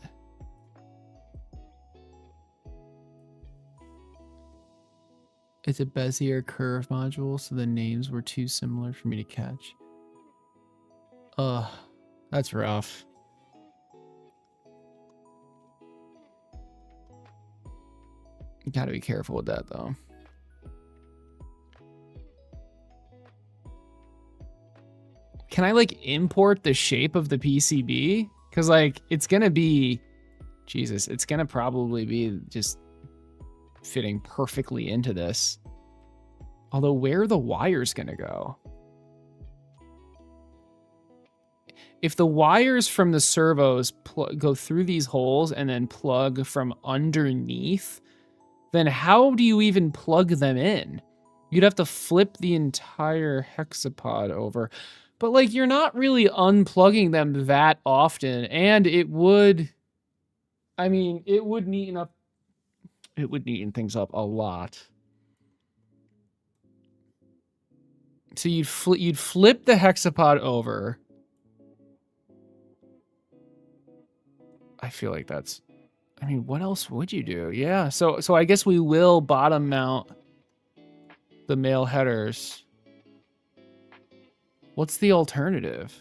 It's a Bezier curve module, so the names were too similar for me to catch. Ugh, that's rough. You gotta be careful with that though. Can I like import the shape of the PCB? Cause like it's gonna be, Jesus, it's gonna probably be just fitting perfectly into this. Although where are the wires gonna go? If the wires from the servos go through these holes and then plug from underneath, then how do you even plug them in? You'd have to flip the entire hexapod over. But like you're not really unplugging them that often, and it would, I mean, it would neaten things up a lot. So you'd flip the hexapod over. I feel like that's, I mean, what else would you do? Yeah, so I guess we will bottom mount the male headers. What's the alternative?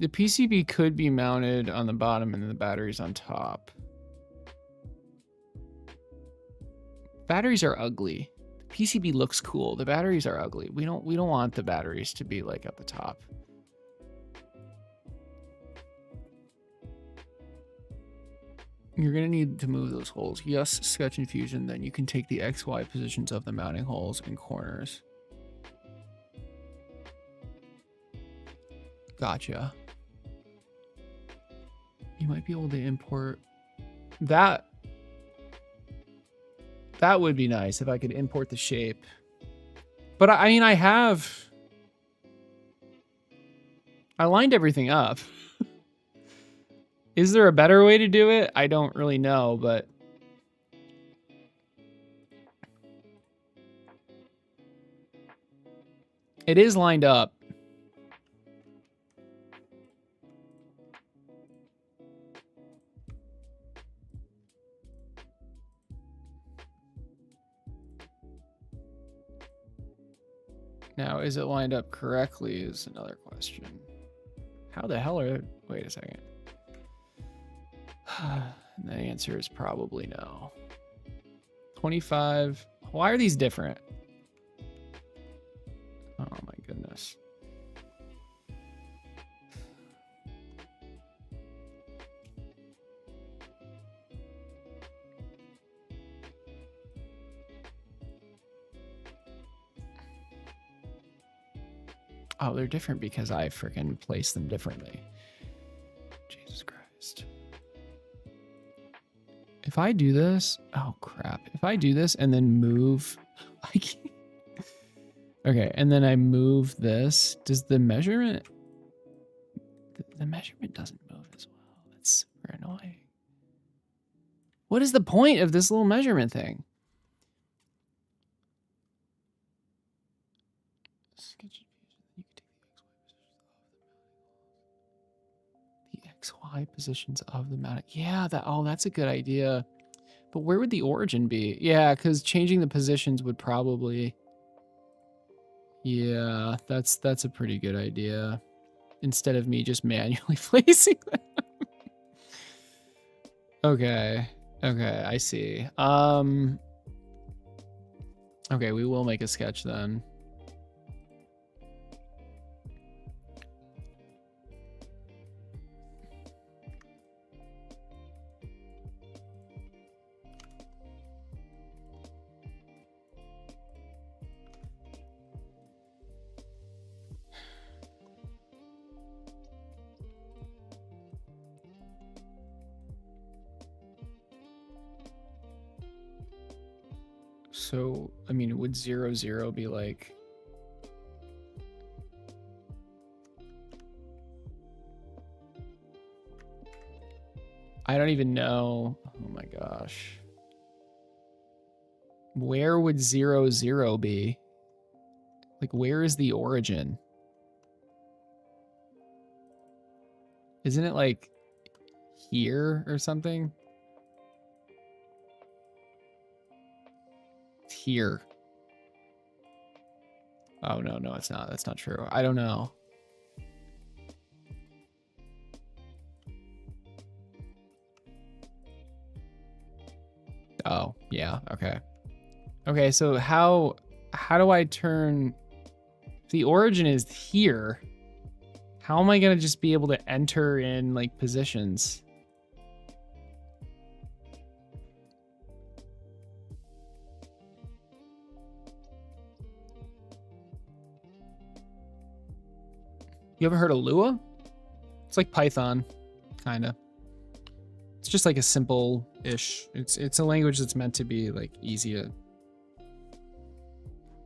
The PCB could be mounted on the bottom and the batteries on top. Batteries are ugly. The PCB looks cool. The batteries are ugly. We don't want the batteries to be like at the top. You're gonna need to move those holes. Yes, sketch and fusion, then you can take the XY positions of the mounting holes and corners. Gotcha. You might be able to import that. That would be nice if I could import the shape. But I mean, I lined everything up. Is there a better way to do it? I don't really know, but it is lined up. Now, is it lined up correctly is another question. How the hell are... Wait a second. And the answer is probably no. 25. Why are these different? Oh my goodness. Oh, they're different because I freaking placed them differently. Jesus Christ. If I do this, oh crap. If I do this and then move, I can't. Okay, and then I move this, does the measurement, the measurement doesn't move as well. That's super annoying. What is the point of this little measurement thing? XY positions of the mounting. Yeah, that's a good idea. But where would the origin be? Yeah, because changing the positions would probably... Yeah, that's a pretty good idea. Instead of me just manually placing them. Okay, I see. Okay, we will make a sketch then. So, I mean, would 0, 0 be like... I don't even know. Oh my gosh. Where would 0, 0 be? Like, where is the origin? Isn't it like here or something? It's here. Oh, no, no, it's not. That's not true. I don't know. Oh, yeah, okay. Okay, so how do I turn... The origin is here. How am I going to just be able to enter in, like, positions? You ever heard of Lua? It's like Python, kind of. It's just like a simple-ish. It's a language that's meant to be, like, easy to,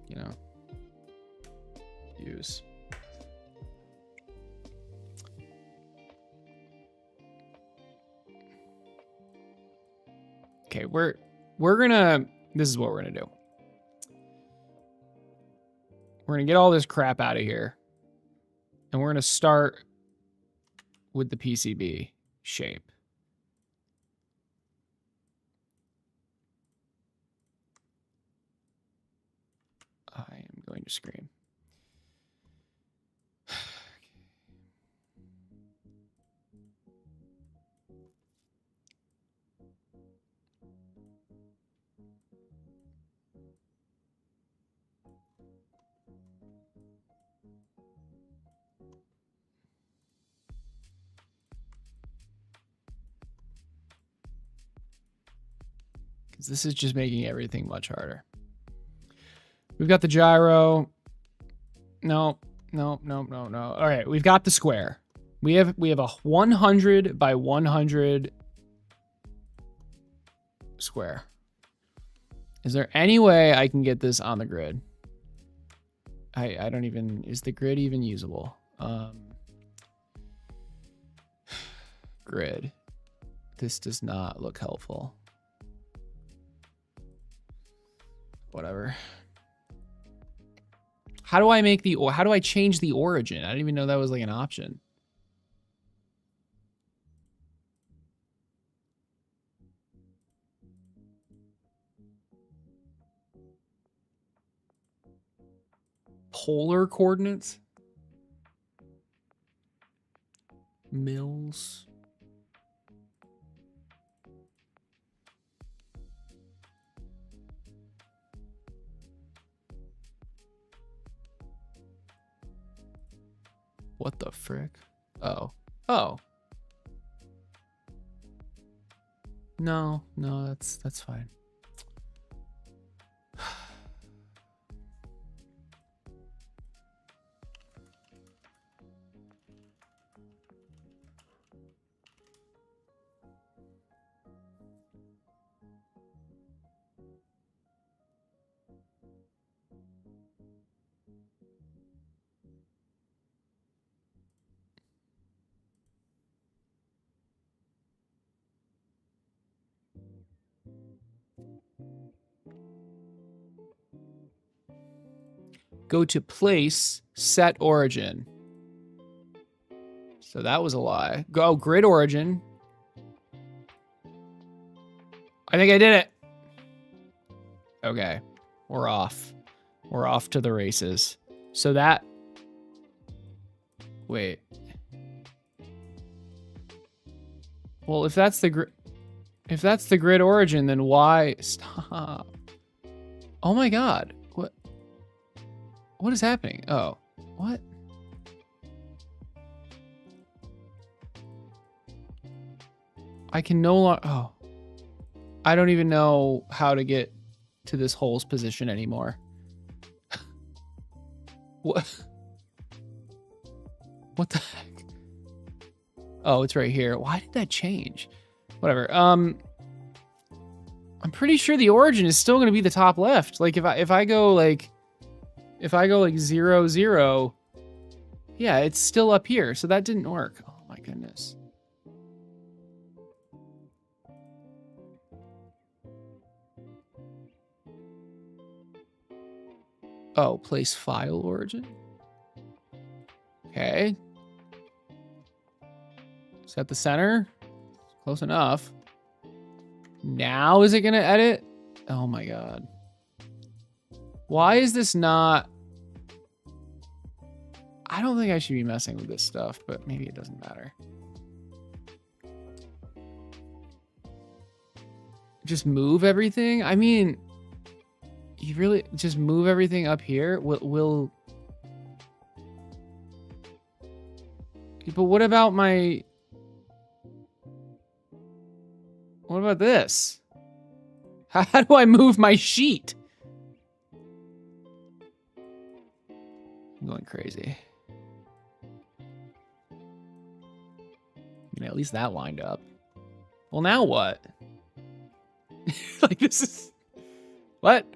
you know, use. Okay, we're gonna, this is what we're gonna do. We're gonna get all this crap out of here. And we're gonna start with the PCB shape. I am going to scream. Because this is just making everything much harder. We've got the gyro. No, no, no, no, no. All right, we've got the square. We have a 100 by 100 square. Is there any way I can get this on the grid? I don't even, is the grid even usable? Grid. This does not look helpful. Whatever. How do I make the, how do I change the origin? I didn't even know that was like an option. Polar coordinates? Mills. What the frick? Oh. Oh. No, no, that's fine. Go to place, set origin. So that was a lie. Go grid origin. I think I did it. Okay. We're off. We're off to the races. So that... Wait. Well, if that's the grid origin, then why... Stop. Oh my god. What is happening? Oh, what? I can no longer... Oh. I don't even know how to get to this hole's position anymore. What? What the heck? Oh, it's right here. Why did that change? Whatever. I'm pretty sure the origin is still going to be the top left. Like if I go like 0, 0, yeah, it's still up here. So that didn't work. Oh my goodness. Oh, place file origin. Okay. Set the center. Close enough. Now is it going to edit? Oh my God. Why is this not... I don't think I should be messing with this stuff, but maybe it doesn't matter. Just move everything? I mean, you really just move everything up here? Will... But what about my... What about this? How do I move my sheet? I'm going crazy. I mean, at least that lined up. Well, now what? Like, this is... What?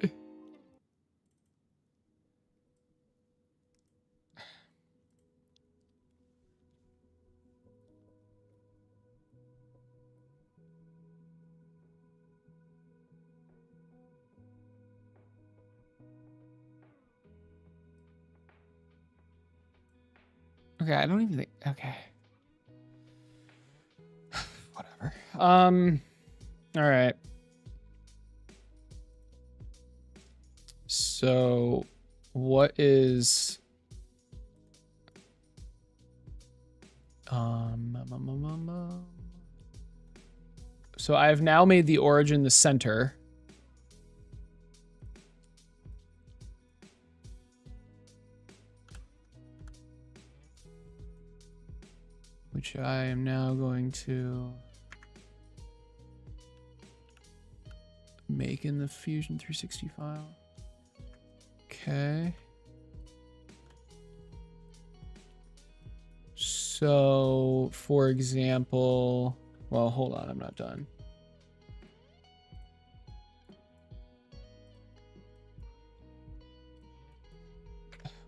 Okay, I don't even think... Okay. Whatever. All right. So, what is... So I've now made the origin the center. Which I am now going to make in the Fusion 360 file. Okay. So, for example, well, hold on, I'm not done.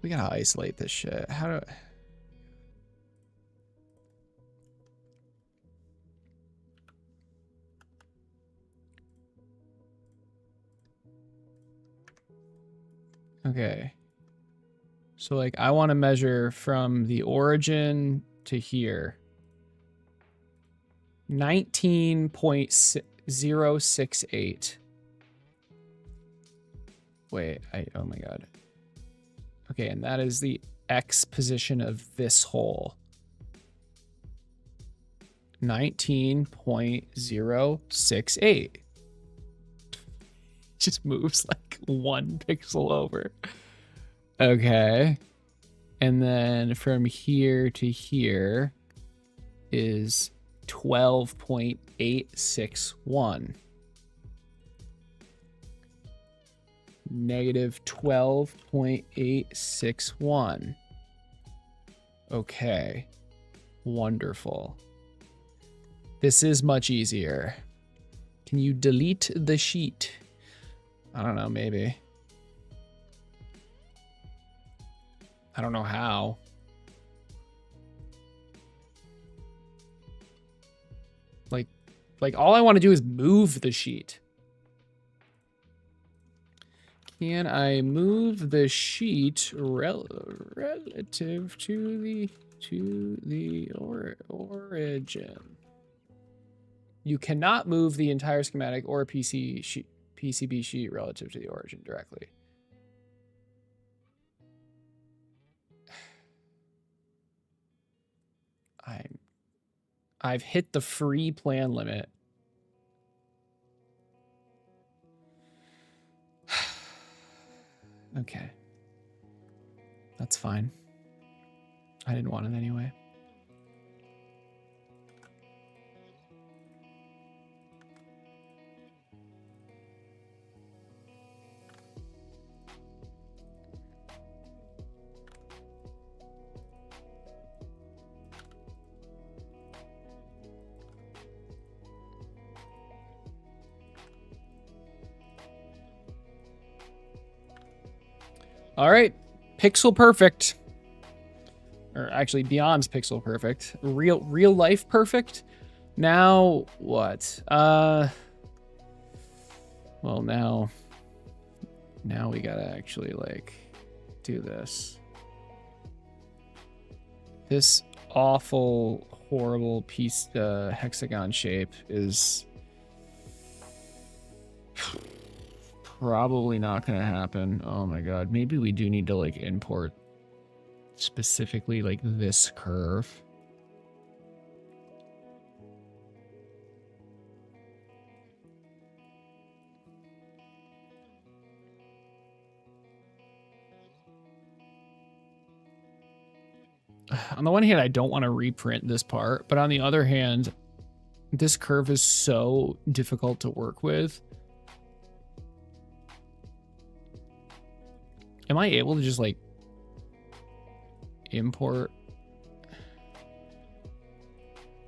We gotta isolate this shit. How do... Okay. So like I want to measure from the origin to here. 19.068. Wait, oh my God. Okay, and that is the X position of this hole. 19.068. Just moves like 1 pixel over. Okay. And then from here to here is 12.861. Negative 12.861. Okay. Wonderful. This is much easier. Can you delete the sheet? I don't know, maybe. I don't know how. Like all I want to do is move the sheet. Can I move the sheet relative to the origin? You cannot move the entire schematic or PCB sheet relative to the origin directly. I've hit the free plan limit. Okay. That's fine. I didn't want it anyway. All right. Pixel perfect. Or actually beyond pixel perfect. Real life perfect. Now what? Well, now we gotta actually like do this. This awful, horrible piece, hexagon shape is probably not gonna happen. Oh my god, maybe we do need to like import specifically like this curve. On the one hand, I don't want to reprint this part, but on the other hand, this curve is so difficult to work with. Am I able to just like import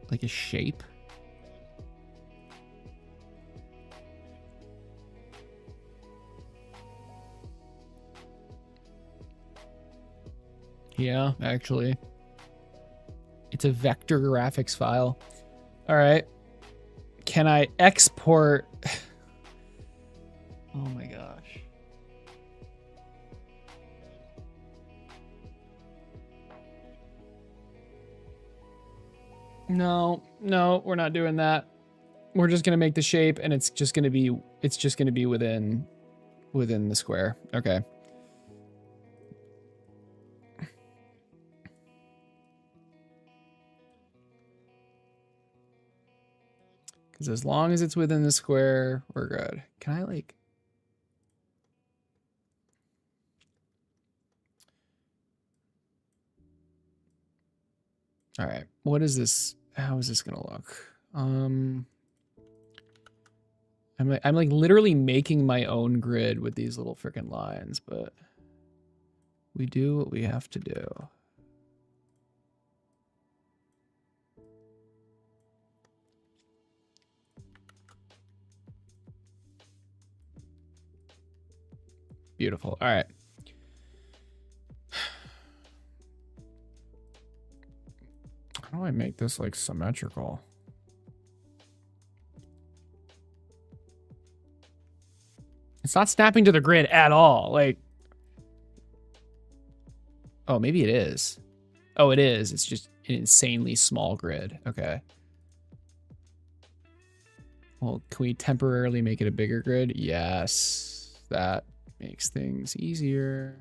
like a shape? Yeah, actually. It's a vector graphics file. All right. Can I export? Oh my gosh. No, we're not doing that. We're just gonna make the shape, and it's just gonna be within the square. Okay. Because as long as it's within the square, we're good. Can I like? All right. What is this? How is this gonna look? I'm like literally making my own grid with these little freaking lines, but we do what we have to do. Beautiful. All right. How do I make this like symmetrical? It's not snapping to the grid at all. Like, oh, maybe it is. Oh, it is. It's just an insanely small grid. Okay. Well, can we temporarily make it a bigger grid? Yes. That makes things easier.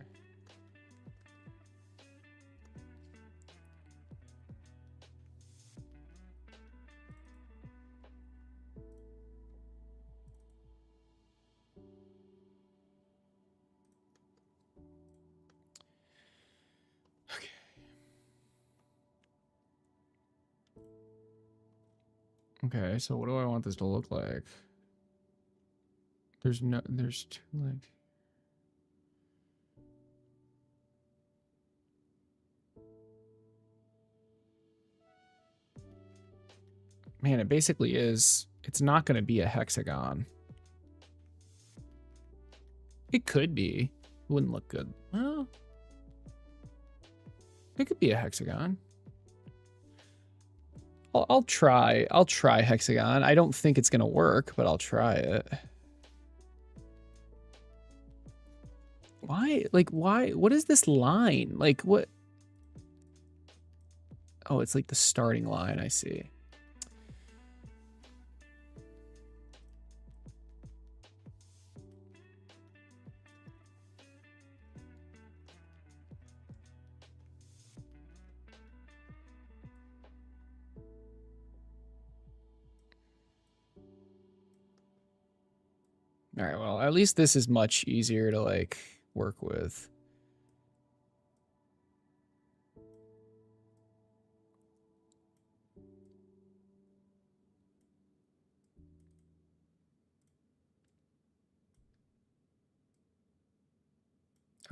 Okay, so what do I want this to look like? There's two like... Man, it basically is. It's not going to be a hexagon. It could be. It wouldn't look good. Well, it could be a hexagon. I'll try. I'll try hexagon. I don't think it's going to work, but I'll try it. Why? Like, why? What is this line? Like, what? Oh, it's like the starting line. I see. All right, well, at least this is much easier to like work with.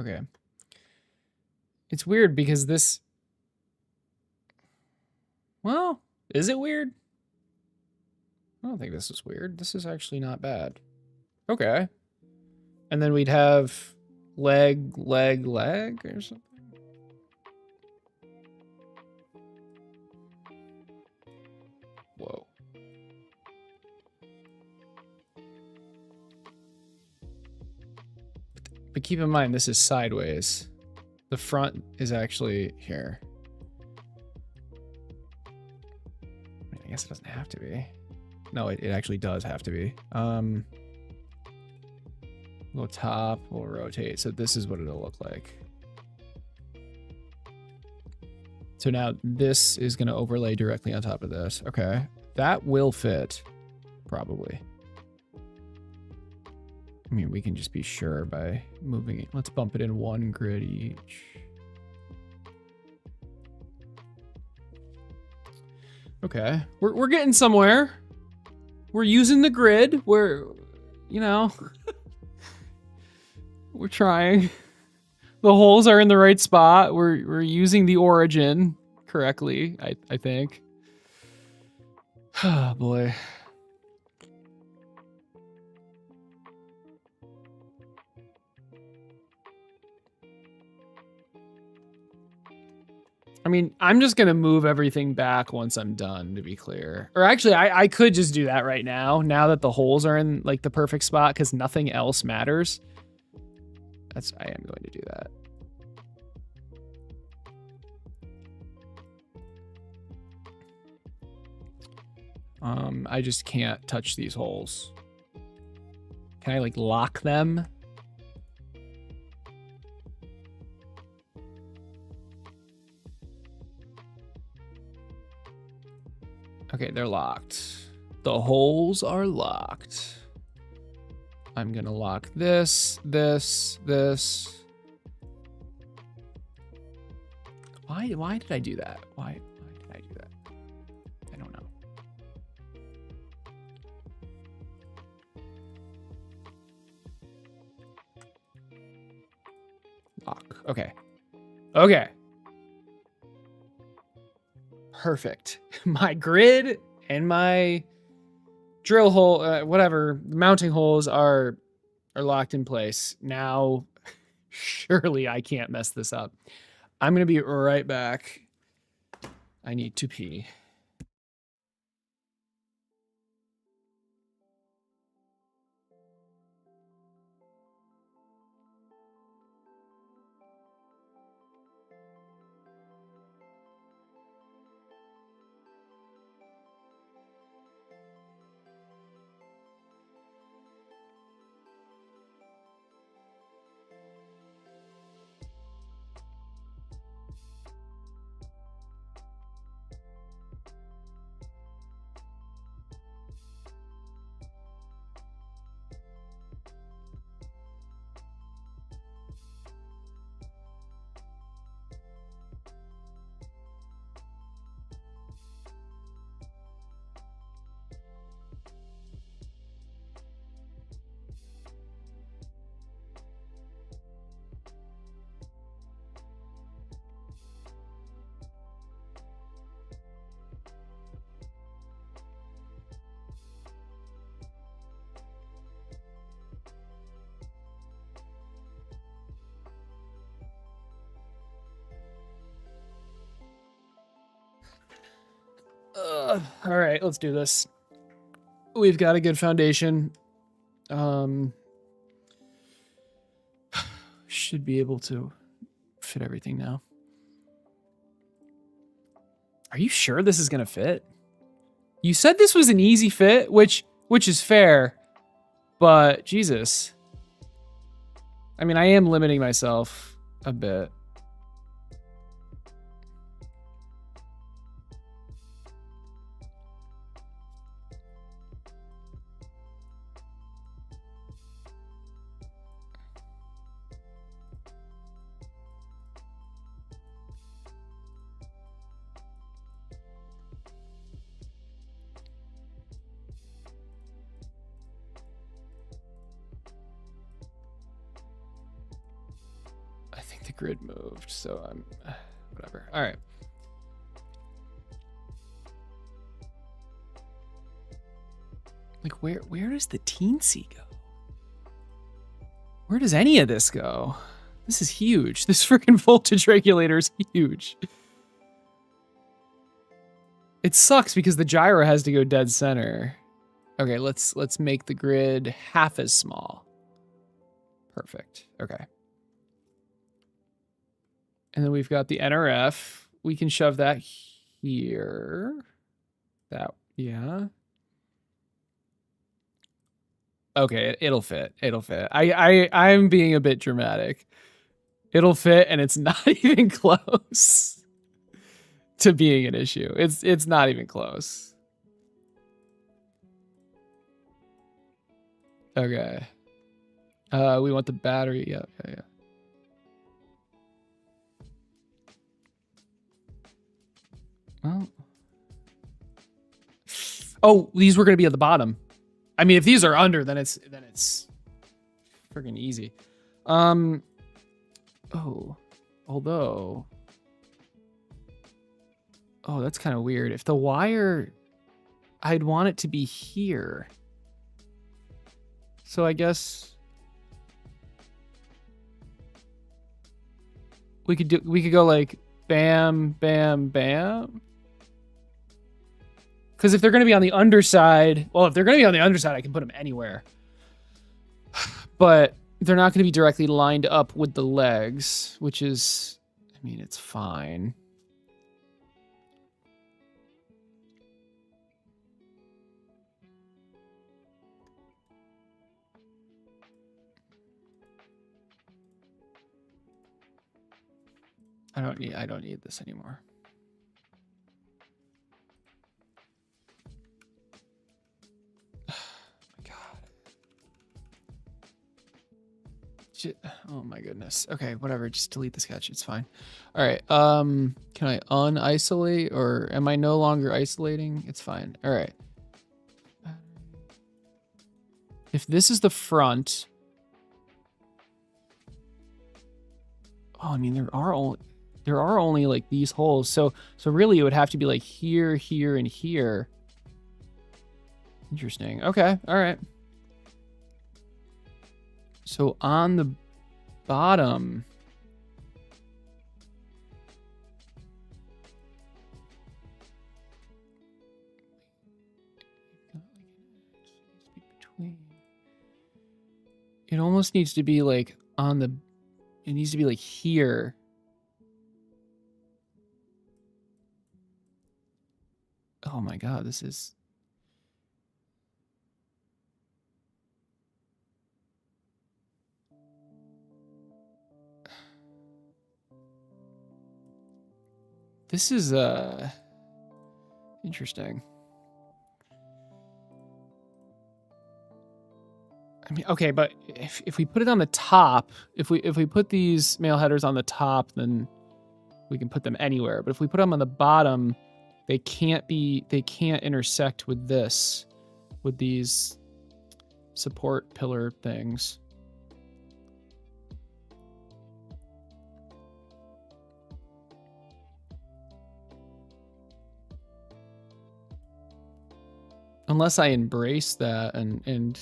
Okay. It's weird because this... Well, is it weird? I don't think this is weird. This is actually not bad. Okay. And then we'd have leg or something. Whoa. But keep in mind, this is sideways. The front is actually here. I mean, I guess it doesn't have to be. No, it actually does have to be. We'll top, we'll rotate. So this is what it'll look like. So now this is going to overlay directly on top of this. Okay. That will fit, probably. I mean, we can just be sure by moving it. Let's bump it in one grid each. Okay. We're getting somewhere. We're using the grid. We're, you know, we're trying. The holes are in the right spot. We're using the origin correctly, I think. Oh boy. I mean, I'm just gonna move everything back once I'm done, to be clear. Or actually, I could just do that right now that the holes are in like the perfect spot, because nothing else matters. I am going to do that. I just can't touch these holes. Can I like lock them? Okay, they're locked. The holes are locked. I'm gonna lock this. Why did I do that? Why did I do that? I don't know. Lock. Okay. Okay. Perfect. My grid and my drill hole, whatever, mounting holes are locked in place. Now, surely I can't mess this up. I'm going to be right back. I need to pee. All right, let's do this. We've got a good foundation. Should be able to fit everything now. Are you sure this is gonna fit? You said this was an easy fit, which is fair, but Jesus. I mean, I am limiting myself a bit. I think the grid moved, so I'm whatever. All right. Like where does the teensy go? Where does any of this go? This is huge. This freaking voltage regulator is huge. It sucks because the gyro has to go dead center. Okay, let's make the grid half as small. Perfect. Okay. And then we've got the NRF. We can shove that here. That, yeah. Okay, it'll fit. It'll fit. I'm being a bit dramatic. It'll fit, and it's not even close to being an issue. It's not even close. Okay. We want the battery. Yeah, yeah, yeah. Well. Oh, these were gonna be at the bottom. I mean, if these are under, then it's freaking easy. Oh, although, oh, that's kind of weird. If the wire, I'd want it to be here. So I guess we could go like bam, bam, bam. Because if they're going to be on the underside, well, if they're going to be on the underside, I can put them anywhere. But they're not going to be directly lined up with the legs, which is, I mean, it's fine. I don't need this anymore. Oh my goodness. Okay, whatever. Just delete the sketch. It's fine. All right. Can I unisolate, or am I no longer isolating? It's fine. All right. If this is the front, oh, I mean there are only like these holes. So really it would have to be like here, here, and here. Interesting. Okay. All right. So on the bottom, it almost needs to be like on the, it needs to be like here. Oh my God, this is. This is interesting. I mean, okay, but if we put it on the top, if we put these male headers on the top, then we can put them anywhere. But if we put them on the bottom, they can't intersect with this, with these support pillar things. Unless I embrace that and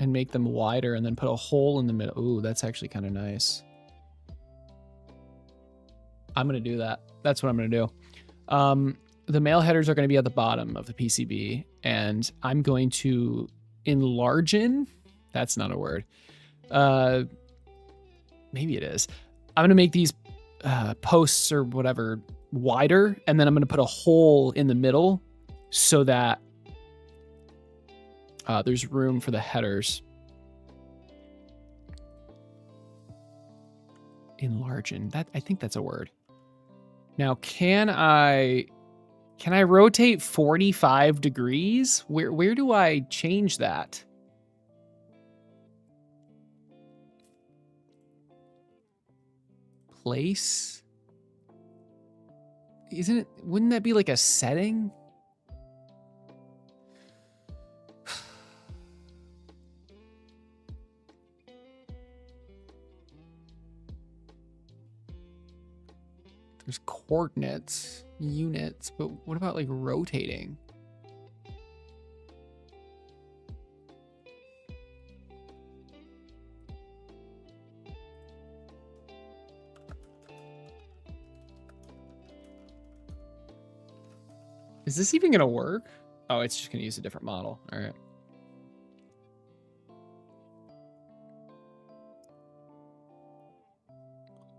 make them wider and then put a hole in the middle. Ooh, that's actually kind of nice. I'm going to do that. That's what I'm going to do. The male headers are going to be at the bottom of the PCB, and I'm going to enlarge in. That's not a word. Maybe it is. I'm going to make these posts or whatever wider, and then I'm going to put a hole in the middle so that there's room for the headers. Enlarging. That, I think that's a word. Now, can I rotate 45 degrees? Where do I change that? Place? Wouldn't that be like a setting? There's coordinates, units, but what about like rotating? Is this even gonna work? Oh, it's just gonna use a different model. All right.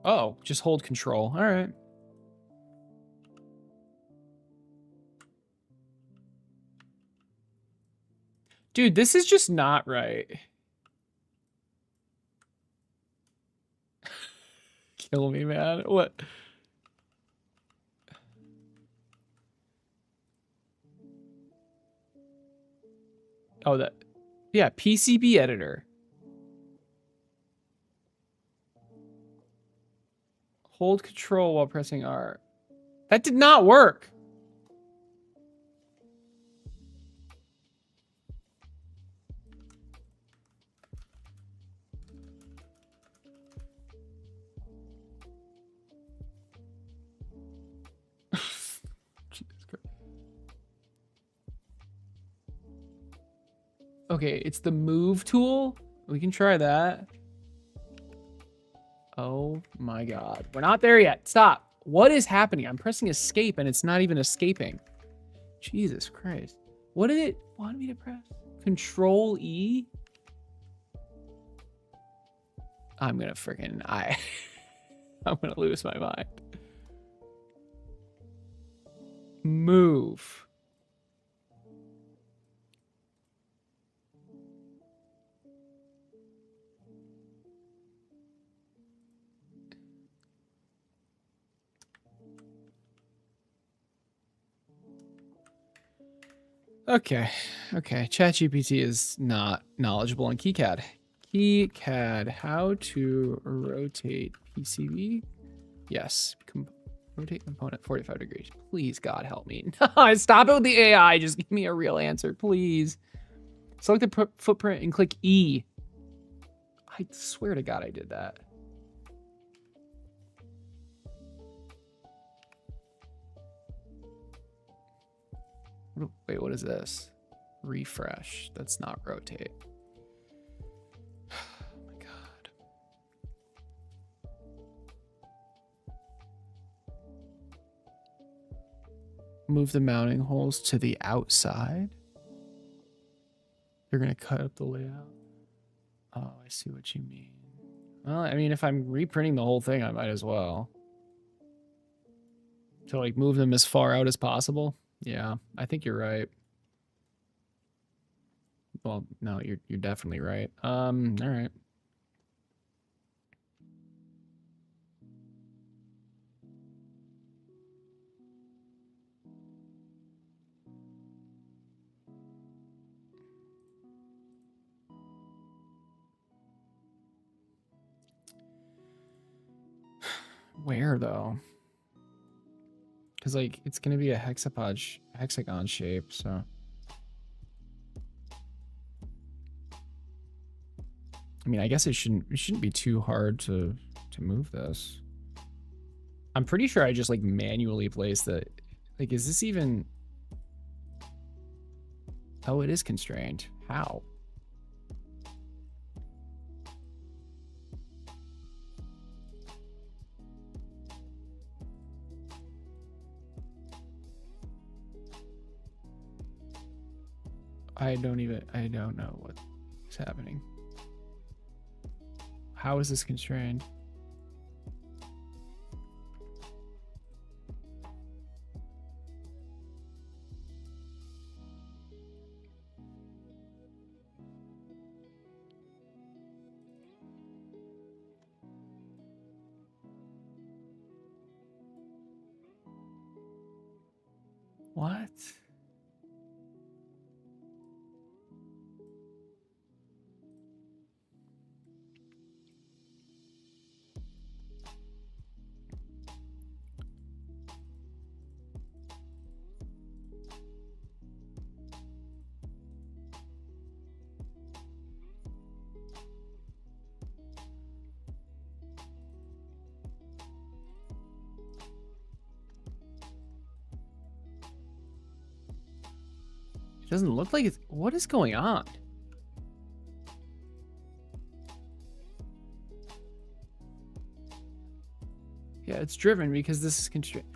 Oh, just hold control. All right. Dude, this is just not right. Kill me, man. What? Oh, that. Yeah, PCB editor. Hold control while pressing R. That did not work. Jesus Christ. Okay, it's the move tool. We can try that. Oh my God. We're not there yet. Stop. What is happening? I'm pressing escape and it's not even escaping. Jesus Christ. What did it want me to press? Control E? I'm gonna freaking I'm gonna lose my mind. Move. Okay. Okay. ChatGPT is not knowledgeable on KiCad. KiCad, how to rotate PCB? Yes. Rotate component 45 degrees. Please, God, help me. Stop it with the AI. Just give me a real answer, please. Select the footprint and click E. I swear to God I did that. Wait, what is this? Refresh. That's not rotate. Oh my God. Move the mounting holes to the outside. You're going to cut up the layout. Oh, I see what you mean. Well, I mean, if I'm reprinting the whole thing, I might as well. To like move them as far out as possible. Yeah, I think you're right. Well, no, you're definitely right. All right. Where though? Because like it's gonna be a hexagon shape, so. I mean, I guess it shouldn't be too hard to move this. I'm pretty sure I just like manually place the, like, is this even? Oh, it is constrained. How? I don't know what is happening. How is this constrained? What? It doesn't look like it's, what is going on? Yeah, it's driven because this is constrained.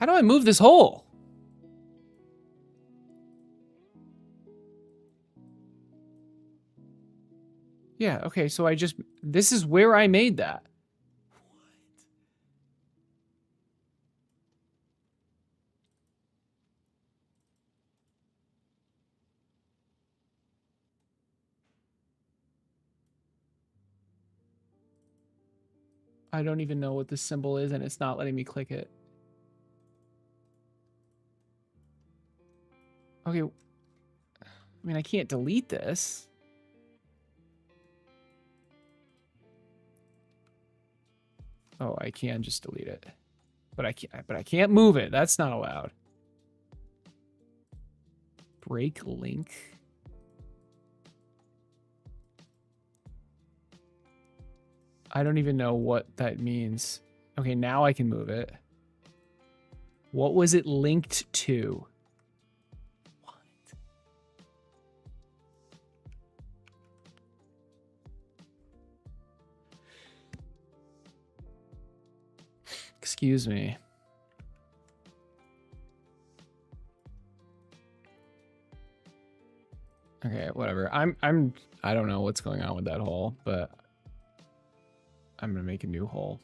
How do I move this hole? Yeah, okay, so this is where I made that. I don't even know what this symbol is, and it's not letting me click it. Okay. I mean, I can't delete this. Oh, I can just delete it. But I can't move it. That's not allowed. Break link. I don't even know what that means. Okay, now I can move it. What was it linked to? What? Excuse me. Okay, whatever. I don't know what's going on with that hole, but I'm gonna make a new hole.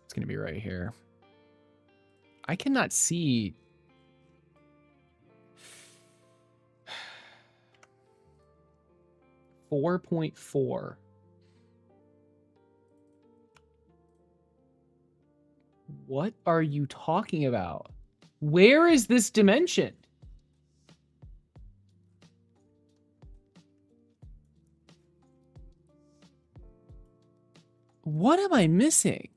It's gonna be right here. I cannot see. .4. What are you talking about? Where is this dimension? What am I missing?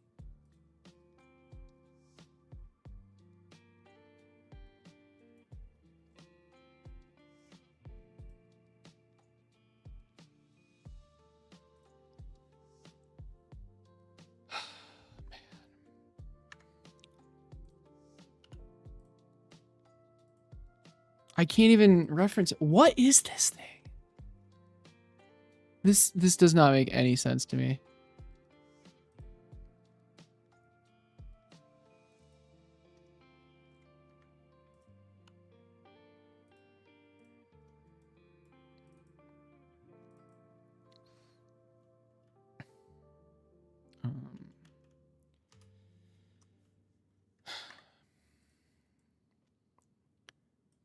I can't even reference it. What is this thing? This does not make any sense to me.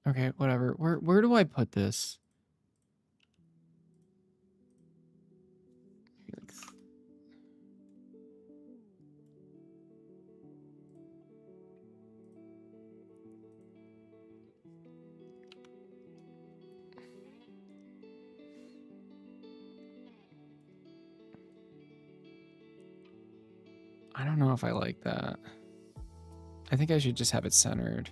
Okay, whatever. Where do I put this? I don't know if I like that. I think I should just have it centered.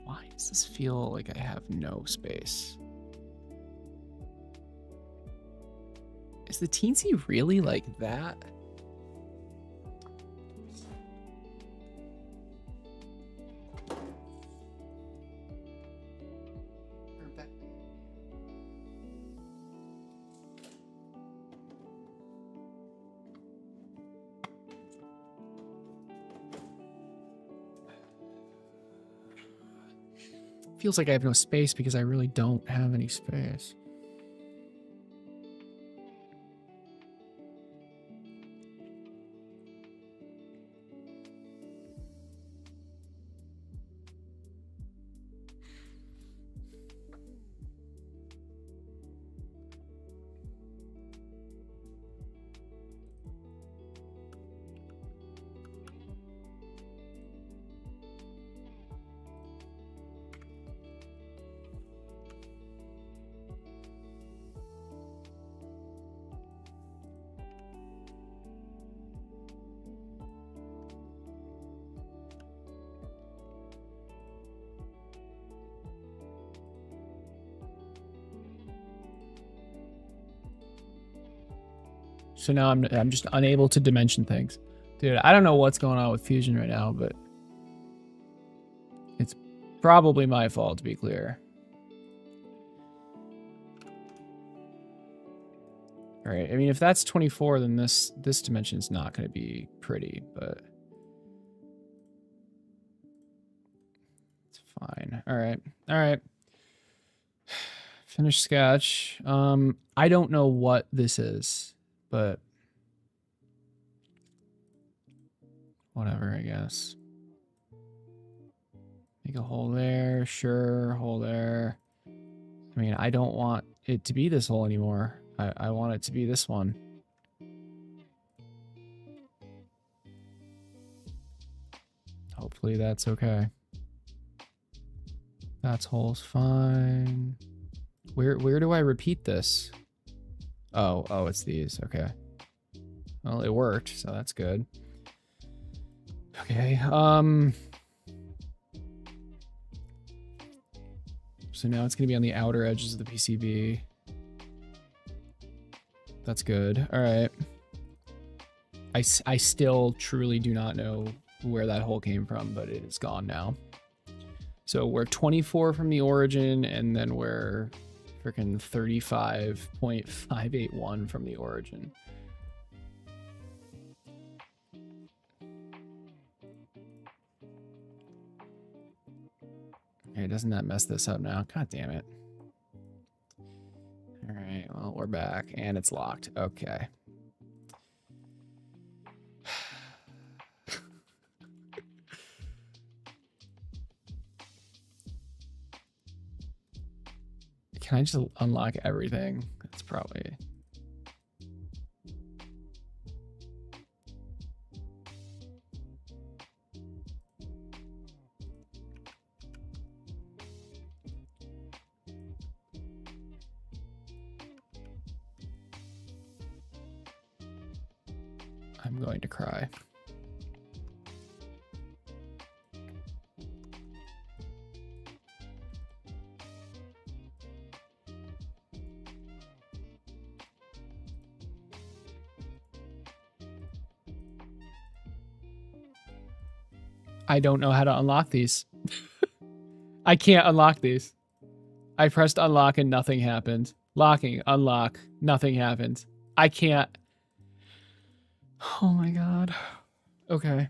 Why does this feel like I have no space? Is the teensy really like that? Feels like I have no space because I really don't have any space. So now I'm just unable to dimension things. Dude, I don't know what's going on with Fusion right now, but it's probably my fault, to be clear. All right, I mean, if that's 24, then this dimension is not going to be pretty, but it's fine. All right. Finish sketch. I don't know what this is, but whatever, I guess. Make a hole there, sure, hole there. I mean, I don't want it to be this hole anymore. I want it to be this one. Hopefully that's okay. That's hole's fine. Where do I repeat this? Oh, it's these. Okay. Well, it worked, so that's good. Okay. So now it's going to be on the outer edges of the PCB. That's good. All right. I still truly do not know where that hole came from, but it is gone now. So we're 24 from the origin, and then we're freaking 35.581 from the origin. Okay, doesn't that mess this up now? God damn it. All right, well, we're back, and it's locked. Okay. Can I just unlock everything? That's probably... I'm going to cry. I don't know how to unlock these. I can't unlock these. I pressed unlock and nothing happened. Locking, unlock, nothing happened. I can't. Oh my god. Okay.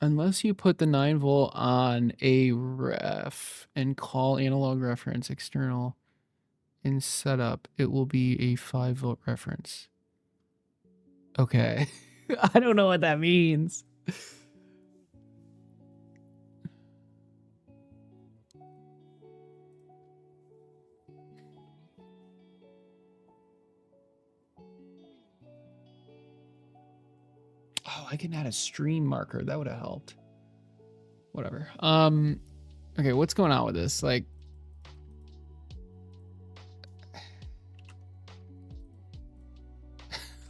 Unless you put the 9 volt on a ref and call analog reference external in setup, it will be a 5 volt reference. Okay. I don't know what that means. Oh, I can add a stream marker. That would have helped. Whatever. Okay, what's going on with this? Like,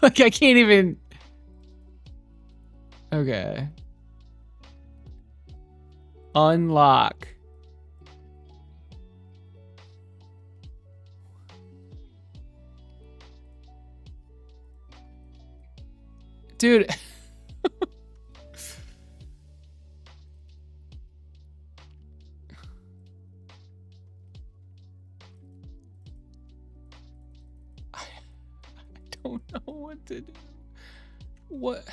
like I can't even. Okay. Unlock. Dude. I don't know what to do. What?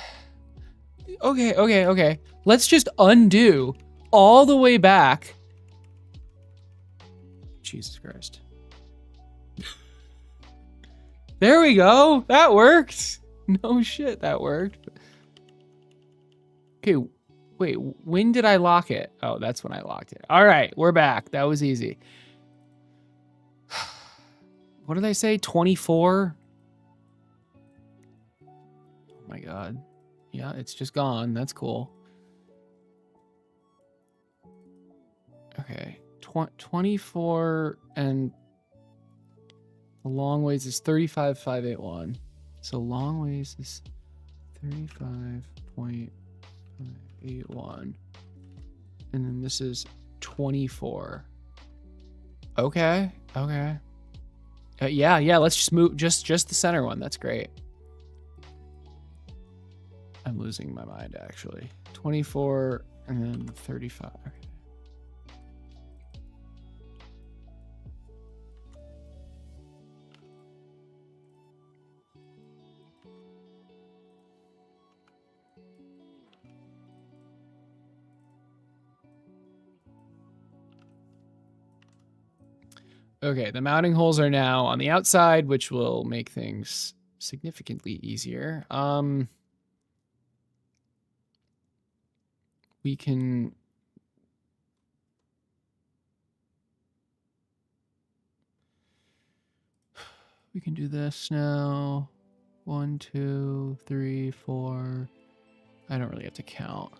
Okay. Let's just undo all the way back. Jesus Christ. There we go. That worked. No shit, that worked. Okay, wait, when did I lock it? Oh, that's when I locked it. All right, we're back. That was easy. What did I say? 24? Oh my god. Yeah, it's just gone. That's cool. Okay, 24 and the long ways is 35.581. So long ways is 35.581. And then this is 24. Okay. Yeah, let's just move just the center one. That's great. I'm losing my mind actually. 24 and then 35. Okay, the mounting holes are now on the outside, which will make things significantly easier. We can do this now. 1, 2, 3, 4. I don't really have to count.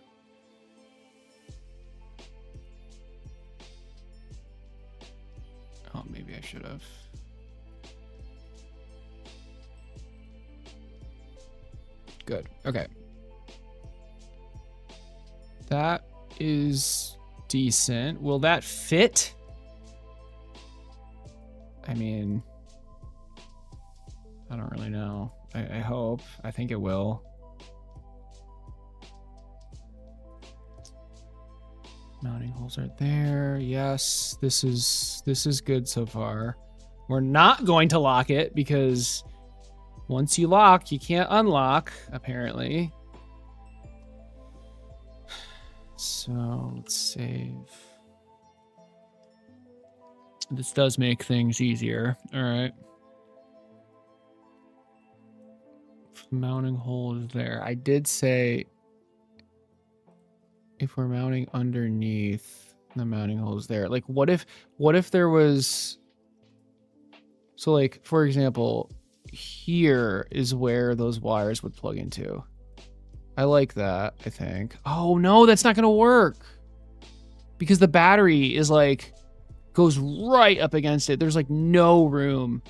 Oh, maybe I should have. Good. Okay. That is decent. Will that fit? I mean, I don't really know. I hope. I think it will. Mounting holes are there. Yes, this is good so far. We're not going to lock it because once you lock, you can't unlock, apparently. So let's save. This does make things easier. All right. Mounting hole is there. I did say if we're mounting underneath, the mounting hole is there. Like, what if there was, so like, for example, here is where those wires would plug into. I like that, I think. Oh no, that's not gonna work. Because the battery is like, goes right up against it. There's like no room.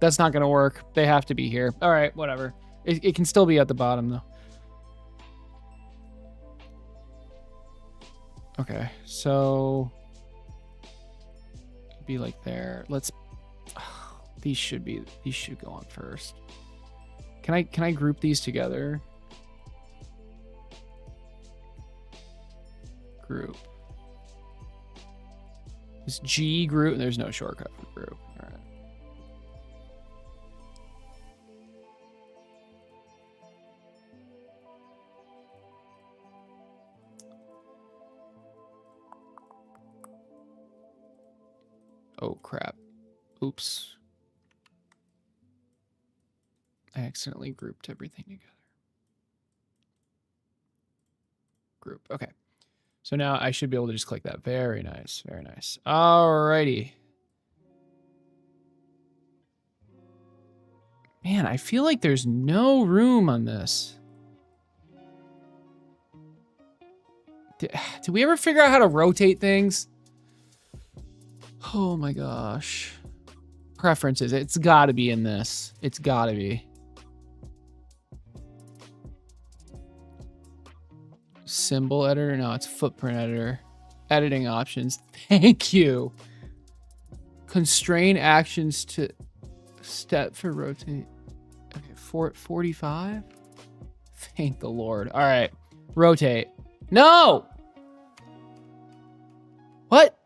That's not gonna work. They have to be here. All right, whatever. It can still be at the bottom though. Okay, so it'd be like there. Let's. These should go on first. Can I group these together? Group. Is G group? There's no shortcut for group. All right. Oh crap. Oops. I accidentally grouped everything together. Group. Okay. So now I should be able to just click that. Very nice. Very nice. Alrighty. Man, I feel like there's no room on this. Did we ever figure out how to rotate things? Oh my gosh. Preferences. It's got to be in this. It's got to be. Symbol editor? No, it's footprint editor. Editing options. Thank you. Constrain actions to step for rotate. Okay, 45? Thank the Lord. All right. Rotate. No! What?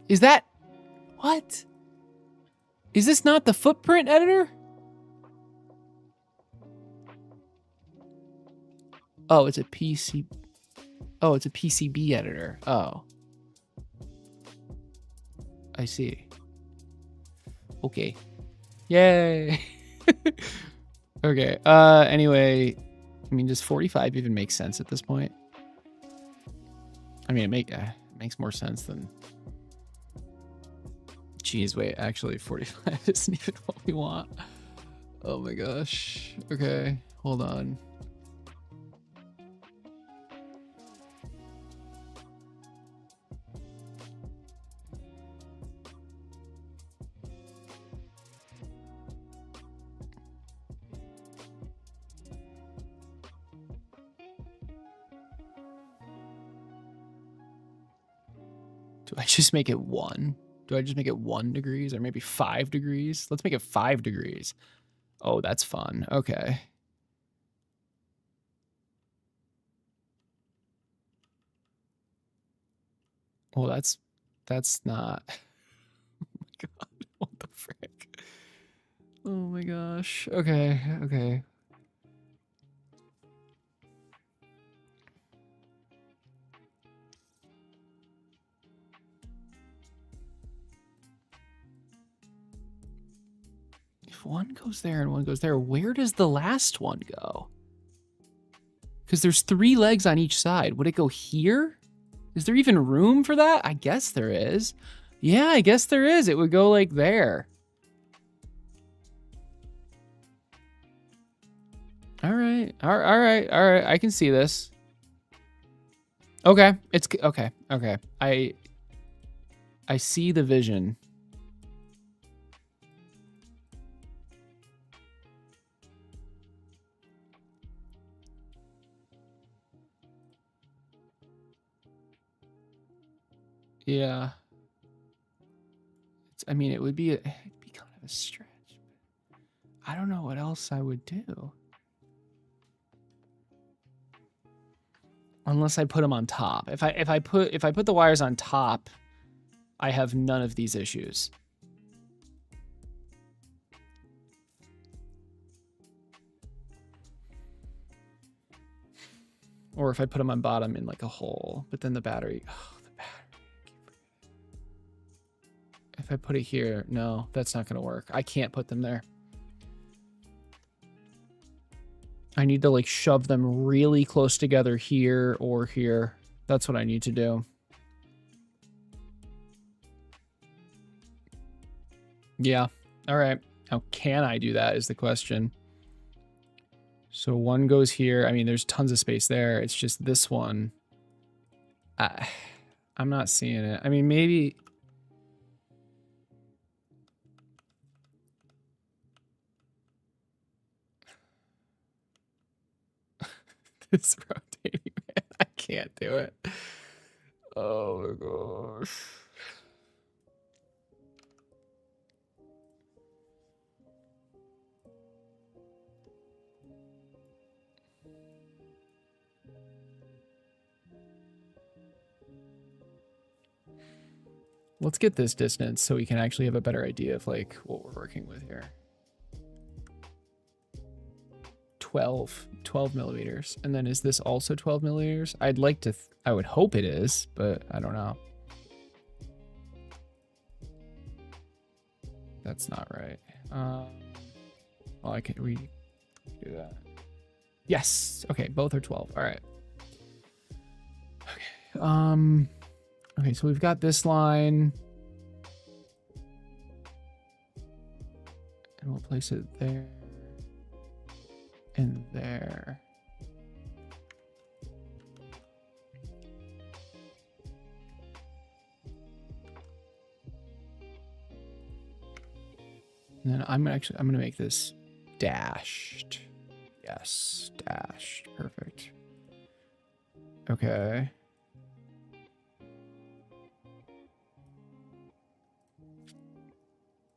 Is that... What? Is this not the footprint editor? Oh, it's a PC. Oh, it's a PCB editor. Oh. I see. Okay. Yay. Okay. Anyway, I mean, does 45 even make sense at this point? I mean, it makes more sense than... Jeez, wait, actually 45 isn't even what we want. Oh my gosh. Okay, hold on. Do I just make it 1? Do I just make it 1 degrees or maybe 5 degrees? Let's make it 5 degrees. Oh, that's fun. Okay. Well, that's not. Oh my god. What the frick? Oh my gosh. Okay, okay. If one goes there and one goes there, where does the last one go? Because there's 3 legs on each side. Would it go here? Is there even room for that? I guess there is. Yeah, I guess there is. It would go like there. All right. All right. All right. I can see this. Okay. It's okay. Okay. I see the vision. Yeah. I mean, it'd be kind of a stretch. I don't know what else I would do. Unless I put them on top. If I put the wires on top, I have none of these issues. Or if I put them on bottom in like a hole, but then the battery. Oh, the battery. If I put it here, no, that's not going to work. I can't put them there. I need to like shove them really close together here or here. That's what I need to do. Yeah. All right. How can I do that is the question. So one goes here. I mean, there's tons of space there. It's just this one. I'm not seeing it. I mean, maybe... This rotating, man. I can't do it. Oh my gosh. Let's get this distance so we can actually have a better idea of like what we're working with here. 12 millimeters. And then is this also 12 millimeters? I'd like to, I would hope it is, but I don't know. That's not right. Well, I can redo that. Yes. Okay. Both are 12. All right. Okay. Okay. So we've got this line and we'll place it there. And there. And then I'm gonna make this dashed. Yes, dashed. Perfect. Okay.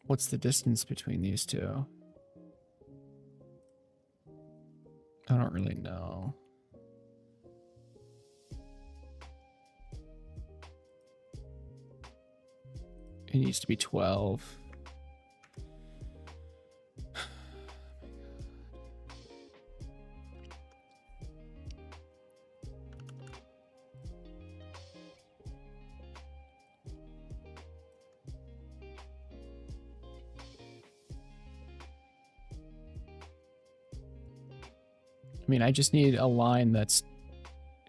What's the distance between these two? I don't really know. It needs to be 12. I mean, I just need a line that's,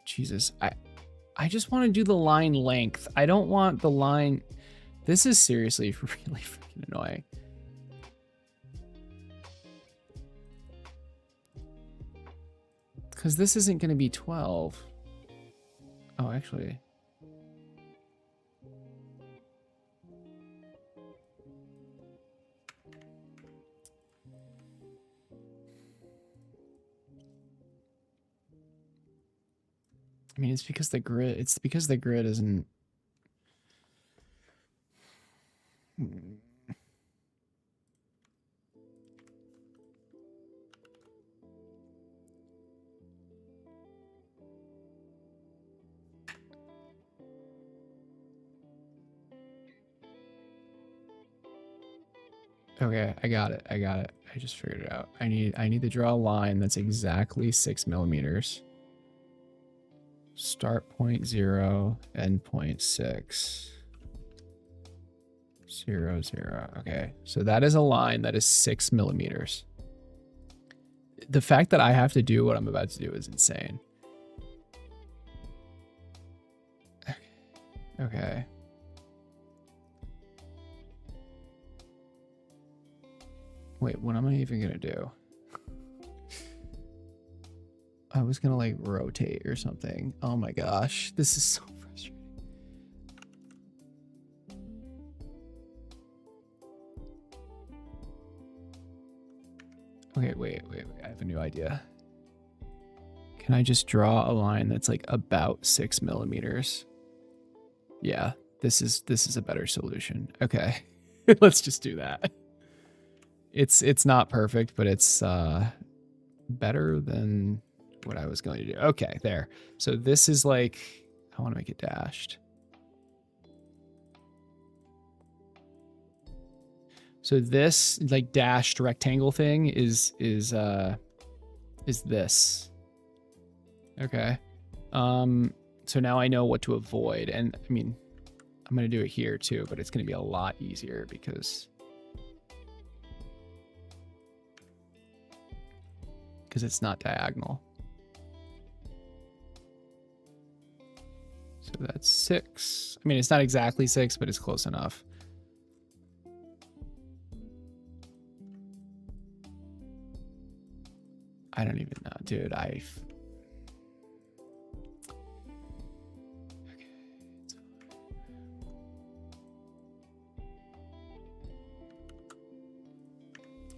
Jesus, I just want to do the line length. I don't want the line, this is seriously really freaking annoying. Because this isn't going to be 12. Oh, actually. I mean, it's because the grid isn't. Okay, I got it. I just figured it out. I need to draw a line that's exactly 6 millimeters. Start point 0, end point 6. 0, 0. Okay, so that is a line that is 6 millimeters. The fact that I have to do what I'm about to do is insane. Okay. Wait, what am I even gonna do? I was gonna like rotate or something. Oh my gosh, this is so frustrating. Okay, wait. I have a new idea. Can I just draw a line that's like about 6 millimeters? Yeah, this is a better solution. Okay, let's just do that. It's not perfect, but it's better than what I was going to do. Okay, there. So this is like, I want to make it dashed. So this like dashed rectangle thing is this. Okay. So now I know what to avoid, and I mean, I'm gonna do it here too, but it's gonna be a lot easier because it's not diagonal. So that's 6. I mean, it's not exactly 6, but it's close enough. I don't even know, dude.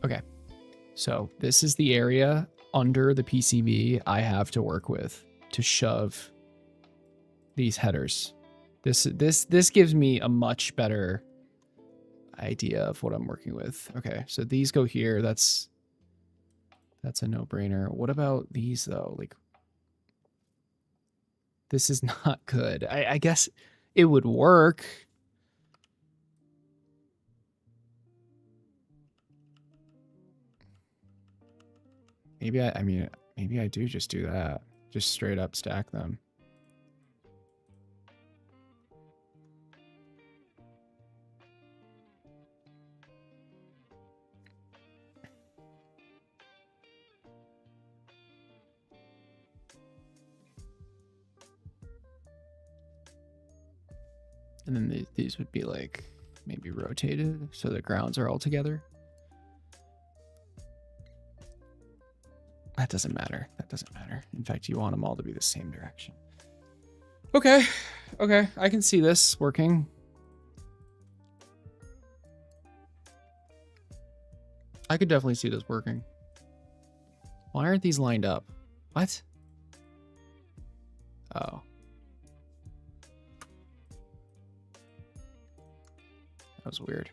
Okay. So this is the area under the PCB I have to work with to shove these headers. This gives me a much better idea of what I'm working with. Okay, so these go here. That's a no-brainer. What about these though? Like, this is not good. I guess it would work. Maybe maybe I do just do that. Just straight up stack them. And then these would be like maybe rotated so the grounds are all together. That doesn't matter. That doesn't matter. In fact, you want them all to be the same direction. Okay. Okay. I can see this working. I could definitely see this working. Why aren't these lined up? What? Oh. That was weird.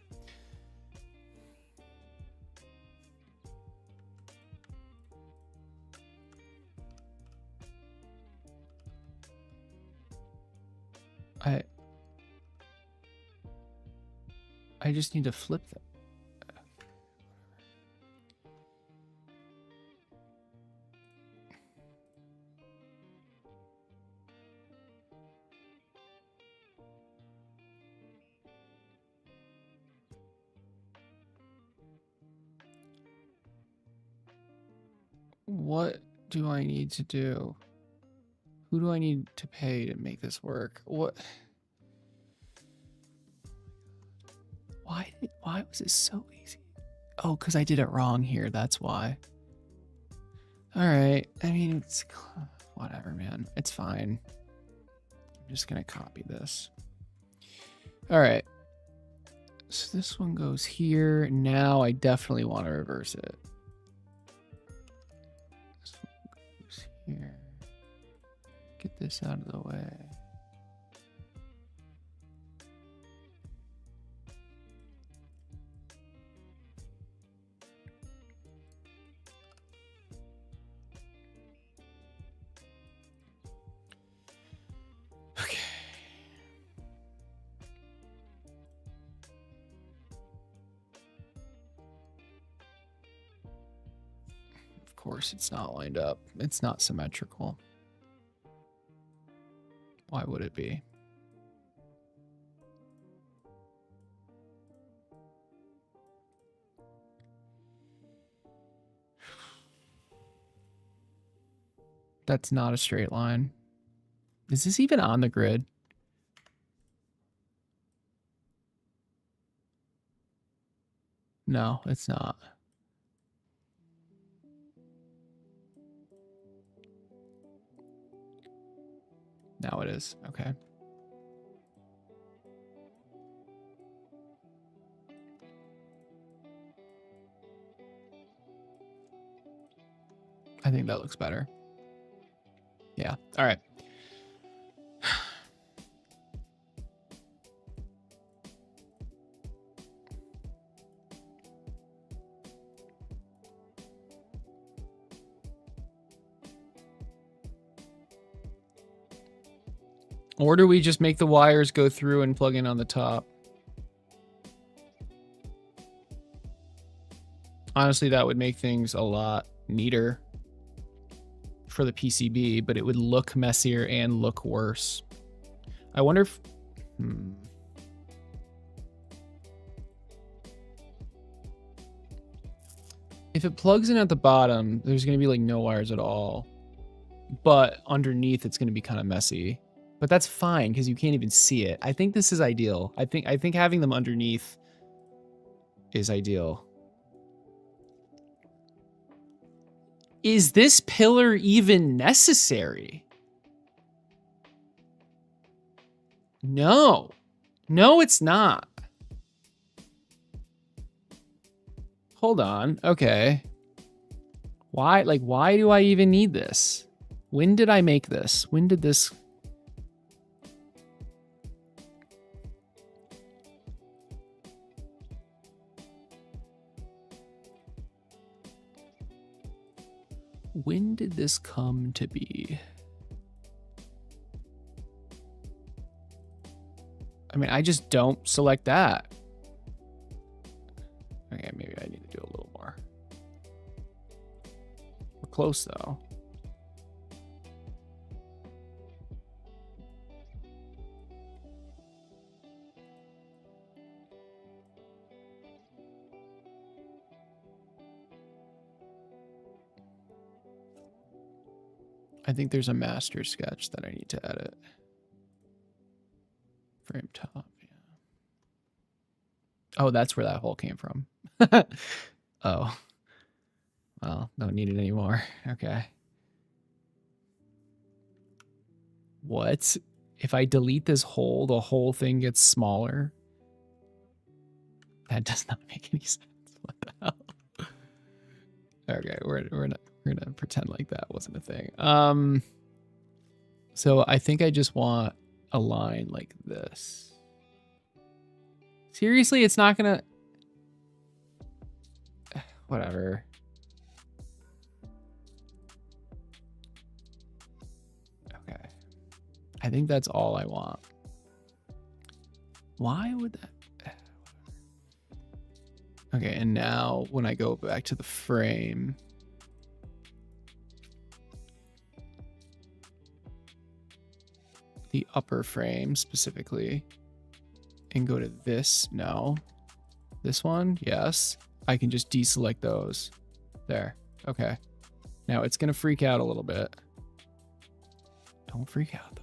I just need to flip them. What do I need to do? Who do I need to pay to make this work? What? Why was it so easy? Oh, because I did it wrong here. That's why. All right. I mean, it's whatever, man. It's fine. I'm just going to copy this. All right. So this one goes here. Now I definitely want to reverse it. This one goes here. Get this out of the way. course it's not lined up. It's not symmetrical. Why would it be? That's not a straight line. Is this even on the grid? No, it's not. Now it is. Okay. I think that looks better. Yeah. All right. Or do we just make the wires go through and plug in on the top? Honestly, that would make things a lot neater for the PCB, but it would look messier and look worse. I wonder if... If it plugs in at the bottom, there's going to be like no wires at all. But underneath, it's going to be kind of messy. But that's fine because you can't even see it. I think this is ideal. I think having them underneath is ideal. Is this pillar even necessary? No. No, it's not. Hold on. Okay. Why do I even need this? When did I make this? When did this... When did this come to be? I mean, I just don't select that. Okay, maybe I need to do a little more. We're close, though. I think there's a master sketch that I need to edit. Frame top, yeah. Oh, that's where that hole came from. Oh. Well, don't need it anymore. Okay. What? If I delete this hole, the whole thing gets smaller? That does not make any sense. What the hell? Okay, we're gonna pretend like that wasn't a thing. So I think I just want a line like this. Seriously, it's not gonna... Whatever. Okay. I think that's all I want. Why would that... Okay, and now when I go back to the frame... the upper frame specifically, and go to this. No. This one, yes. I can just deselect those. There. Okay. Now it's gonna freak out a little bit. Don't freak out though.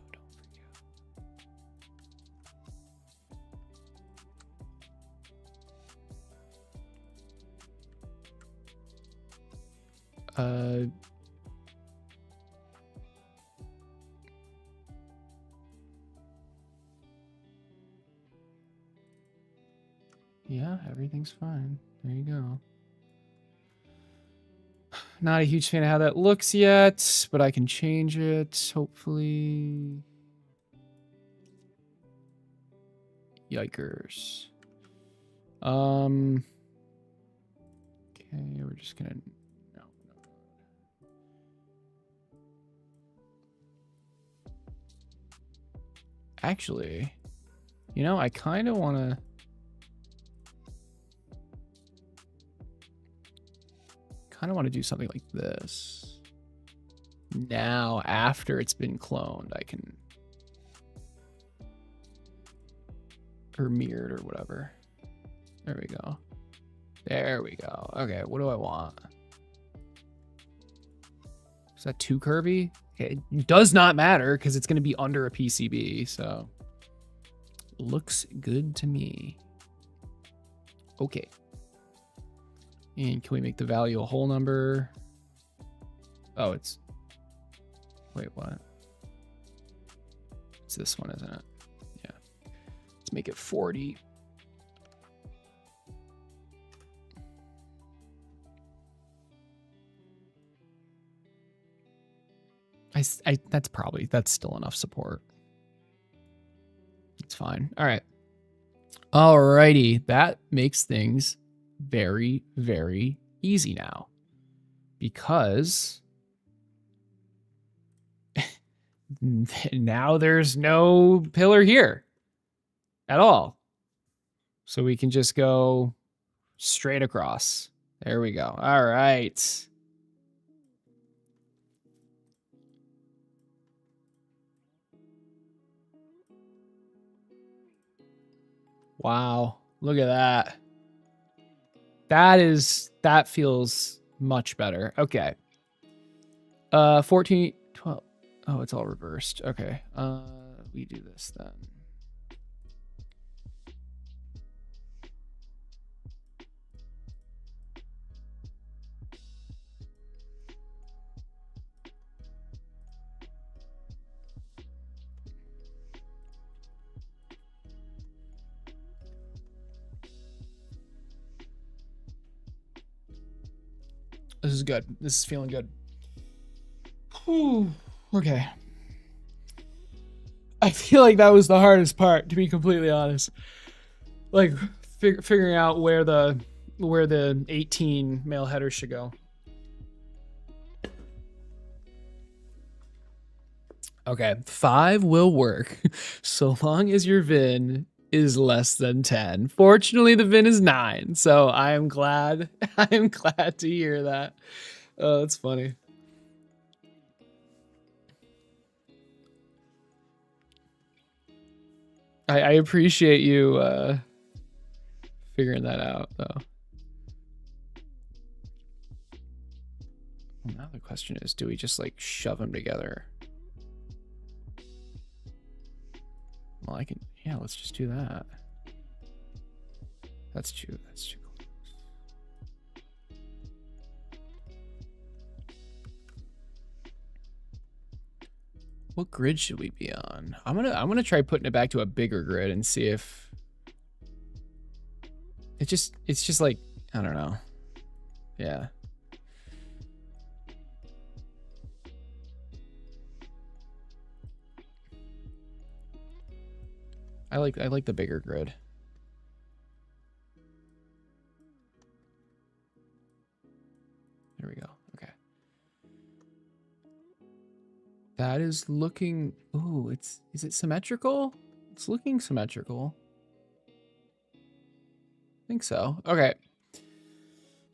Don't freak out. Yeah, everything's fine. There you go. Not a huge fan of how that looks yet, but I can change it, hopefully. Yikers. Okay, we're just gonna... No. Actually, you know, I kind of want to... kind of want to do something like this. Now, after it's been cloned, I can, or mirrored or whatever. There we go. There we go. Okay, what do I want? Is that too curvy? Okay, it does not matter because it's going to be under a PCB, so looks good to me. Okay. And can we make the value a whole number? Oh, it's... Wait, what? It's this one, isn't it? Yeah. Let's make it 40. That's still enough support. It's fine. All right. Alrighty. That makes things very, very easy now. Because now there's no pillar here at all. So we can just go straight across. There we go. All right. Wow. Look at that. That feels much better. Okay. 14, 12. Oh, it's all reversed. Okay. We do this then. This is good. This is feeling good. Whew. Okay. I feel like that was the hardest part, to be completely honest. Like figuring out where the 18 male headers should go. Okay, 5 will work so long as your VIN is less than 10. Fortunately, the VIN is 9, so I am glad to hear that. Oh, that's funny. I appreciate you figuring that out, though. Well, now the question is, do we just like shove them together? Well, yeah, let's just do that. That's too close. What grid should we be on? I'm gonna try putting it back to a bigger grid and see if it's just like, I don't know. Yeah. I like the bigger grid. There we go. Okay. That is looking, ooh, is it symmetrical? It's looking symmetrical. I think so. Okay.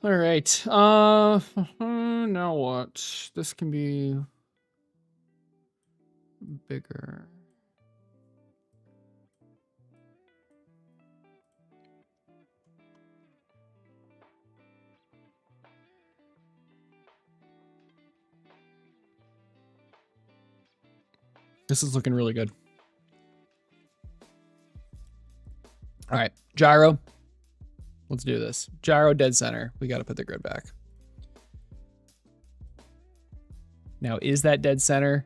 All right. Now what? This can be bigger. This is looking really good. All right, gyro. Let's do this. Gyro dead center. We got to put the grid back. Now, is that dead center?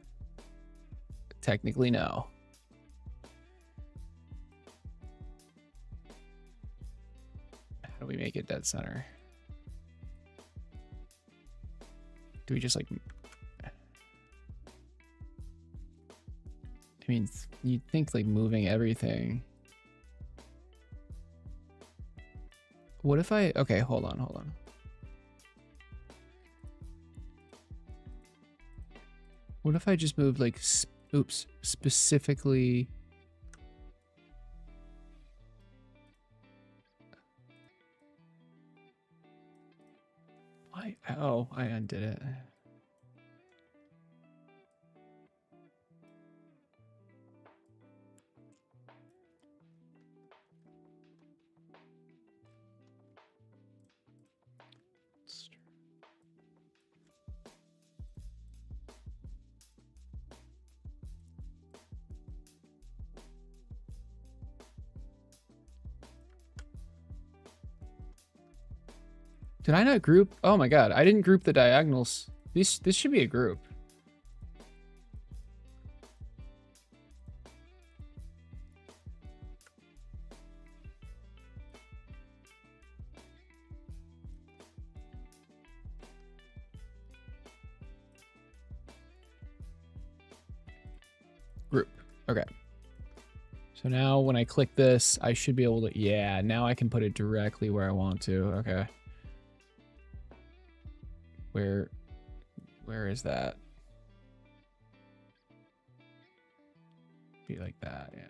Technically, no. How do we make it dead center? Do we just like... I mean, you'd think like moving everything. What if I, okay, hold on. What if I just moved like, oops, specifically. What? I undid it. Did I not group? Oh my god, I didn't group the diagonals. This should be a group. Group. Okay. So now when I click this, I should be able to, yeah, now I can put it directly where I want to. Okay. Where is that? Be like that, yeah.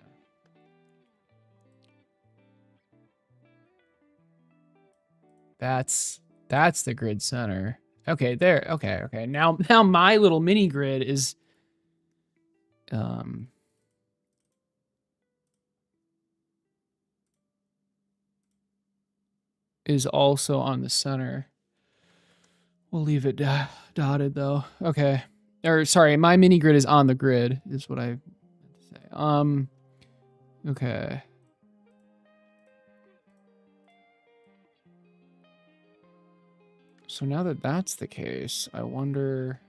That's the grid center. Okay, there. Okay. Now my little mini grid is also on the center. We'll leave it dotted though. Okay. Or sorry, my mini grid is on the grid is what I meant to say. Okay. So now that that's the case, I wonder,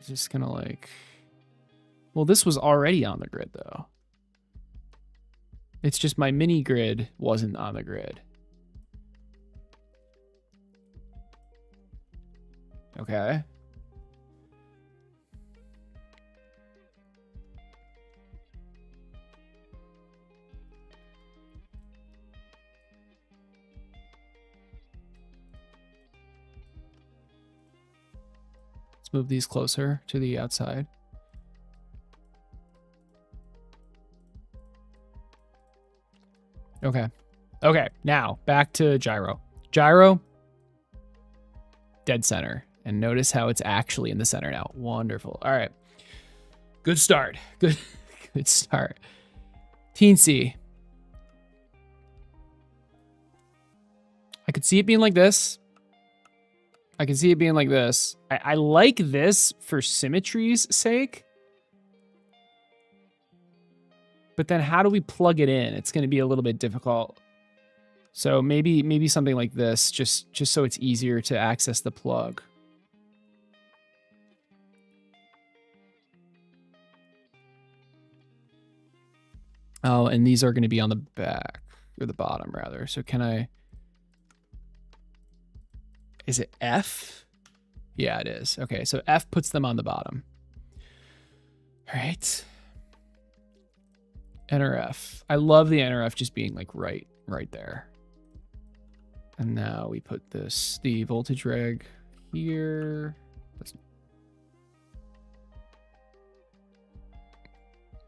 is this gonna like, well, this was already on the grid though. It's just my mini grid wasn't on the grid. Okay. Let's move these closer to the outside. Okay. Okay, now back to gyro. Gyro, dead center. And notice how it's actually in the center now. Wonderful. All right. Good start. Good start. Teensy. I could see it being like this. I can see it being like this. I like this for symmetry's sake. But then how do we plug it in? It's going to be a little bit difficult. So maybe something like this, just so it's easier to access the plug. Oh, and these are going to be on the back, or the bottom rather. So can I, is it F? Yeah, it is. Okay, so F puts them on the bottom. All right. Enter F. I love the enter F just being like right there. And now we put this, the voltage reg here.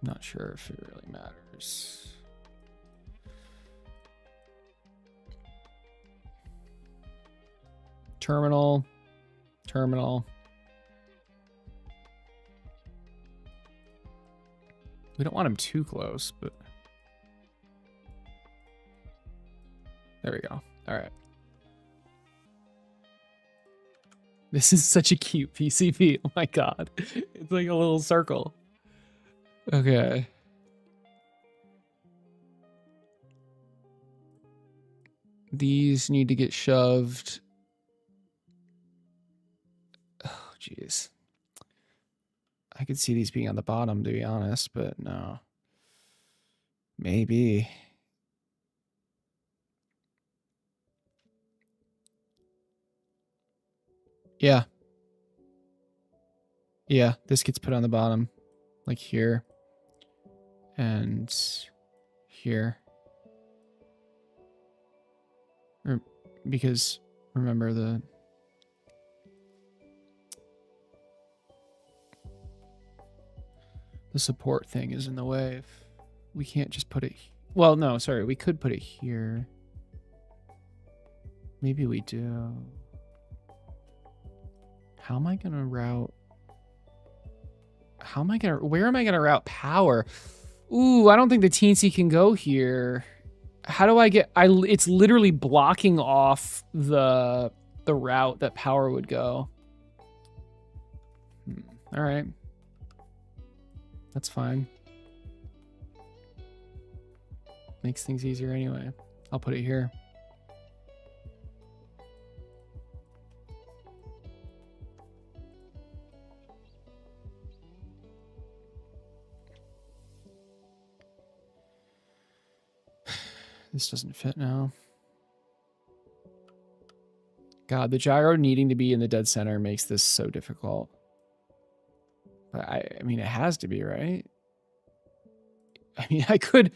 Not sure if it really matters. Terminal. We don't want them too close, but there we go. All right. This is such a cute PCB. Oh my god. It's like a little circle. Okay. These need to get shoved. Oh, jeez. I could see these being on the bottom, to be honest, but no. Maybe. Yeah. Yeah, this gets put on the bottom, like here. And here. Because remember the support thing is in the way. We can't just put it, well, no, sorry, we could put it here. Maybe we do. How am I gonna route? Where am I gonna route power? Ooh, I don't think the teensy can go here. How do I get, it's literally blocking off the route that power would go. All right. That's fine. Makes things easier anyway. I'll put it here. This doesn't fit now. God, the gyro needing to be in the dead center makes this so difficult. But I mean, it has to be, right? I mean, I could...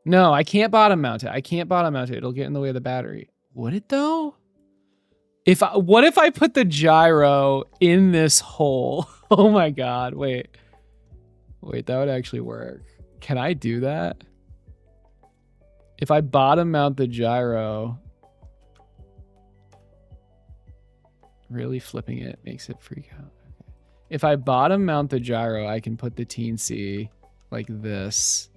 No, I can't bottom mount it. I can't bottom mount it. It'll get in the way of the battery. Would it, though? What if I put the gyro in this hole? Oh my God, wait. Wait, that would actually work. Can I do that? If I bottom mount the gyro, really flipping it makes it freak out. Okay. If I bottom mount the gyro, I can put the teensy like this.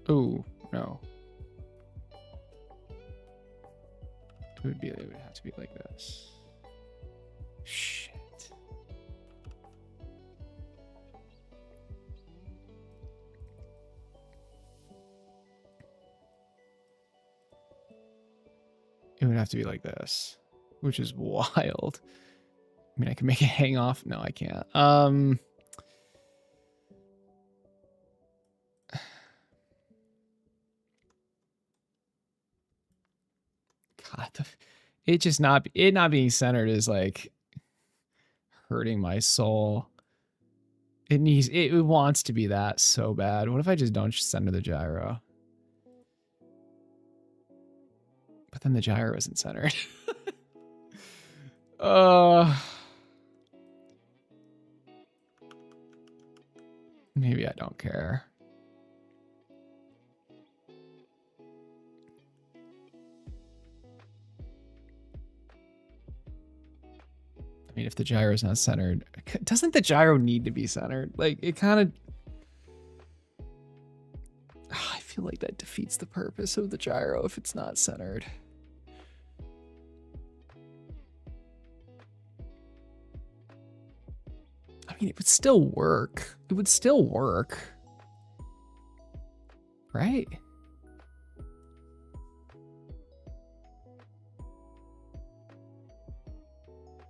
Oh, no. It would have to be like this. Shit. It would have to be like this, which is wild. I mean, I can make it hang off. No, I can't. God, it not being centered is like hurting my soul. It wants to be that so bad. What if I just don't center the gyro? But then the gyro isn't centered. Maybe I don't care. I mean, if the gyro is not centered, doesn't the gyro need to be centered? Like, it kind of... I feel like that defeats the purpose of the gyro if it's not centered. I mean, it would still work. It would still work. Right?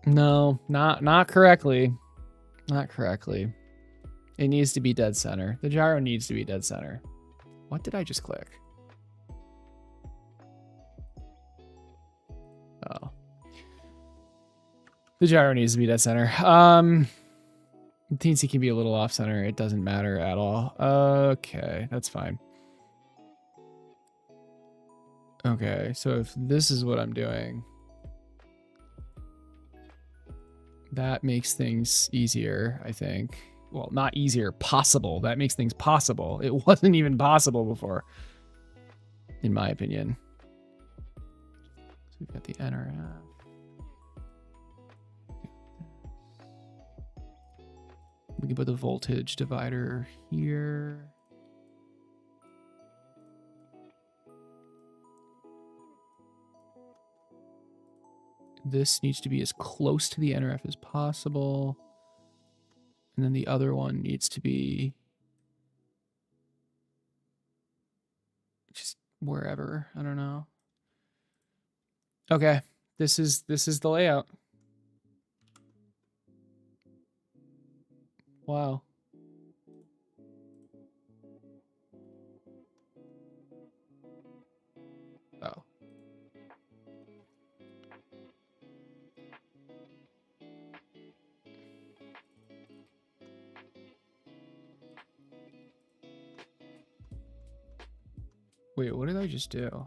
No, not correctly. Not correctly. It needs to be dead center. The gyro needs to be dead center. What did I just click? Oh. The gyro needs to be dead center. Teensy can be a little off center. It doesn't matter at all. Okay, that's fine. Okay, so if this is what I'm doing, that makes things easier, I think. Well, not easier, possible. That makes things possible. It wasn't even possible before, in my opinion. So we've got the NRF. We can put the voltage divider here. This needs to be as close to the NRF as possible. And then the other one needs to be just wherever. I don't know. Okay, this is the layout. Wow. Oh. Wait, what did I just do?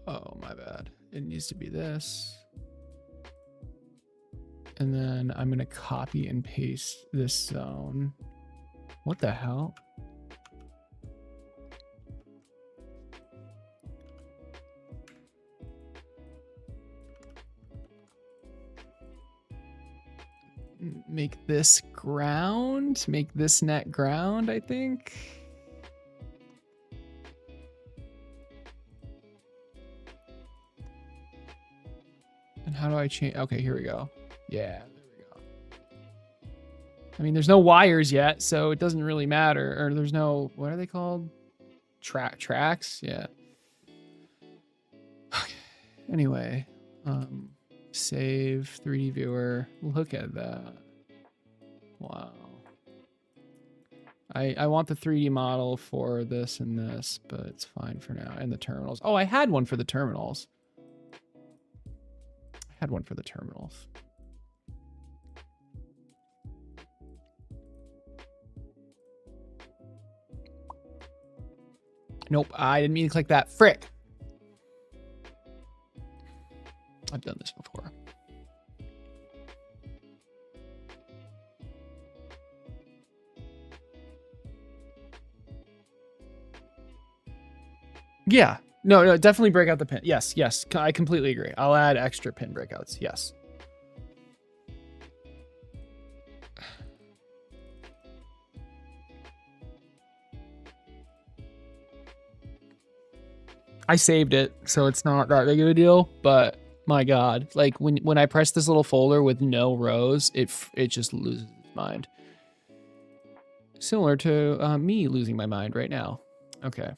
Oh, my bad. It needs to be this. And then I'm gonna copy and paste this zone. What the hell? Make this ground, make this net ground, I think. And how do I change? Okay, here we go. Yeah, there we go. I mean, there's no wires yet, so it doesn't really matter. Or there's no, what are they called? Tracks? Yeah. Okay. Anyway, save 3D viewer. Look at that. Wow. I want the 3D model for this and this, but it's fine for now. And the terminals. Oh, I had one for the terminals. Nope, I didn't mean to click that. Frick. I've done this before. Yeah. No, definitely break out the pin. Yes, I completely agree. I'll add extra pin breakouts. Yes. I saved it, so it's not that big of a deal, but my God, like when I press this little folder with no rows, it just loses its mind. Similar to me losing my mind right now. Okay.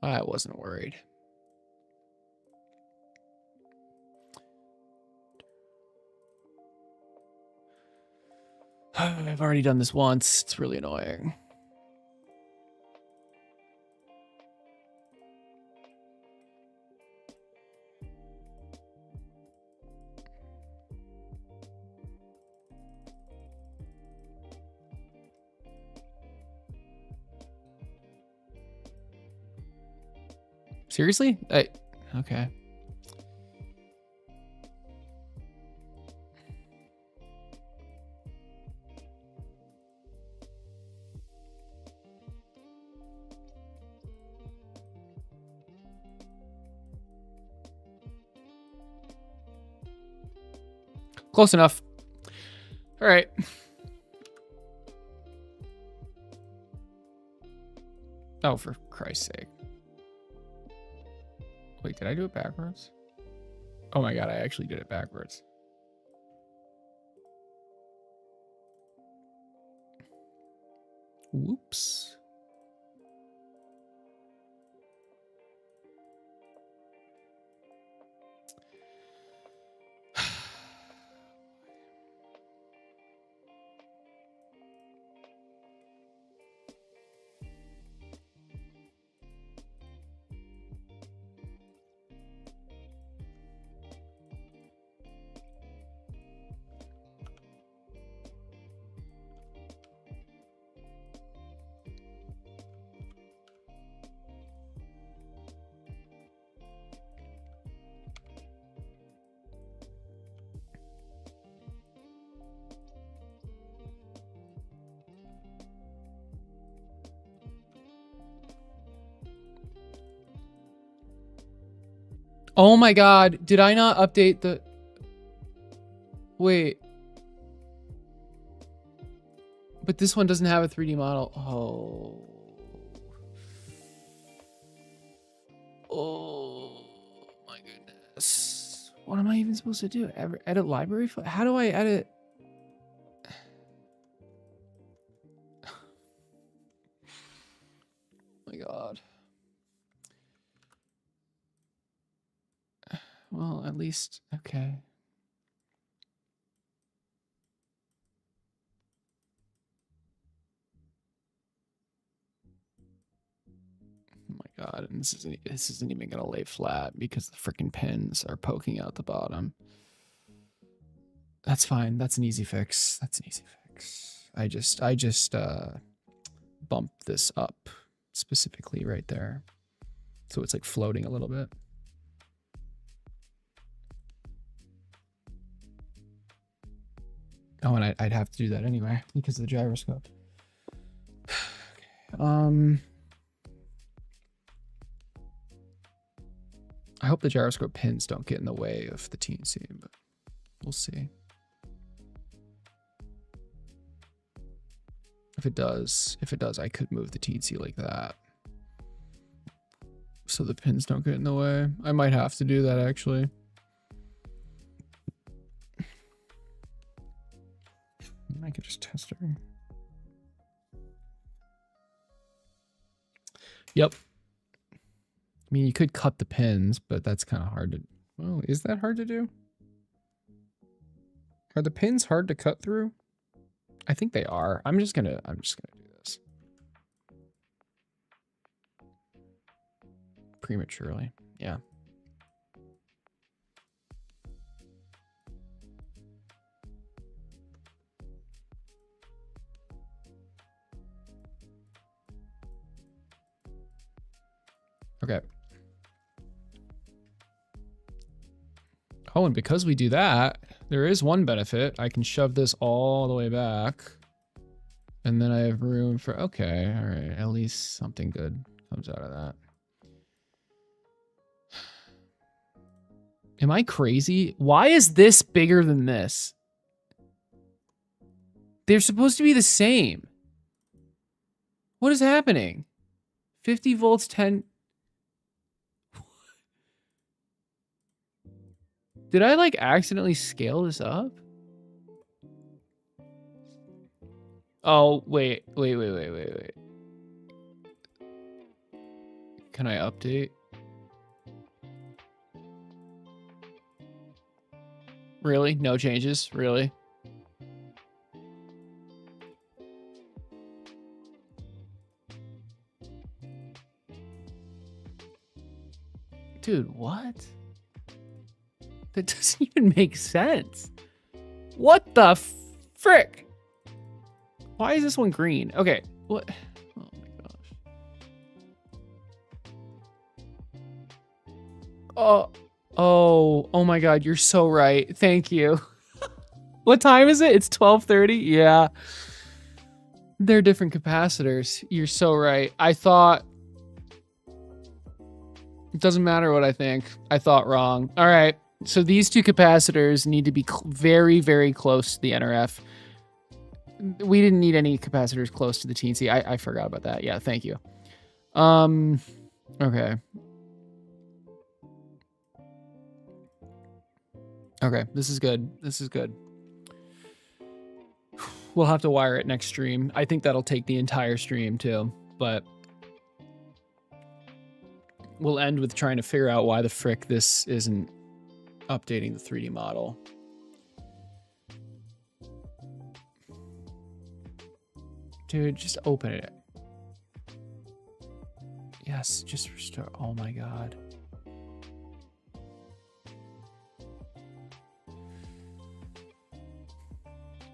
I wasn't worried. I've already done this once. It's really annoying. Seriously? Okay. Close enough. All right. Oh, for Christ's sake. Wait, did I do it backwards? Oh my God, I actually did it backwards. Whoops. Oh my God, did I not update the... Wait. But this one doesn't have a 3D model. Oh my goodness. What am I even supposed to do? Edit library? How do I edit? Oh my God. Well, at least, okay. Oh my God, and this isn't even gonna lay flat because the freaking pins are poking out the bottom. That's fine. That's an easy fix. That's an easy fix. I just bump this up specifically right there. So it's like floating a little bit. Oh, and I'd have to do that anyway because of the gyroscope. I hope the gyroscope pins don't get in the way of the TNC, but we'll see. If it does, I could move the TNC like that, so the pins don't get in the way. I might have to do that actually. I could just test her. Yep. I mean, you could cut the pins, but that's kind of hard to... Well, is that hard to do? Are the pins hard to cut through? I think they are. I'm just gonna do this. Prematurely. Yeah. Okay. Oh, and because we do that, there is one benefit. I can shove this all the way back. And then I have room for, okay, all right, at least something good comes out of that. Am I crazy? Why is this bigger than this? They're supposed to be the same. What is happening? 50 volts, 10... Did I like accidentally scale this up? Oh, wait. Can I update? Really? No changes? Really? Dude, what? That doesn't even make sense. What the frick? Why is this one green? Okay, what? Oh my gosh. Oh my God, you're so right. Thank you. What time is it? It's 12:30? Yeah. They're different capacitors. You're so right. I thought... It doesn't matter what I think. I thought wrong. All right. So these two capacitors need to be very, very close to the NRF. We didn't need any capacitors close to the TNC. I forgot about that. Yeah, thank you. Okay. Okay, this is good. This is good. We'll have to wire it next stream. I think that'll take the entire stream too, but we'll end with trying to figure out why the frick this isn't updating the 3D model. Dude, just open it. Yes, just restore. Oh my God.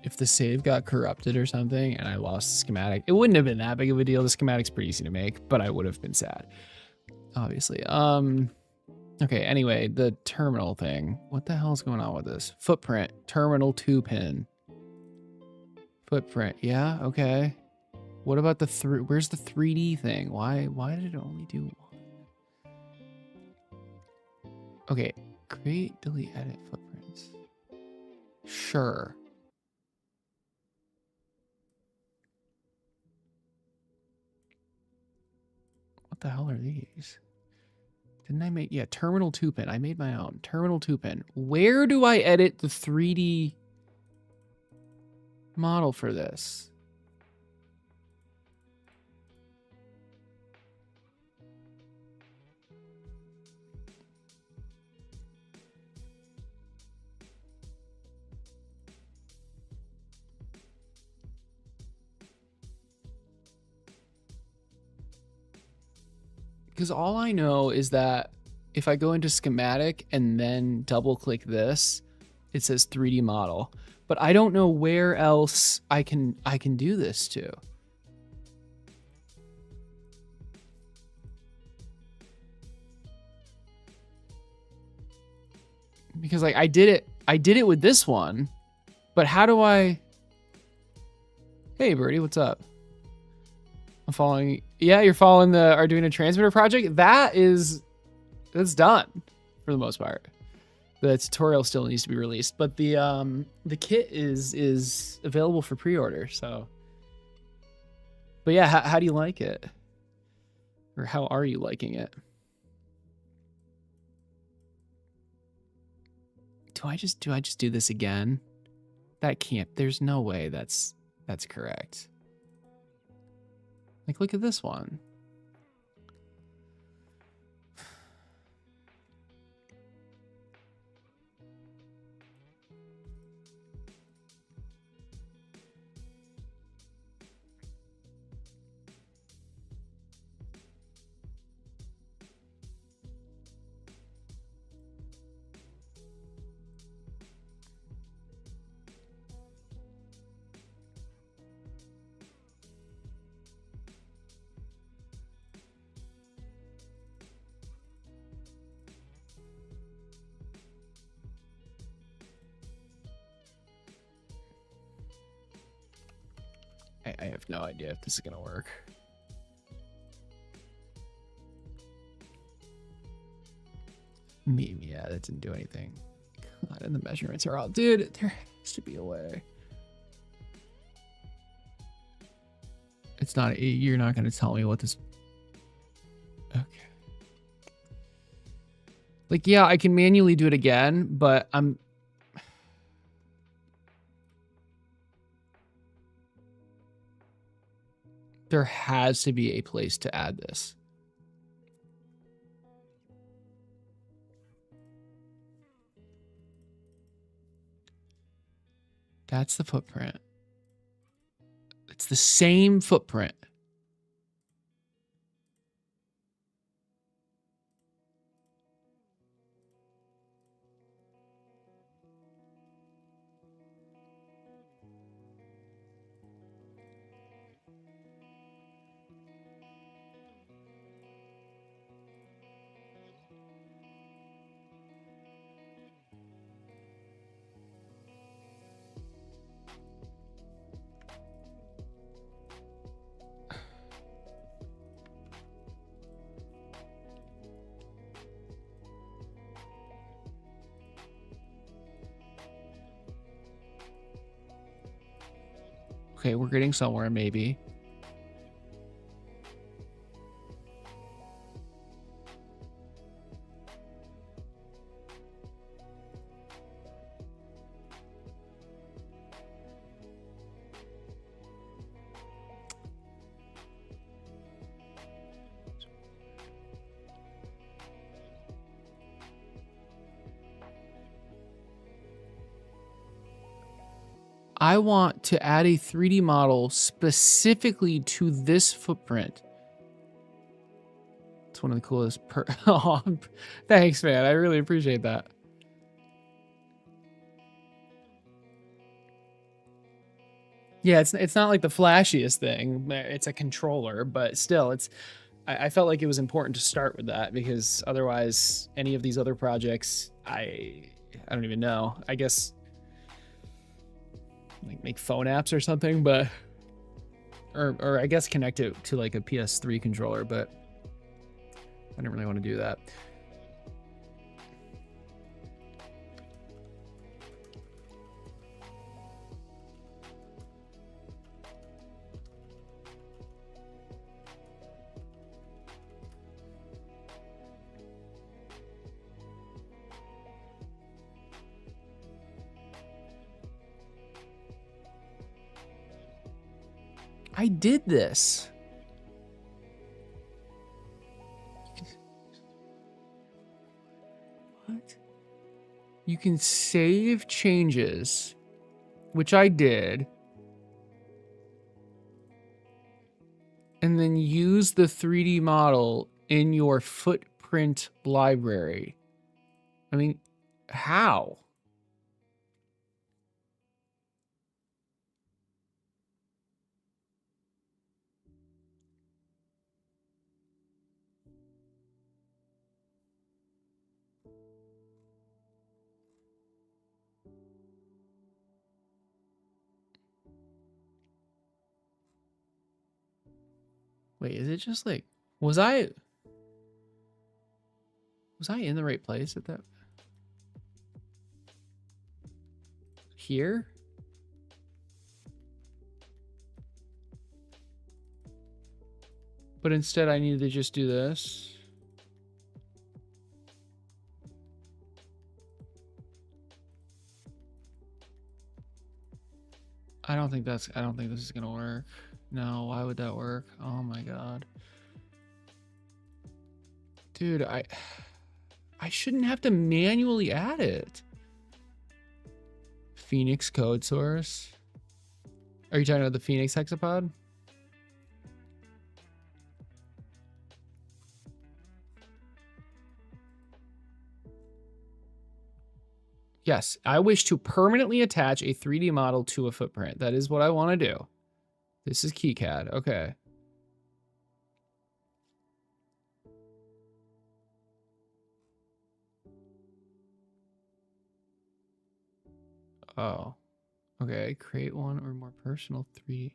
If the save got corrupted or something and I lost the schematic, it wouldn't have been that big of a deal. The schematic's pretty easy to make, but I would have been sad, obviously. Okay, anyway, the terminal thing. What the hell is going on with this? Footprint, terminal 2 pin. Footprint, yeah, okay. What about the where's the 3D thing? Why did it only do one? Okay, create, delete, edit footprints. Sure. What the hell are these? Didn't I make, yeah, terminal 2 pin. I made my own. Terminal 2 pin. Where do I edit the 3D model for this? Because all I know is that if I go into schematic and then double click this, it says 3D model, but I don't know where else I can do this to. Because like I did it with this one, but how do I? Hey Birdie, what's up? I'm following. Yeah, you're following the Arduino transmitter project. That's done for the most part. The tutorial still needs to be released, but the kit is available for pre-order. So, but yeah, how do you like it? Or how are you liking it? Do I just do this again? That can't. There's no way that's correct. Like, look at this one. I have no idea if this is gonna work. Yeah, that didn't do anything. God, and the measurements are all, dude. There has to be a way. It's not. You're not gonna tell me what this. Okay. Like, yeah, I can manually do it again, but I'm. There has to be a place to add this. That's the footprint. It's the same footprint. Okay, we're getting somewhere, maybe. I want to add a 3D model specifically to this footprint. It's one of the coolest oh, thanks, man. I really appreciate that. Yeah, it's not like the flashiest thing. It's a controller, but still, I felt like it was important to start with that because otherwise, any of these other projects, I don't even know. I guess like make phone apps or something, but or I guess connect it to like a PS3 controller, but I don't really want to do that. I did this. What? You can save changes, which I did, and then use the 3D model in your footprint library. I mean, how? Wait, is it just like, was I in the right place at that? Here? But instead I needed to just do this. I don't think this is gonna work. No, why would that work? Oh my god. Dude, I shouldn't have to manually add it. Phoenix code source. Are you talking about the Phoenix hexapod? Yes, I wish to permanently attach a 3D model to a footprint. That is what I want to do. This is KiCad. Okay. Oh. Okay, create one or more personal 3D.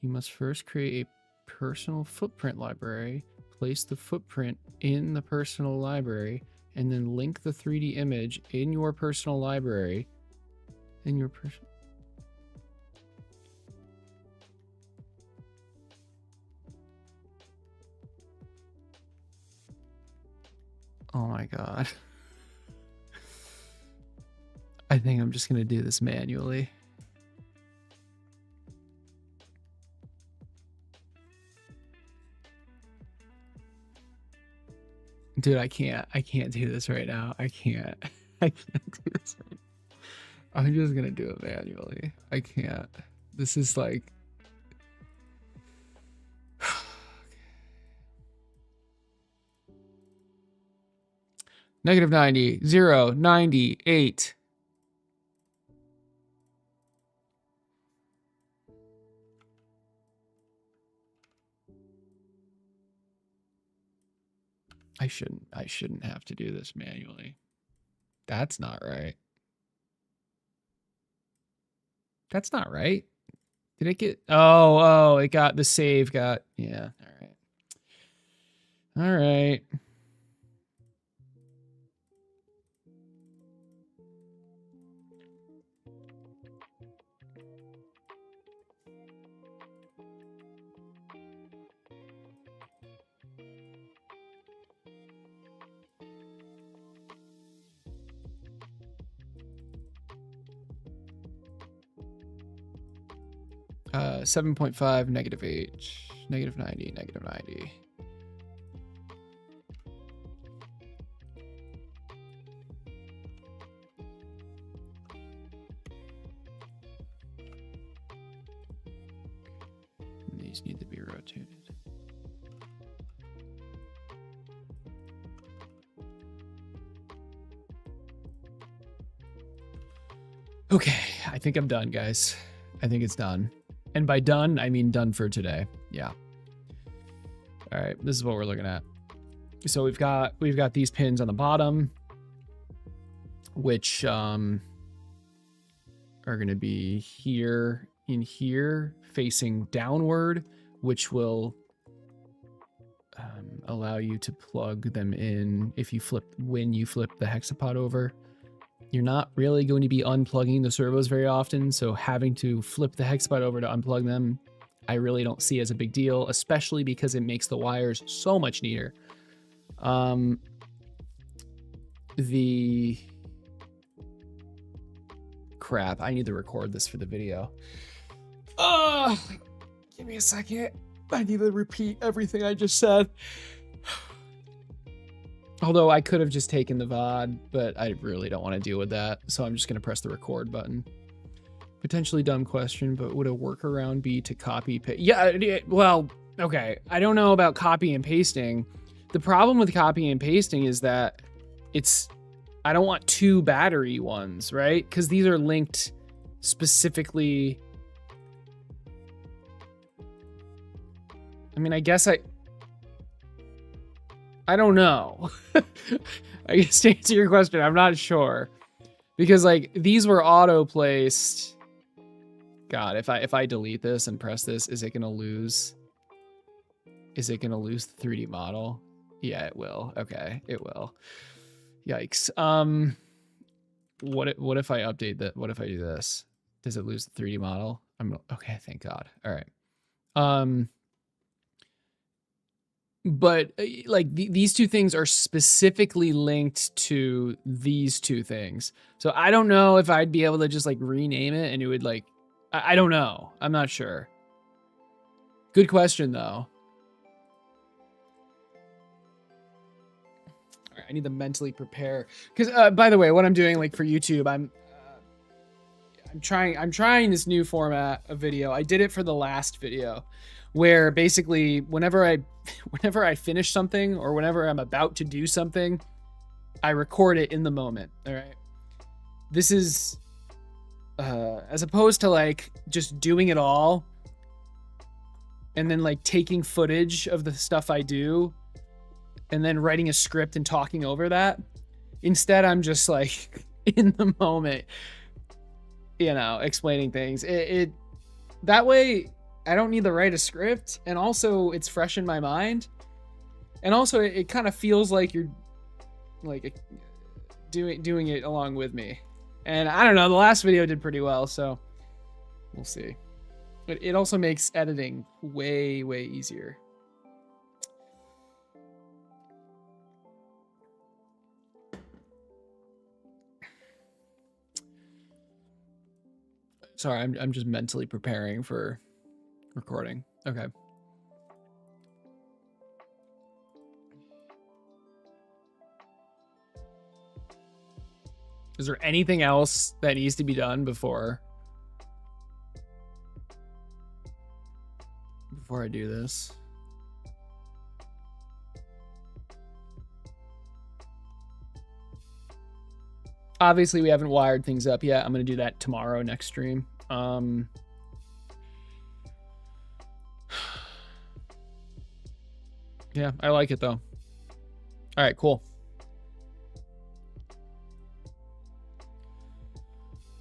You must first create a personal footprint library, place the footprint in the personal library, and then link the 3D image in your personal library. In your personal... Oh my god. I think I'm just going to do this manually. Dude, I can't do this right now. I can't do this right now. I'm just going to do it manually. I can't. This is like... Negative 90, 0, 98. I shouldn't have to do this manually. That's not right. That's not right. Did it get... Oh, it got... The save got... Yeah, all right. All right. Uh, 7.5, negative 8, negative 90, negative 90. And these need to be rotated. Okay, I think I'm done, guys. I think it's done. And by done, I mean done for today. Yeah. All right, this is what we're looking at. So we've got these pins on the bottom, which are going to be here in here, facing downward, which will allow you to plug them in when you flip the hexapod over. You're not really going to be unplugging the servos very often, so having to flip the hexapod over to unplug them, I really don't see as a big deal, especially because it makes the wires so much neater. The crap, I need to record this for the video. Give me a second. I need to repeat everything I just said. Although I could have just taken the VOD, but I really don't want to deal with that. So I'm just going to press the record button. Potentially dumb question, but would a workaround be to copy paste? Yeah, well, okay. I don't know about copy and pasting. The problem with copy and pasting is that I don't want two battery ones, right? Because these are linked specifically. I mean, I guess I don't know. I guess to answer your question, I'm not sure. Because like these were auto placed. God, if I delete this and press this, is it gonna lose? Is it gonna lose the 3D model? Yeah, it will. Okay, it will. Yikes. What if I update that? What if I do this? Does it lose the 3D model? Okay, thank God. All right. But like these two things are specifically linked to these two things. So I don't know if I'd be able to just like rename it and it would like, I don't know. I'm not sure. Good question though. All right, I need to mentally prepare. Because by the way, what I'm doing like for YouTube, I'm trying this new format of video. I did it for the last video where basically whenever I finish something or whenever I'm about to do something, I record it in the moment. All right. This is as opposed to like just doing it all and then like taking footage of the stuff I do and then writing a script and talking over that. Instead, I'm just like in the moment, you know, explaining things. That way I don't need to write a script, and also it's fresh in my mind, and also it kind of feels like you're like doing it along with me. And I don't know, the last video did pretty well, so we'll see. But it also makes editing way easier. Sorry, I'm just mentally preparing for recording. Okay. Is there anything else that needs to be done before I do this? Obviously, we haven't wired things up yet. I'm going to do that tomorrow, next stream. Yeah, I like it though. All right, cool.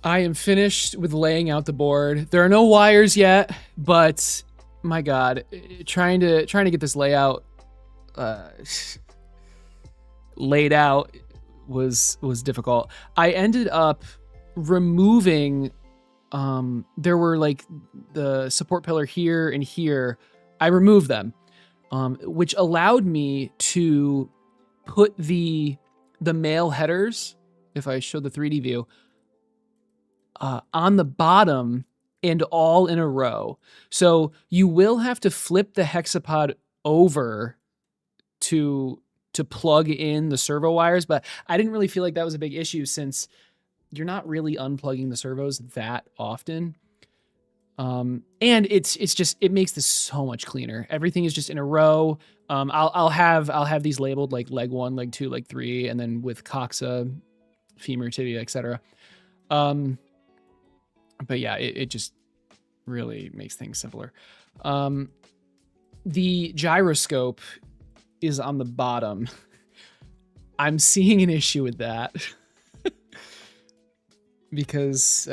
I am finished with laying out the board. There are no wires yet, but my God, trying to get this layout laid out was difficult. I ended up removing there were like the support pillar here and here. I removed them, which allowed me to put the male headers, if I show the 3D view, on the bottom and all in a row. So you will have to flip the hexapod over to plug in the servo wires, but I didn't really feel like that was a big issue since you're not really unplugging the servos that often. And it makes this so much cleaner. Everything is just in a row. I'll have these labeled like leg 1, leg 2, leg 3, and then with coxa, femur, tibia, etc. But yeah, it just really makes things simpler. The gyroscope is on the bottom. I'm seeing an issue with that because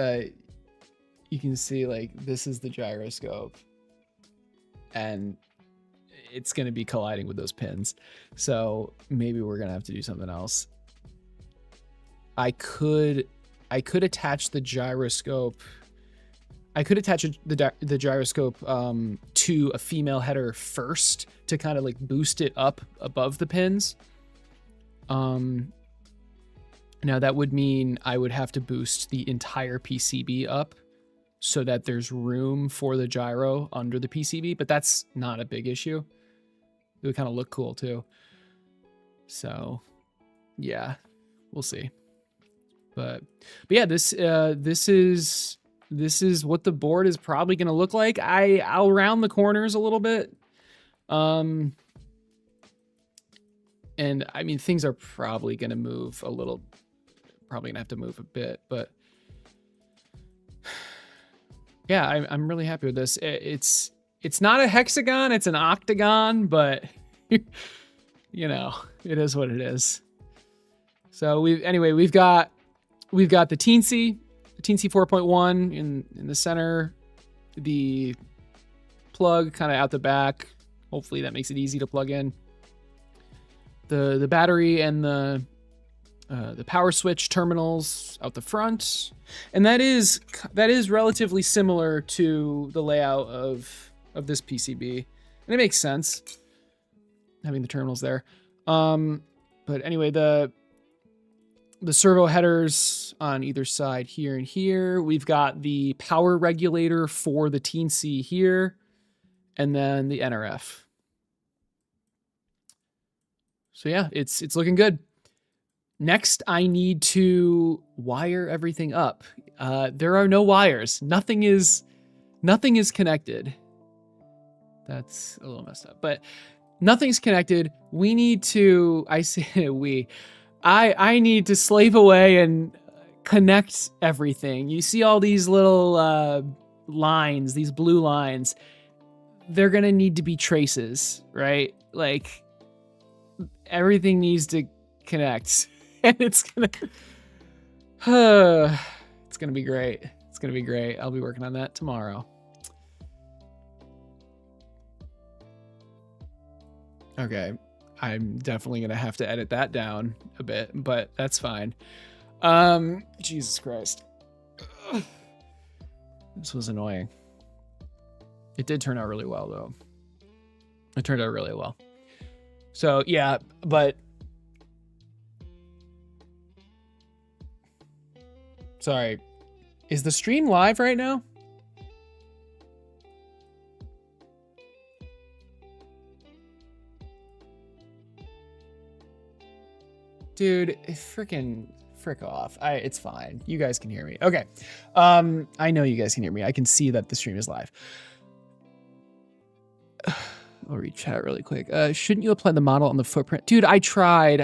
you can see like this is the gyroscope and it's going to be colliding with those pins. So maybe we're going to have to do something else. I could attach the gyroscope. I could attach the gyroscope to a female header first to kind of like boost it up above the pins. Now that would mean I would have to boost the entire PCB up so that there's room for the gyro under the PCB, but that's not a big issue. It would kind of look cool too. So yeah, we'll see. But yeah, this is what the board is probably going to look like. I'll round the corners a little bit. And I mean, things are probably going to move a little, probably going to have to move a bit, but yeah, I'm really happy with this. It's not a hexagon, it's an octagon, but you know, it is what it is. So we've got the Teensy 4.1 in the center. the plug kind of out the back. Hopefully that makes it easy to plug in. The battery and the power switch terminals out the front, and that is relatively similar to the layout of this PCB, and it makes sense having the terminals there. But anyway, the servo headers on either side here and here. We've got the power regulator for the Teensy here, and then the NRF. So yeah, it's looking good. Next, I need to wire everything up. There are no wires. Nothing is connected. That's a little messed up, but nothing's connected. We need to, I say we, I need to slave away and connect everything. You see all these little lines, these blue lines. They're gonna need to be traces, right? Like everything needs to connect, and it's gonna be great. It's gonna be great. I'll be working on that tomorrow. Okay, I'm definitely gonna have to edit that down a bit, but that's fine. Jesus Christ. This was annoying. It did turn out really well, though. It turned out really well. So, yeah, but... Sorry. Is the stream live right now? Dude, frick off. It's fine. You guys can hear me. Okay. I know you guys can hear me. I can see that the stream is live. I'll read chat really quick. Shouldn't you apply the model on the footprint? Dude, I tried.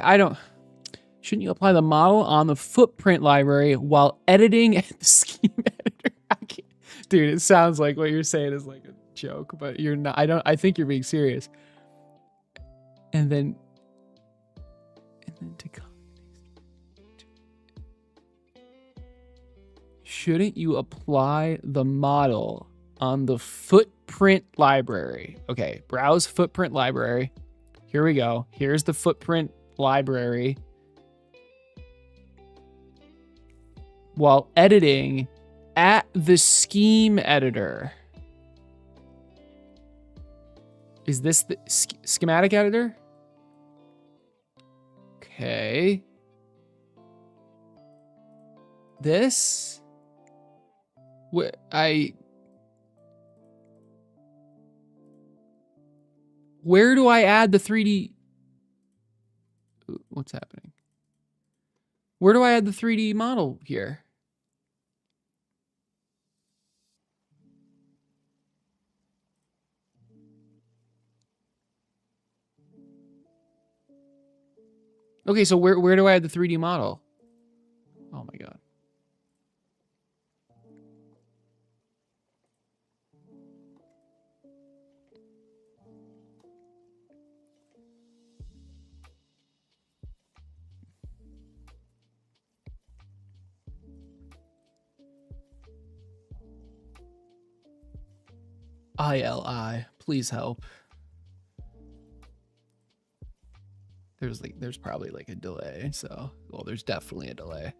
Shouldn't you apply the model on the footprint library while editing the scheme editor? Dude, it sounds like what you're saying is like a joke, but you're not. I think you're being serious. And then to shouldn't you apply the model on the footprint library? Okay, browse footprint library. Here we go. Here's the footprint library. While editing at the scheme editor. Is this the schematic editor? Okay. This? Where do I add the 3D? What's happening? Where do I add the 3D model here? Okay, so where do I add the 3D model? Oh my god. ILI, please help. There's probably like a delay, so well, there's definitely a delay.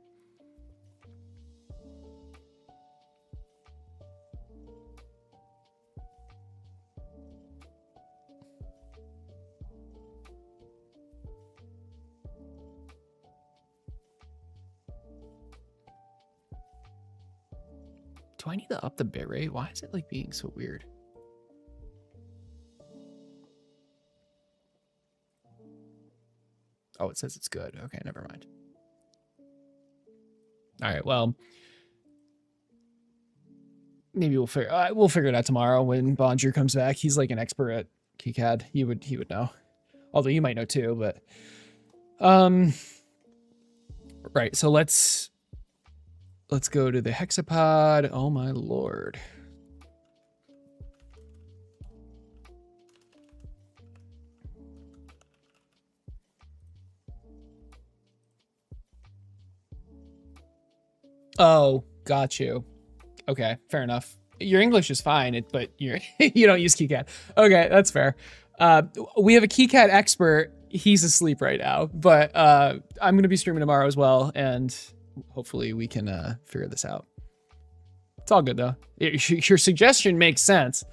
Do I need to up the bitrate? Why is it like being so weird? Oh, it says it's good. Okay, never mind. All right, well, maybe we'll figure it out tomorrow when Bonjour comes back. He's like an expert at KiCad. He would know. Although you might know too, but right, so let's go to the Hexapod. Oh my lord. Oh, got you. Okay, fair enough. Your English is fine, but you don't use KiCad. Okay, that's fair. We have a KiCad expert. He's asleep right now, but I'm going to be streaming tomorrow as well, and hopefully we can figure this out. It's all good, though. Your suggestion makes sense.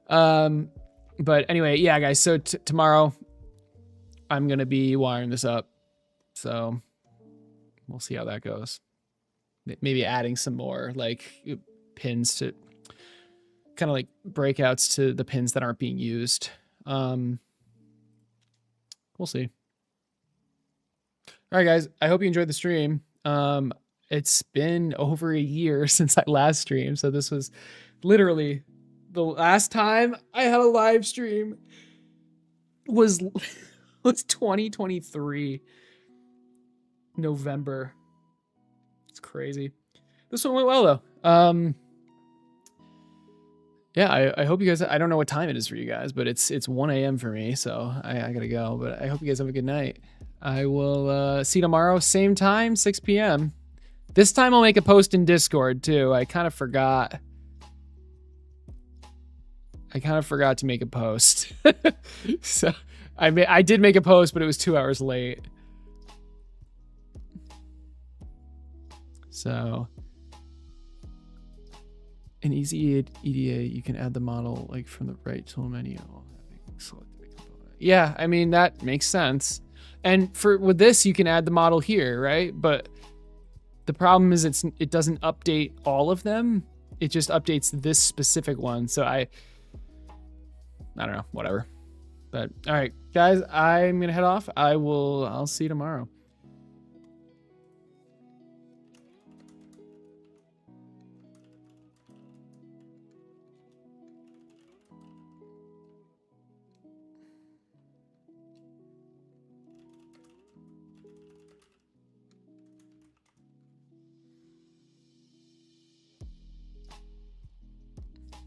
But anyway, yeah, guys, so tomorrow I'm going to be wiring this up, so we'll see how that goes. Maybe adding some more, like, pins to kind of like breakouts to the pins that aren't being used. We'll see. All right, guys, I hope you enjoyed the stream. It's been over a year since I last streamed, so this was literally the last time I had a live stream was 2023 November. It's crazy. This one went well though. Yeah, I hope you guys, I don't know what time it is for you guys, but it's 1 a.m. for me, so I gotta go. But I hope you guys have a good night. I will see you tomorrow, same time, 6 p.m. This time I'll make a post in Discord too. I kind of forgot to make a post. So I did make a post, but it was 2 hours late. So in easy EDA, you can add the model like from the right tool menu. Yeah, I mean, that makes sense. And with this, you can add the model here, right? But the problem is it doesn't update all of them. It just updates this specific one. So I don't know, whatever. But all right, guys, I'm gonna head off. I'll see you tomorrow.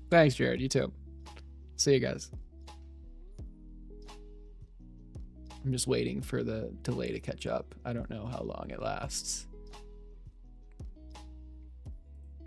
Thanks, Jared. You too. See you guys. I'm just waiting for the delay to catch up. I don't know how long it lasts.